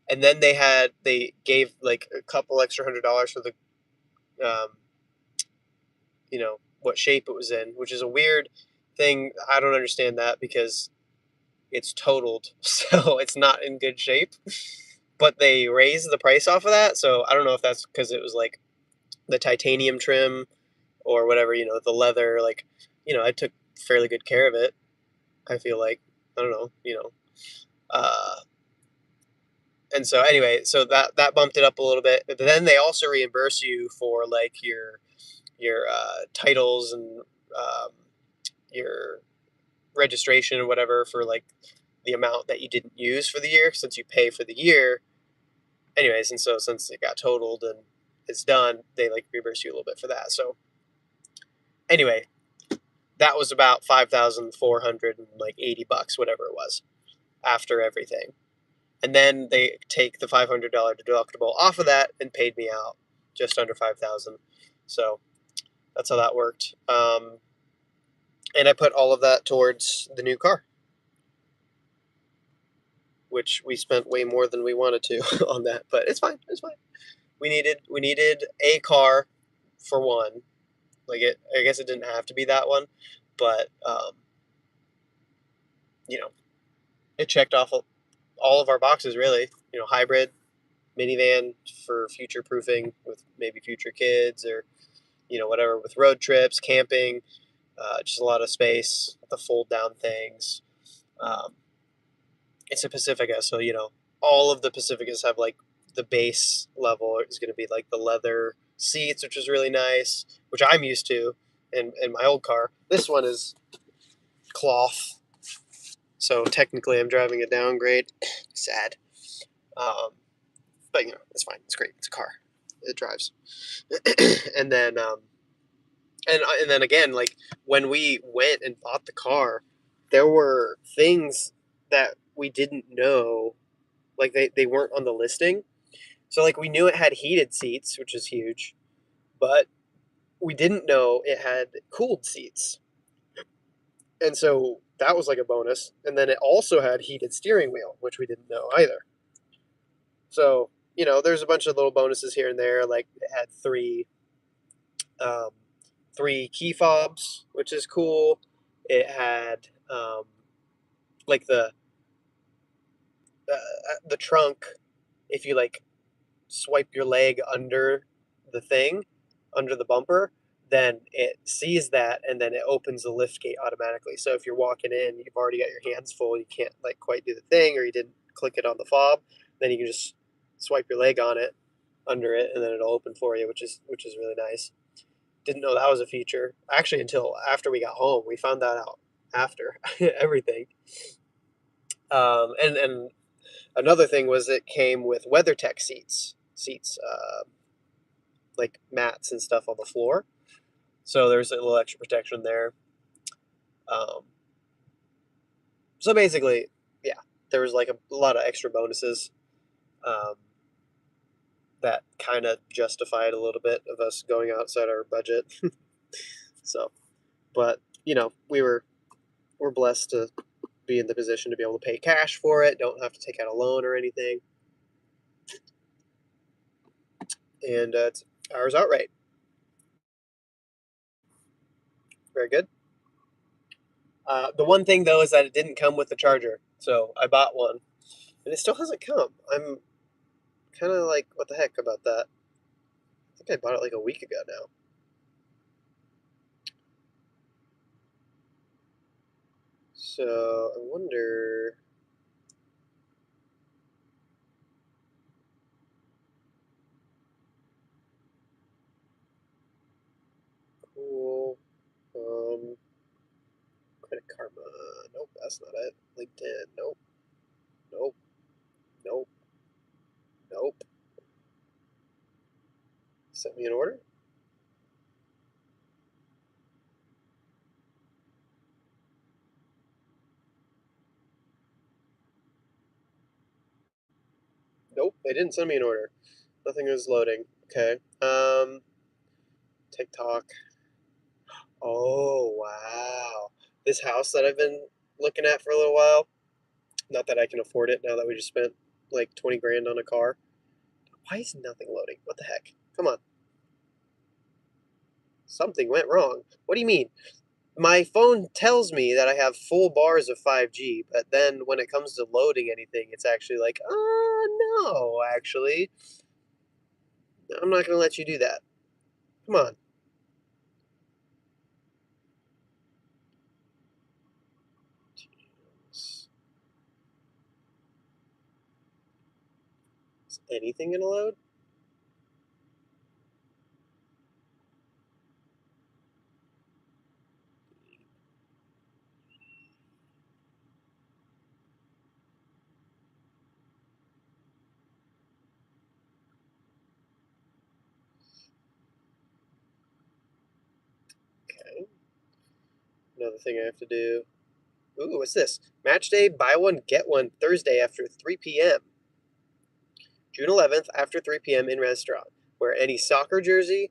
and then they gave like a couple extra $100 for the um, what shape it was in, which is a weird thing. I don't understand that because it's totaled, so it's not in good shape. But they raised the price off of that, so I don't know if that's because it was like the titanium trim or whatever, the leather. Like, I took fairly good care of it. I feel like, I don't know, uh, and so anyway, so that bumped it up a little bit. But then they also reimburse you for like your titles and um, your registration or whatever for like the amount that you didn't use for the year, since you pay for the year anyways. And so since it got totaled and it's done, they like reimburse you a little bit for that. So anyway, that was about 5,480 bucks, whatever it was, after everything. And then they take the $500 deductible off of that and paid me out just under 5,000. So that's how that worked. And I put all of that towards the new car, which we spent way more than we wanted to on that, but it's fine. It's fine. We needed a car for one. Like I guess it didn't have to be that one, but it checked off all of our boxes really. Hybrid, minivan for future proofing with maybe future kids or whatever, with road trips, camping, just a lot of space. The fold down things. Um, it's a Pacifica, so all of the Pacificas have like the base level is going to be like the leather seats, which is really nice, which I'm used to in my old car. This one is cloth, so technically I'm driving a downgrade. Sad, but it's fine. It's great. It's a car. It drives. And then and then again, like when we went and bought the car, there were things that we didn't know, like they weren't on the listing. So like we knew it had heated seats, which is huge, but we didn't know it had cooled seats. And so that was like a bonus. And then it also had heated steering wheel, which we didn't know either. So, there's a bunch of little bonuses here and there. Like it had um, three key fobs, which is cool. It had like the trunk. if you like swipe your leg under the thing, under the bumper, then it sees that and then it opens the lift gate automatically. So if you're walking in, you've already got your hands full, you can't like quite do the thing, or you didn't click it on the fob, then you can just swipe your leg on it, under it, and then it'll open for you, which is really nice. Didn't know that was a feature actually until after we got home. We found that out after everything. And another thing was it came with WeatherTech seats, like mats and stuff on the floor. So there's a little extra protection there. Um, so basically, yeah, there was like a lot of extra bonuses um, that kind of justified a little bit of us going outside our budget. So, but we're blessed to be in the position to be able to pay cash for it. Don't have to take out a loan or anything, and it's ours outright. Very good. The one thing though is that it didn't come with the charger, so I bought one, and it still hasn't come. I'm kind of like, what the heck about that? I think I bought it like a week ago now. So I wonder. Cool. Um, Credit Karma. Nope, that's not it. LinkedIn. Nope. Nope. Nope. Nope. Sent me an order. Nope, they didn't send me an order. Nothing was loading. Okay. TikTok. Oh wow. This house that I've been looking at for a little while. Not that I can afford it now that we just spent like 20 grand on a car. Why is nothing loading? What the heck? Come on. Something went wrong. What do you mean? My phone tells me that I have full bars of 5G, but then when it comes to loading anything, it's actually like, no, actually, I'm not going to let you do that. Come on. Is anything going to load? Okay. Another thing I have to do. Ooh, what's this? Match day, buy one, get one Thursday after 3 p.m. June 11th after 3 p.m. in restaurant. Wear any soccer jersey.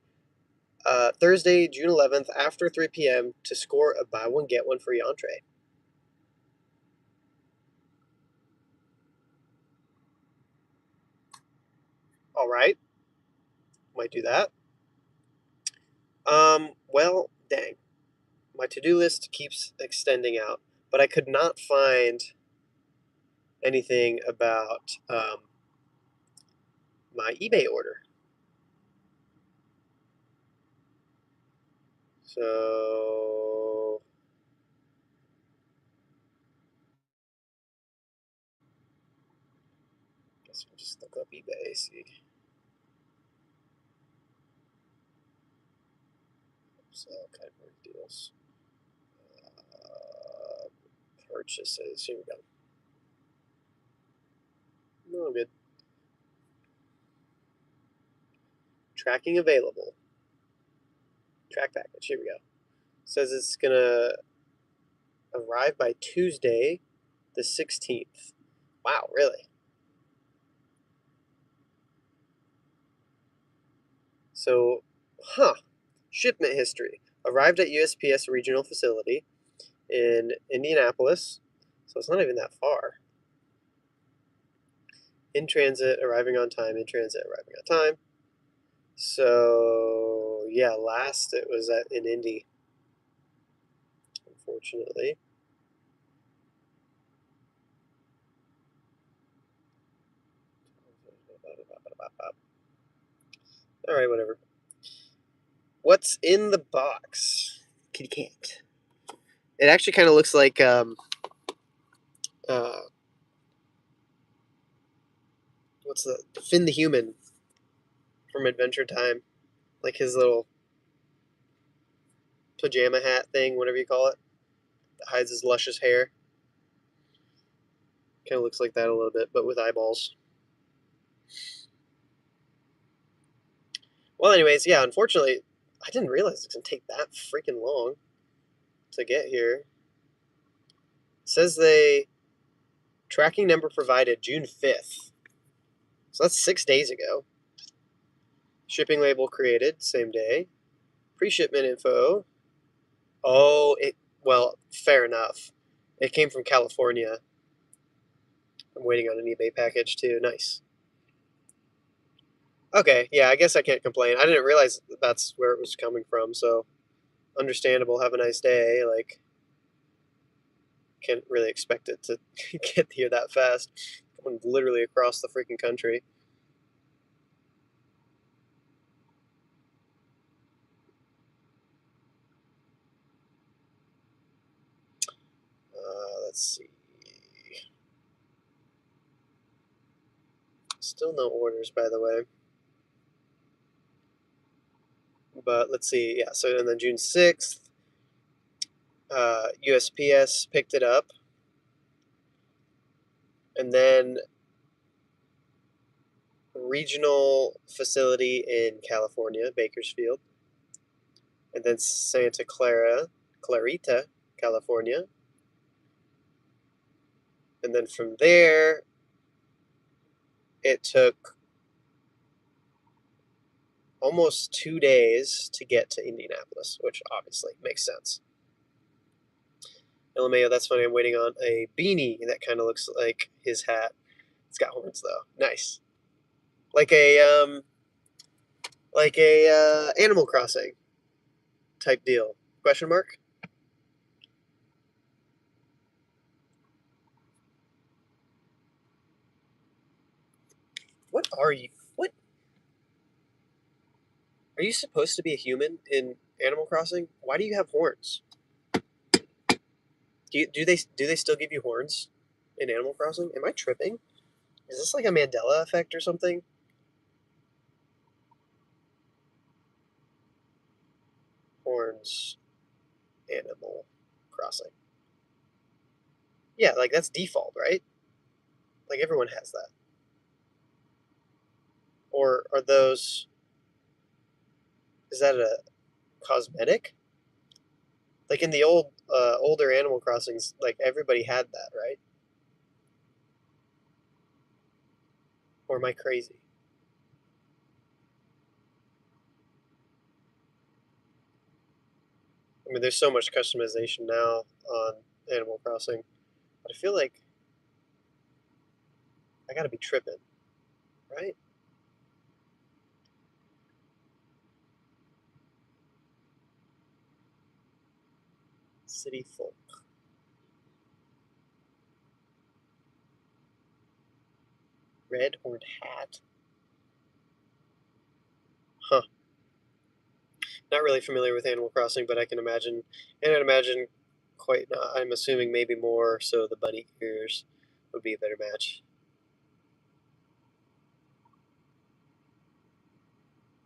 Thursday, June 11th after 3 p.m. to score a buy one, get one free entree. All right. Might do that. Well, dang. My to-do list keeps extending out, but I could not find anything about my eBay order. So I guess we'll just look up eBay, see. So kind of deals. Purchases. Here we go. No, I'm good. Tracking available. Track package. Here we go. Says it's gonna arrive by Tuesday, the 16th. Wow, really? So, shipment history. Arrived at USPS regional facility in Indianapolis, so it's not even that far. In transit, arriving on time. In transit, arriving on time. So yeah, last it was in Indy. Unfortunately, All right, whatever. What's in the box? Kitty cat. It actually kind of looks like what's the Finn the Human from Adventure Time, like his little pajama hat thing, whatever you call it, that hides his luscious hair. Kind of looks like that a little bit, but with eyeballs. Well, anyways, yeah. Unfortunately, I didn't realize it's gonna take that freaking long to get here. It says they tracking number provided June 5th. So that's 6 days ago. Shipping label created same day. Pre-shipment info. Oh, well, fair enough. It came from California. I'm waiting on an eBay package too. Nice. Okay, yeah, I guess I can't complain. I didn't realize that's where it was coming from, so understandable. Have a nice day. Like, can't really expect it to get here that fast. Coming literally across the freaking country. Let's see. Still no orders, by the way. But let's see. Yeah, so and then June 6th, USPS picked it up. And then regional facility in California, Bakersfield. And then Santa Clarita, California. And then from there, it took almost 2 days to get to Indianapolis, which obviously makes sense. LMAO, that's funny. I'm waiting on a beanie that kind of looks like his hat. It's got horns though. Nice. Like a Animal Crossing type deal. Question mark? What are you? What are you supposed to be a human in Animal Crossing? Why do you have horns? Do they still give you horns in Animal Crossing? Am I tripping? Is this like a Mandela effect or something? Horns, Animal Crossing. Yeah, like that's default, right? Like everyone has that. Or are those? Is that a cosmetic? Like in the older Animal Crossings, like everybody had that, right? Or am I crazy? I mean, there's so much customization now on Animal Crossing, but I feel like I gotta be tripping, right? City folk. Red horned hat. Huh. Not really familiar with Animal Crossing, but I can imagine, and I'd imagine quite. I'm assuming maybe more so the bunny ears would be a better match.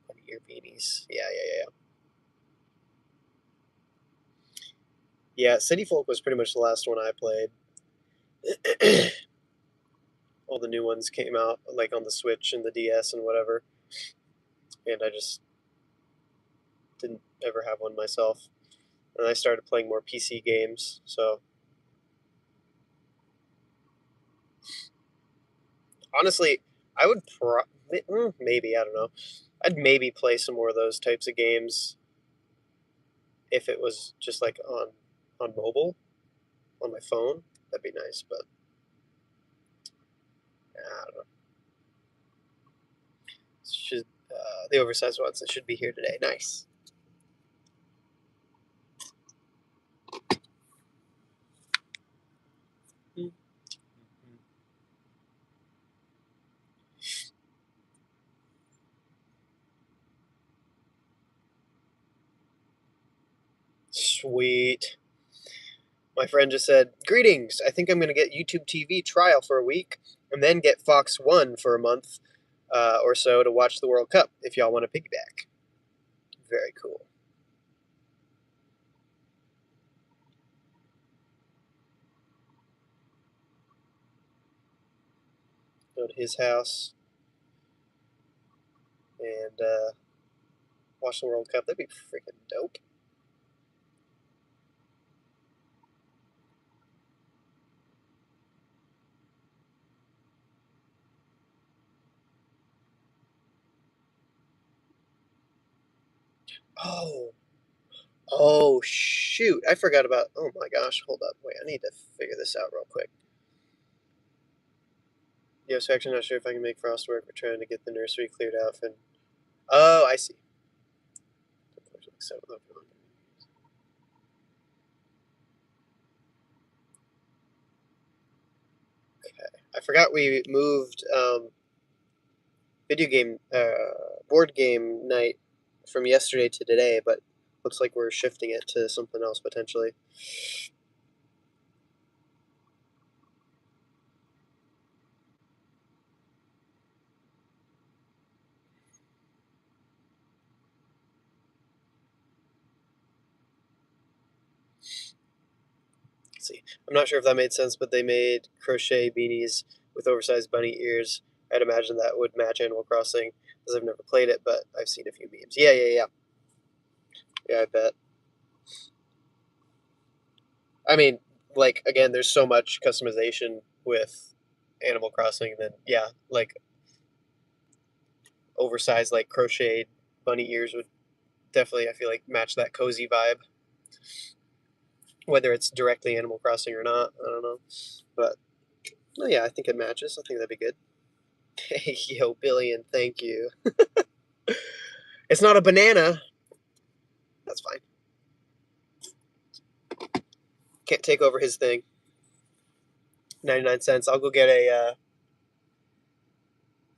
Bunny ear beanies. Yeah. Yeah, City Folk was pretty much the last one I played. All the new ones came out like on the Switch and the DS and whatever, and I just didn't ever have one myself. And I started playing more PC games, so honestly, I would maybe, I don't know. I'd maybe play some more of those types of games if it was just like on mobile, on my phone. That'd be nice, but I don't know. Should the oversized ones that should be here today? Nice. Sweet. My friend just said, "Greetings. I think I'm going to get YouTube TV trial for a week and then get Fox One for a month or so to watch the World Cup if y'all want to piggyback." Very cool. Go to his house and watch the World Cup. That'd be freaking dope. Oh, shoot. I forgot about. Oh my gosh. Hold up. Wait, I need to figure this out real quick. Yes, actually, not sure if I can make frost work. We're trying to get the nursery cleared out. Oh, I see. Okay. I forgot we moved board game night from yesterday to today, but looks like we're shifting it to something else potentially. Let's see. I'm not sure if that made sense, but they made crochet beanies with oversized bunny ears. I'd imagine that would match Animal Crossing, as I've never played it, but I've seen a few memes. Yeah. Yeah, I bet. I mean, like, again, there's so much customization with Animal Crossing that, yeah, like, oversized, like, crocheted bunny ears would definitely, I feel like, match that cozy vibe. Whether it's directly Animal Crossing or not, I don't know. But, oh, yeah, I think it matches. I think that'd be good. Hey, yo, Billion, thank you. It's not a banana. That's fine. Can't take over his thing. 99 cents. I'll go get a.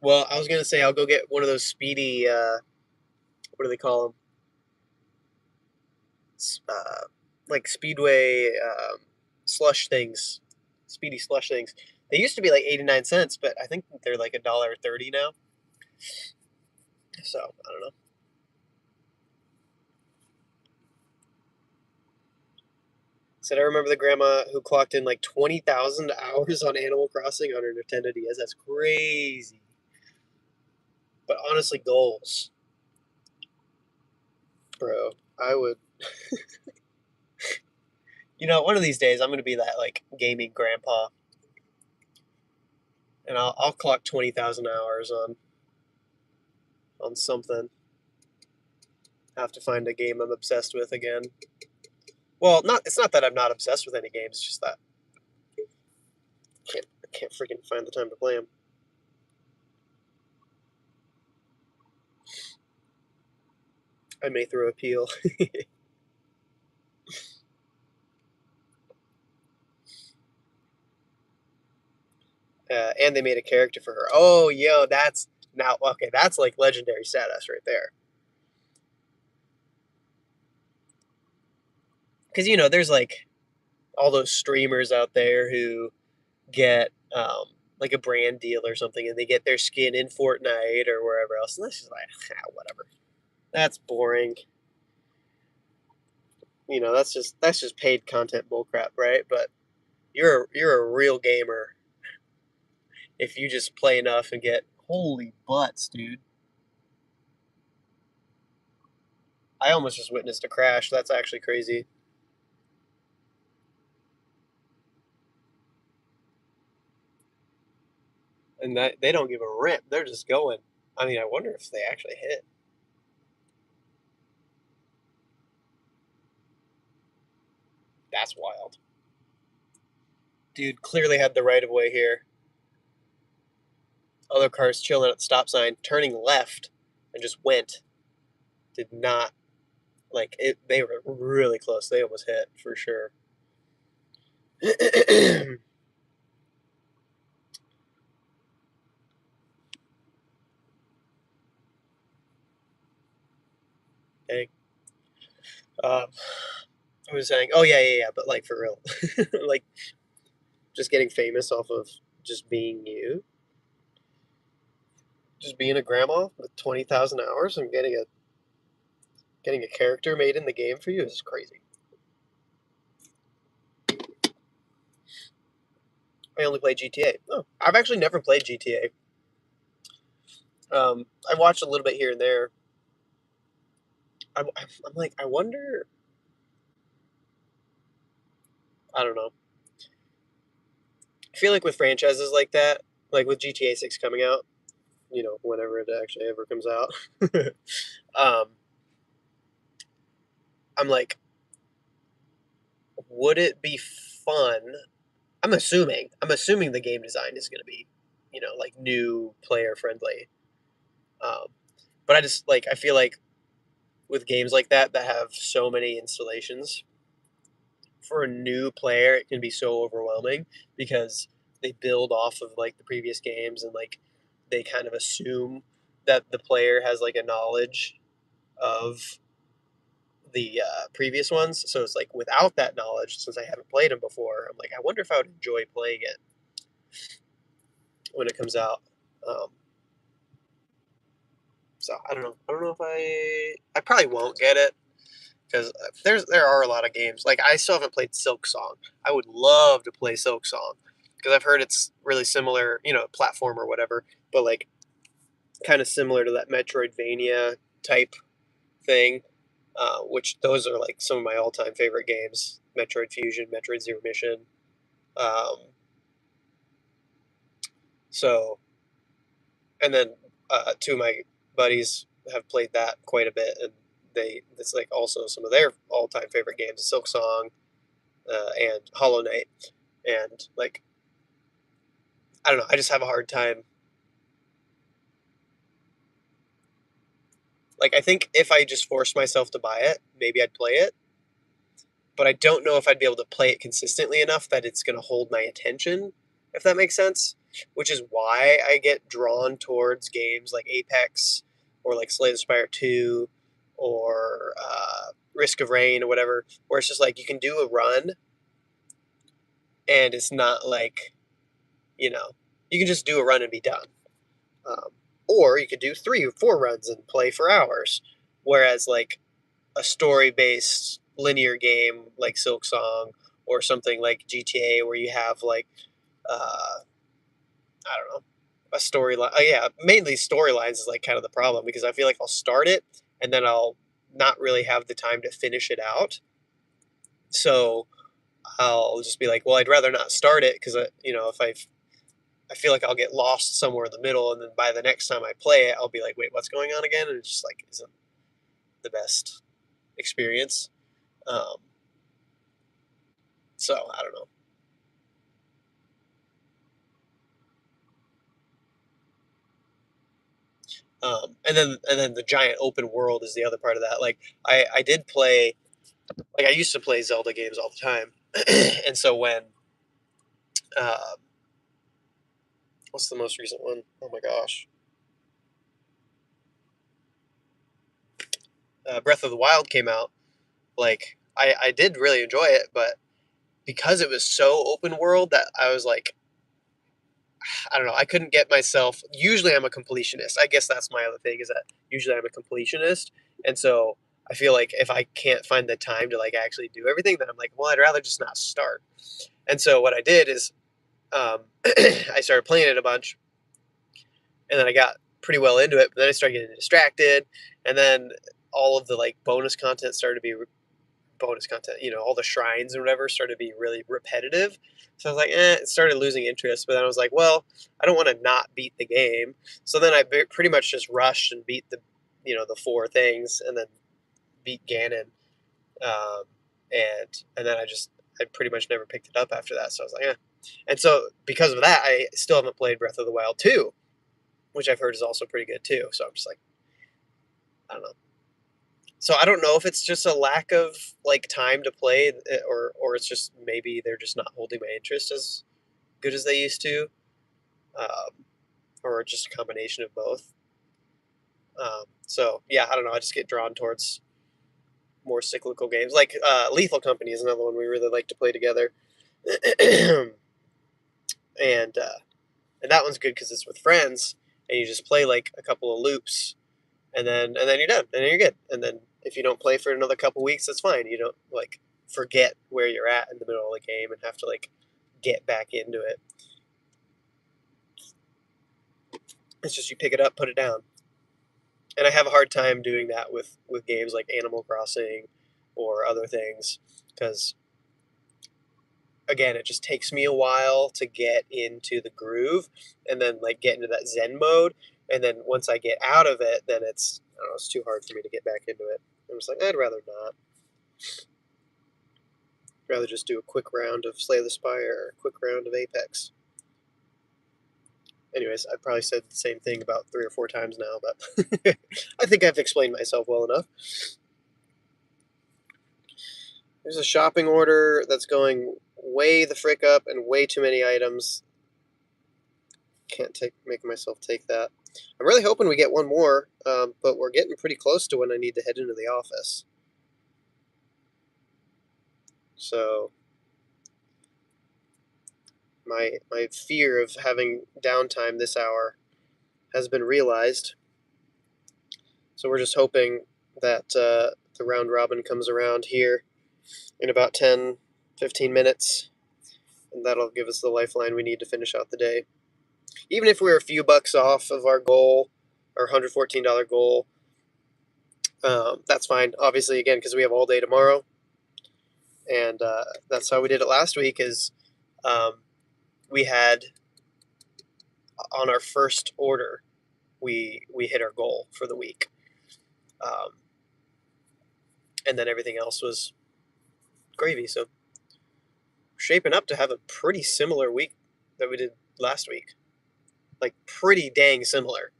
Well, I was gonna say I'll go get one of those speedy. What do they call them? Like Speedway slush things, speedy slush things. They used to be like 89 cents, but I think they're like $1.30 now. So I don't know. Said I remember the grandma who clocked in like 20,000 hours on Animal Crossing on her Nintendo DS. That's crazy. But honestly, goals, bro. I would. One of these days I'm gonna be that like gaming grandpa, and I'll clock 20,000 hours on something. Have to find a game I'm obsessed with again. Well, not it's not that I'm not obsessed with any games, it's just that I can't freaking find the time to play them. I may throw a peel. And they made a character for her. Oh, yo, that's now okay. That's like legendary status right there. Because there's like all those streamers out there who get like a brand deal or something, and they get their skin in Fortnite or wherever else. And that's just like, whatever. That's boring. That's just paid content bullcrap, right? But you're a real gamer if you just play enough and get holy butts, dude. I almost just witnessed a crash. That's actually crazy. And that they don't give a rip. They're just going. I mean, I wonder if they actually hit. That's wild. Dude clearly had the right of way here. Other cars chilling at the stop sign, turning left, and just went. Did not like it. They were really close. They almost hit for sure. Dang. Um, I was saying, oh yeah, but like for real, like just getting famous off of just being you, just being a grandma with 20,000 hours and getting a character made in the game for you is crazy. I only play GTA. Oh, I've actually never played GTA. I watched a little bit here and there. I'm like, I wonder. I don't know. I feel like with franchises like that, like with GTA 6 coming out, whenever it actually ever comes out, um, I'm like, would it be fun? I'm assuming the game design is going to be, like new player friendly. Um, but I just like, I feel like with games like that have so many installations, for a new player, it can be so overwhelming because they build off of like the previous games and like they kind of assume that the player has like a knowledge of the previous ones. So it's like without that knowledge, since I haven't played them before, I'm like, I wonder if I would enjoy playing it when it comes out. Um, so I don't know. I don't know if I probably won't get it because there are a lot of games. Like I still haven't played Silk Song. I would love to play Silk Song because I've heard it's really similar, platform or whatever, but like kind of similar to that Metroidvania type thing. Which those are like some of my all-time favorite games: Metroid Fusion, Metroid Zero Mission. Um, so, and then two of my buddies have played that quite a bit, and it's like also some of their all-time favorite games: Silk Song, and Hollow Knight. And like, I don't know, I just have a hard time. Like, I think if I just forced myself to buy it, maybe I'd play it. But I don't know if I'd be able to play it consistently enough that it's going to hold my attention, if that makes sense. Which is why I get drawn towards games like Apex or like Slay the Spire 2 or Risk of Rain or whatever, where it's just like you can do a run and it's not like, you know, you can just do a run and be done. Um, or you could do 3 or 4 runs and play for hours. Whereas like a story based linear game like Silk Song or something like GTA where you have like I don't know, a storyline. Yeah, mainly storylines is like kind of the problem because I feel like I'll start it and then I'll not really have the time to finish it out. So I'll just be like, well, I'd rather not start it because if I feel like I'll get lost somewhere in the middle, and then by the next time I play it, I'll be like, wait, what's going on again? And it's just like isn't the best experience. Um, so I don't know. And then the giant open world is the other part of that. Like I did play, like I used to play Zelda games all the time, and so when uh, what's the most recent one? Oh my gosh, Breath of the Wild came out. Like I did really enjoy it, but because it was so open world that I was like, I don't know, I couldn't get myself. Usually I'm a completionist. I guess that's my other thing is that usually I'm a completionist, and so I feel like if I can't find the time to like actually do everything, then I'm like, well, I'd rather just not start. And so what I did is I started playing it a bunch, and then I got pretty well into it. But then I started getting distracted, and then all of the like bonus content started to be bonus content. All the shrines and whatever started to be really repetitive. So I was like, it started losing interest. But then I was like, well, I don't want to not beat the game. So then I pretty much just rushed and beat the 4 things, and then beat Ganon. Um, and then I pretty much never picked it up after that. So I was like, And so because of that, I still haven't played Breath of the Wild 2, which I've heard is also pretty good too. So I'm just like, I don't know. So I don't know if it's just a lack of like time to play, or it's just maybe they're just not holding my interest as good as they used to, um, or just a combination of both. So yeah, I don't know. I just get drawn towards more cyclical games. Like Lethal Company is another one we really like to play together. and that one's good because it's with friends, and you just play like a couple of loops, and then you're done, and then you're good. And then if you don't play for another couple weeks, that's fine. You don't like forget where you're at in the middle of the game and have to like get back into it. It's just you pick it up, put it down. And I have a hard time doing that with games like Animal Crossing or other things because, again, it just takes me a while to get into the groove and then like get into that Zen mode. And then once I get out of it, then it's, I don't know, it's too hard for me to get back into it. I'm just like, I'd rather not. I'd rather just do a quick round of Slay the Spire or a quick round of Apex. Anyways, I probably said the same thing about 3 or 4 times now, but I think I've explained myself well enough. There's a shopping order that's going way the frick up and way too many items. Can't make myself take that. I'm really hoping we get one more, but we're getting pretty close to when I need to head into the office. So my fear of having downtime this hour has been realized. So we're just hoping that the round robin comes around here in about 10, 15 minutes, and that'll give us the lifeline we need to finish out the day. Even if we're a few bucks off of our goal, our $114 goal, that's fine. Obviously, again, because we have all day tomorrow, and that's how we did it last week. Is we had on our first order, we hit our goal for the week, and then everything else was gravy. So shaping up to have a pretty similar week that we did last week, like pretty dang similar.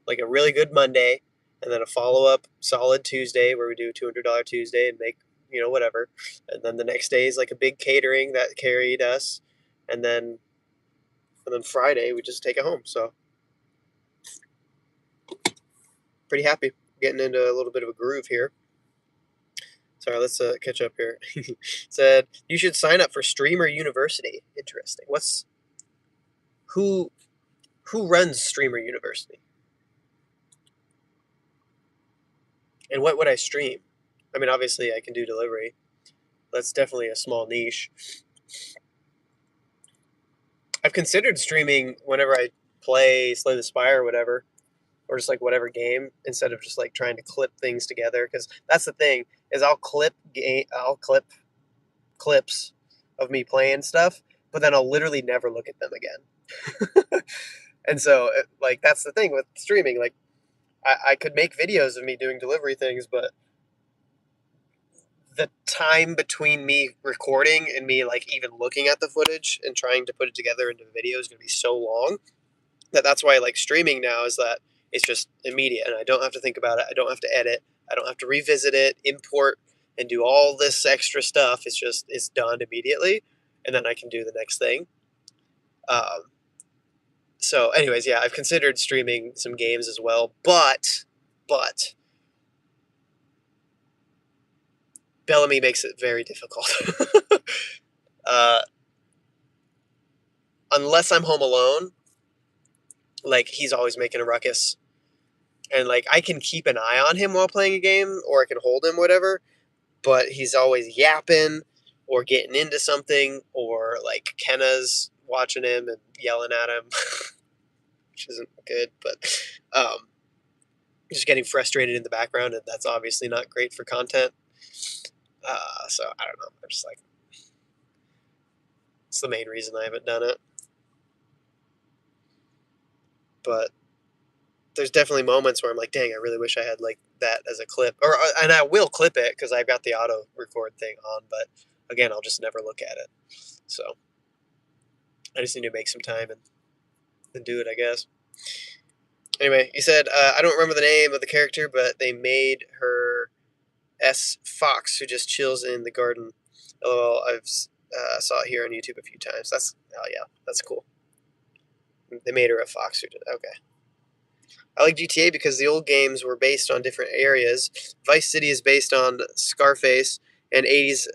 Like a really good Monday, and then a follow-up solid Tuesday where we do $200 Tuesday and make, whatever. And then the next day is like a big catering that carried us. And then Friday we just take it home. So pretty happy. Getting into a little bit of a groove here. Sorry, let's catch up here. Said, you should sign up for Streamer University. Interesting. Who runs Streamer University? And what would I stream? I mean, obviously I can do delivery. That's definitely a small niche. I've considered streaming whenever I play Slay the Spire or whatever, or just like whatever game, instead of just like trying to clip things together. Because that's the thing is I'll clip clips of me playing stuff, but then I'll literally never look at them again. And so like that's the thing with streaming. Like I could make videos of me doing delivery things, but the time between me recording and me like even looking at the footage and trying to put it together into a video is going to be so long that's why I like streaming now, is that it's just immediate and I don't have to think about it. I don't have to edit. I don't have to revisit it, import, and do all this extra stuff. It's done immediately, and then I can do the next thing. So anyways, yeah, I've considered streaming some games as well, but Bellamy makes it very difficult. Unless I'm home alone, like he's always making a ruckus, and like I can keep an eye on him while playing a game, or I can hold him, whatever. But he's always yapping or getting into something, or like Kenna's watching him and yelling at him, which isn't good. But just getting frustrated in the background, and that's obviously not great for content. So I don't know. I'm just like, it's the main reason I haven't done it. But there's definitely moments where I'm like, dang, I really wish I had like that as a clip, and I will clip it because I've got the auto record thing on. But again, I'll just never look at it. So I just need to make some time and do it, I guess. Anyway, he said, I don't remember the name of the character, but they made her S. Fox, who just chills in the garden. LOL, I've saw it here on YouTube a few times. Oh yeah, that's cool. They made her a fox. Okay. I like GTA because the old games were based on different areas. Vice City is based on Scarface and 80s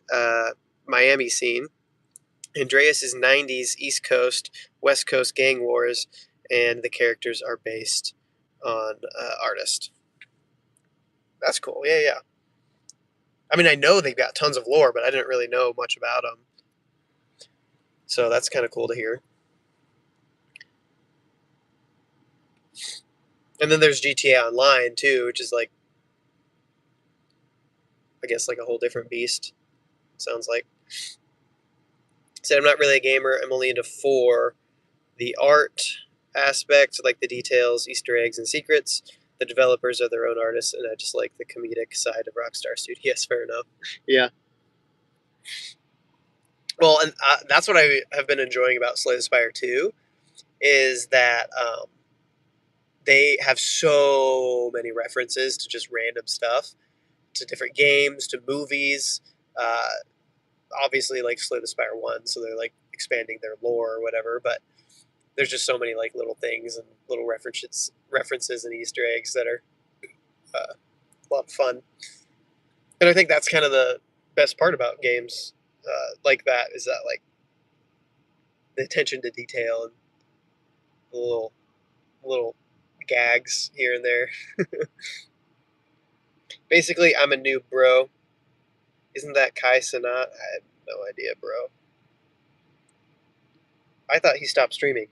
Miami scene. Andreas is 90s East Coast, West Coast gang wars, and the characters are based on artists. That's cool. Yeah, yeah. I mean, I know they've got tons of lore, but I didn't really know much about them. So that's kind of cool to hear. And then there's GTA Online too, which is like, I guess, like a whole different beast. Sounds like. Said I'm not really a gamer. I'm only into 4. The art aspect, like the details, Easter eggs, and secrets. The developers are their own artists, and I just like the comedic side of Rockstar Studios. Fair enough. Yeah. Well, and that's what I have been enjoying about Slay the Spire 2 is that they have so many references to just random stuff, to different games, to movies. Uh, Obviously, like Slay the Spire 1, so they're like expanding their lore or whatever, but there's just so many like little things and little references and Easter eggs that are a lot of fun. And I think that's kind of the best part about games like that is that like the attention to detail and the little gags here and there. Basically, I'm a noob, bro. Isn't that Kai Sanat? I had no idea, bro. I thought he stopped streaming.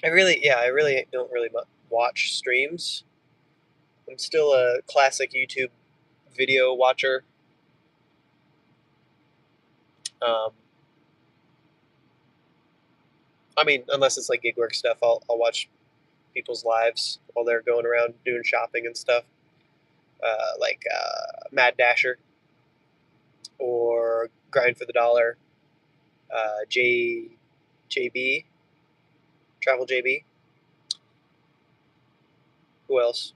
I really don't really watch streams. I'm still a classic YouTube video watcher. Um, I mean, unless it's like gig work stuff, I'll watch people's lives while they're going around doing shopping and stuff. Like Mad Dasher or Grind for the Dollar, JB, Travel JB. Who else?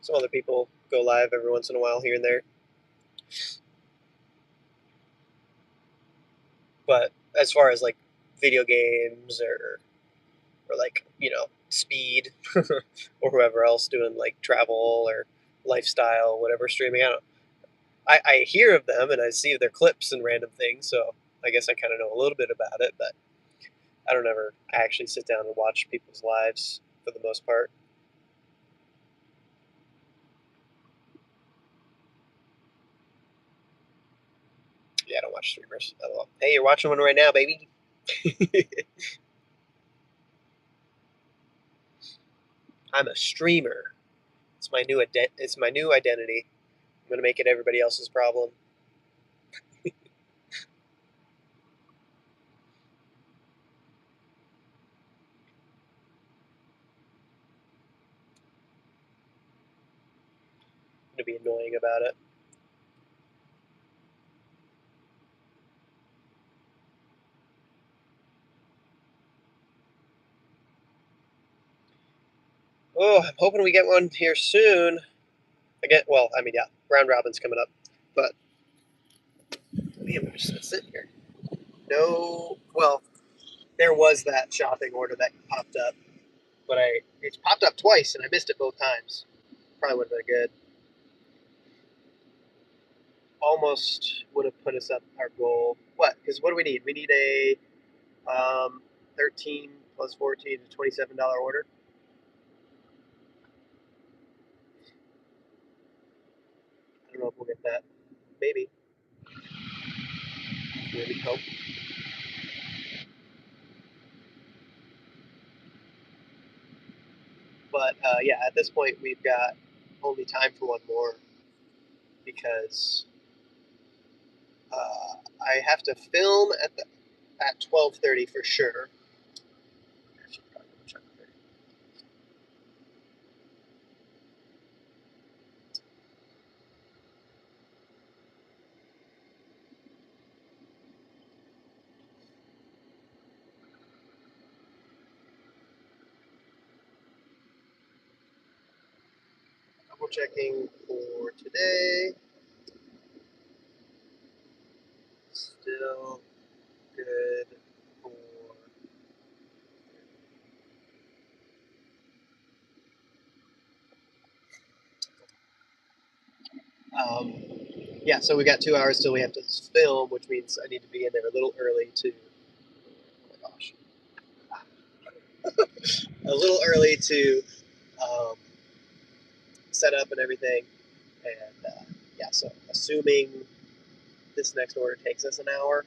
Some other people go live every once in a while here and there. But as far as like video games or like speed or whoever else doing like travel or lifestyle whatever streaming, I hear of them and I see their clips and random things, so I guess I kind of know a little bit about it, but I don't ever actually sit down and watch people's lives for the most part. Yeah, I don't watch streamers at all. Hey, you're watching one right now, baby. I'm a streamer. It's my new identity. I'm gonna make it everybody else's problem. I'm gonna be annoying about it. Oh, I'm hoping we get one here soon. I mean, yeah, round robin's coming up, but I'm just gonna sit here. No, well, there was that shopping order that popped up, but it's popped up twice and I missed it both times. Probably would have been good. Almost would have put us up our goal. What? Because what do we need? We need a 13 plus 14 to $27 order. I don't know if we'll get that. Maybe. Maybe hope. But yeah, at this point we've got only time for one more because I have to film at 12:30 for sure. Double checking for today. Still good. Yeah, so we got 2 hours till we have to film, which means I need to be in there a little early to. Oh my gosh. A little early to um, set up and everything. And yeah, so assuming this next order takes us an hour,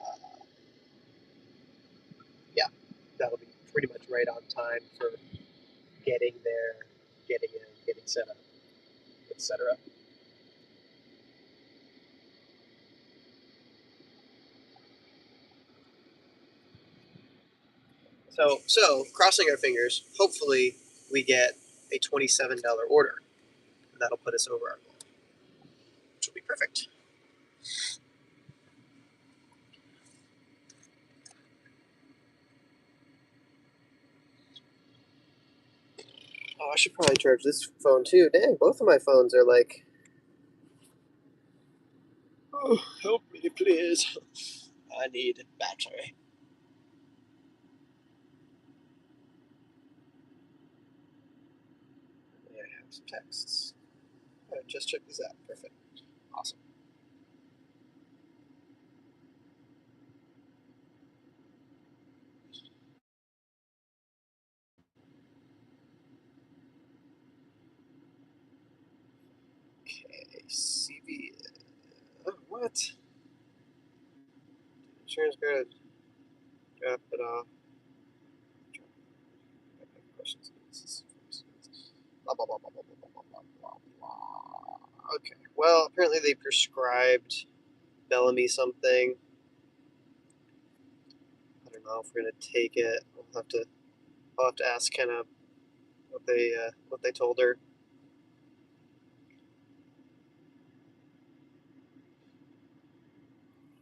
uh, yeah, that'll be pretty much right on time for getting there, getting in, getting set up, etc. So crossing our fingers, hopefully we get a $27 order. And that'll put us over our goal, which will be perfect. Oh, I should probably charge this phone too. Dang, both of my phones are like. Oh, help me, please. I need battery. I have some texts. Just check this out. Perfect. Awesome. Okay, CV. Oh, what? Insurance card. Drop it off. Questions. Blah, blah, blah, blah, blah, blah, blah, blah, blah, blah. Okay. Well, apparently they prescribed Bellamy something. I don't know if we're gonna take it. I'll have to ask kind of what they told her.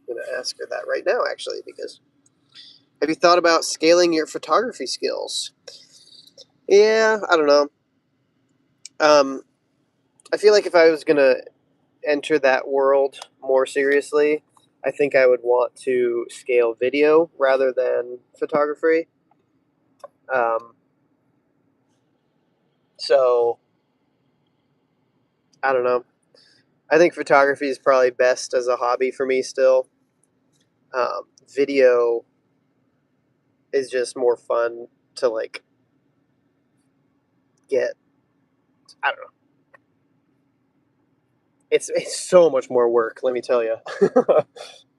I'm gonna ask her that right now, actually, because have you thought about scaling your photography skills? Yeah, I don't know. I feel like if I was gonna enter that world more seriously, I think I would want to scale video rather than photography. Um, so I don't know. I think photography is probably best as a hobby for me still. Video is just more fun to like get. I don't know. It's so much more work, let me tell you.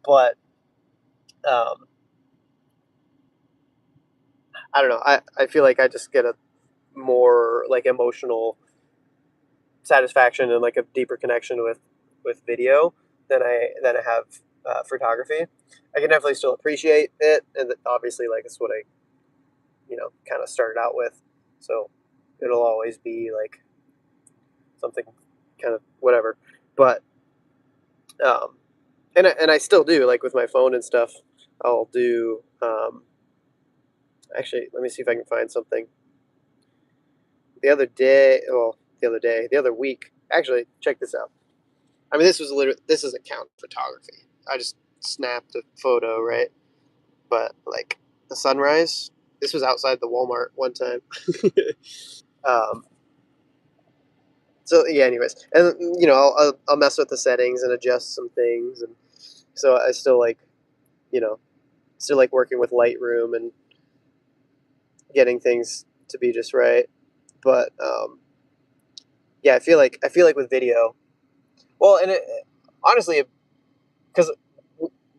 But um, I don't know. I feel like I just get a more like emotional satisfaction and like a deeper connection with video than I have photography. I can definitely still appreciate it, and obviously, like it's what I kind of started out with. So it'll always be like something kind of whatever. But um, and I still do like with my phone and stuff. I'll do actually. Let me see if I can find something. The other week. Actually, check this out. I mean, this is account photography. I just snapped a photo, right? But like the sunrise, this was outside the Walmart one time. um, so yeah, anyways, and I'll mess with the settings and adjust some things, and so I still like you know still like working with Lightroom and getting things to be just right. But yeah, I feel like with video, well, and honestly, because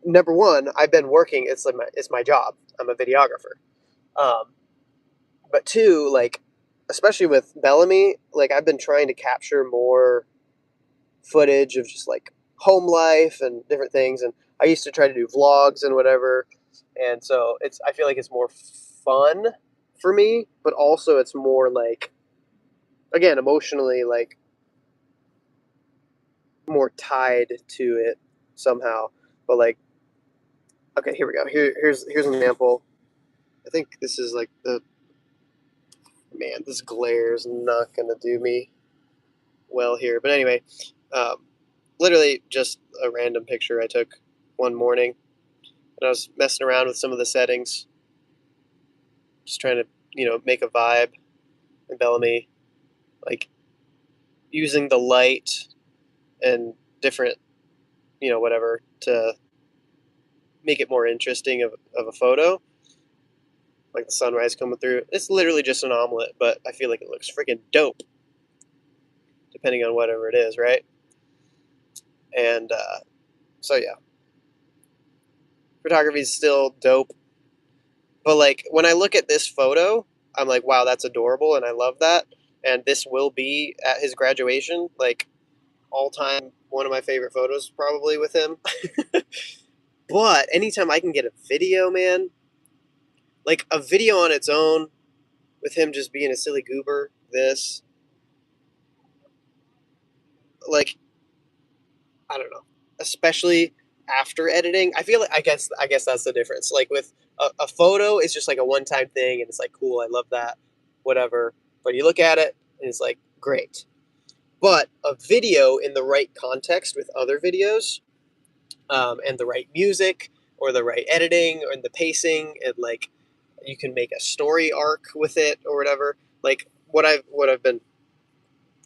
number one, I've been working. It's my job. I'm a videographer. Um, but two, like especially with Bellamy, like I've been trying to capture more footage of just like home life and different things. And I used to try to do vlogs and whatever. And so I feel like it's more fun for me, but also it's more like again emotionally like more tied to it somehow. But like okay, here we go. Here's an example. I think this is like the man. This glare is not gonna do me well here. But anyway, um, literally just a random picture I took one morning, and I was messing around with some of the settings, just trying to make a vibe in Bellamy, like using the light and different, whatever, to make it more interesting of a photo, like the sunrise coming through. It's literally just an omelet, but I feel like it looks freaking dope, depending on whatever it is, right? And so yeah, photography is still dope. But like when I look at this photo, I'm like, wow, that's adorable, and I love that. And this will be at his graduation, like all time one of my favorite photos probably with him. But anytime I can get a video, man, like a video on its own with him just being a silly goober, this, like, I don't know, especially after editing. I feel like I guess that's the difference. Like with a photo, it's just like a one time thing, and it's like cool, I love that, whatever. But you look at it, and it's like great. But a video in the right context with other videos, and the right music or the right editing or the pacing, and like you can make a story arc with it or whatever. Like what I've been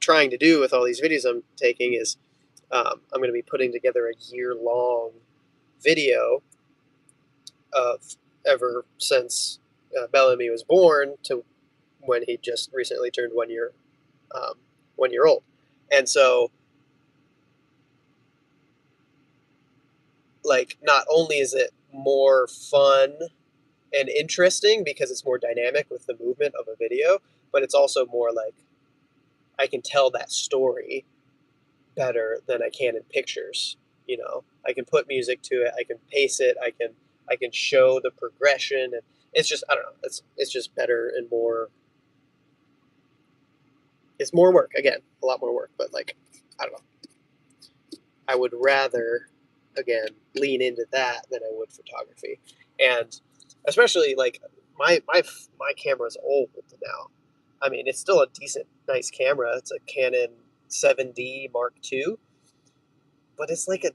trying to do with all these videos I'm taking is I'm going to be putting together a year-long video of ever since Bellamy was born to when he just recently turned 1 year, 1 year old. And so, like, not only is it more fun and interesting because it's more dynamic with the movement of a video, but it's also more like I can tell that story better than I can in pictures. I can put music to it, I can pace it, I can show the progression, and it's just, I don't know, it's just better and more. It's more work again, a lot more work, but like I don't know. I would rather again lean into that than I would photography, and especially like my camera's old now. I mean, it's still a decent, nice camera. It's a Canon 7D Mark II, but it's like a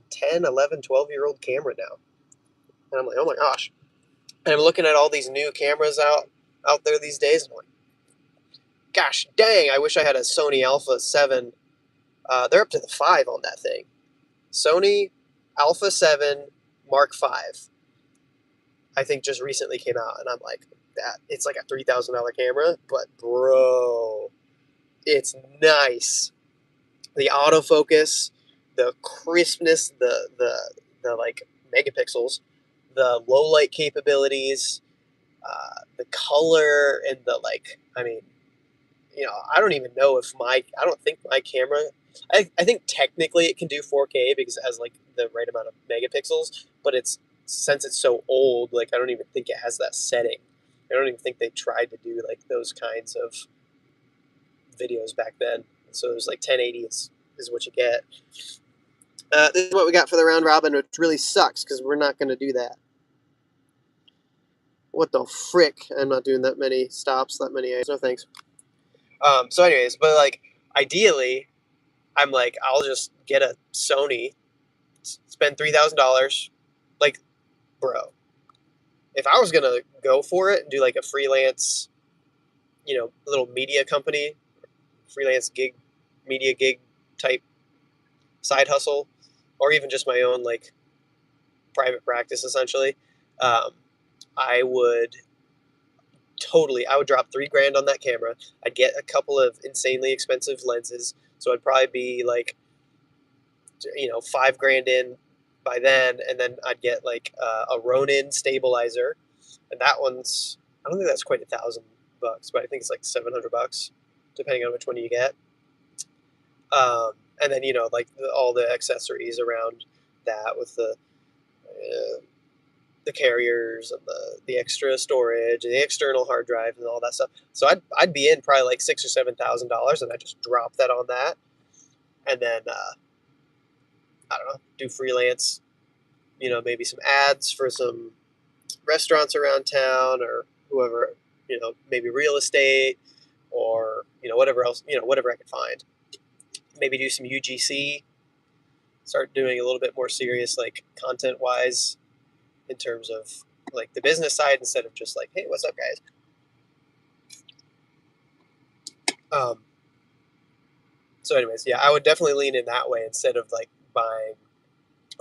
10, 11, 12-year old camera now. And I'm like, oh my gosh. And I'm looking at all these new cameras out there these days, and I'm like, gosh dang, I wish I had a Sony Alpha 7. They're up to the 5 on that thing. Sony Alpha 7 Mark 5, I think just recently came out, and I'm like, that it's like a $3,000 camera, but bro, it's nice. The autofocus, the crispness, the like megapixels, the low light capabilities, the color, and the like. I mean, I don't even know if I don't think my camera. I think technically it can do 4K because it has like the right amount of megapixels, but since it's so old, like I don't even think it has that setting. I don't even think they tried to do like those kinds of videos back then. So it was like 1080 is what you get. This is what we got for the round robin, which really sucks because we're not going to do that. What the frick? I'm not doing that many stops, that many. No thanks. So anyways, but like ideally, I'm like, I'll just get a Sony, spend $3,000. Like, bro, if I was gonna go for it and do like a freelance, little media company, freelance gig, media gig type side hustle, or even just my own like private practice, essentially, um, I would I would drop $3,000 on that camera. I'd get a couple of insanely expensive lenses, so I'd probably be like, $5,000 in by then, and then I'd get like a Ronin stabilizer, and that one's I don't think that's quite $1,000, but I think it's like $700, depending on which one you get. And then like all the accessories around that with the carriers and the extra storage and the external hard drive and all that stuff. So I'd be in probably like $6,000 or $7,000, and I just drop that on that, and then I don't know, do freelance, maybe some ads for some restaurants around town or whoever, maybe real estate or whatever else, whatever I could find. Maybe do some UGC, start doing a little bit more serious like content wise in terms of like the business side instead of just like, hey, what's up, guys? So anyways, yeah, I would definitely lean in that way instead of like buying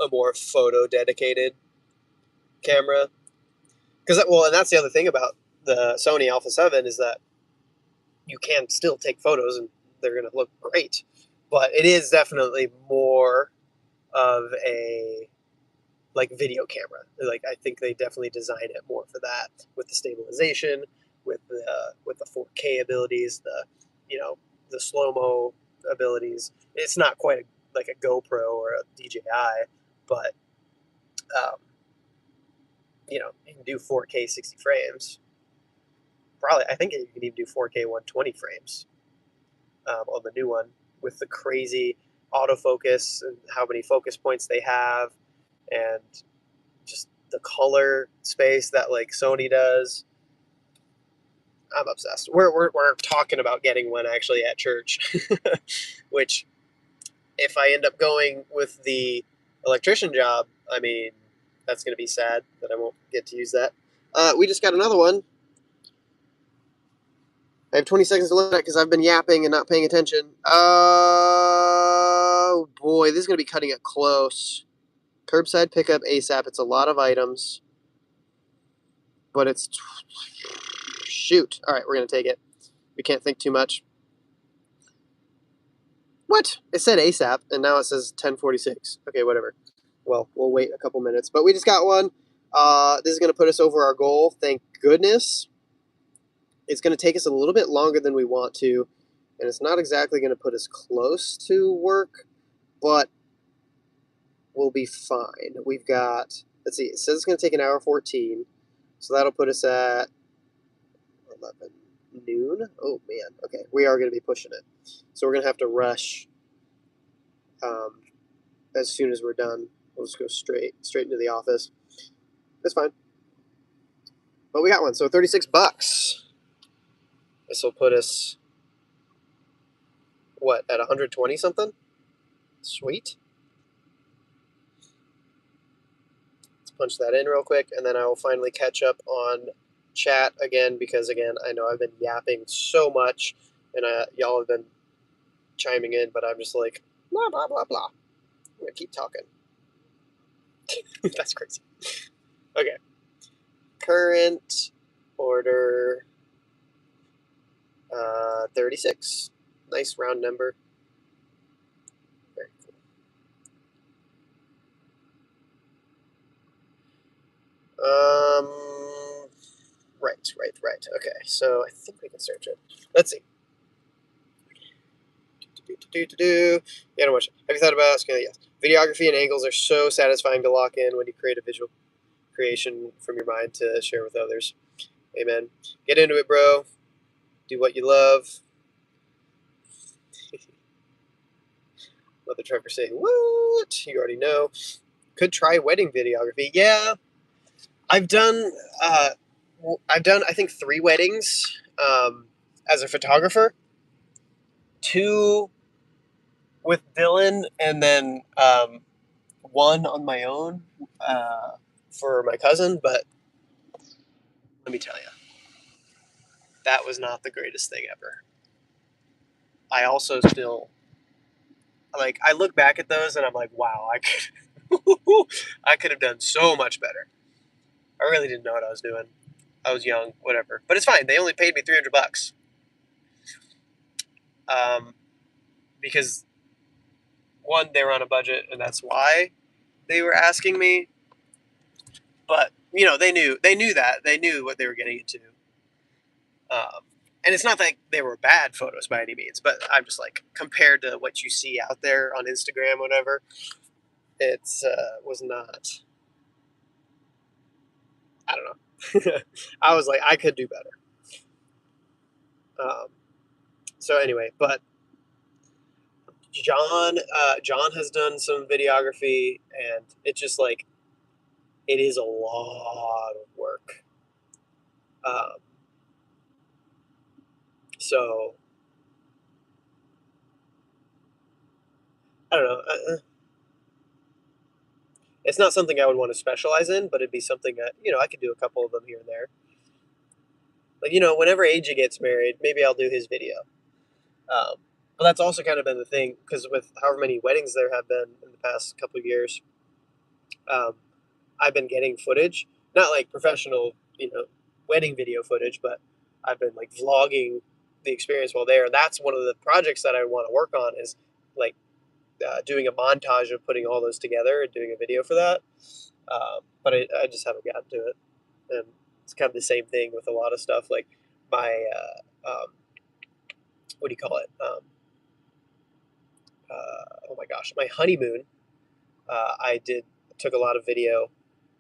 a more photo dedicated camera. Because well, and that's the other thing about the Sony Alpha 7 is that you can still take photos and they're going to look great, but it is definitely more of a like video camera. Like I think they definitely designed it more for that with the stabilization, with the 4K abilities, the the slow mo abilities. It's not quite like a GoPro or a DJI, but um, you can do 4K 60 frames. Probably, I think you can even do 4K 120 frames on the new one with the crazy autofocus and how many focus points they have, and just the color space that like Sony does. I'm obsessed. We're talking about getting one actually at church, which if I end up going with the electrician job, I mean, that's going to be sad that I won't get to use that. We just got another one. I have 20 seconds to look at it because I've been yapping and not paying attention. Oh boy, this is going to be cutting it close. Curbside pickup ASAP. It's a lot of items, but it's shoot. All right, we're going to take it. We can't think too much. What? It said ASAP, and now it says 10:46. Okay, whatever. Well, we'll wait a couple minutes. But we just got one. This is going to put us over our goal. Thank goodness. It's going to take us a little bit longer than we want to, and it's not exactly going to put us close to work, but we'll be fine. We've got, let's see, it says it's going to take an hour 14, so that'll put us at 11 noon. Oh, man. Okay, we are going to be pushing it. So we're going to have to rush as soon as we're done. We'll just go straight into the office. That's fine. But we got one, so $36. This will put us, what, at 120 something? Sweet. Let's punch that in real quick, and then I will finally catch up on chat again, because again, I know I've been yapping so much, and y'all have been chiming in, but I'm just like, blah, blah, blah, blah. I'm going to keep talking. That's crazy. Okay. Current order 36. Nice round number. Very cool. Right. Okay, so I think we can search it. Let's see. Yeah, no much. Have you thought about asking? Yes. Videography and angles are so satisfying to lock in when you create a visual creation from your mind to share with others. Amen. Get into it, bro. Do what you love. Mother Trevor saying, "What? You already know." Could try wedding videography. Yeah, I've done. I think 3 weddings as a photographer. 2 with Dylan, and then 1 on my own for my cousin. But let me tell you, that was not the greatest thing ever. I also still I look back at those and I'm like, wow, I could have done so much better. I really didn't know what I was doing. I was young, whatever. But it's fine. They only paid me $300. Because 1, they were on a budget, and that's why they were asking me. But they knew that they knew what they were getting into. And it's not that they were bad photos by any means, but I'm just like, compared to what you see out there on Instagram, whatever, it's was not. I don't know. I was like, I could do better. So anyway, but John has done some videography, and it's just like, it is a lot of work. So I don't know. It's not something I would want to specialize in, but it'd be something that I could do a couple of them here and there. Like whenever AJ gets married, maybe I'll do his video. But that's also kind of been the thing, because with however many weddings there have been in the past couple of years, um, I've been getting footage, not like professional, wedding video footage, but I've been like vlogging the experience while there. That's one of the projects that I want to work on, is like doing a montage of putting all those together and doing a video for that. But I just haven't gotten to it. And it's kind of the same thing with a lot of stuff. Like my, what do you call it? Oh my gosh, my honeymoon. I took a lot of video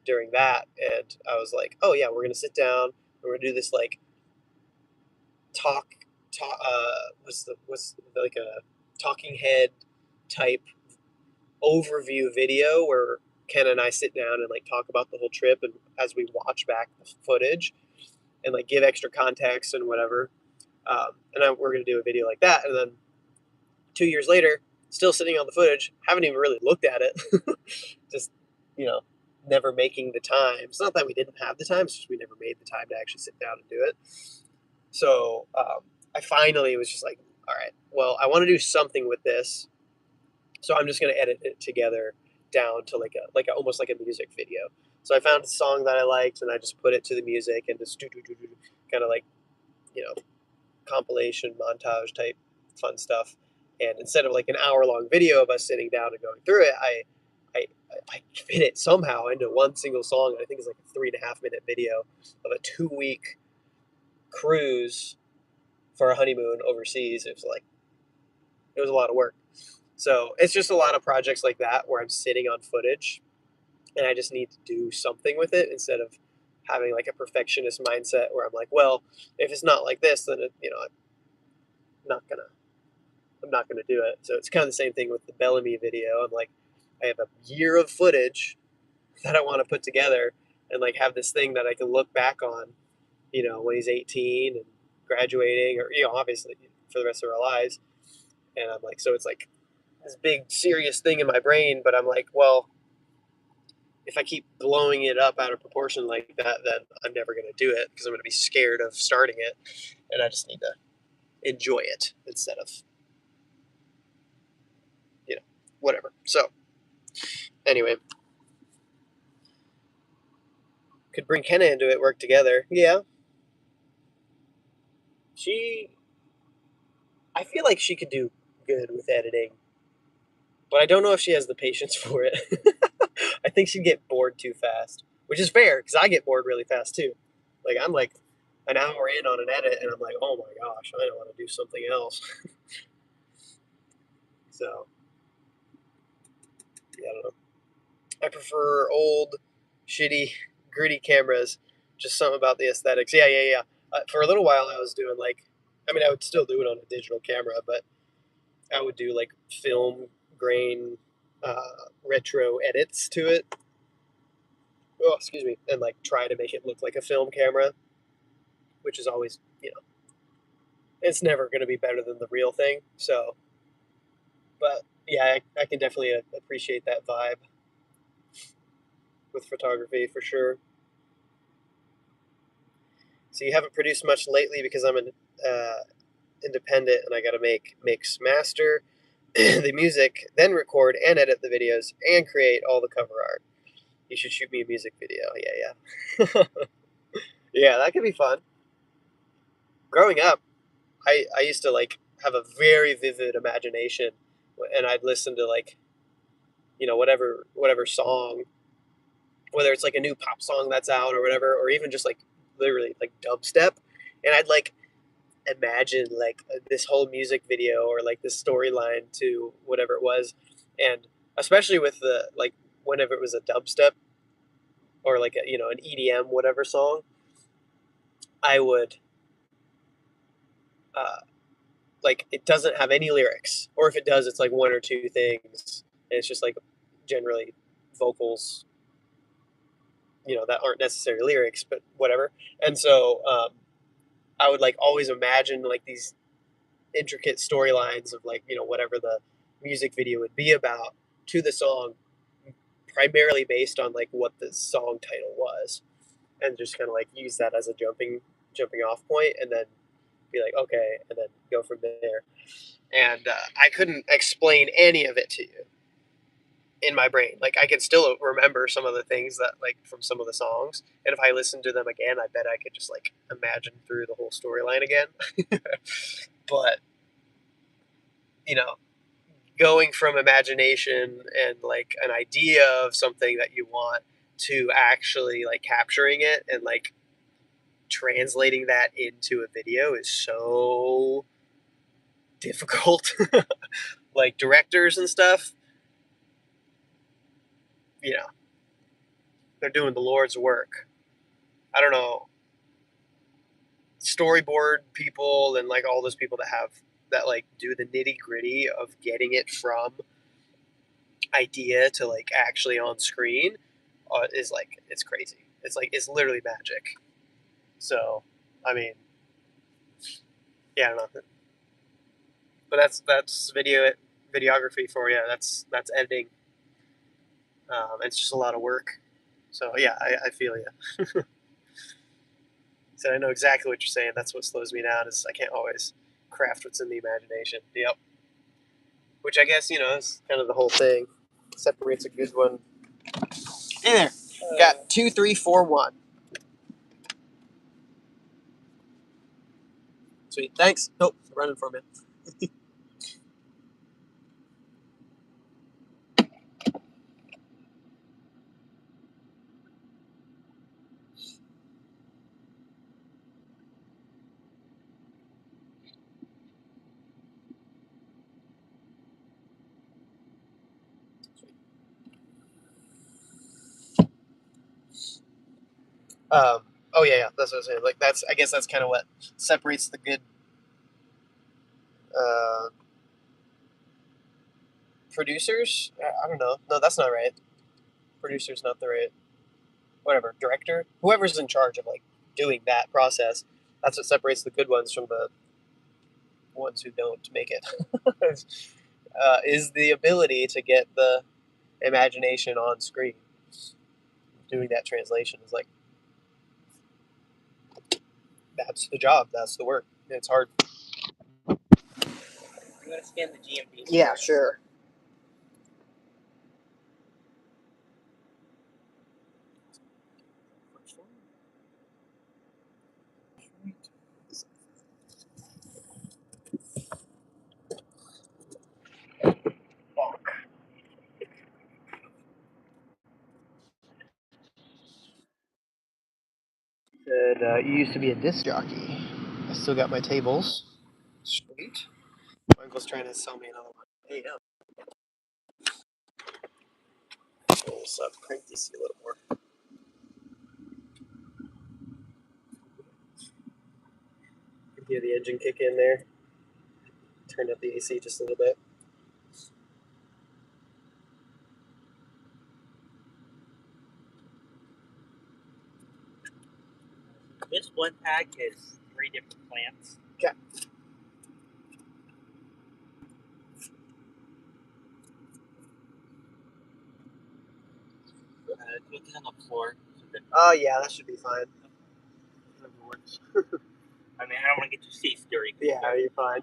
during that, and I was like, oh yeah, we're gonna sit down, and we're gonna do this like talk. Was like a talking head type overview video where Ken and I sit down and like talk about the whole trip, and as we watch back the footage and like give extra context and whatever. We're gonna do a video like that, and then 2 years later, still sitting on the footage, haven't even really looked at it. Just, you know, never making the time. It's not that we didn't have the time, it's just we never made the time to actually sit down and do it. So I finally was just like, all right, well, I want to do something with this. So I'm just going to edit it together down to like a almost like a music video. So I found a song that I liked, and I just put it to the music and just kind of like, compilation montage type fun stuff. And instead of like an hour-long video of us sitting down and going through it, I fit it somehow into one single song. I think it's like a 3.5 minute video of a 2 week cruise for a honeymoon overseas. It was a lot of work. So it's just a lot of projects like that where I'm sitting on footage, and I just need to do something with it instead of having like a perfectionist mindset where I'm like, well, if it's not like this, then I'm not gonna I'm not gonna do it. So it's kind of the same thing with the Bellamy video. I'm like, I have a year of footage that I want to put together and like have this thing that I can look back on, when he's 18 and graduating, or obviously for the rest of our lives. And I'm like, so it's like this big serious thing in my brain, but I'm like, well, if I keep blowing it up out of proportion like that, then I'm never going to do it because I'm going to be scared of starting it, and I just need to enjoy it instead of, whatever. So anyway, could bring Kenna into it, work together. Yeah, she. I feel like she could do good with editing, but I don't know if she has the patience for it. I think she'd get bored too fast, which is fair because I get bored really fast too. Like I'm like an hour in on an edit, and I'm like, oh my gosh, I don't want to do something else. So yeah, I don't know. I prefer old, shitty, gritty cameras. Just something about the aesthetics. Yeah, yeah, yeah. For a little while, I was doing I would still do it on a digital camera, but I would do like film grain, retro edits to it. Oh, excuse me, and like try to make it look like a film camera, which is always, it's never going to be better than the real thing. So, but yeah, I can definitely appreciate that vibe with photography for sure. So you haven't produced much lately because I'm an independent, and I got to mix, master the music, then record and edit the videos and create all the cover art. You should shoot me a music video. Yeah, yeah. Yeah, that could be fun. Growing up, I used to like have a very vivid imagination, and I'd listen to like, whatever song, whether it's like a new pop song that's out or whatever, or even just like literally like dubstep, and I'd like imagine like this whole music video or like this storyline to whatever it was. And especially with the like whenever it was a dubstep or like an EDM whatever song, I would uh, like it doesn't have any lyrics, or if it does, it's like one or two things, and it's just like generally vocals, that aren't necessarily lyrics, but whatever. And so I would like always imagine like these intricate storylines of like whatever the music video would be about to the song, primarily based on like what the song title was, and just kind of like use that as a jumping off point, and then be like, okay, and then go from there. And I couldn't explain any of it to you in my brain. Like I can still remember some of the things that like from some of the songs, and if I listened to them again, I bet I could just like imagine through the whole storyline again. But you know, going from imagination and like an idea of something that you want to actually like capturing it and like translating that into a video is so difficult. Like directors and stuff, you know, they're doing the Lord's work. I don't know, storyboard people and like all those people that like do the nitty gritty of getting it from idea to like actually on screen is like it's crazy. It's like it's literally magic. So, I mean, yeah, I don't know, but that's videography for you. That's editing. It's just a lot of work. So yeah, I feel you. So I know exactly what you're saying. That's what slows me down is I can't always craft what's in the imagination. Yep. Which I guess is kind of the whole thing. Separates a good one. Hey there. Got 2, 3, 4, 1. Sweet. Thanks. Nope. Running for me. Oh yeah. That's what I was saying. Like I guess that's kind of what separates the good uh, producers. I don't know. No, that's not right. Producer's not the right. Whatever. Director. Whoever's in charge of like doing that process. That's what separates the good ones from the ones who don't make it. Is the ability to get the imagination on screen. Doing that translation is like that's the job. That's the work. It's hard. I'm gonna scan the GMP. Yeah, sure. Said you used to be a disc jockey. I still got my tables. Sweet. My uncle's trying to sell me another one. Hey, yeah. What's up? Crank DC a little more. You can hear the engine kick in there. Turn up the AC just a little bit. This one pack is 3 different plants. Okay. Put it on the floor. Oh yeah, that should be fine. I mean, I don't want to get your seats dirty. Yeah, are you fine?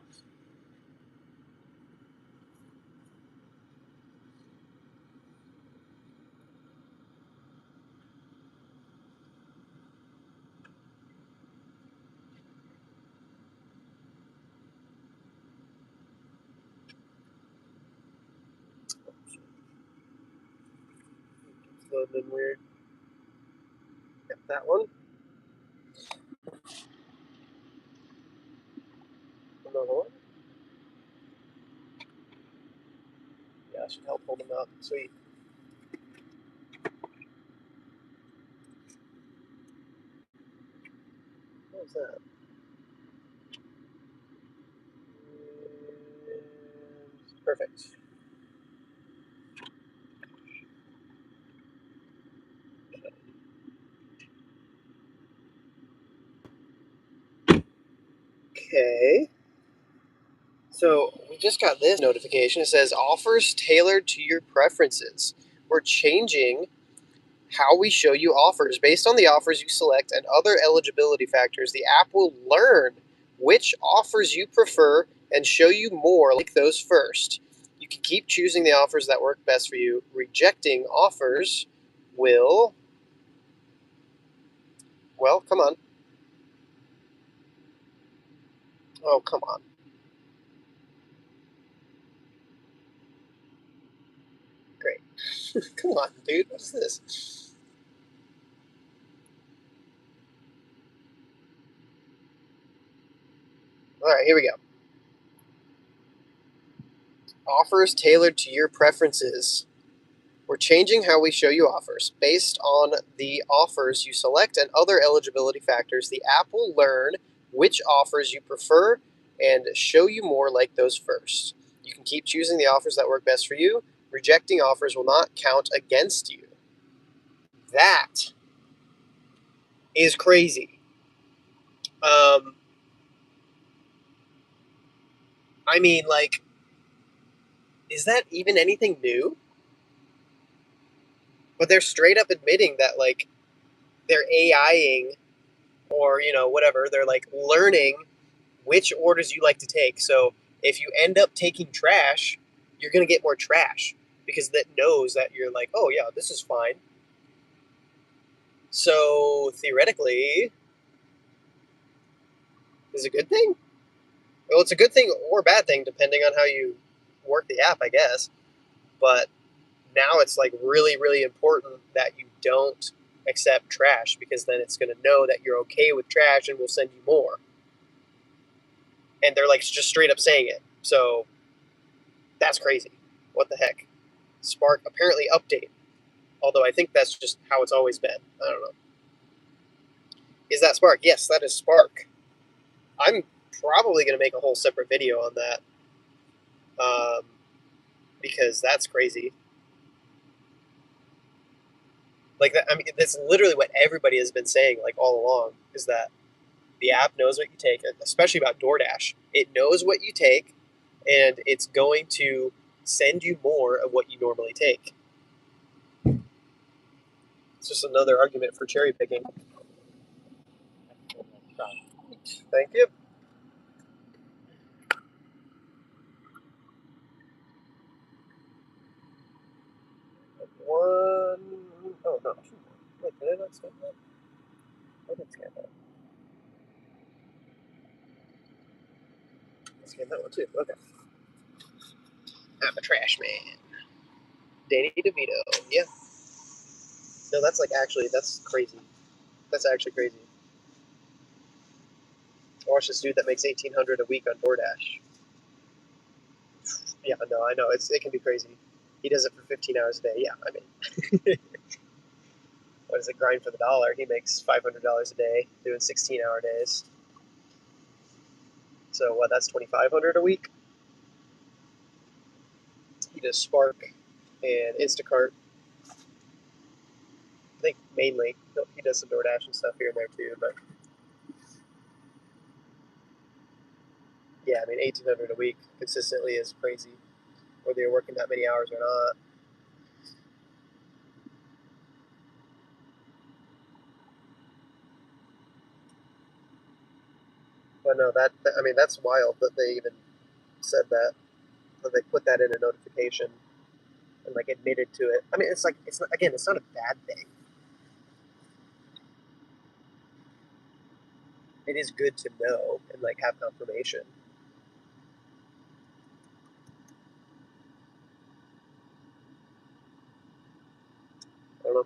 It's loading in weird. Got that one. Another one. Yeah, that should help hold them out. Sweet. What was that? Perfect. Okay. So we just got this notification. It says offers tailored to your preferences. We're changing how we show you offers based on the offers you select and other eligibility factors. The app will learn which offers you prefer and show you more like those first. You can keep choosing the offers that work best for you. Rejecting offers will, well, come on. Oh, come on. Great. Come on, dude. What's this? All right, here we go. Offers tailored to your preferences. We're changing how we show you offers. Based on the offers you select and other eligibility factors, the app will learn which offers you prefer and show you more like those first. You can keep choosing the offers that work best for you. Rejecting offers will not count against you. That is crazy. I mean, like, is that even anything new? But they're straight up admitting that, like, they're AIing or, whatever. They're, like, learning which orders you like to take. So if you end up taking trash, you're going to get more trash because that knows that you're like, oh, yeah, this is fine. So theoretically, is it a good thing? Well, it's a good thing or a bad thing depending on how you work the app, I guess. But now it's like really, really important that you don't accept trash because then it's going to know that you're okay with trash and will send you more. And they're like just straight up saying it. So that's crazy. What the heck? Spark apparently update. Although I think that's just how it's always been. I don't know. Is that Spark? Yes, that is Spark. I'm probably going to make a whole separate video on that because that's crazy. Like that, I mean, that's literally what everybody has been saying like all along is that the app knows what you take, especially about DoorDash. It knows what you take, and it's going to send you more of what you normally take. It's just another argument for cherry picking. Thank you. One. Oh no. Wait, did I not scan that? I did scan that. I scanned that one too. Okay. I'm a trash man. Danny DeVito. Yeah. No, that's like actually that's crazy. That's actually crazy. I watched this dude that makes $1,800 a week on DoorDash. Yeah, no, I know it can be crazy. He does it for 15 hours a day. Yeah, I mean, what is it? Grind for the dollar. He makes $500 a day doing 16-hour days. So what? That's 2,500 a week. He does Spark and Instacart. I think mainly he does some DoorDash and stuff here and there too. But yeah, I mean, 1,800 a week consistently is crazy, whether you're working that many hours or not. But no, I mean, that's wild that they even said that they put that in a notification and like admitted to it. I mean, it's like it's not, again, it's not a bad thing. It is good to know and like have confirmation. I don't know.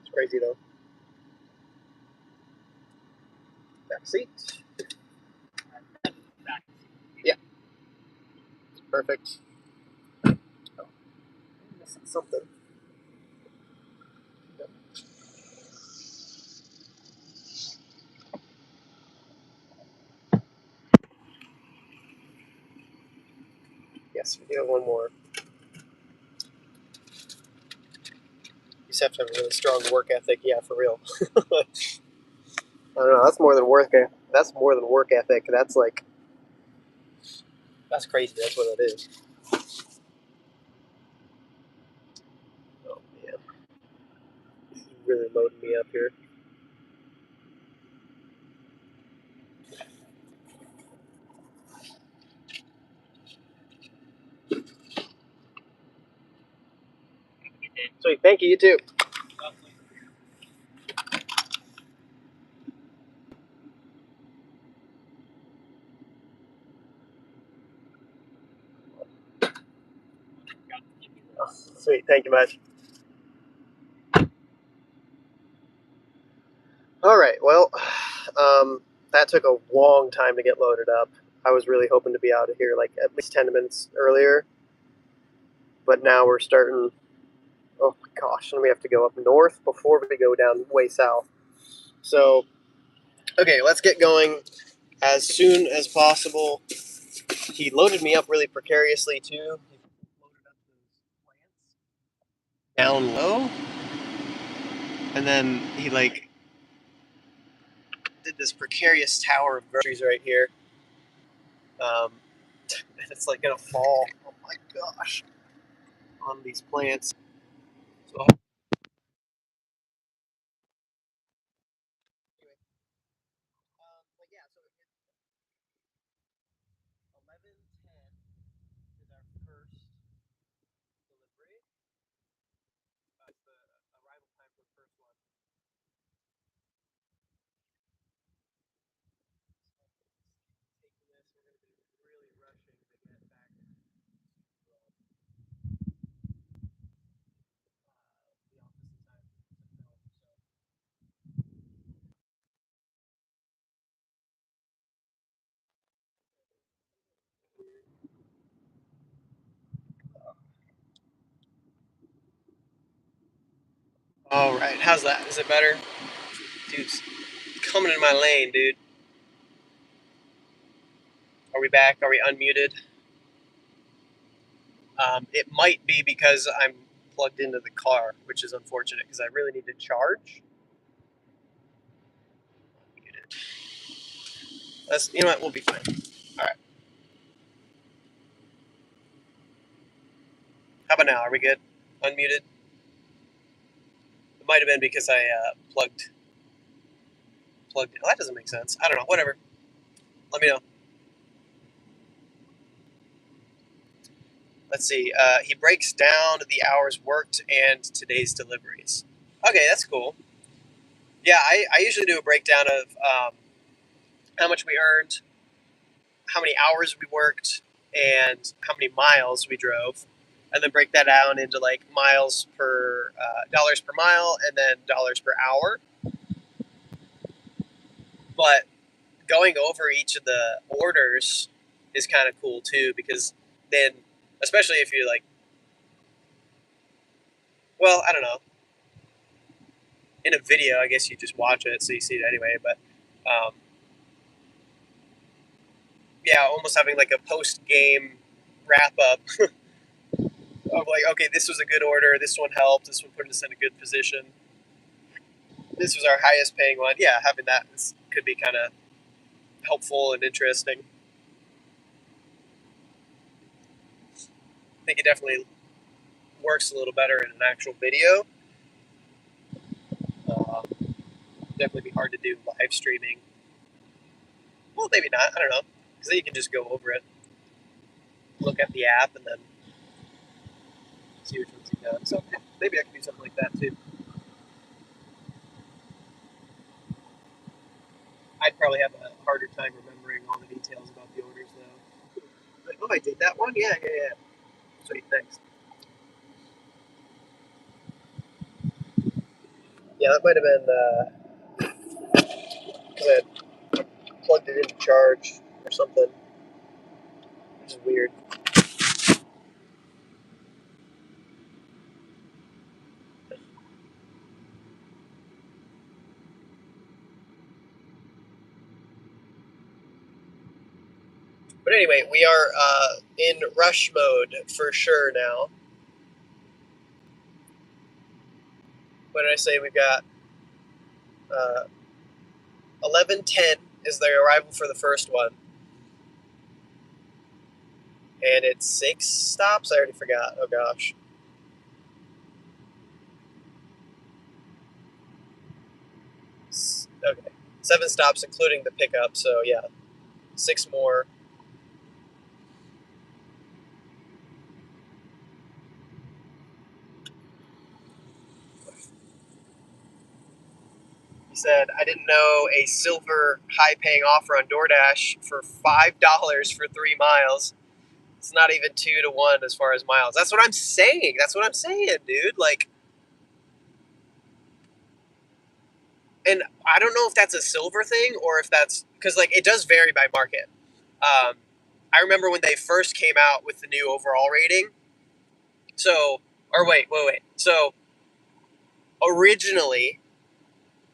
It's crazy though. Back seat. Yeah, perfect. Oh, I'm missing something. Yes, we do have one more. You just have to have a really strong work ethic. Yeah, for real. I don't know. That's more than work. That's more than work ethic. That's like that's crazy. That's what it is. Oh man, this is really loading me up here. Sweet, thank you. You too. Oh, sweet, thank you much. All right, well, that took a long time to get loaded up. I was really hoping to be out of here like at least 10 minutes earlier, but now we're starting. Oh my gosh, and we have to go up north before we go down way south. So, okay, let's get going as soon as possible. He loaded me up really precariously too. He loaded up those plants down low, and then he like did this precarious tower of groceries right here. And it's like gonna fall. Oh my gosh, on these plants. So, but yeah, so 11:10 is our first delivery. It's the arrival time for the first one. Taking this, we're gonna be really rushing to get back to the office in time to film. So. All right, how's that? Is it better? Dude's coming in my lane, dude. Are we back? Are we unmuted? It might be because I'm plugged into the car, which is unfortunate because I really need to charge. You know what? We'll be fine. All right. How about now? Are we good? Unmuted? It might have been because I plugged. Oh, that doesn't make sense. I don't know. Whatever. Let me know. Let's see. He breaks down the hours worked and today's deliveries. Okay, that's cool. Yeah, I usually do a breakdown of how much we earned, how many hours we worked, and how many miles we drove, and then break that down into like miles per dollars per mile, and then dollars per hour. But going over each of the orders is kind of cool too, because then, especially if you're like, well, I don't know, in a video, I guess you just watch it so you see it anyway. But um, yeah, almost having like a post game wrap up of like, okay, this was a good order, this one helped, this one put us in a good position, this was our highest paying one. Yeah, having that could be kind of helpful and interesting. I think it definitely works a little better in an actual video. Uh, Definitely be hard to do live streaming. Well, maybe not. I don't know. Because then you can just go over it, look at the app, and then see which ones you've done. So maybe I can do something like that too. I'd probably have a harder time remembering all the details about the orders though. Like, oh, I did that one? Yeah, yeah, yeah. Sweet, thanks. Yeah, that might have been because I had plugged it into charge or something, which is weird. But anyway, we are in rush mode for sure now. What did I say? We've got 11:10 is the arrival for the first one, and it's 6 stops. I already forgot. Oh gosh. Okay, 7 stops including the pickup. So yeah, 6 more. said, I didn't know a silver high-paying offer on DoorDash for $5 for 3 miles. It's not even 2-to-1 as far as miles. That's what I'm saying. That's what I'm saying, dude. Like, and I don't know if that's a silver thing or if that's because like it does vary by market. I remember when they first came out with the new overall rating. So, or wait. So originally,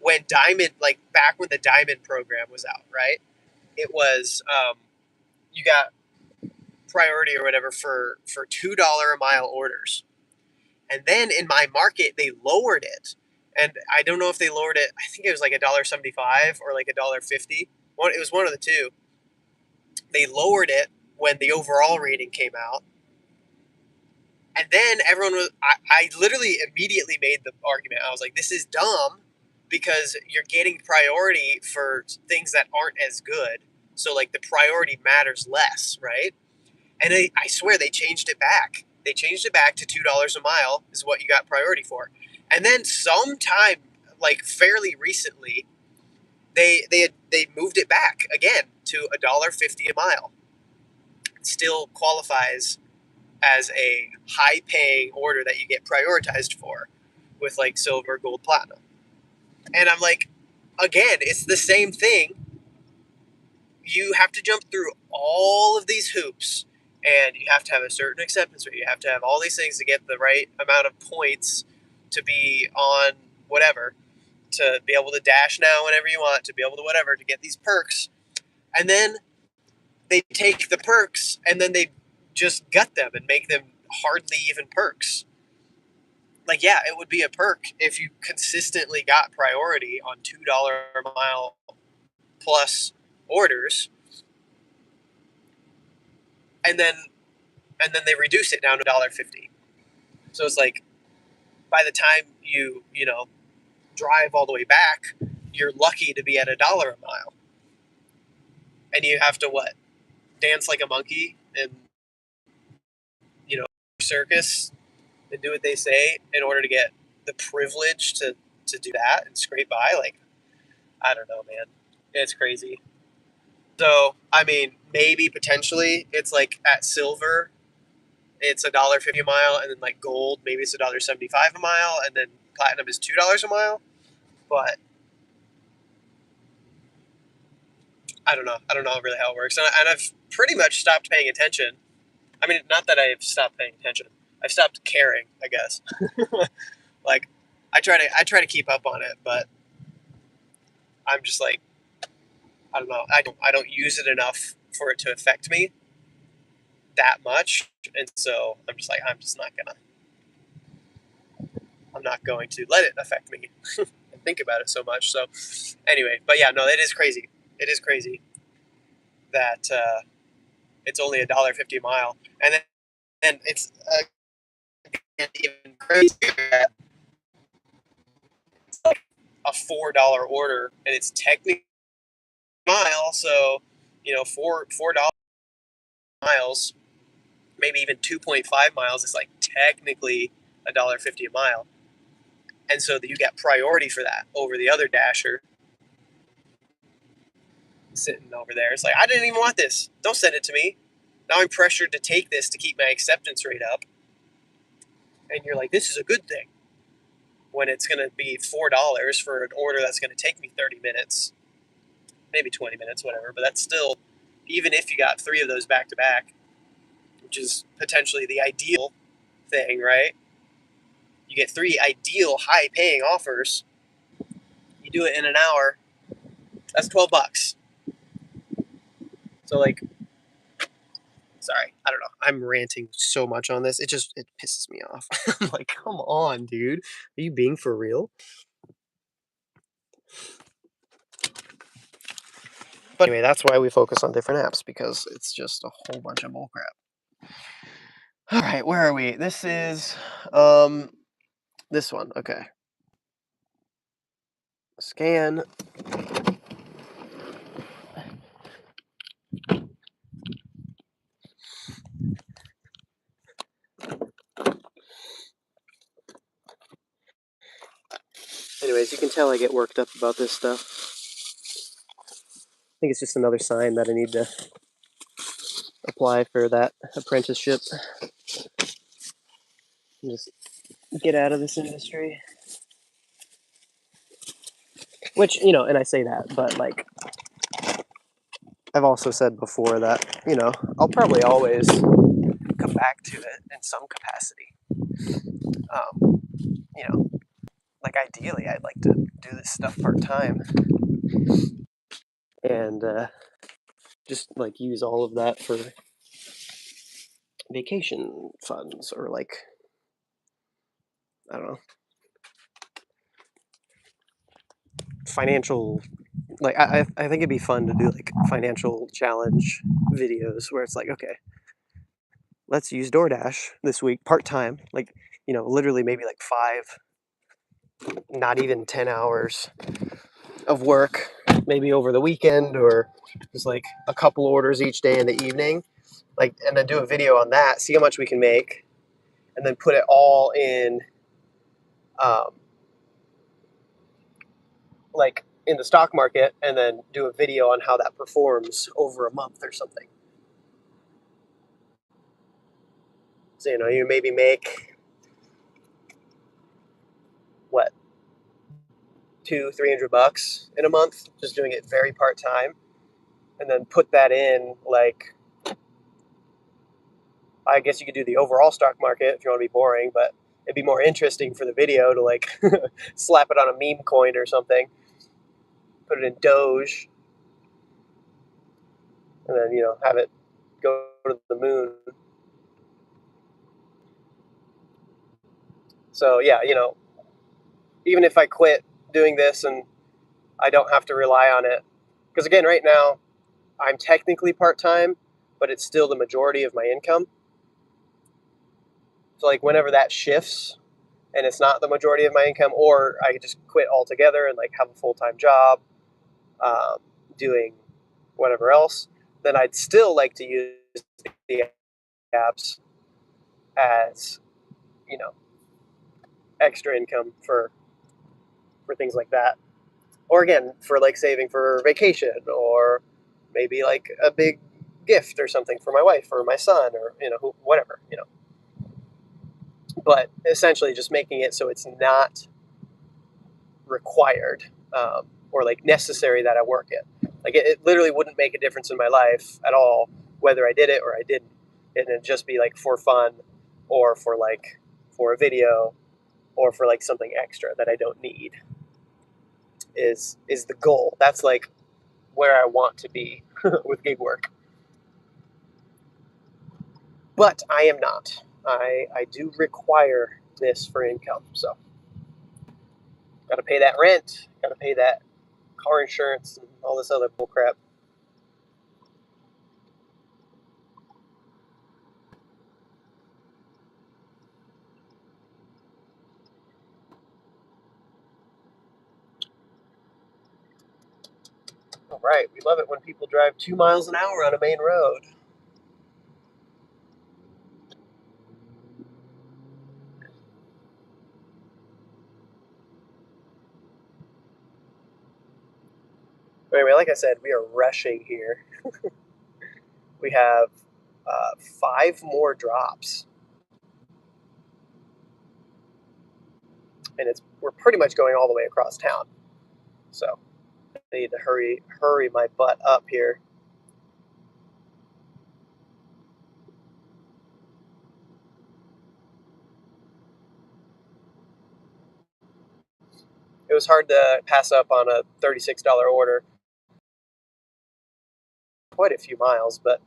when Diamond, like back when the Diamond program was out, right? It was you got priority or whatever for $2 a mile orders, and then in my market they lowered it, and I don't know if they lowered it. I think it was like $1.75 or like $1.50. It was one of the two. They lowered it when the overall rating came out, and then everyone was. I literally immediately made the argument. I was like, "This is dumb." Because you're getting priority for things that aren't as good. So, like, the priority matters less, right? And I swear they changed it back. They changed it back to $2 a mile is what you got priority for. And then sometime, like, fairly recently, they moved it back again to $1.50 a mile. It still qualifies as a high-paying order that you get prioritized for with, like, silver, gold, platinum. And I'm like, again, it's the same thing. You have to jump through all of these hoops, and you have to have a certain acceptance rate. You have to have all these things to get the right amount of points to be on whatever, to be able to dash now whenever you want, to be able to whatever, to get these perks. And then they take the perks and then they just gut them and make them hardly even perks. Like, yeah, it would be a perk if you consistently got priority on $2 a mile plus orders, and then they reduce it down to $1.50. So it's like by the time you know drive all the way back, you're lucky to be at $1 a mile, and you have to what, dance like a monkey and circus and do what they say in order to get the privilege to do that and scrape by. Like, I don't know, man, it's crazy. So I mean, maybe potentially it's like at silver it's $1.50 a mile, and then like gold, maybe it's $1.75 a mile, and then platinum is $2 a mile. But I don't know. I don't know really how it works, and I've pretty much stopped paying attention. I mean, not that I've stopped paying attention. I've stopped caring, I guess. Like, I try to keep up on it, but I'm just like, I don't know. I don't use it enough for it to affect me that much, and so I'm not going to let it affect me and think about it so much. So anyway, but yeah, no, it is crazy. It is crazy that it's only $1.50 a mile, and then it's even crazier that it's like a $4 order, and it's technically a mile. So $4 miles, maybe even 2.5 miles is like technically $1.50 a mile, and so you get priority for that over the other dasher sitting over there. It's like, I didn't even want this. Don't send it to me. Now I'm pressured to take this to keep my acceptance rate up. And you're like, this is a good thing. When it's going to be $4 for an order that's going to take me 30 minutes, maybe 20 minutes, whatever. But that's still, even if you got 3 of those back to back, which is potentially the ideal thing, right? You get 3 ideal high paying offers. You do it in an hour. That's $12. So like, sorry, I don't know. I'm ranting so much on this. It pisses me off. I'm like, come on, dude. Are you being for real? But anyway, that's why we focus on different apps, because it's just a whole bunch of bullcrap. All right, where are we? This is this one. Okay. Scan. Anyway, Anyways, you can tell I get worked up about this stuff. I think it's just another sign that I need to apply for that apprenticeship and just get out of this industry. Which, and I say that, but like I've also said before that, I'll probably always come back to it in some capacity. Um, like ideally, I'd like to do this stuff part time and just like use all of that for vacation funds or like, I don't know, financial. Like I think it'd be fun to do like financial challenge videos where it's like, okay, let's use DoorDash this week part time. Like, literally maybe like 5, not even 10 hours of work, maybe over the weekend or just like a couple orders each day in the evening. Like, and then do a video on that, see how much we can make, and then put it all in, like in the stock market, and then do a video on how that performs over a month or something. So, you maybe make what, $200-300 in a month, just doing it very part time, and then put that in like, I guess you could do the overall stock market if you want to be boring, but it'd be more interesting for the video to like slap it on a meme coin or something, put it in Doge, and then have it go to the moon. So yeah, even if I quit doing this and I don't have to rely on it, because again, right now I'm technically part time, but it's still the majority of my income. So like whenever that shifts and it's not the majority of my income, or I could just quit altogether and like have a full time job, doing whatever else, then I'd still like to use the apps as extra income for things like that, or again for like saving for vacation, or maybe like a big gift or something for my wife or my son, or whatever. But essentially just making it so it's not required, or like necessary that I work it. Like it literally wouldn't make a difference in my life at all whether I did it or I didn't. It'd just be like for fun, or for a video, or for like something extra that I don't need. Is the goal. That's like where I want to be with gig work. But I am not. I do require this for income, so got to pay that rent, got to pay that car insurance, and all this other bullcrap. All right, we love it when people drive 2 miles an hour on a main road. But anyway, like I said, we are rushing here. We have 5 more drops, and we're pretty much going all the way across town. So I need to hurry my butt up here. It was hard to pass up on a $36 order. Quite a few miles, but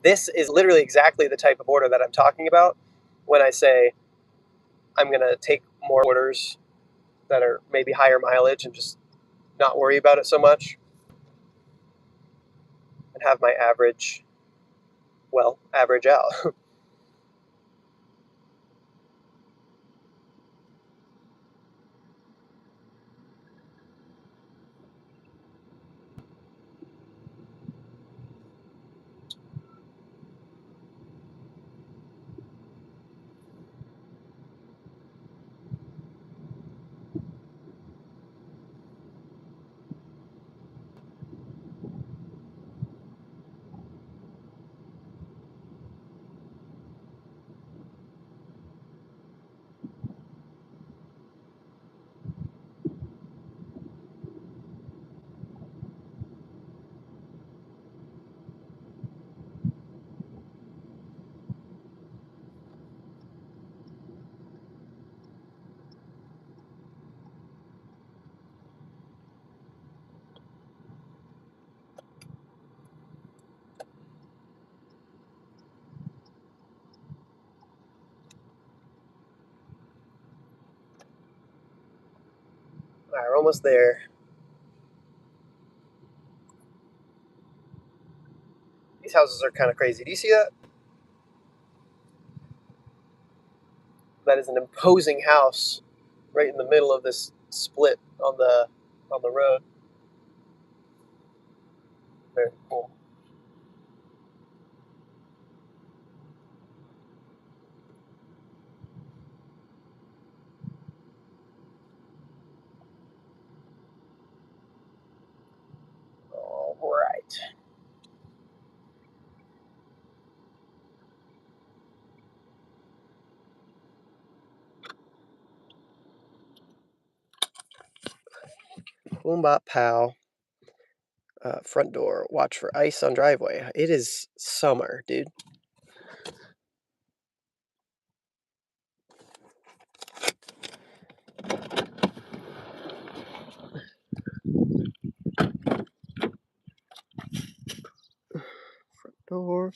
this is literally exactly the type of order that I'm talking about when I say I'm going to take more orders that are maybe higher mileage and just not worry about it so much and have my average out. All right, we're almost there. These houses are kind of crazy. Do you see that? That is an imposing house right in the middle of this split on the road. Very cool. All right. Boom bop pow. Front door. Watch for ice on driveway. It is summer, dude. Front door.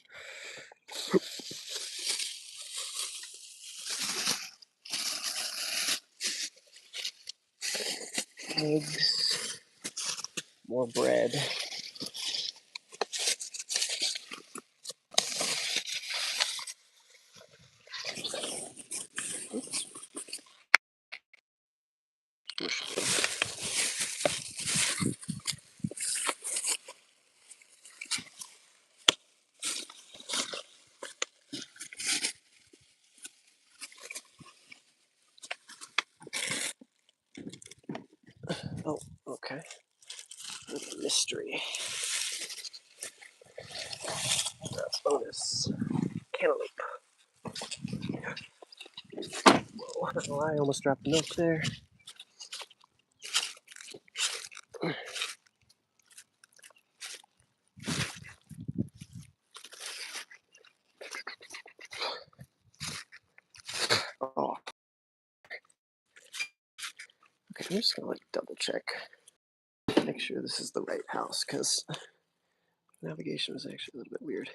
Eggs. More bread. Oh, okay. Mystery. That's bonus. Cantaloupe. Whoa, I don't know why I almost dropped the milk there. Oh, okay. I'm just gonna like double check, make sure this is the right house, because navigation was actually a little bit weird.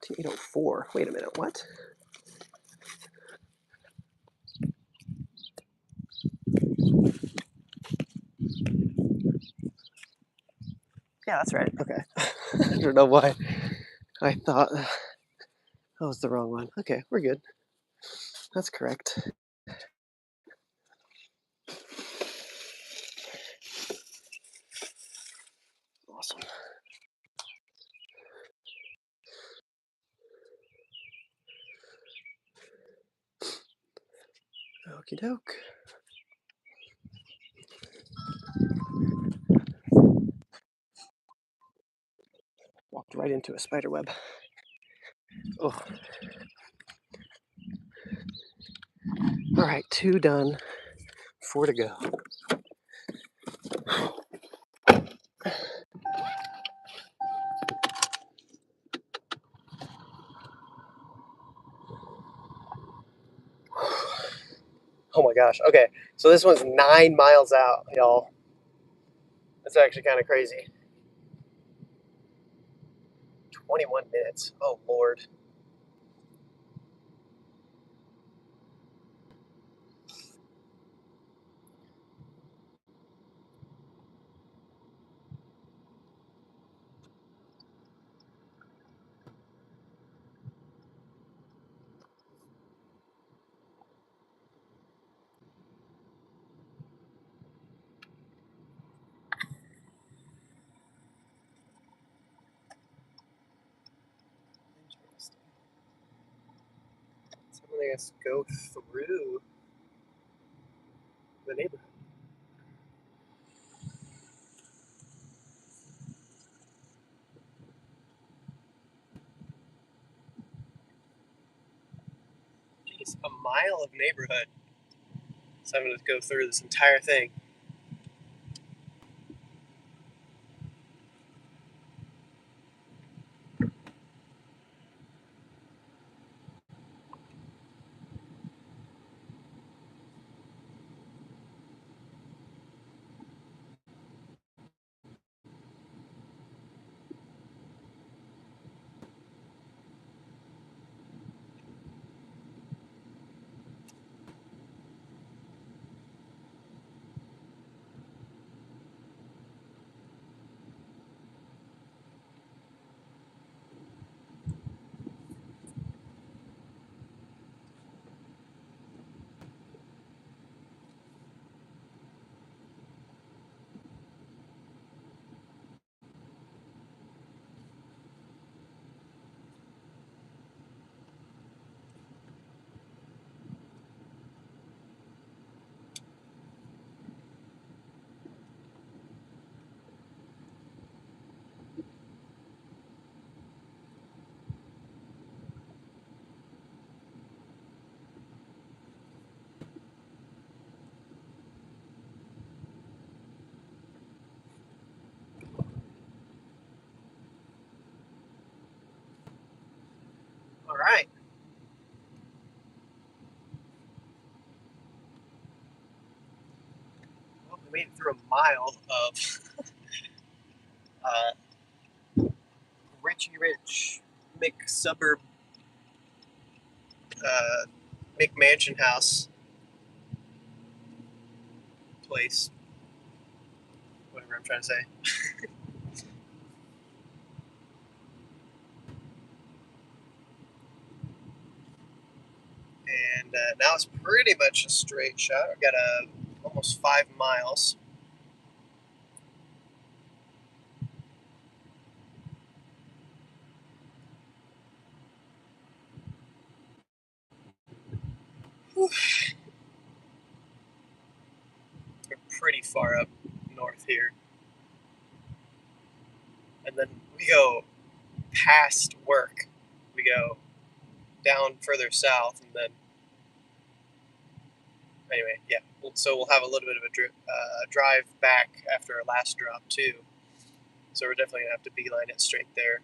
T804. Wait a minute. What? Yeah, that's right. Okay. I don't know why I thought that was the wrong one. Okay, we're good. That's correct. Awesome. Okie doke. Walked right into a spider web. Oh. All right, 2 done. 4 to go. Oh my gosh. Okay, so this one's 9 miles out, y'all. That's actually kind of crazy. 21 minutes. Oh Lord. Interesting. So I'm gonna just go through the neighborhood. Jeez, a mile of neighborhood. So I'm gonna go through this entire thing. made it through a mile of Richie Rich McSuburb McMansion house place. Whatever I'm trying to say. And now it's pretty much a straight shot. I've got almost 5 miles. Whew. We're pretty far up north here. And then we go past work. We go down further south, and then anyway, yeah. So we'll have a little bit of a drive back after our last drop too. So we're definitely gonna have to beeline it straight there.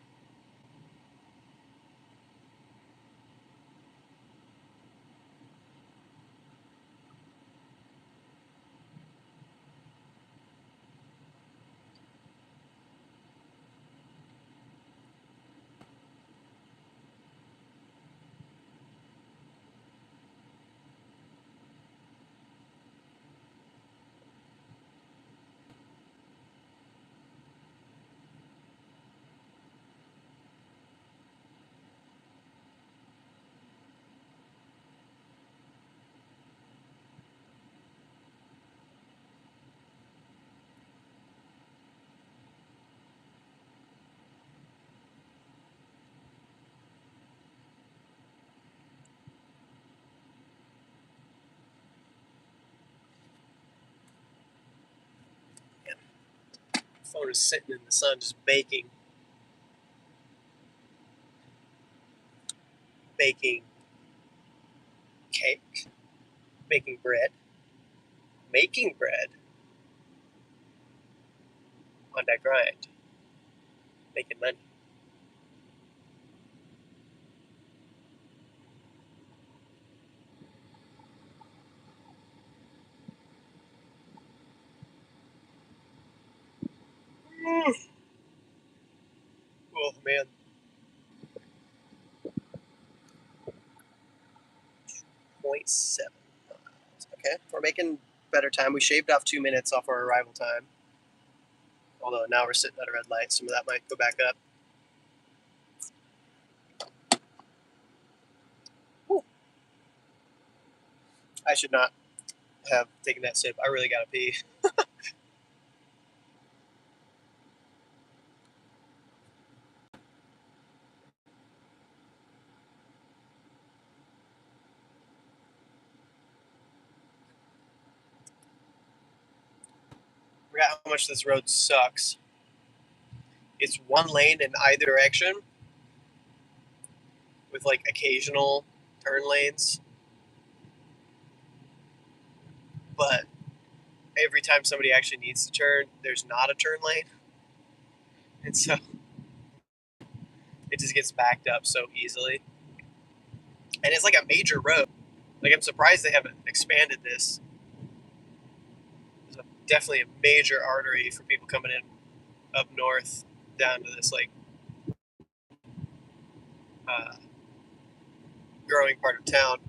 The phone is sitting in the sun, just baking cake, baking bread, making bread on that grind, making money. Oh man. 0.7 miles. Okay, we're making better time. We shaved off 2 minutes off our arrival time. Although now we're sitting at a red light, some of that might go back up. Whew. I should not have taken that sip. I really gotta pee. I forgot how much this road sucks. It's one lane in either direction with like occasional turn lanes. But every time somebody actually needs to turn, there's not a turn lane. And so it just gets backed up so easily. And it's like a major road. Like, I'm surprised they haven't expanded this. There's definitely a major artery for people coming in up north down to this like growing part of town.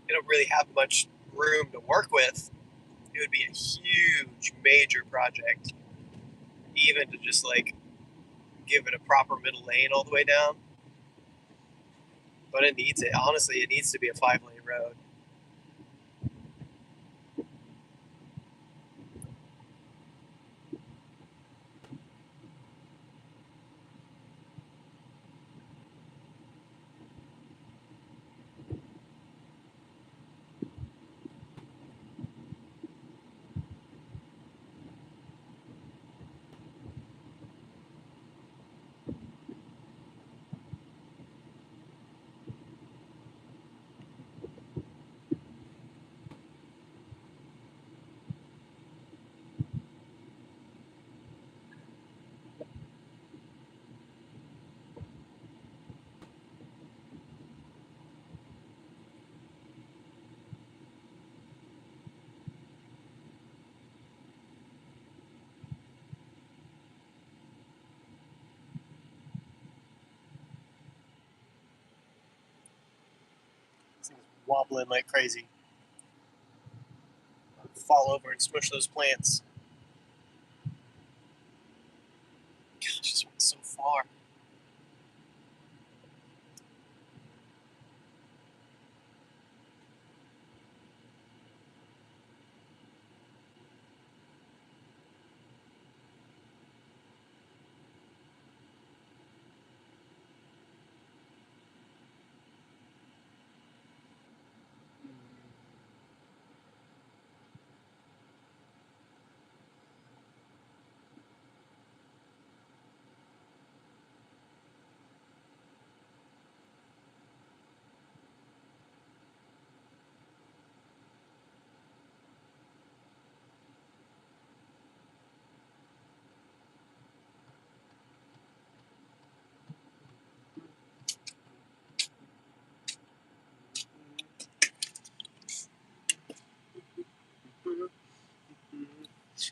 They don't really have much room to work with. It would be a huge, major project, even to just like give it a proper middle lane all the way down. But it needs it. Honestly, it needs to be a 5-lane road. wobbling like crazy. Fall over and smush those plants. Gosh, this went so far.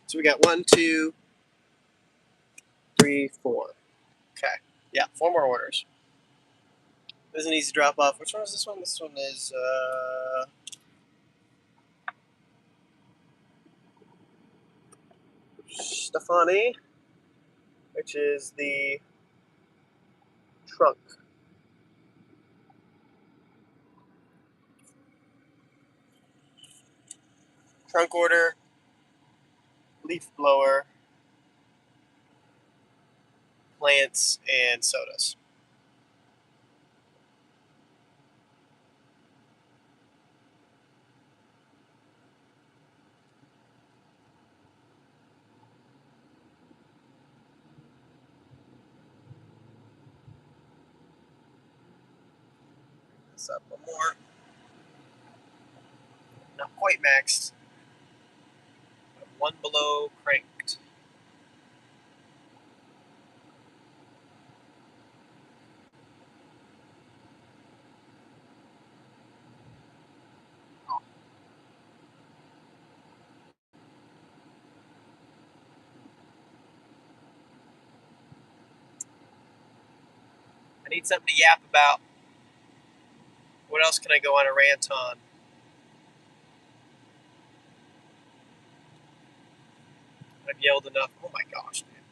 So we got 1, 2, 3, 4. Okay. Yeah, 4 more orders. This is an easy drop off. Which one is this one? This one is Stefani, which is the trunk. Trunk order, leaf blower, plants, and sodas. This up one more. Not quite maxed. One below cranked. I need something to yap about. What else can I go on a rant on? I've yelled enough. Oh my gosh, man.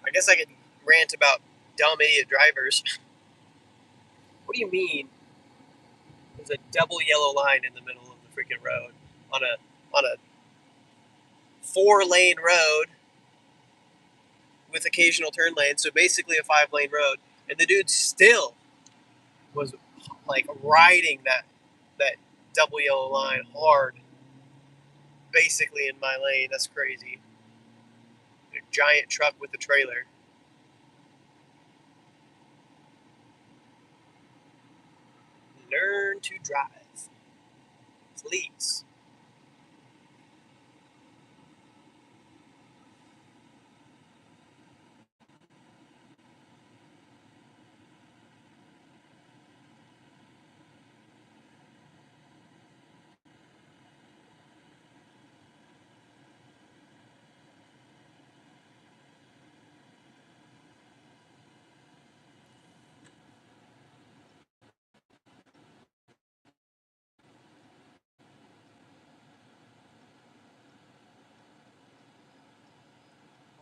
I guess I could rant about dumb idiot drivers. What do you mean? There's a double yellow line in the middle of the freaking road on a 4-lane road with occasional turn lanes, so basically a 5-lane road, and the dude still was like riding that double yellow line hard, basically in my lane. That's crazy. A giant truck with a trailer. Learn to drive, please.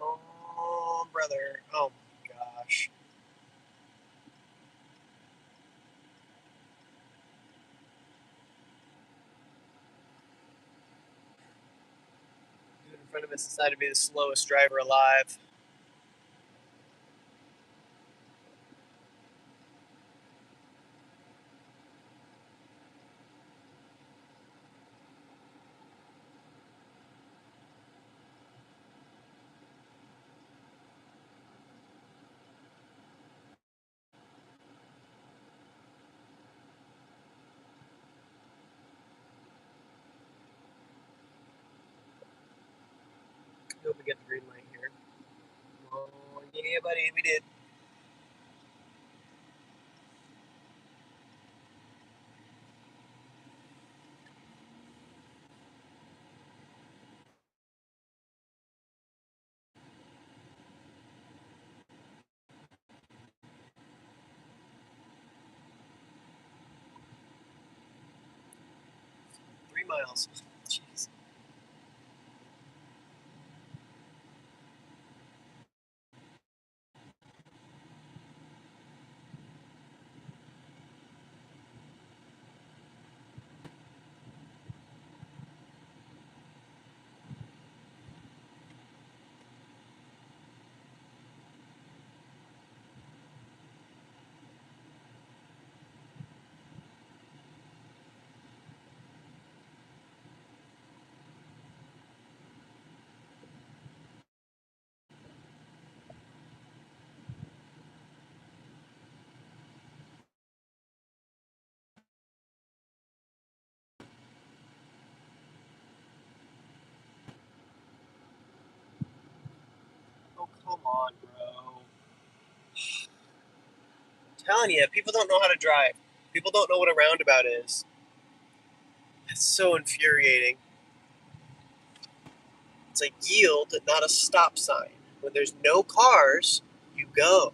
Oh, brother. Oh my gosh. Dude in front of us decided to be the slowest driver alive. I hope we get the green light here. Oh, yeah, buddy, we did. miles. Jeez. Oh, come on, bro. I'm telling you, people don't know how to drive. People don't know what a roundabout is. It's so infuriating. It's a yield, not a stop sign. When there's no cars, you go.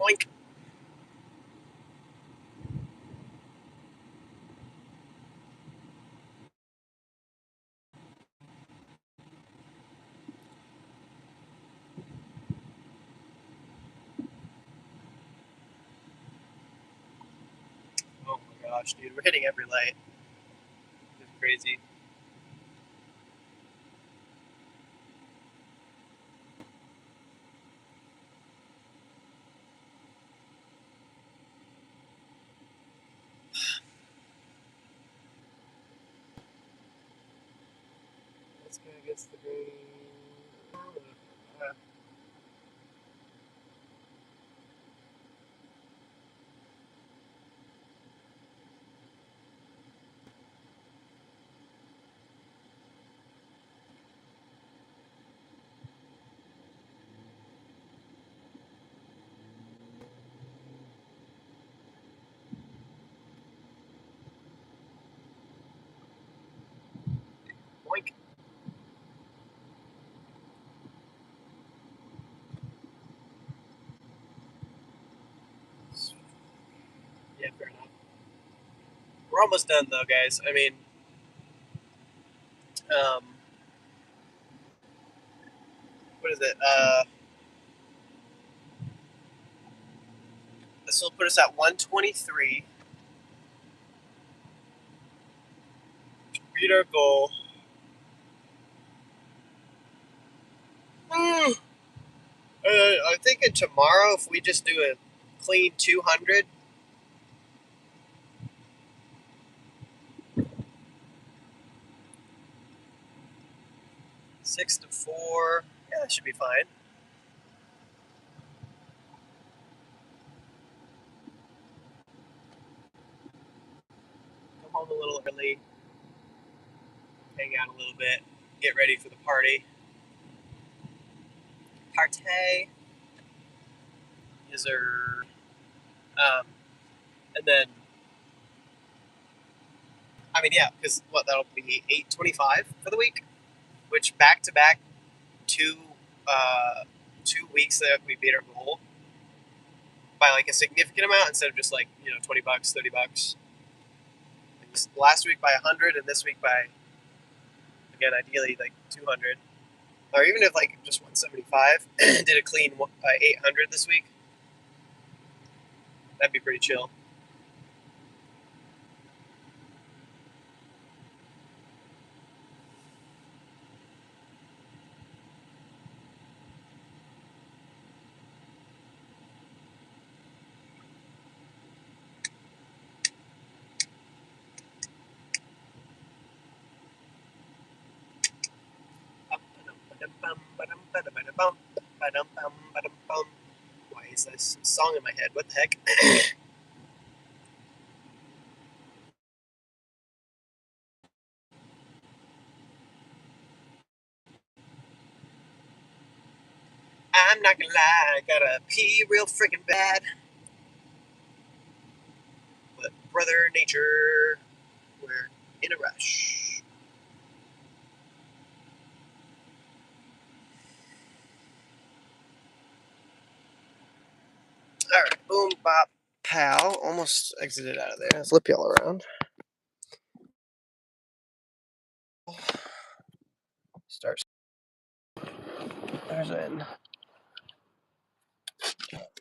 Oink. Oh my gosh, dude, we're hitting every light. It's crazy. This guy gets the green. Oink. Yeah, fair enough. We're almost done though, guys. I mean, um, what is it? This will put us at 123. Beat our goal. I'm thinking tomorrow if we just do a clean 200. 6 to 4. Yeah, that should be fine. Come home a little early, hang out a little bit, get ready for the party. Partay is our, and then I mean, yeah, because what that'll be 825 for the week, which back to back two 2 weeks that we beat our goal by like a significant amount instead of just like $20, $30. Last week by 100 and this week by again ideally like 200, or even if like just 175 did a clean 800 this week, that'd be pretty chill. Ba-dum-ba-dum-bum, ba-dum-bum, ba-dum-bum. Why is this song in my head? What the heck? I'm not gonna lie, I gotta pee real freaking bad. But brother nature, we're in a rush. Alright, boom, bop, pow. Almost exited out of there. Let's flip y'all around. Start. There's a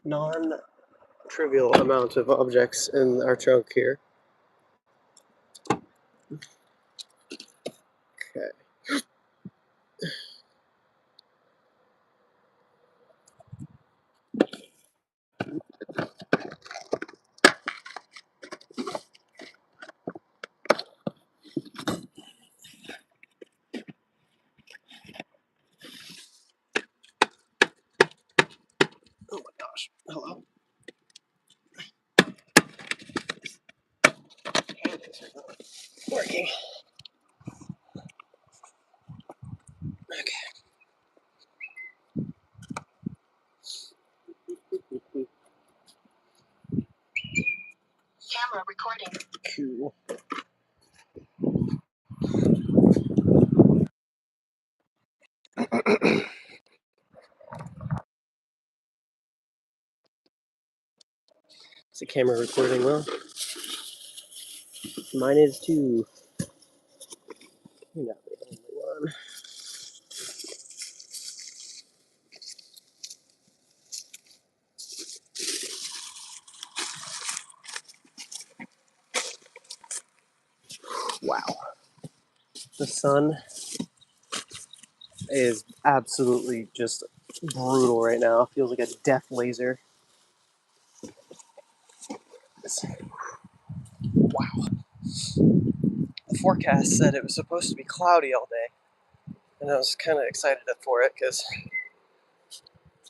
non-trivial amount of objects in our trunk here. Okay. Oh my gosh. Hello. Handles are not working. Okay. Camera recording. Cool. Is the camera recording well? Mine is too. You're not the only one. Wow. The sun is absolutely just brutal right now. It feels like a death laser. Wow. The forecast said it was supposed to be cloudy all day. And I was kind of excited for it because,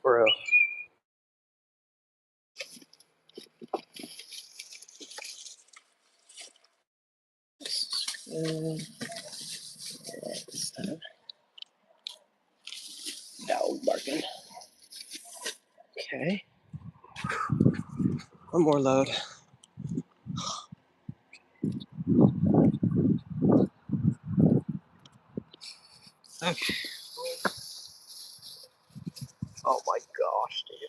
bro. This time. Dog barking. Okay. One more load. Okay. Oh my gosh, dude.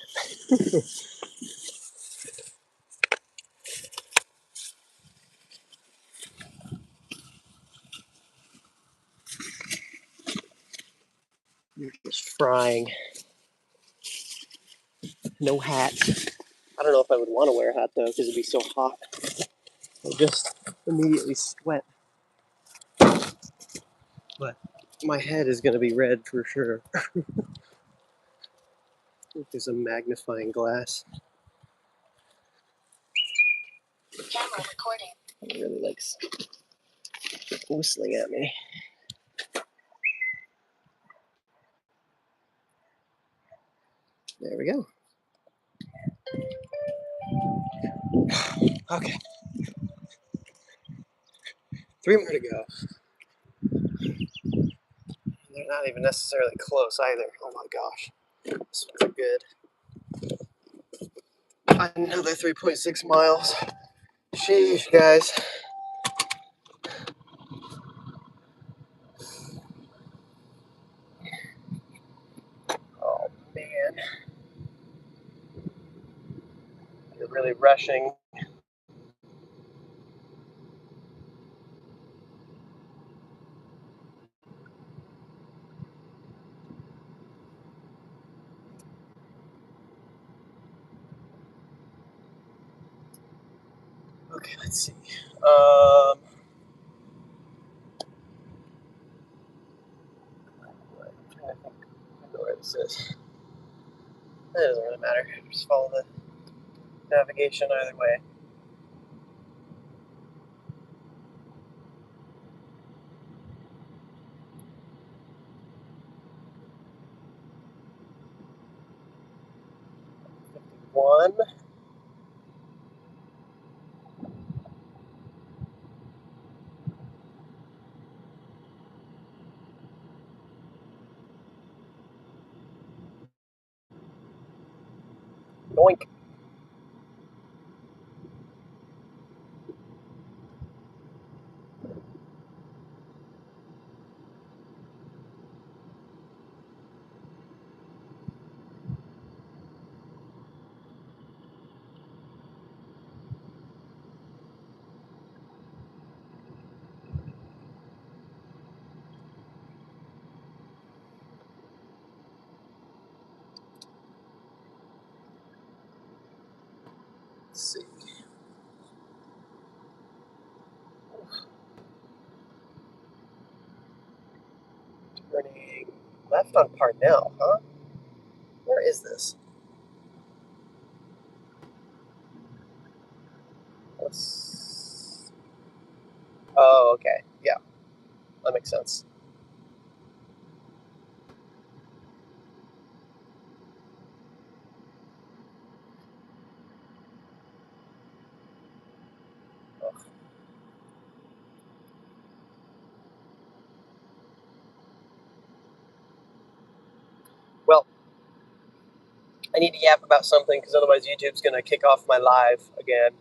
You're just frying. No hat. I don't know if I would want to wear a hat though, because it'd be so hot. I'll just immediately sweat. But my head is going to be red for sure. There's a magnifying glass. Camera recording. It really likes whistling at me. There we go. Okay. 3 more to go. They're not even necessarily close either. Oh my gosh. This one's good. Another 3.6 miles. Sheesh, guys. Oh man. You're really rushing. Okay, let's see. I'm trying to think. I know where this is. It doesn't really matter. Just follow the navigation either way. one. Yoink. Let's see. Turning left on Parnell, huh? Where is this? Oh, okay. Yeah, that makes sense. Ugh. Well, I need to yap about something because otherwise YouTube's going to kick off my live again.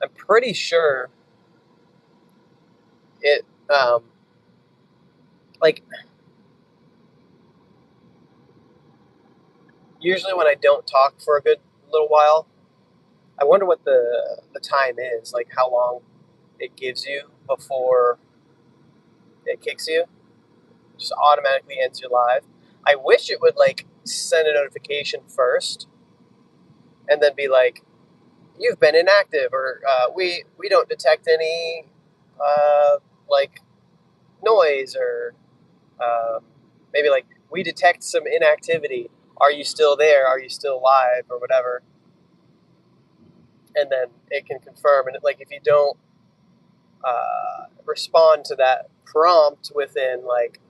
I'm pretty sure it, like, usually when I don't talk for a good little while, I wonder what the time is, like how long it gives you before it kicks you. Just automatically ends your live. I wish it would like send a notification first and then be like, "You've been inactive," or "We don't detect any like noise," or maybe like, "We detect some inactivity. Are you still there? Are you still live?" or whatever. And then it can confirm. And like if you don't respond to that prompt within like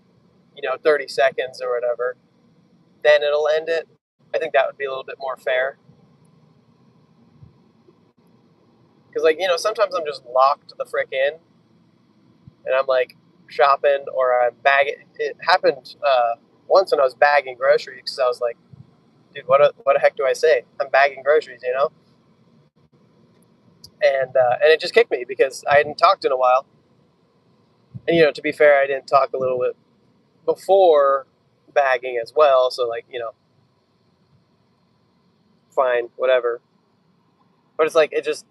30 seconds or whatever, then it'll end it. I think that would be a little bit more fair. Because sometimes I'm just locked the frick in, and I'm like shopping or I'm bagging. It happened once when I was bagging groceries because I was like, dude, what the heck do I say? I'm bagging groceries, and it just kicked me because I hadn't talked in a while. And to be fair, I didn't talk a little bit before bagging as well. So like fine, whatever. But it's like it just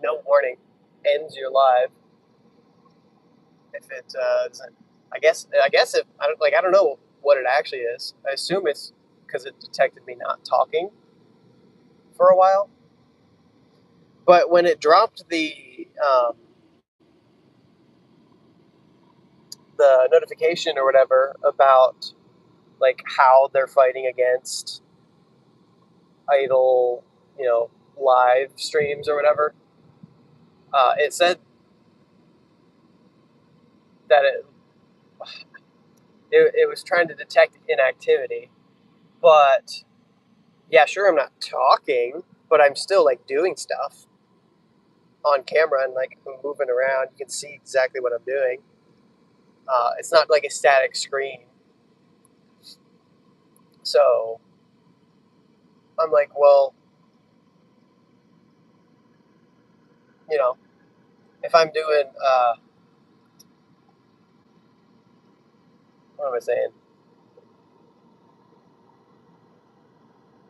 no warning ends your live if it doesn't. I guess if I don't know what it actually is. I assume it's because it detected me not talking for a while. But when it dropped the notification or whatever about like how they're fighting against idle, live streams or whatever, it said that it was trying to detect inactivity, but yeah, sure, I'm not talking, but I'm still like doing stuff on camera and like I'm moving around. You can see exactly what I'm doing. It's not like a static screen. So I'm like, well, you know, if I'm doing, what am I saying?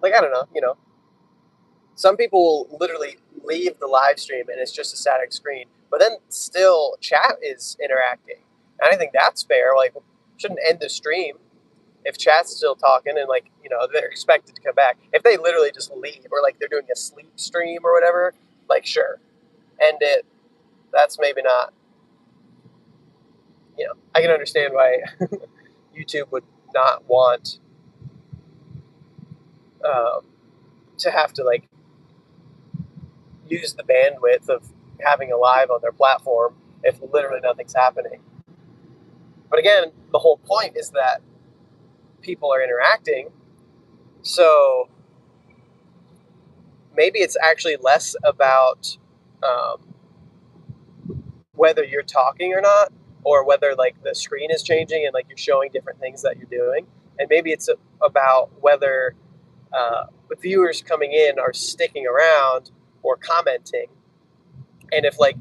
Like, I don't know, some people will literally leave the live stream and it's just a static screen, but then still chat is interacting. And I think that's fair. Like, shouldn't end the stream if chat's still talking and like they're expected to come back. If they literally just leave or like they're doing a sleep stream or whatever, like sure, end it. That's maybe not. I can understand why YouTube would not want um, to have to like use the bandwidth of having a live on their platform if literally nothing's happening. But again, the whole point is that people are interacting, So maybe it's actually less about whether you're talking or not, or whether like the screen is changing and like you're showing different things that you're doing, and maybe it's about whether the viewers coming in are sticking around or commenting, and if like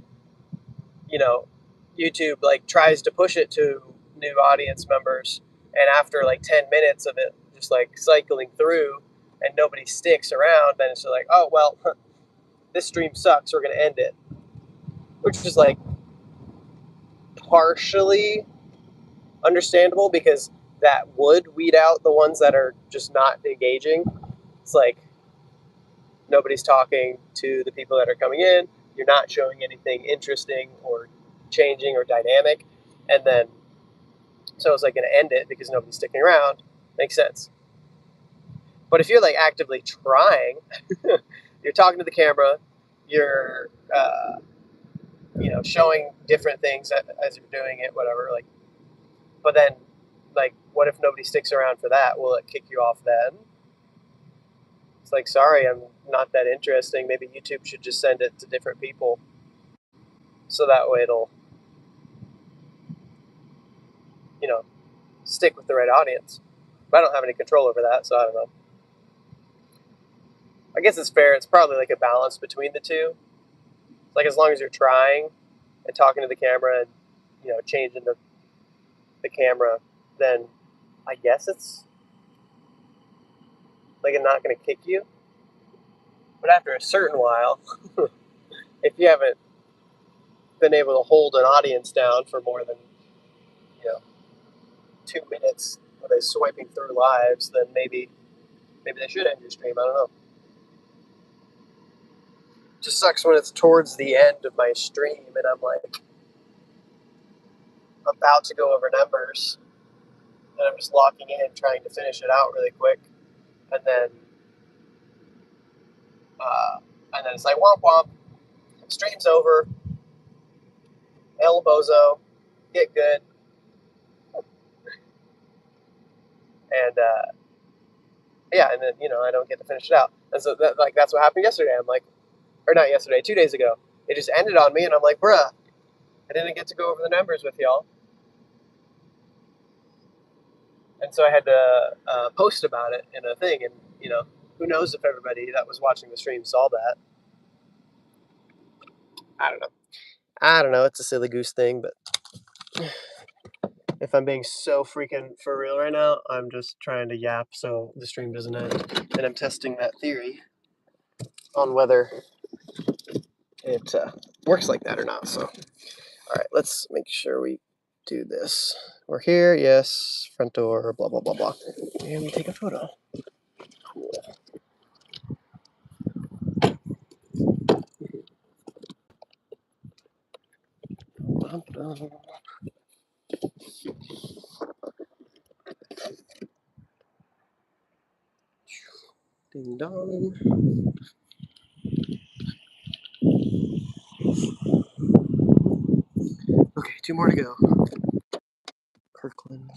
YouTube like tries to push it to new audience members, and after like 10 minutes of it just like cycling through and nobody sticks around, then it's like, oh well, this stream sucks, we're gonna end it, which is like partially understandable because that would weed out the ones that are just not engaging. It's like nobody's talking to the people that are coming in, you're not showing anything interesting or changing or dynamic, and then so it's like going to end it because nobody's sticking around. Makes sense. But if you're like actively trying, you're talking to the camera, you're showing different things as you're doing it, whatever. Like, but then like, what if nobody sticks around for that? Will it kick you off then? It's like, sorry, I'm not that interesting. Maybe YouTube should just send it to different people, so that way it'll stick with the right audience. But I don't have any control over that, so I don't know. I guess it's fair. It's probably like a balance between the two. Like as long as you're trying and talking to the camera and changing the camera, then I guess it's like it's not going to kick you. But after a certain while, if you haven't been able to hold an audience down for more than 2 minutes when they're swiping through lives, then maybe they should end your stream. I don't know. It just sucks when it's towards the end of my stream and I'm like about to go over numbers and I'm just locking in trying to finish it out really quick, and then it's like womp womp, stream's over, el bozo, get good, and yeah, and then I don't get to finish it out, and so that's what happened yesterday. I'm like, or not yesterday, 2 days ago, it just ended on me, and I'm like, bruh, I didn't get to go over the numbers with y'all, and so I had to post about it in a thing, and who knows if everybody that was watching the stream saw that. I don't know. It's a silly goose thing, but if I'm being so freaking for real right now, I'm just trying to yap so the stream doesn't end. And I'm testing that theory on whether it works like that or not. So, all right, let's make sure we do this. We're here, yes, front door, blah, blah, blah, blah. And we take a photo. Cool. Ding dong. Okay, 2 more to go. Kirkland.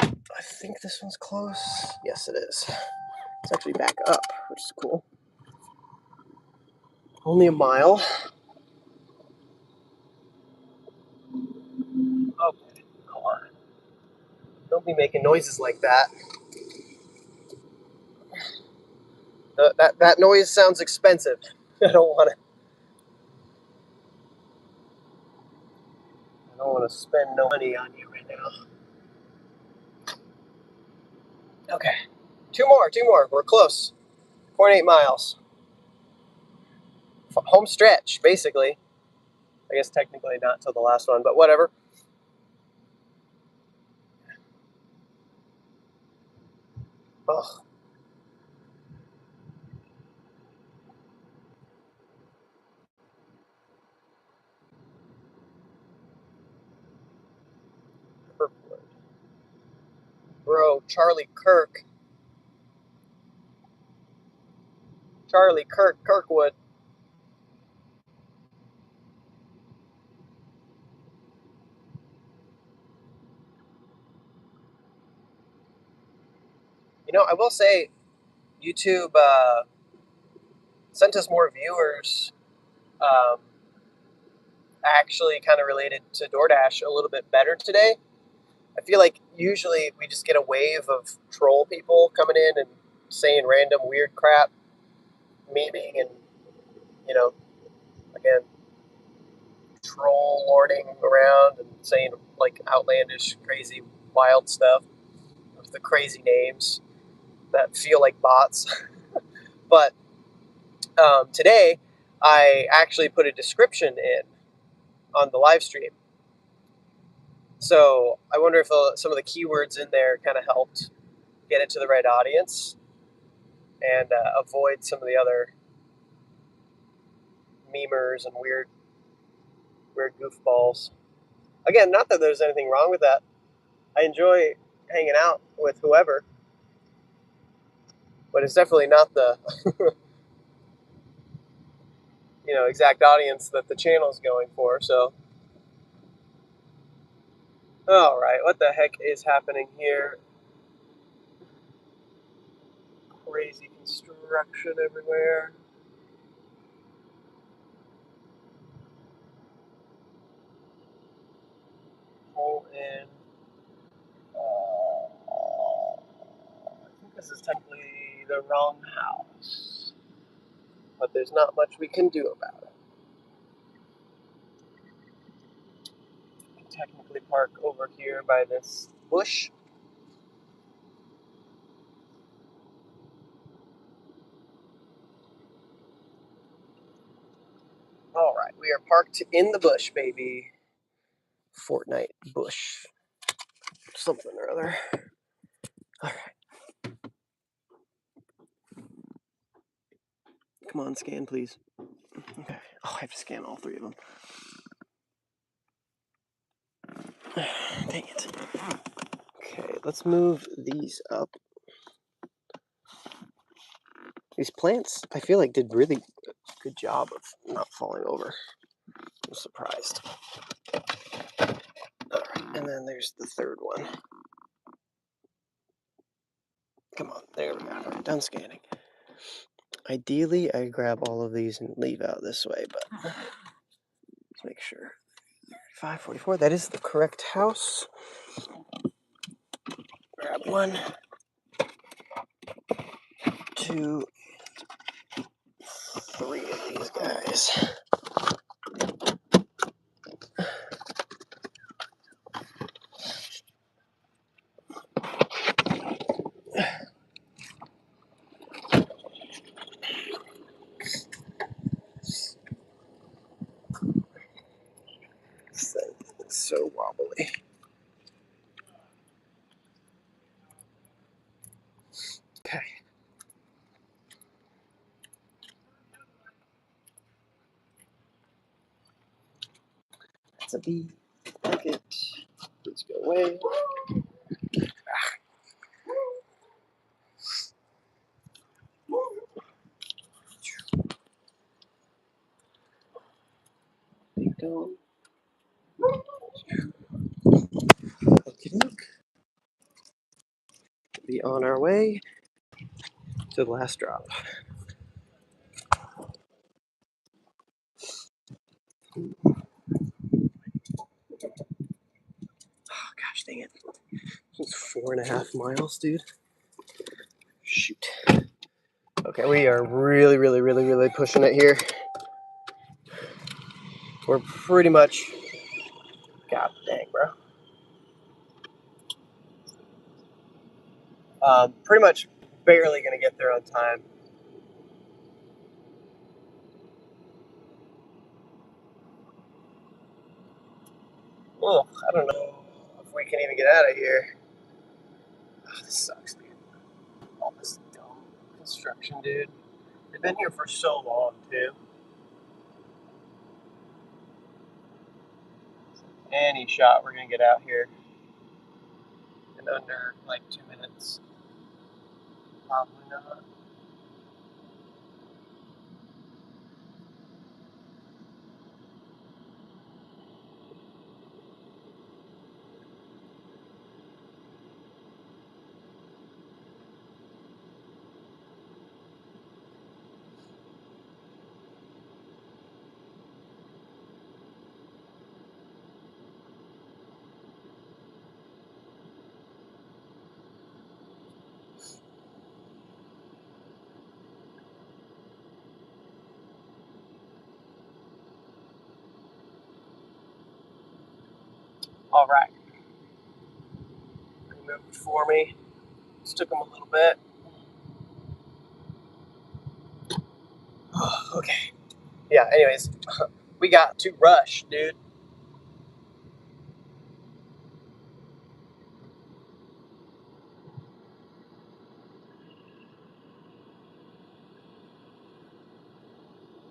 I think this one's close. Yes, it is. It's actually back up, which is cool. Only a mile. Okay, come on. Don't be making noises like that. That noise sounds expensive. I don't want to. I don't want to spend no money on you right now. Okay, two more. We're close. 0.8 miles. Home stretch, basically. I guess technically not till the last one, but whatever. Ugh. Kirkwood. Bro, Charlie Kirkwood. I will say YouTube sent us more viewers, um, actually kind of related to DoorDash a little bit better today. I feel like usually we just get a wave of troll people coming in and saying random weird crap, memeing, and, again, troll lording around and saying like outlandish, crazy, wild stuff with the crazy names that feel like bots. But today, I actually put a description in on the live stream. So I wonder if some of the keywords in there kind of helped get it to the right audience and avoid some of the other memers and weird goofballs. Again, not that there's anything wrong with that. I enjoy hanging out with whoever, but it's definitely not the exact audience that the channel is going for. So, all right, what the heck is happening here? Crazy construction everywhere. Pull in. I think this is technically the wrong house, but there's not much we can do about it. We can technically park over here by this bush. All right, we are parked in the bush, baby. Fortnite bush. Something or other. All right. Come on, scan, please. Okay. Oh, I have to scan all three of them. Dang it. Okay, let's move these up. These plants, I feel like, did really good job of not falling over. I'm surprised. All right, and then there's the third one. Come on, there we go. All right, done scanning. Ideally, I grab all of these and leave out this way, but let's make sure. 544, that is the correct house. Grab 1, 2, 3 of these guys. It's so wobbly. Okay. That's a B. Bucket. Please go away. Ding dong. Okay, be on our way to the last drop. Oh, gosh dang it. It's 4.5 miles, dude. Shoot. Okay, we are really, really, really, really pushing it here. We're pretty much, god dang, bro. Pretty much barely gonna get there on time. Oh, I don't know if we can even get out of here. Oh, this sucks, dude. All this dumb construction, dude. They've been here for so long, too. Any shot we're gonna get out here in under like 2 minutes. Probably not. All right. Removed for me. Just took them a little bit. Okay. Yeah, anyways, we got to rush, dude.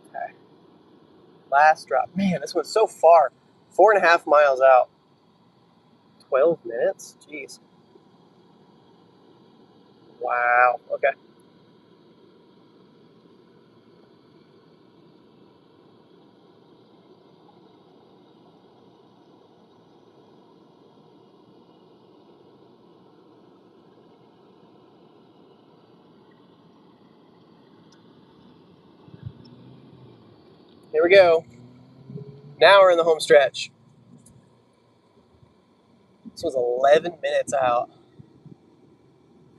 Okay. Last drop. Man, this one's so far. 4.5 miles out. 12 minutes? Jeez. Wow. Okay. Here we go. Now we're in the home stretch. This was 11 minutes out.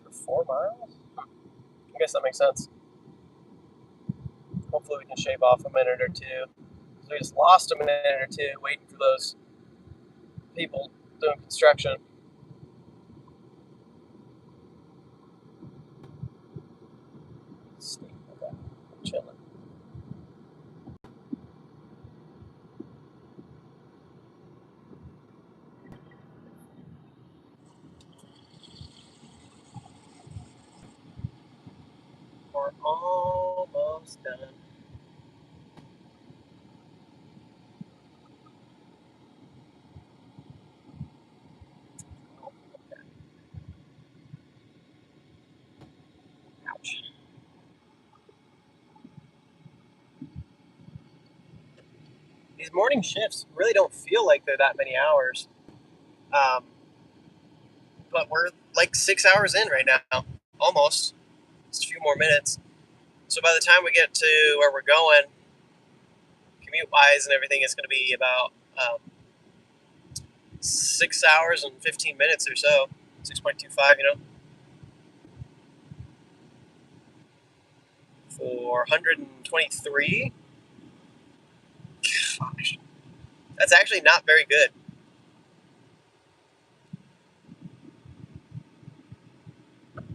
For 4 miles? I guess that makes sense. Hopefully we can shave off a minute or two. We just lost a minute or two waiting for those people doing construction. Okay. Chilling. We're almost done. Ouch. These morning shifts really don't feel like they're that many hours. Um, but we're like 6 hours in right now. Almost. Just a few more minutes. So by the time we get to where we're going, commute-wise and everything, it's going to be about 6 hours and 15 minutes or so. 6.25, for 123. Gosh, that's actually not very good.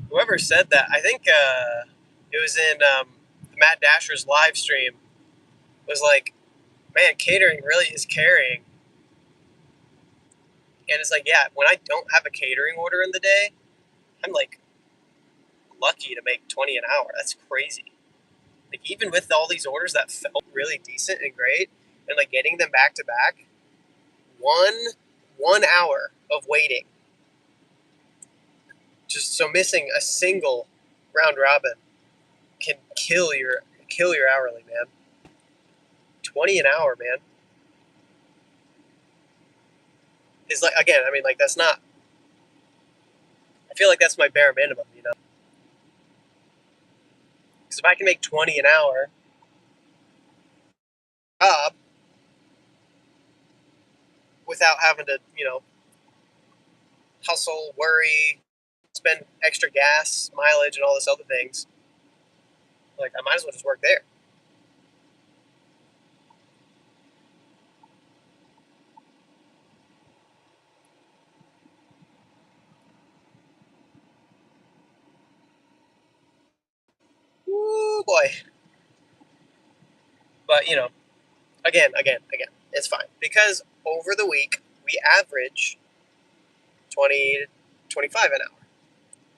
Whoever said that, I think it was in Matt Dasher's live stream, was like, man, catering really is carrying. And it's like, yeah, when I don't have a catering order in the day, I'm like lucky to make 20 an hour. That's crazy. Like even with all these orders that felt really decent and great, and like getting them back to back, one hour of waiting, just so missing a single round robin can kill your hourly, man. 20 an hour, man. Is like, again, I mean, like that's not. I feel like that's my bare minimum, Because if I can make 20 an hour, job without having to, hustle, worry, spend extra gas, mileage, and all this other things, like I might as well just work there. Ooh, boy. But, again, it's fine. Because over the week, we average 20 to 25 an hour.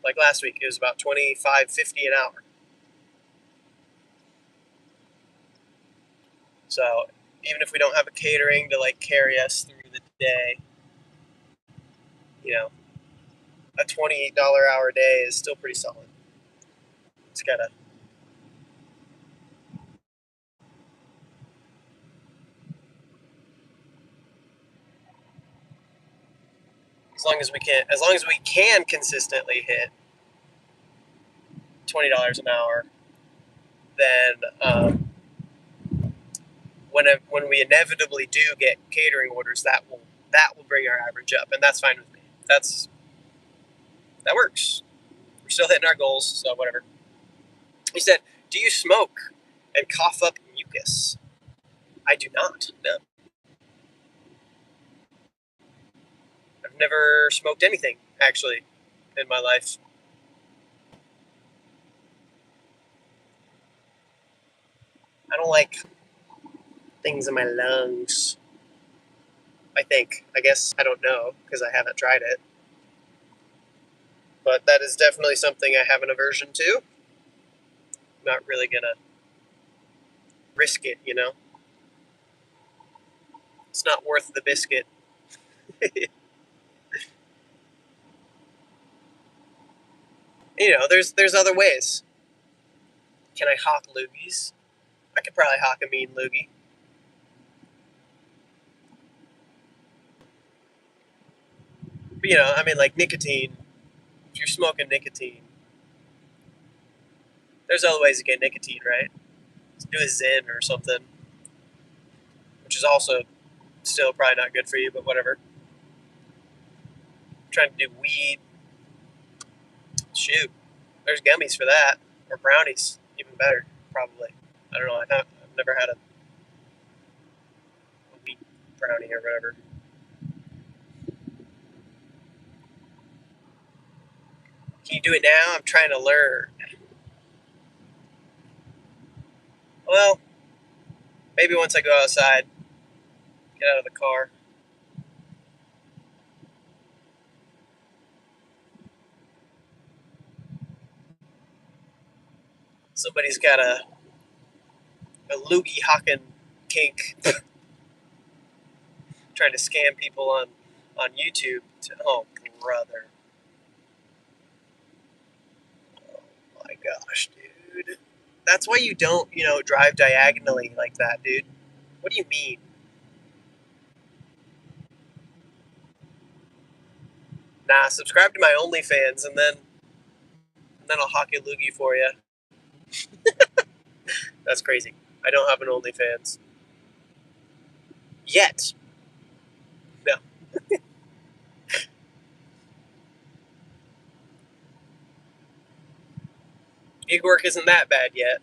Like last week, it was about 25.50 an hour. So even if we don't have a catering to like carry us through the day, a $28 hour day is still pretty solid. It's gotta, as long as we can consistently hit $20 an hour, then when we inevitably do get catering orders, that will bring our average up, and that's fine with me. That works. We're still hitting our goals, so whatever. He said, "Do you smoke and cough up mucus?" I do not. No. never smoked anything, actually, in my life. I don't like things in my lungs. I think. I guess I don't know because I haven't tried it. But that is definitely something I have an aversion to. I'm not really gonna risk it, you know? It's not worth the biscuit. You know, there's other ways. Can I hawk loogies? I could probably hawk a mean loogie. But, you know, I mean, like nicotine. If you're smoking nicotine, there's other ways to get nicotine, right? Let's do a Zen or something, which is also still probably not good for you, but whatever. Trying to do weed. Shoot, there's gummies for that, or brownies, even better, probably. I don't know. I've never had a weed brownie or whatever. Can you do it now? I'm trying to learn. Well, maybe once I go outside, get out of the car. Somebody's got a loogie hawking kink, trying to scam people on YouTube. Oh, brother. Oh, my gosh, dude. That's why you don't, drive diagonally like that, dude. What do you mean? Nah, subscribe to my OnlyFans and then I'll hawk a loogie for you. That's crazy. I don't have an OnlyFans yet. No, gig work isn't that bad yet.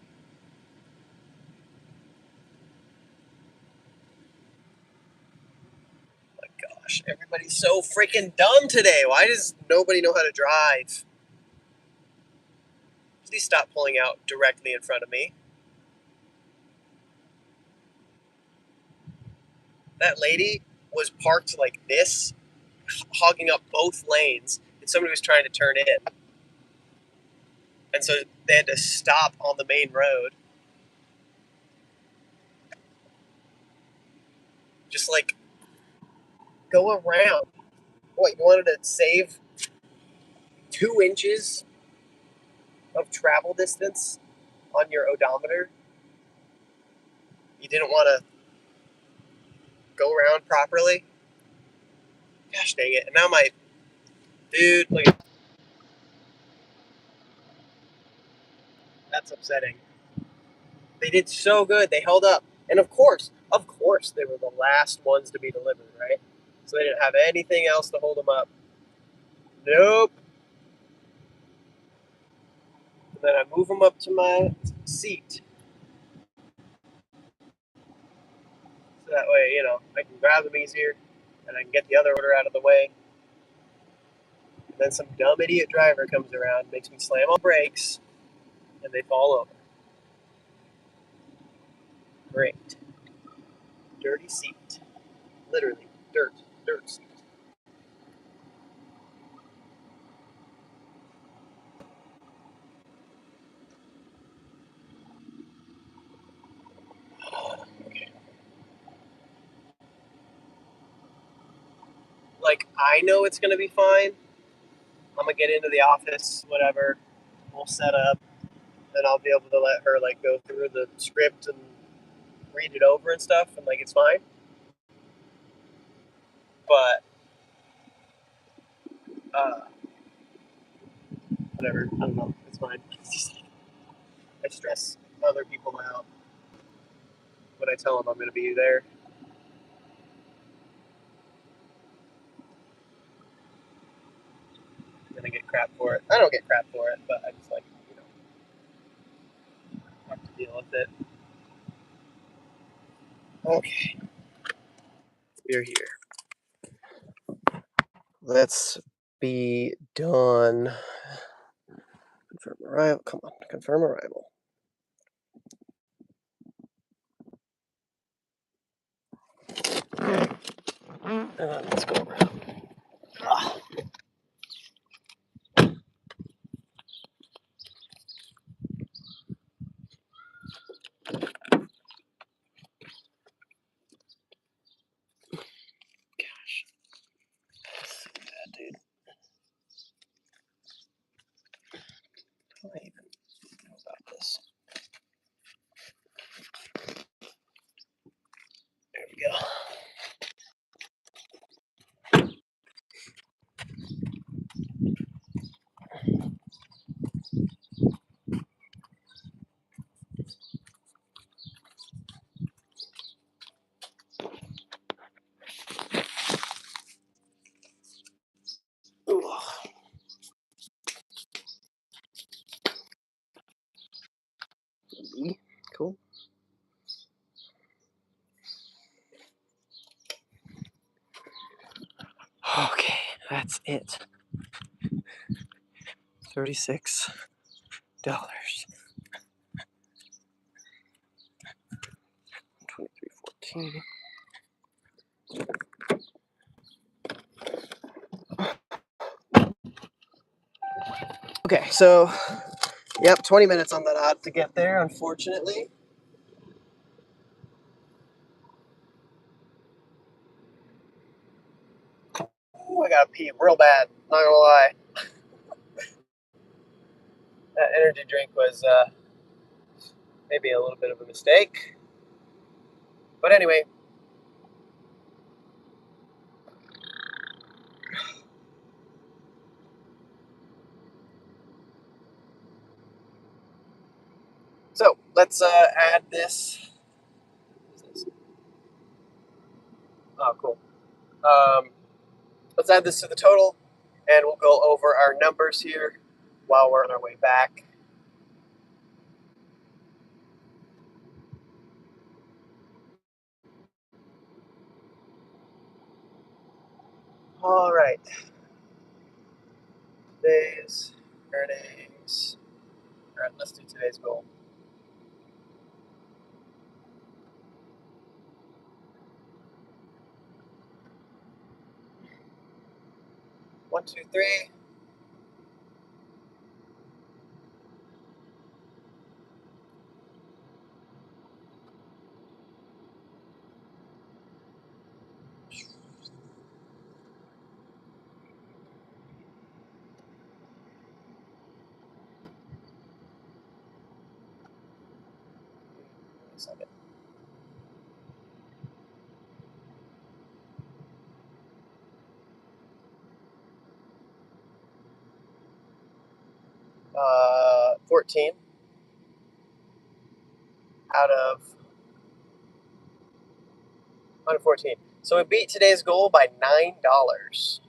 My gosh, everybody's so freaking dumb today. Why does nobody know how to drive? Please stop pulling out directly in front of me. That lady was parked like this, hogging up both lanes, and somebody was trying to turn in. And so they had to stop on the main road. Just like go around. What, you wanted to save 2 inches of travel distance on your odometer? You didn't want to go around properly? Gosh dang it. And now my dude, look at that's upsetting. They did so good. They held up. And of course, they were the last ones to be delivered, right? So they didn't have anything else to hold them up. Nope. And then I move them up to my seat. So that way, I can grab them easier and I can get the other order out of the way. And then some dumb idiot driver comes around, makes me slam on brakes, and they fall over. Great. Dirty seat. Literally, dirt seat. Okay. Like, I know it's going to be fine. I'm going to get into the office, whatever. We'll set up. Then I'll be able to let her, like, go through the script and read it over and stuff, and, like, it's fine. But, uh, whatever. I don't know. It's fine. I stress other people out when I tell them I'm going to be there. And I get crap for it. I don't get crap for it, but I just, like, have to deal with it. Okay. We're here. Let's be done. Confirm arrival. Come on, confirm arrival. Let's go around. Ah. Gosh, that's so bad, dude. How do I even know about this? There we go. Ooh. Cool. Okay, that's it. $36. 23.14. Okay, so yep, 20 minutes on the dot to get there, unfortunately. Ooh, I gotta pee real bad, not gonna lie. That energy drink was maybe a little bit of a mistake. But anyway. So let's add this. Oh, cool. Let's add this to the total, and we'll go over our numbers here while we're on our way back. All right. Today's earnings. All right, let's do today's goal. One, two, three. Second. Uh, 14 out of 114. So we beat today's goal by $9.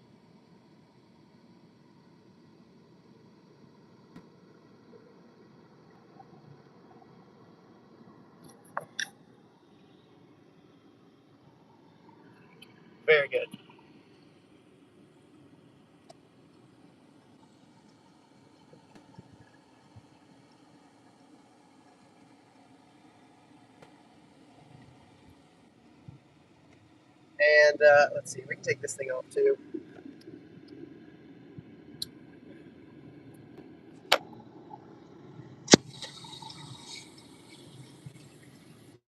Very good. And let's see, we can take this thing off too.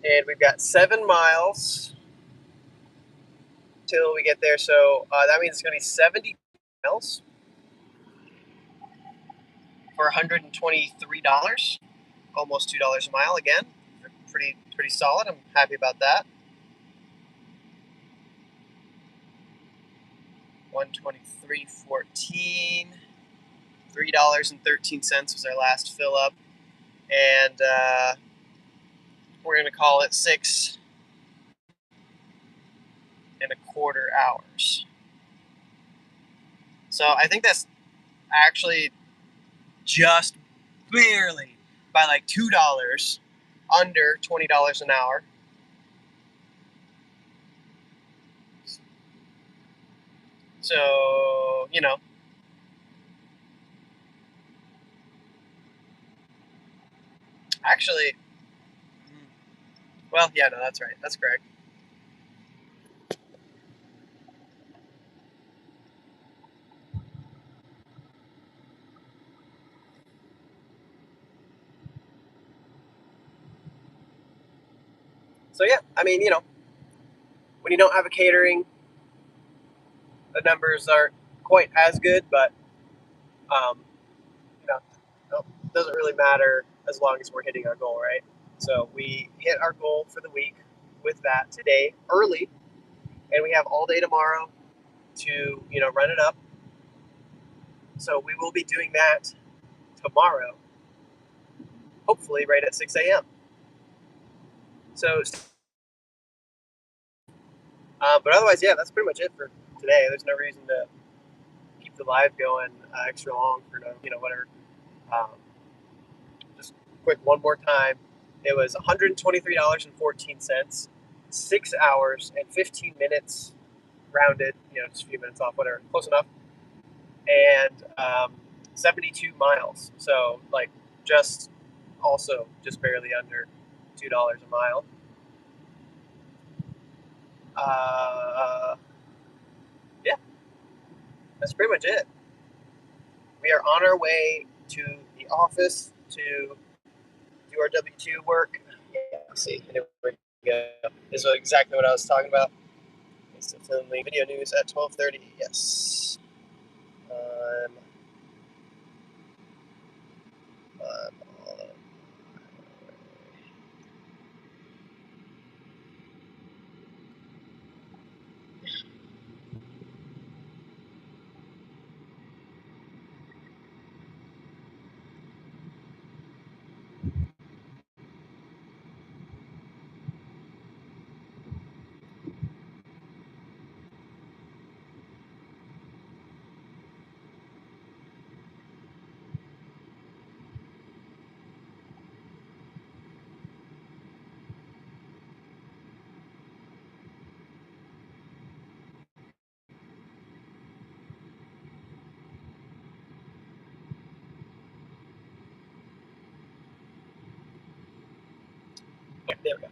And we've got 7 miles till we get there. So that means it's going to be 70 miles for $123, almost $2 a mile again. Pretty solid. I'm happy about that. 123.14. $3.13 was our last fill up, and we're going to call it 6.25 hours. So I think that's actually just barely by like $2 under $20 an hour. So you know, actually, well, yeah, no, that's right. That's correct. So yeah, I mean, when you don't have a catering, the numbers aren't quite as good, but um, you know, it doesn't really matter as long as we're hitting our goal, right? So we hit our goal for the week with that today early, and we have all day tomorrow to run it up. So we will be doing that tomorrow, hopefully right at 6 a.m. So, but otherwise, yeah, that's pretty much it for today. There's no reason to keep the live going extra long for whatever. Um, just quick one more time. It was $123.14, 6 hours and 15 minutes rounded, just a few minutes off, whatever, close enough, and 72 miles. So like just just barely under $2 a mile. Yeah, that's pretty much it. We are on our way to the office to do our W-2 work. Yeah, see, here we go. This is exactly what I was talking about. It's filming video news at 12:30. Yes. Um, um, there we go.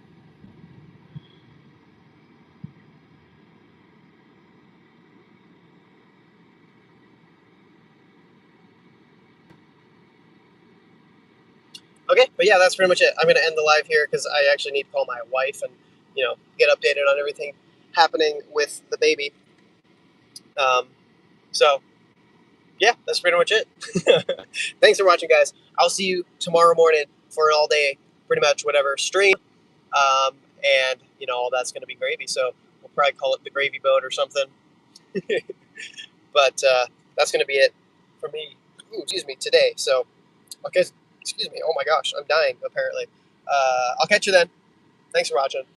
Okay, but yeah, that's pretty much it. I'm going to end the live here because I actually need to call my wife and get updated on everything happening with the baby. Um, so yeah, that's pretty much it. Thanks for watching, guys. I'll see you tomorrow morning for an all day, pretty much whatever stream. And all that's going to be gravy. So we'll probably call it the gravy boat or something. But that's going to be it for me. Ooh, excuse me, today. So okay, excuse me. Oh my gosh, I'm dying apparently. I'll catch you then. Thanks for watching.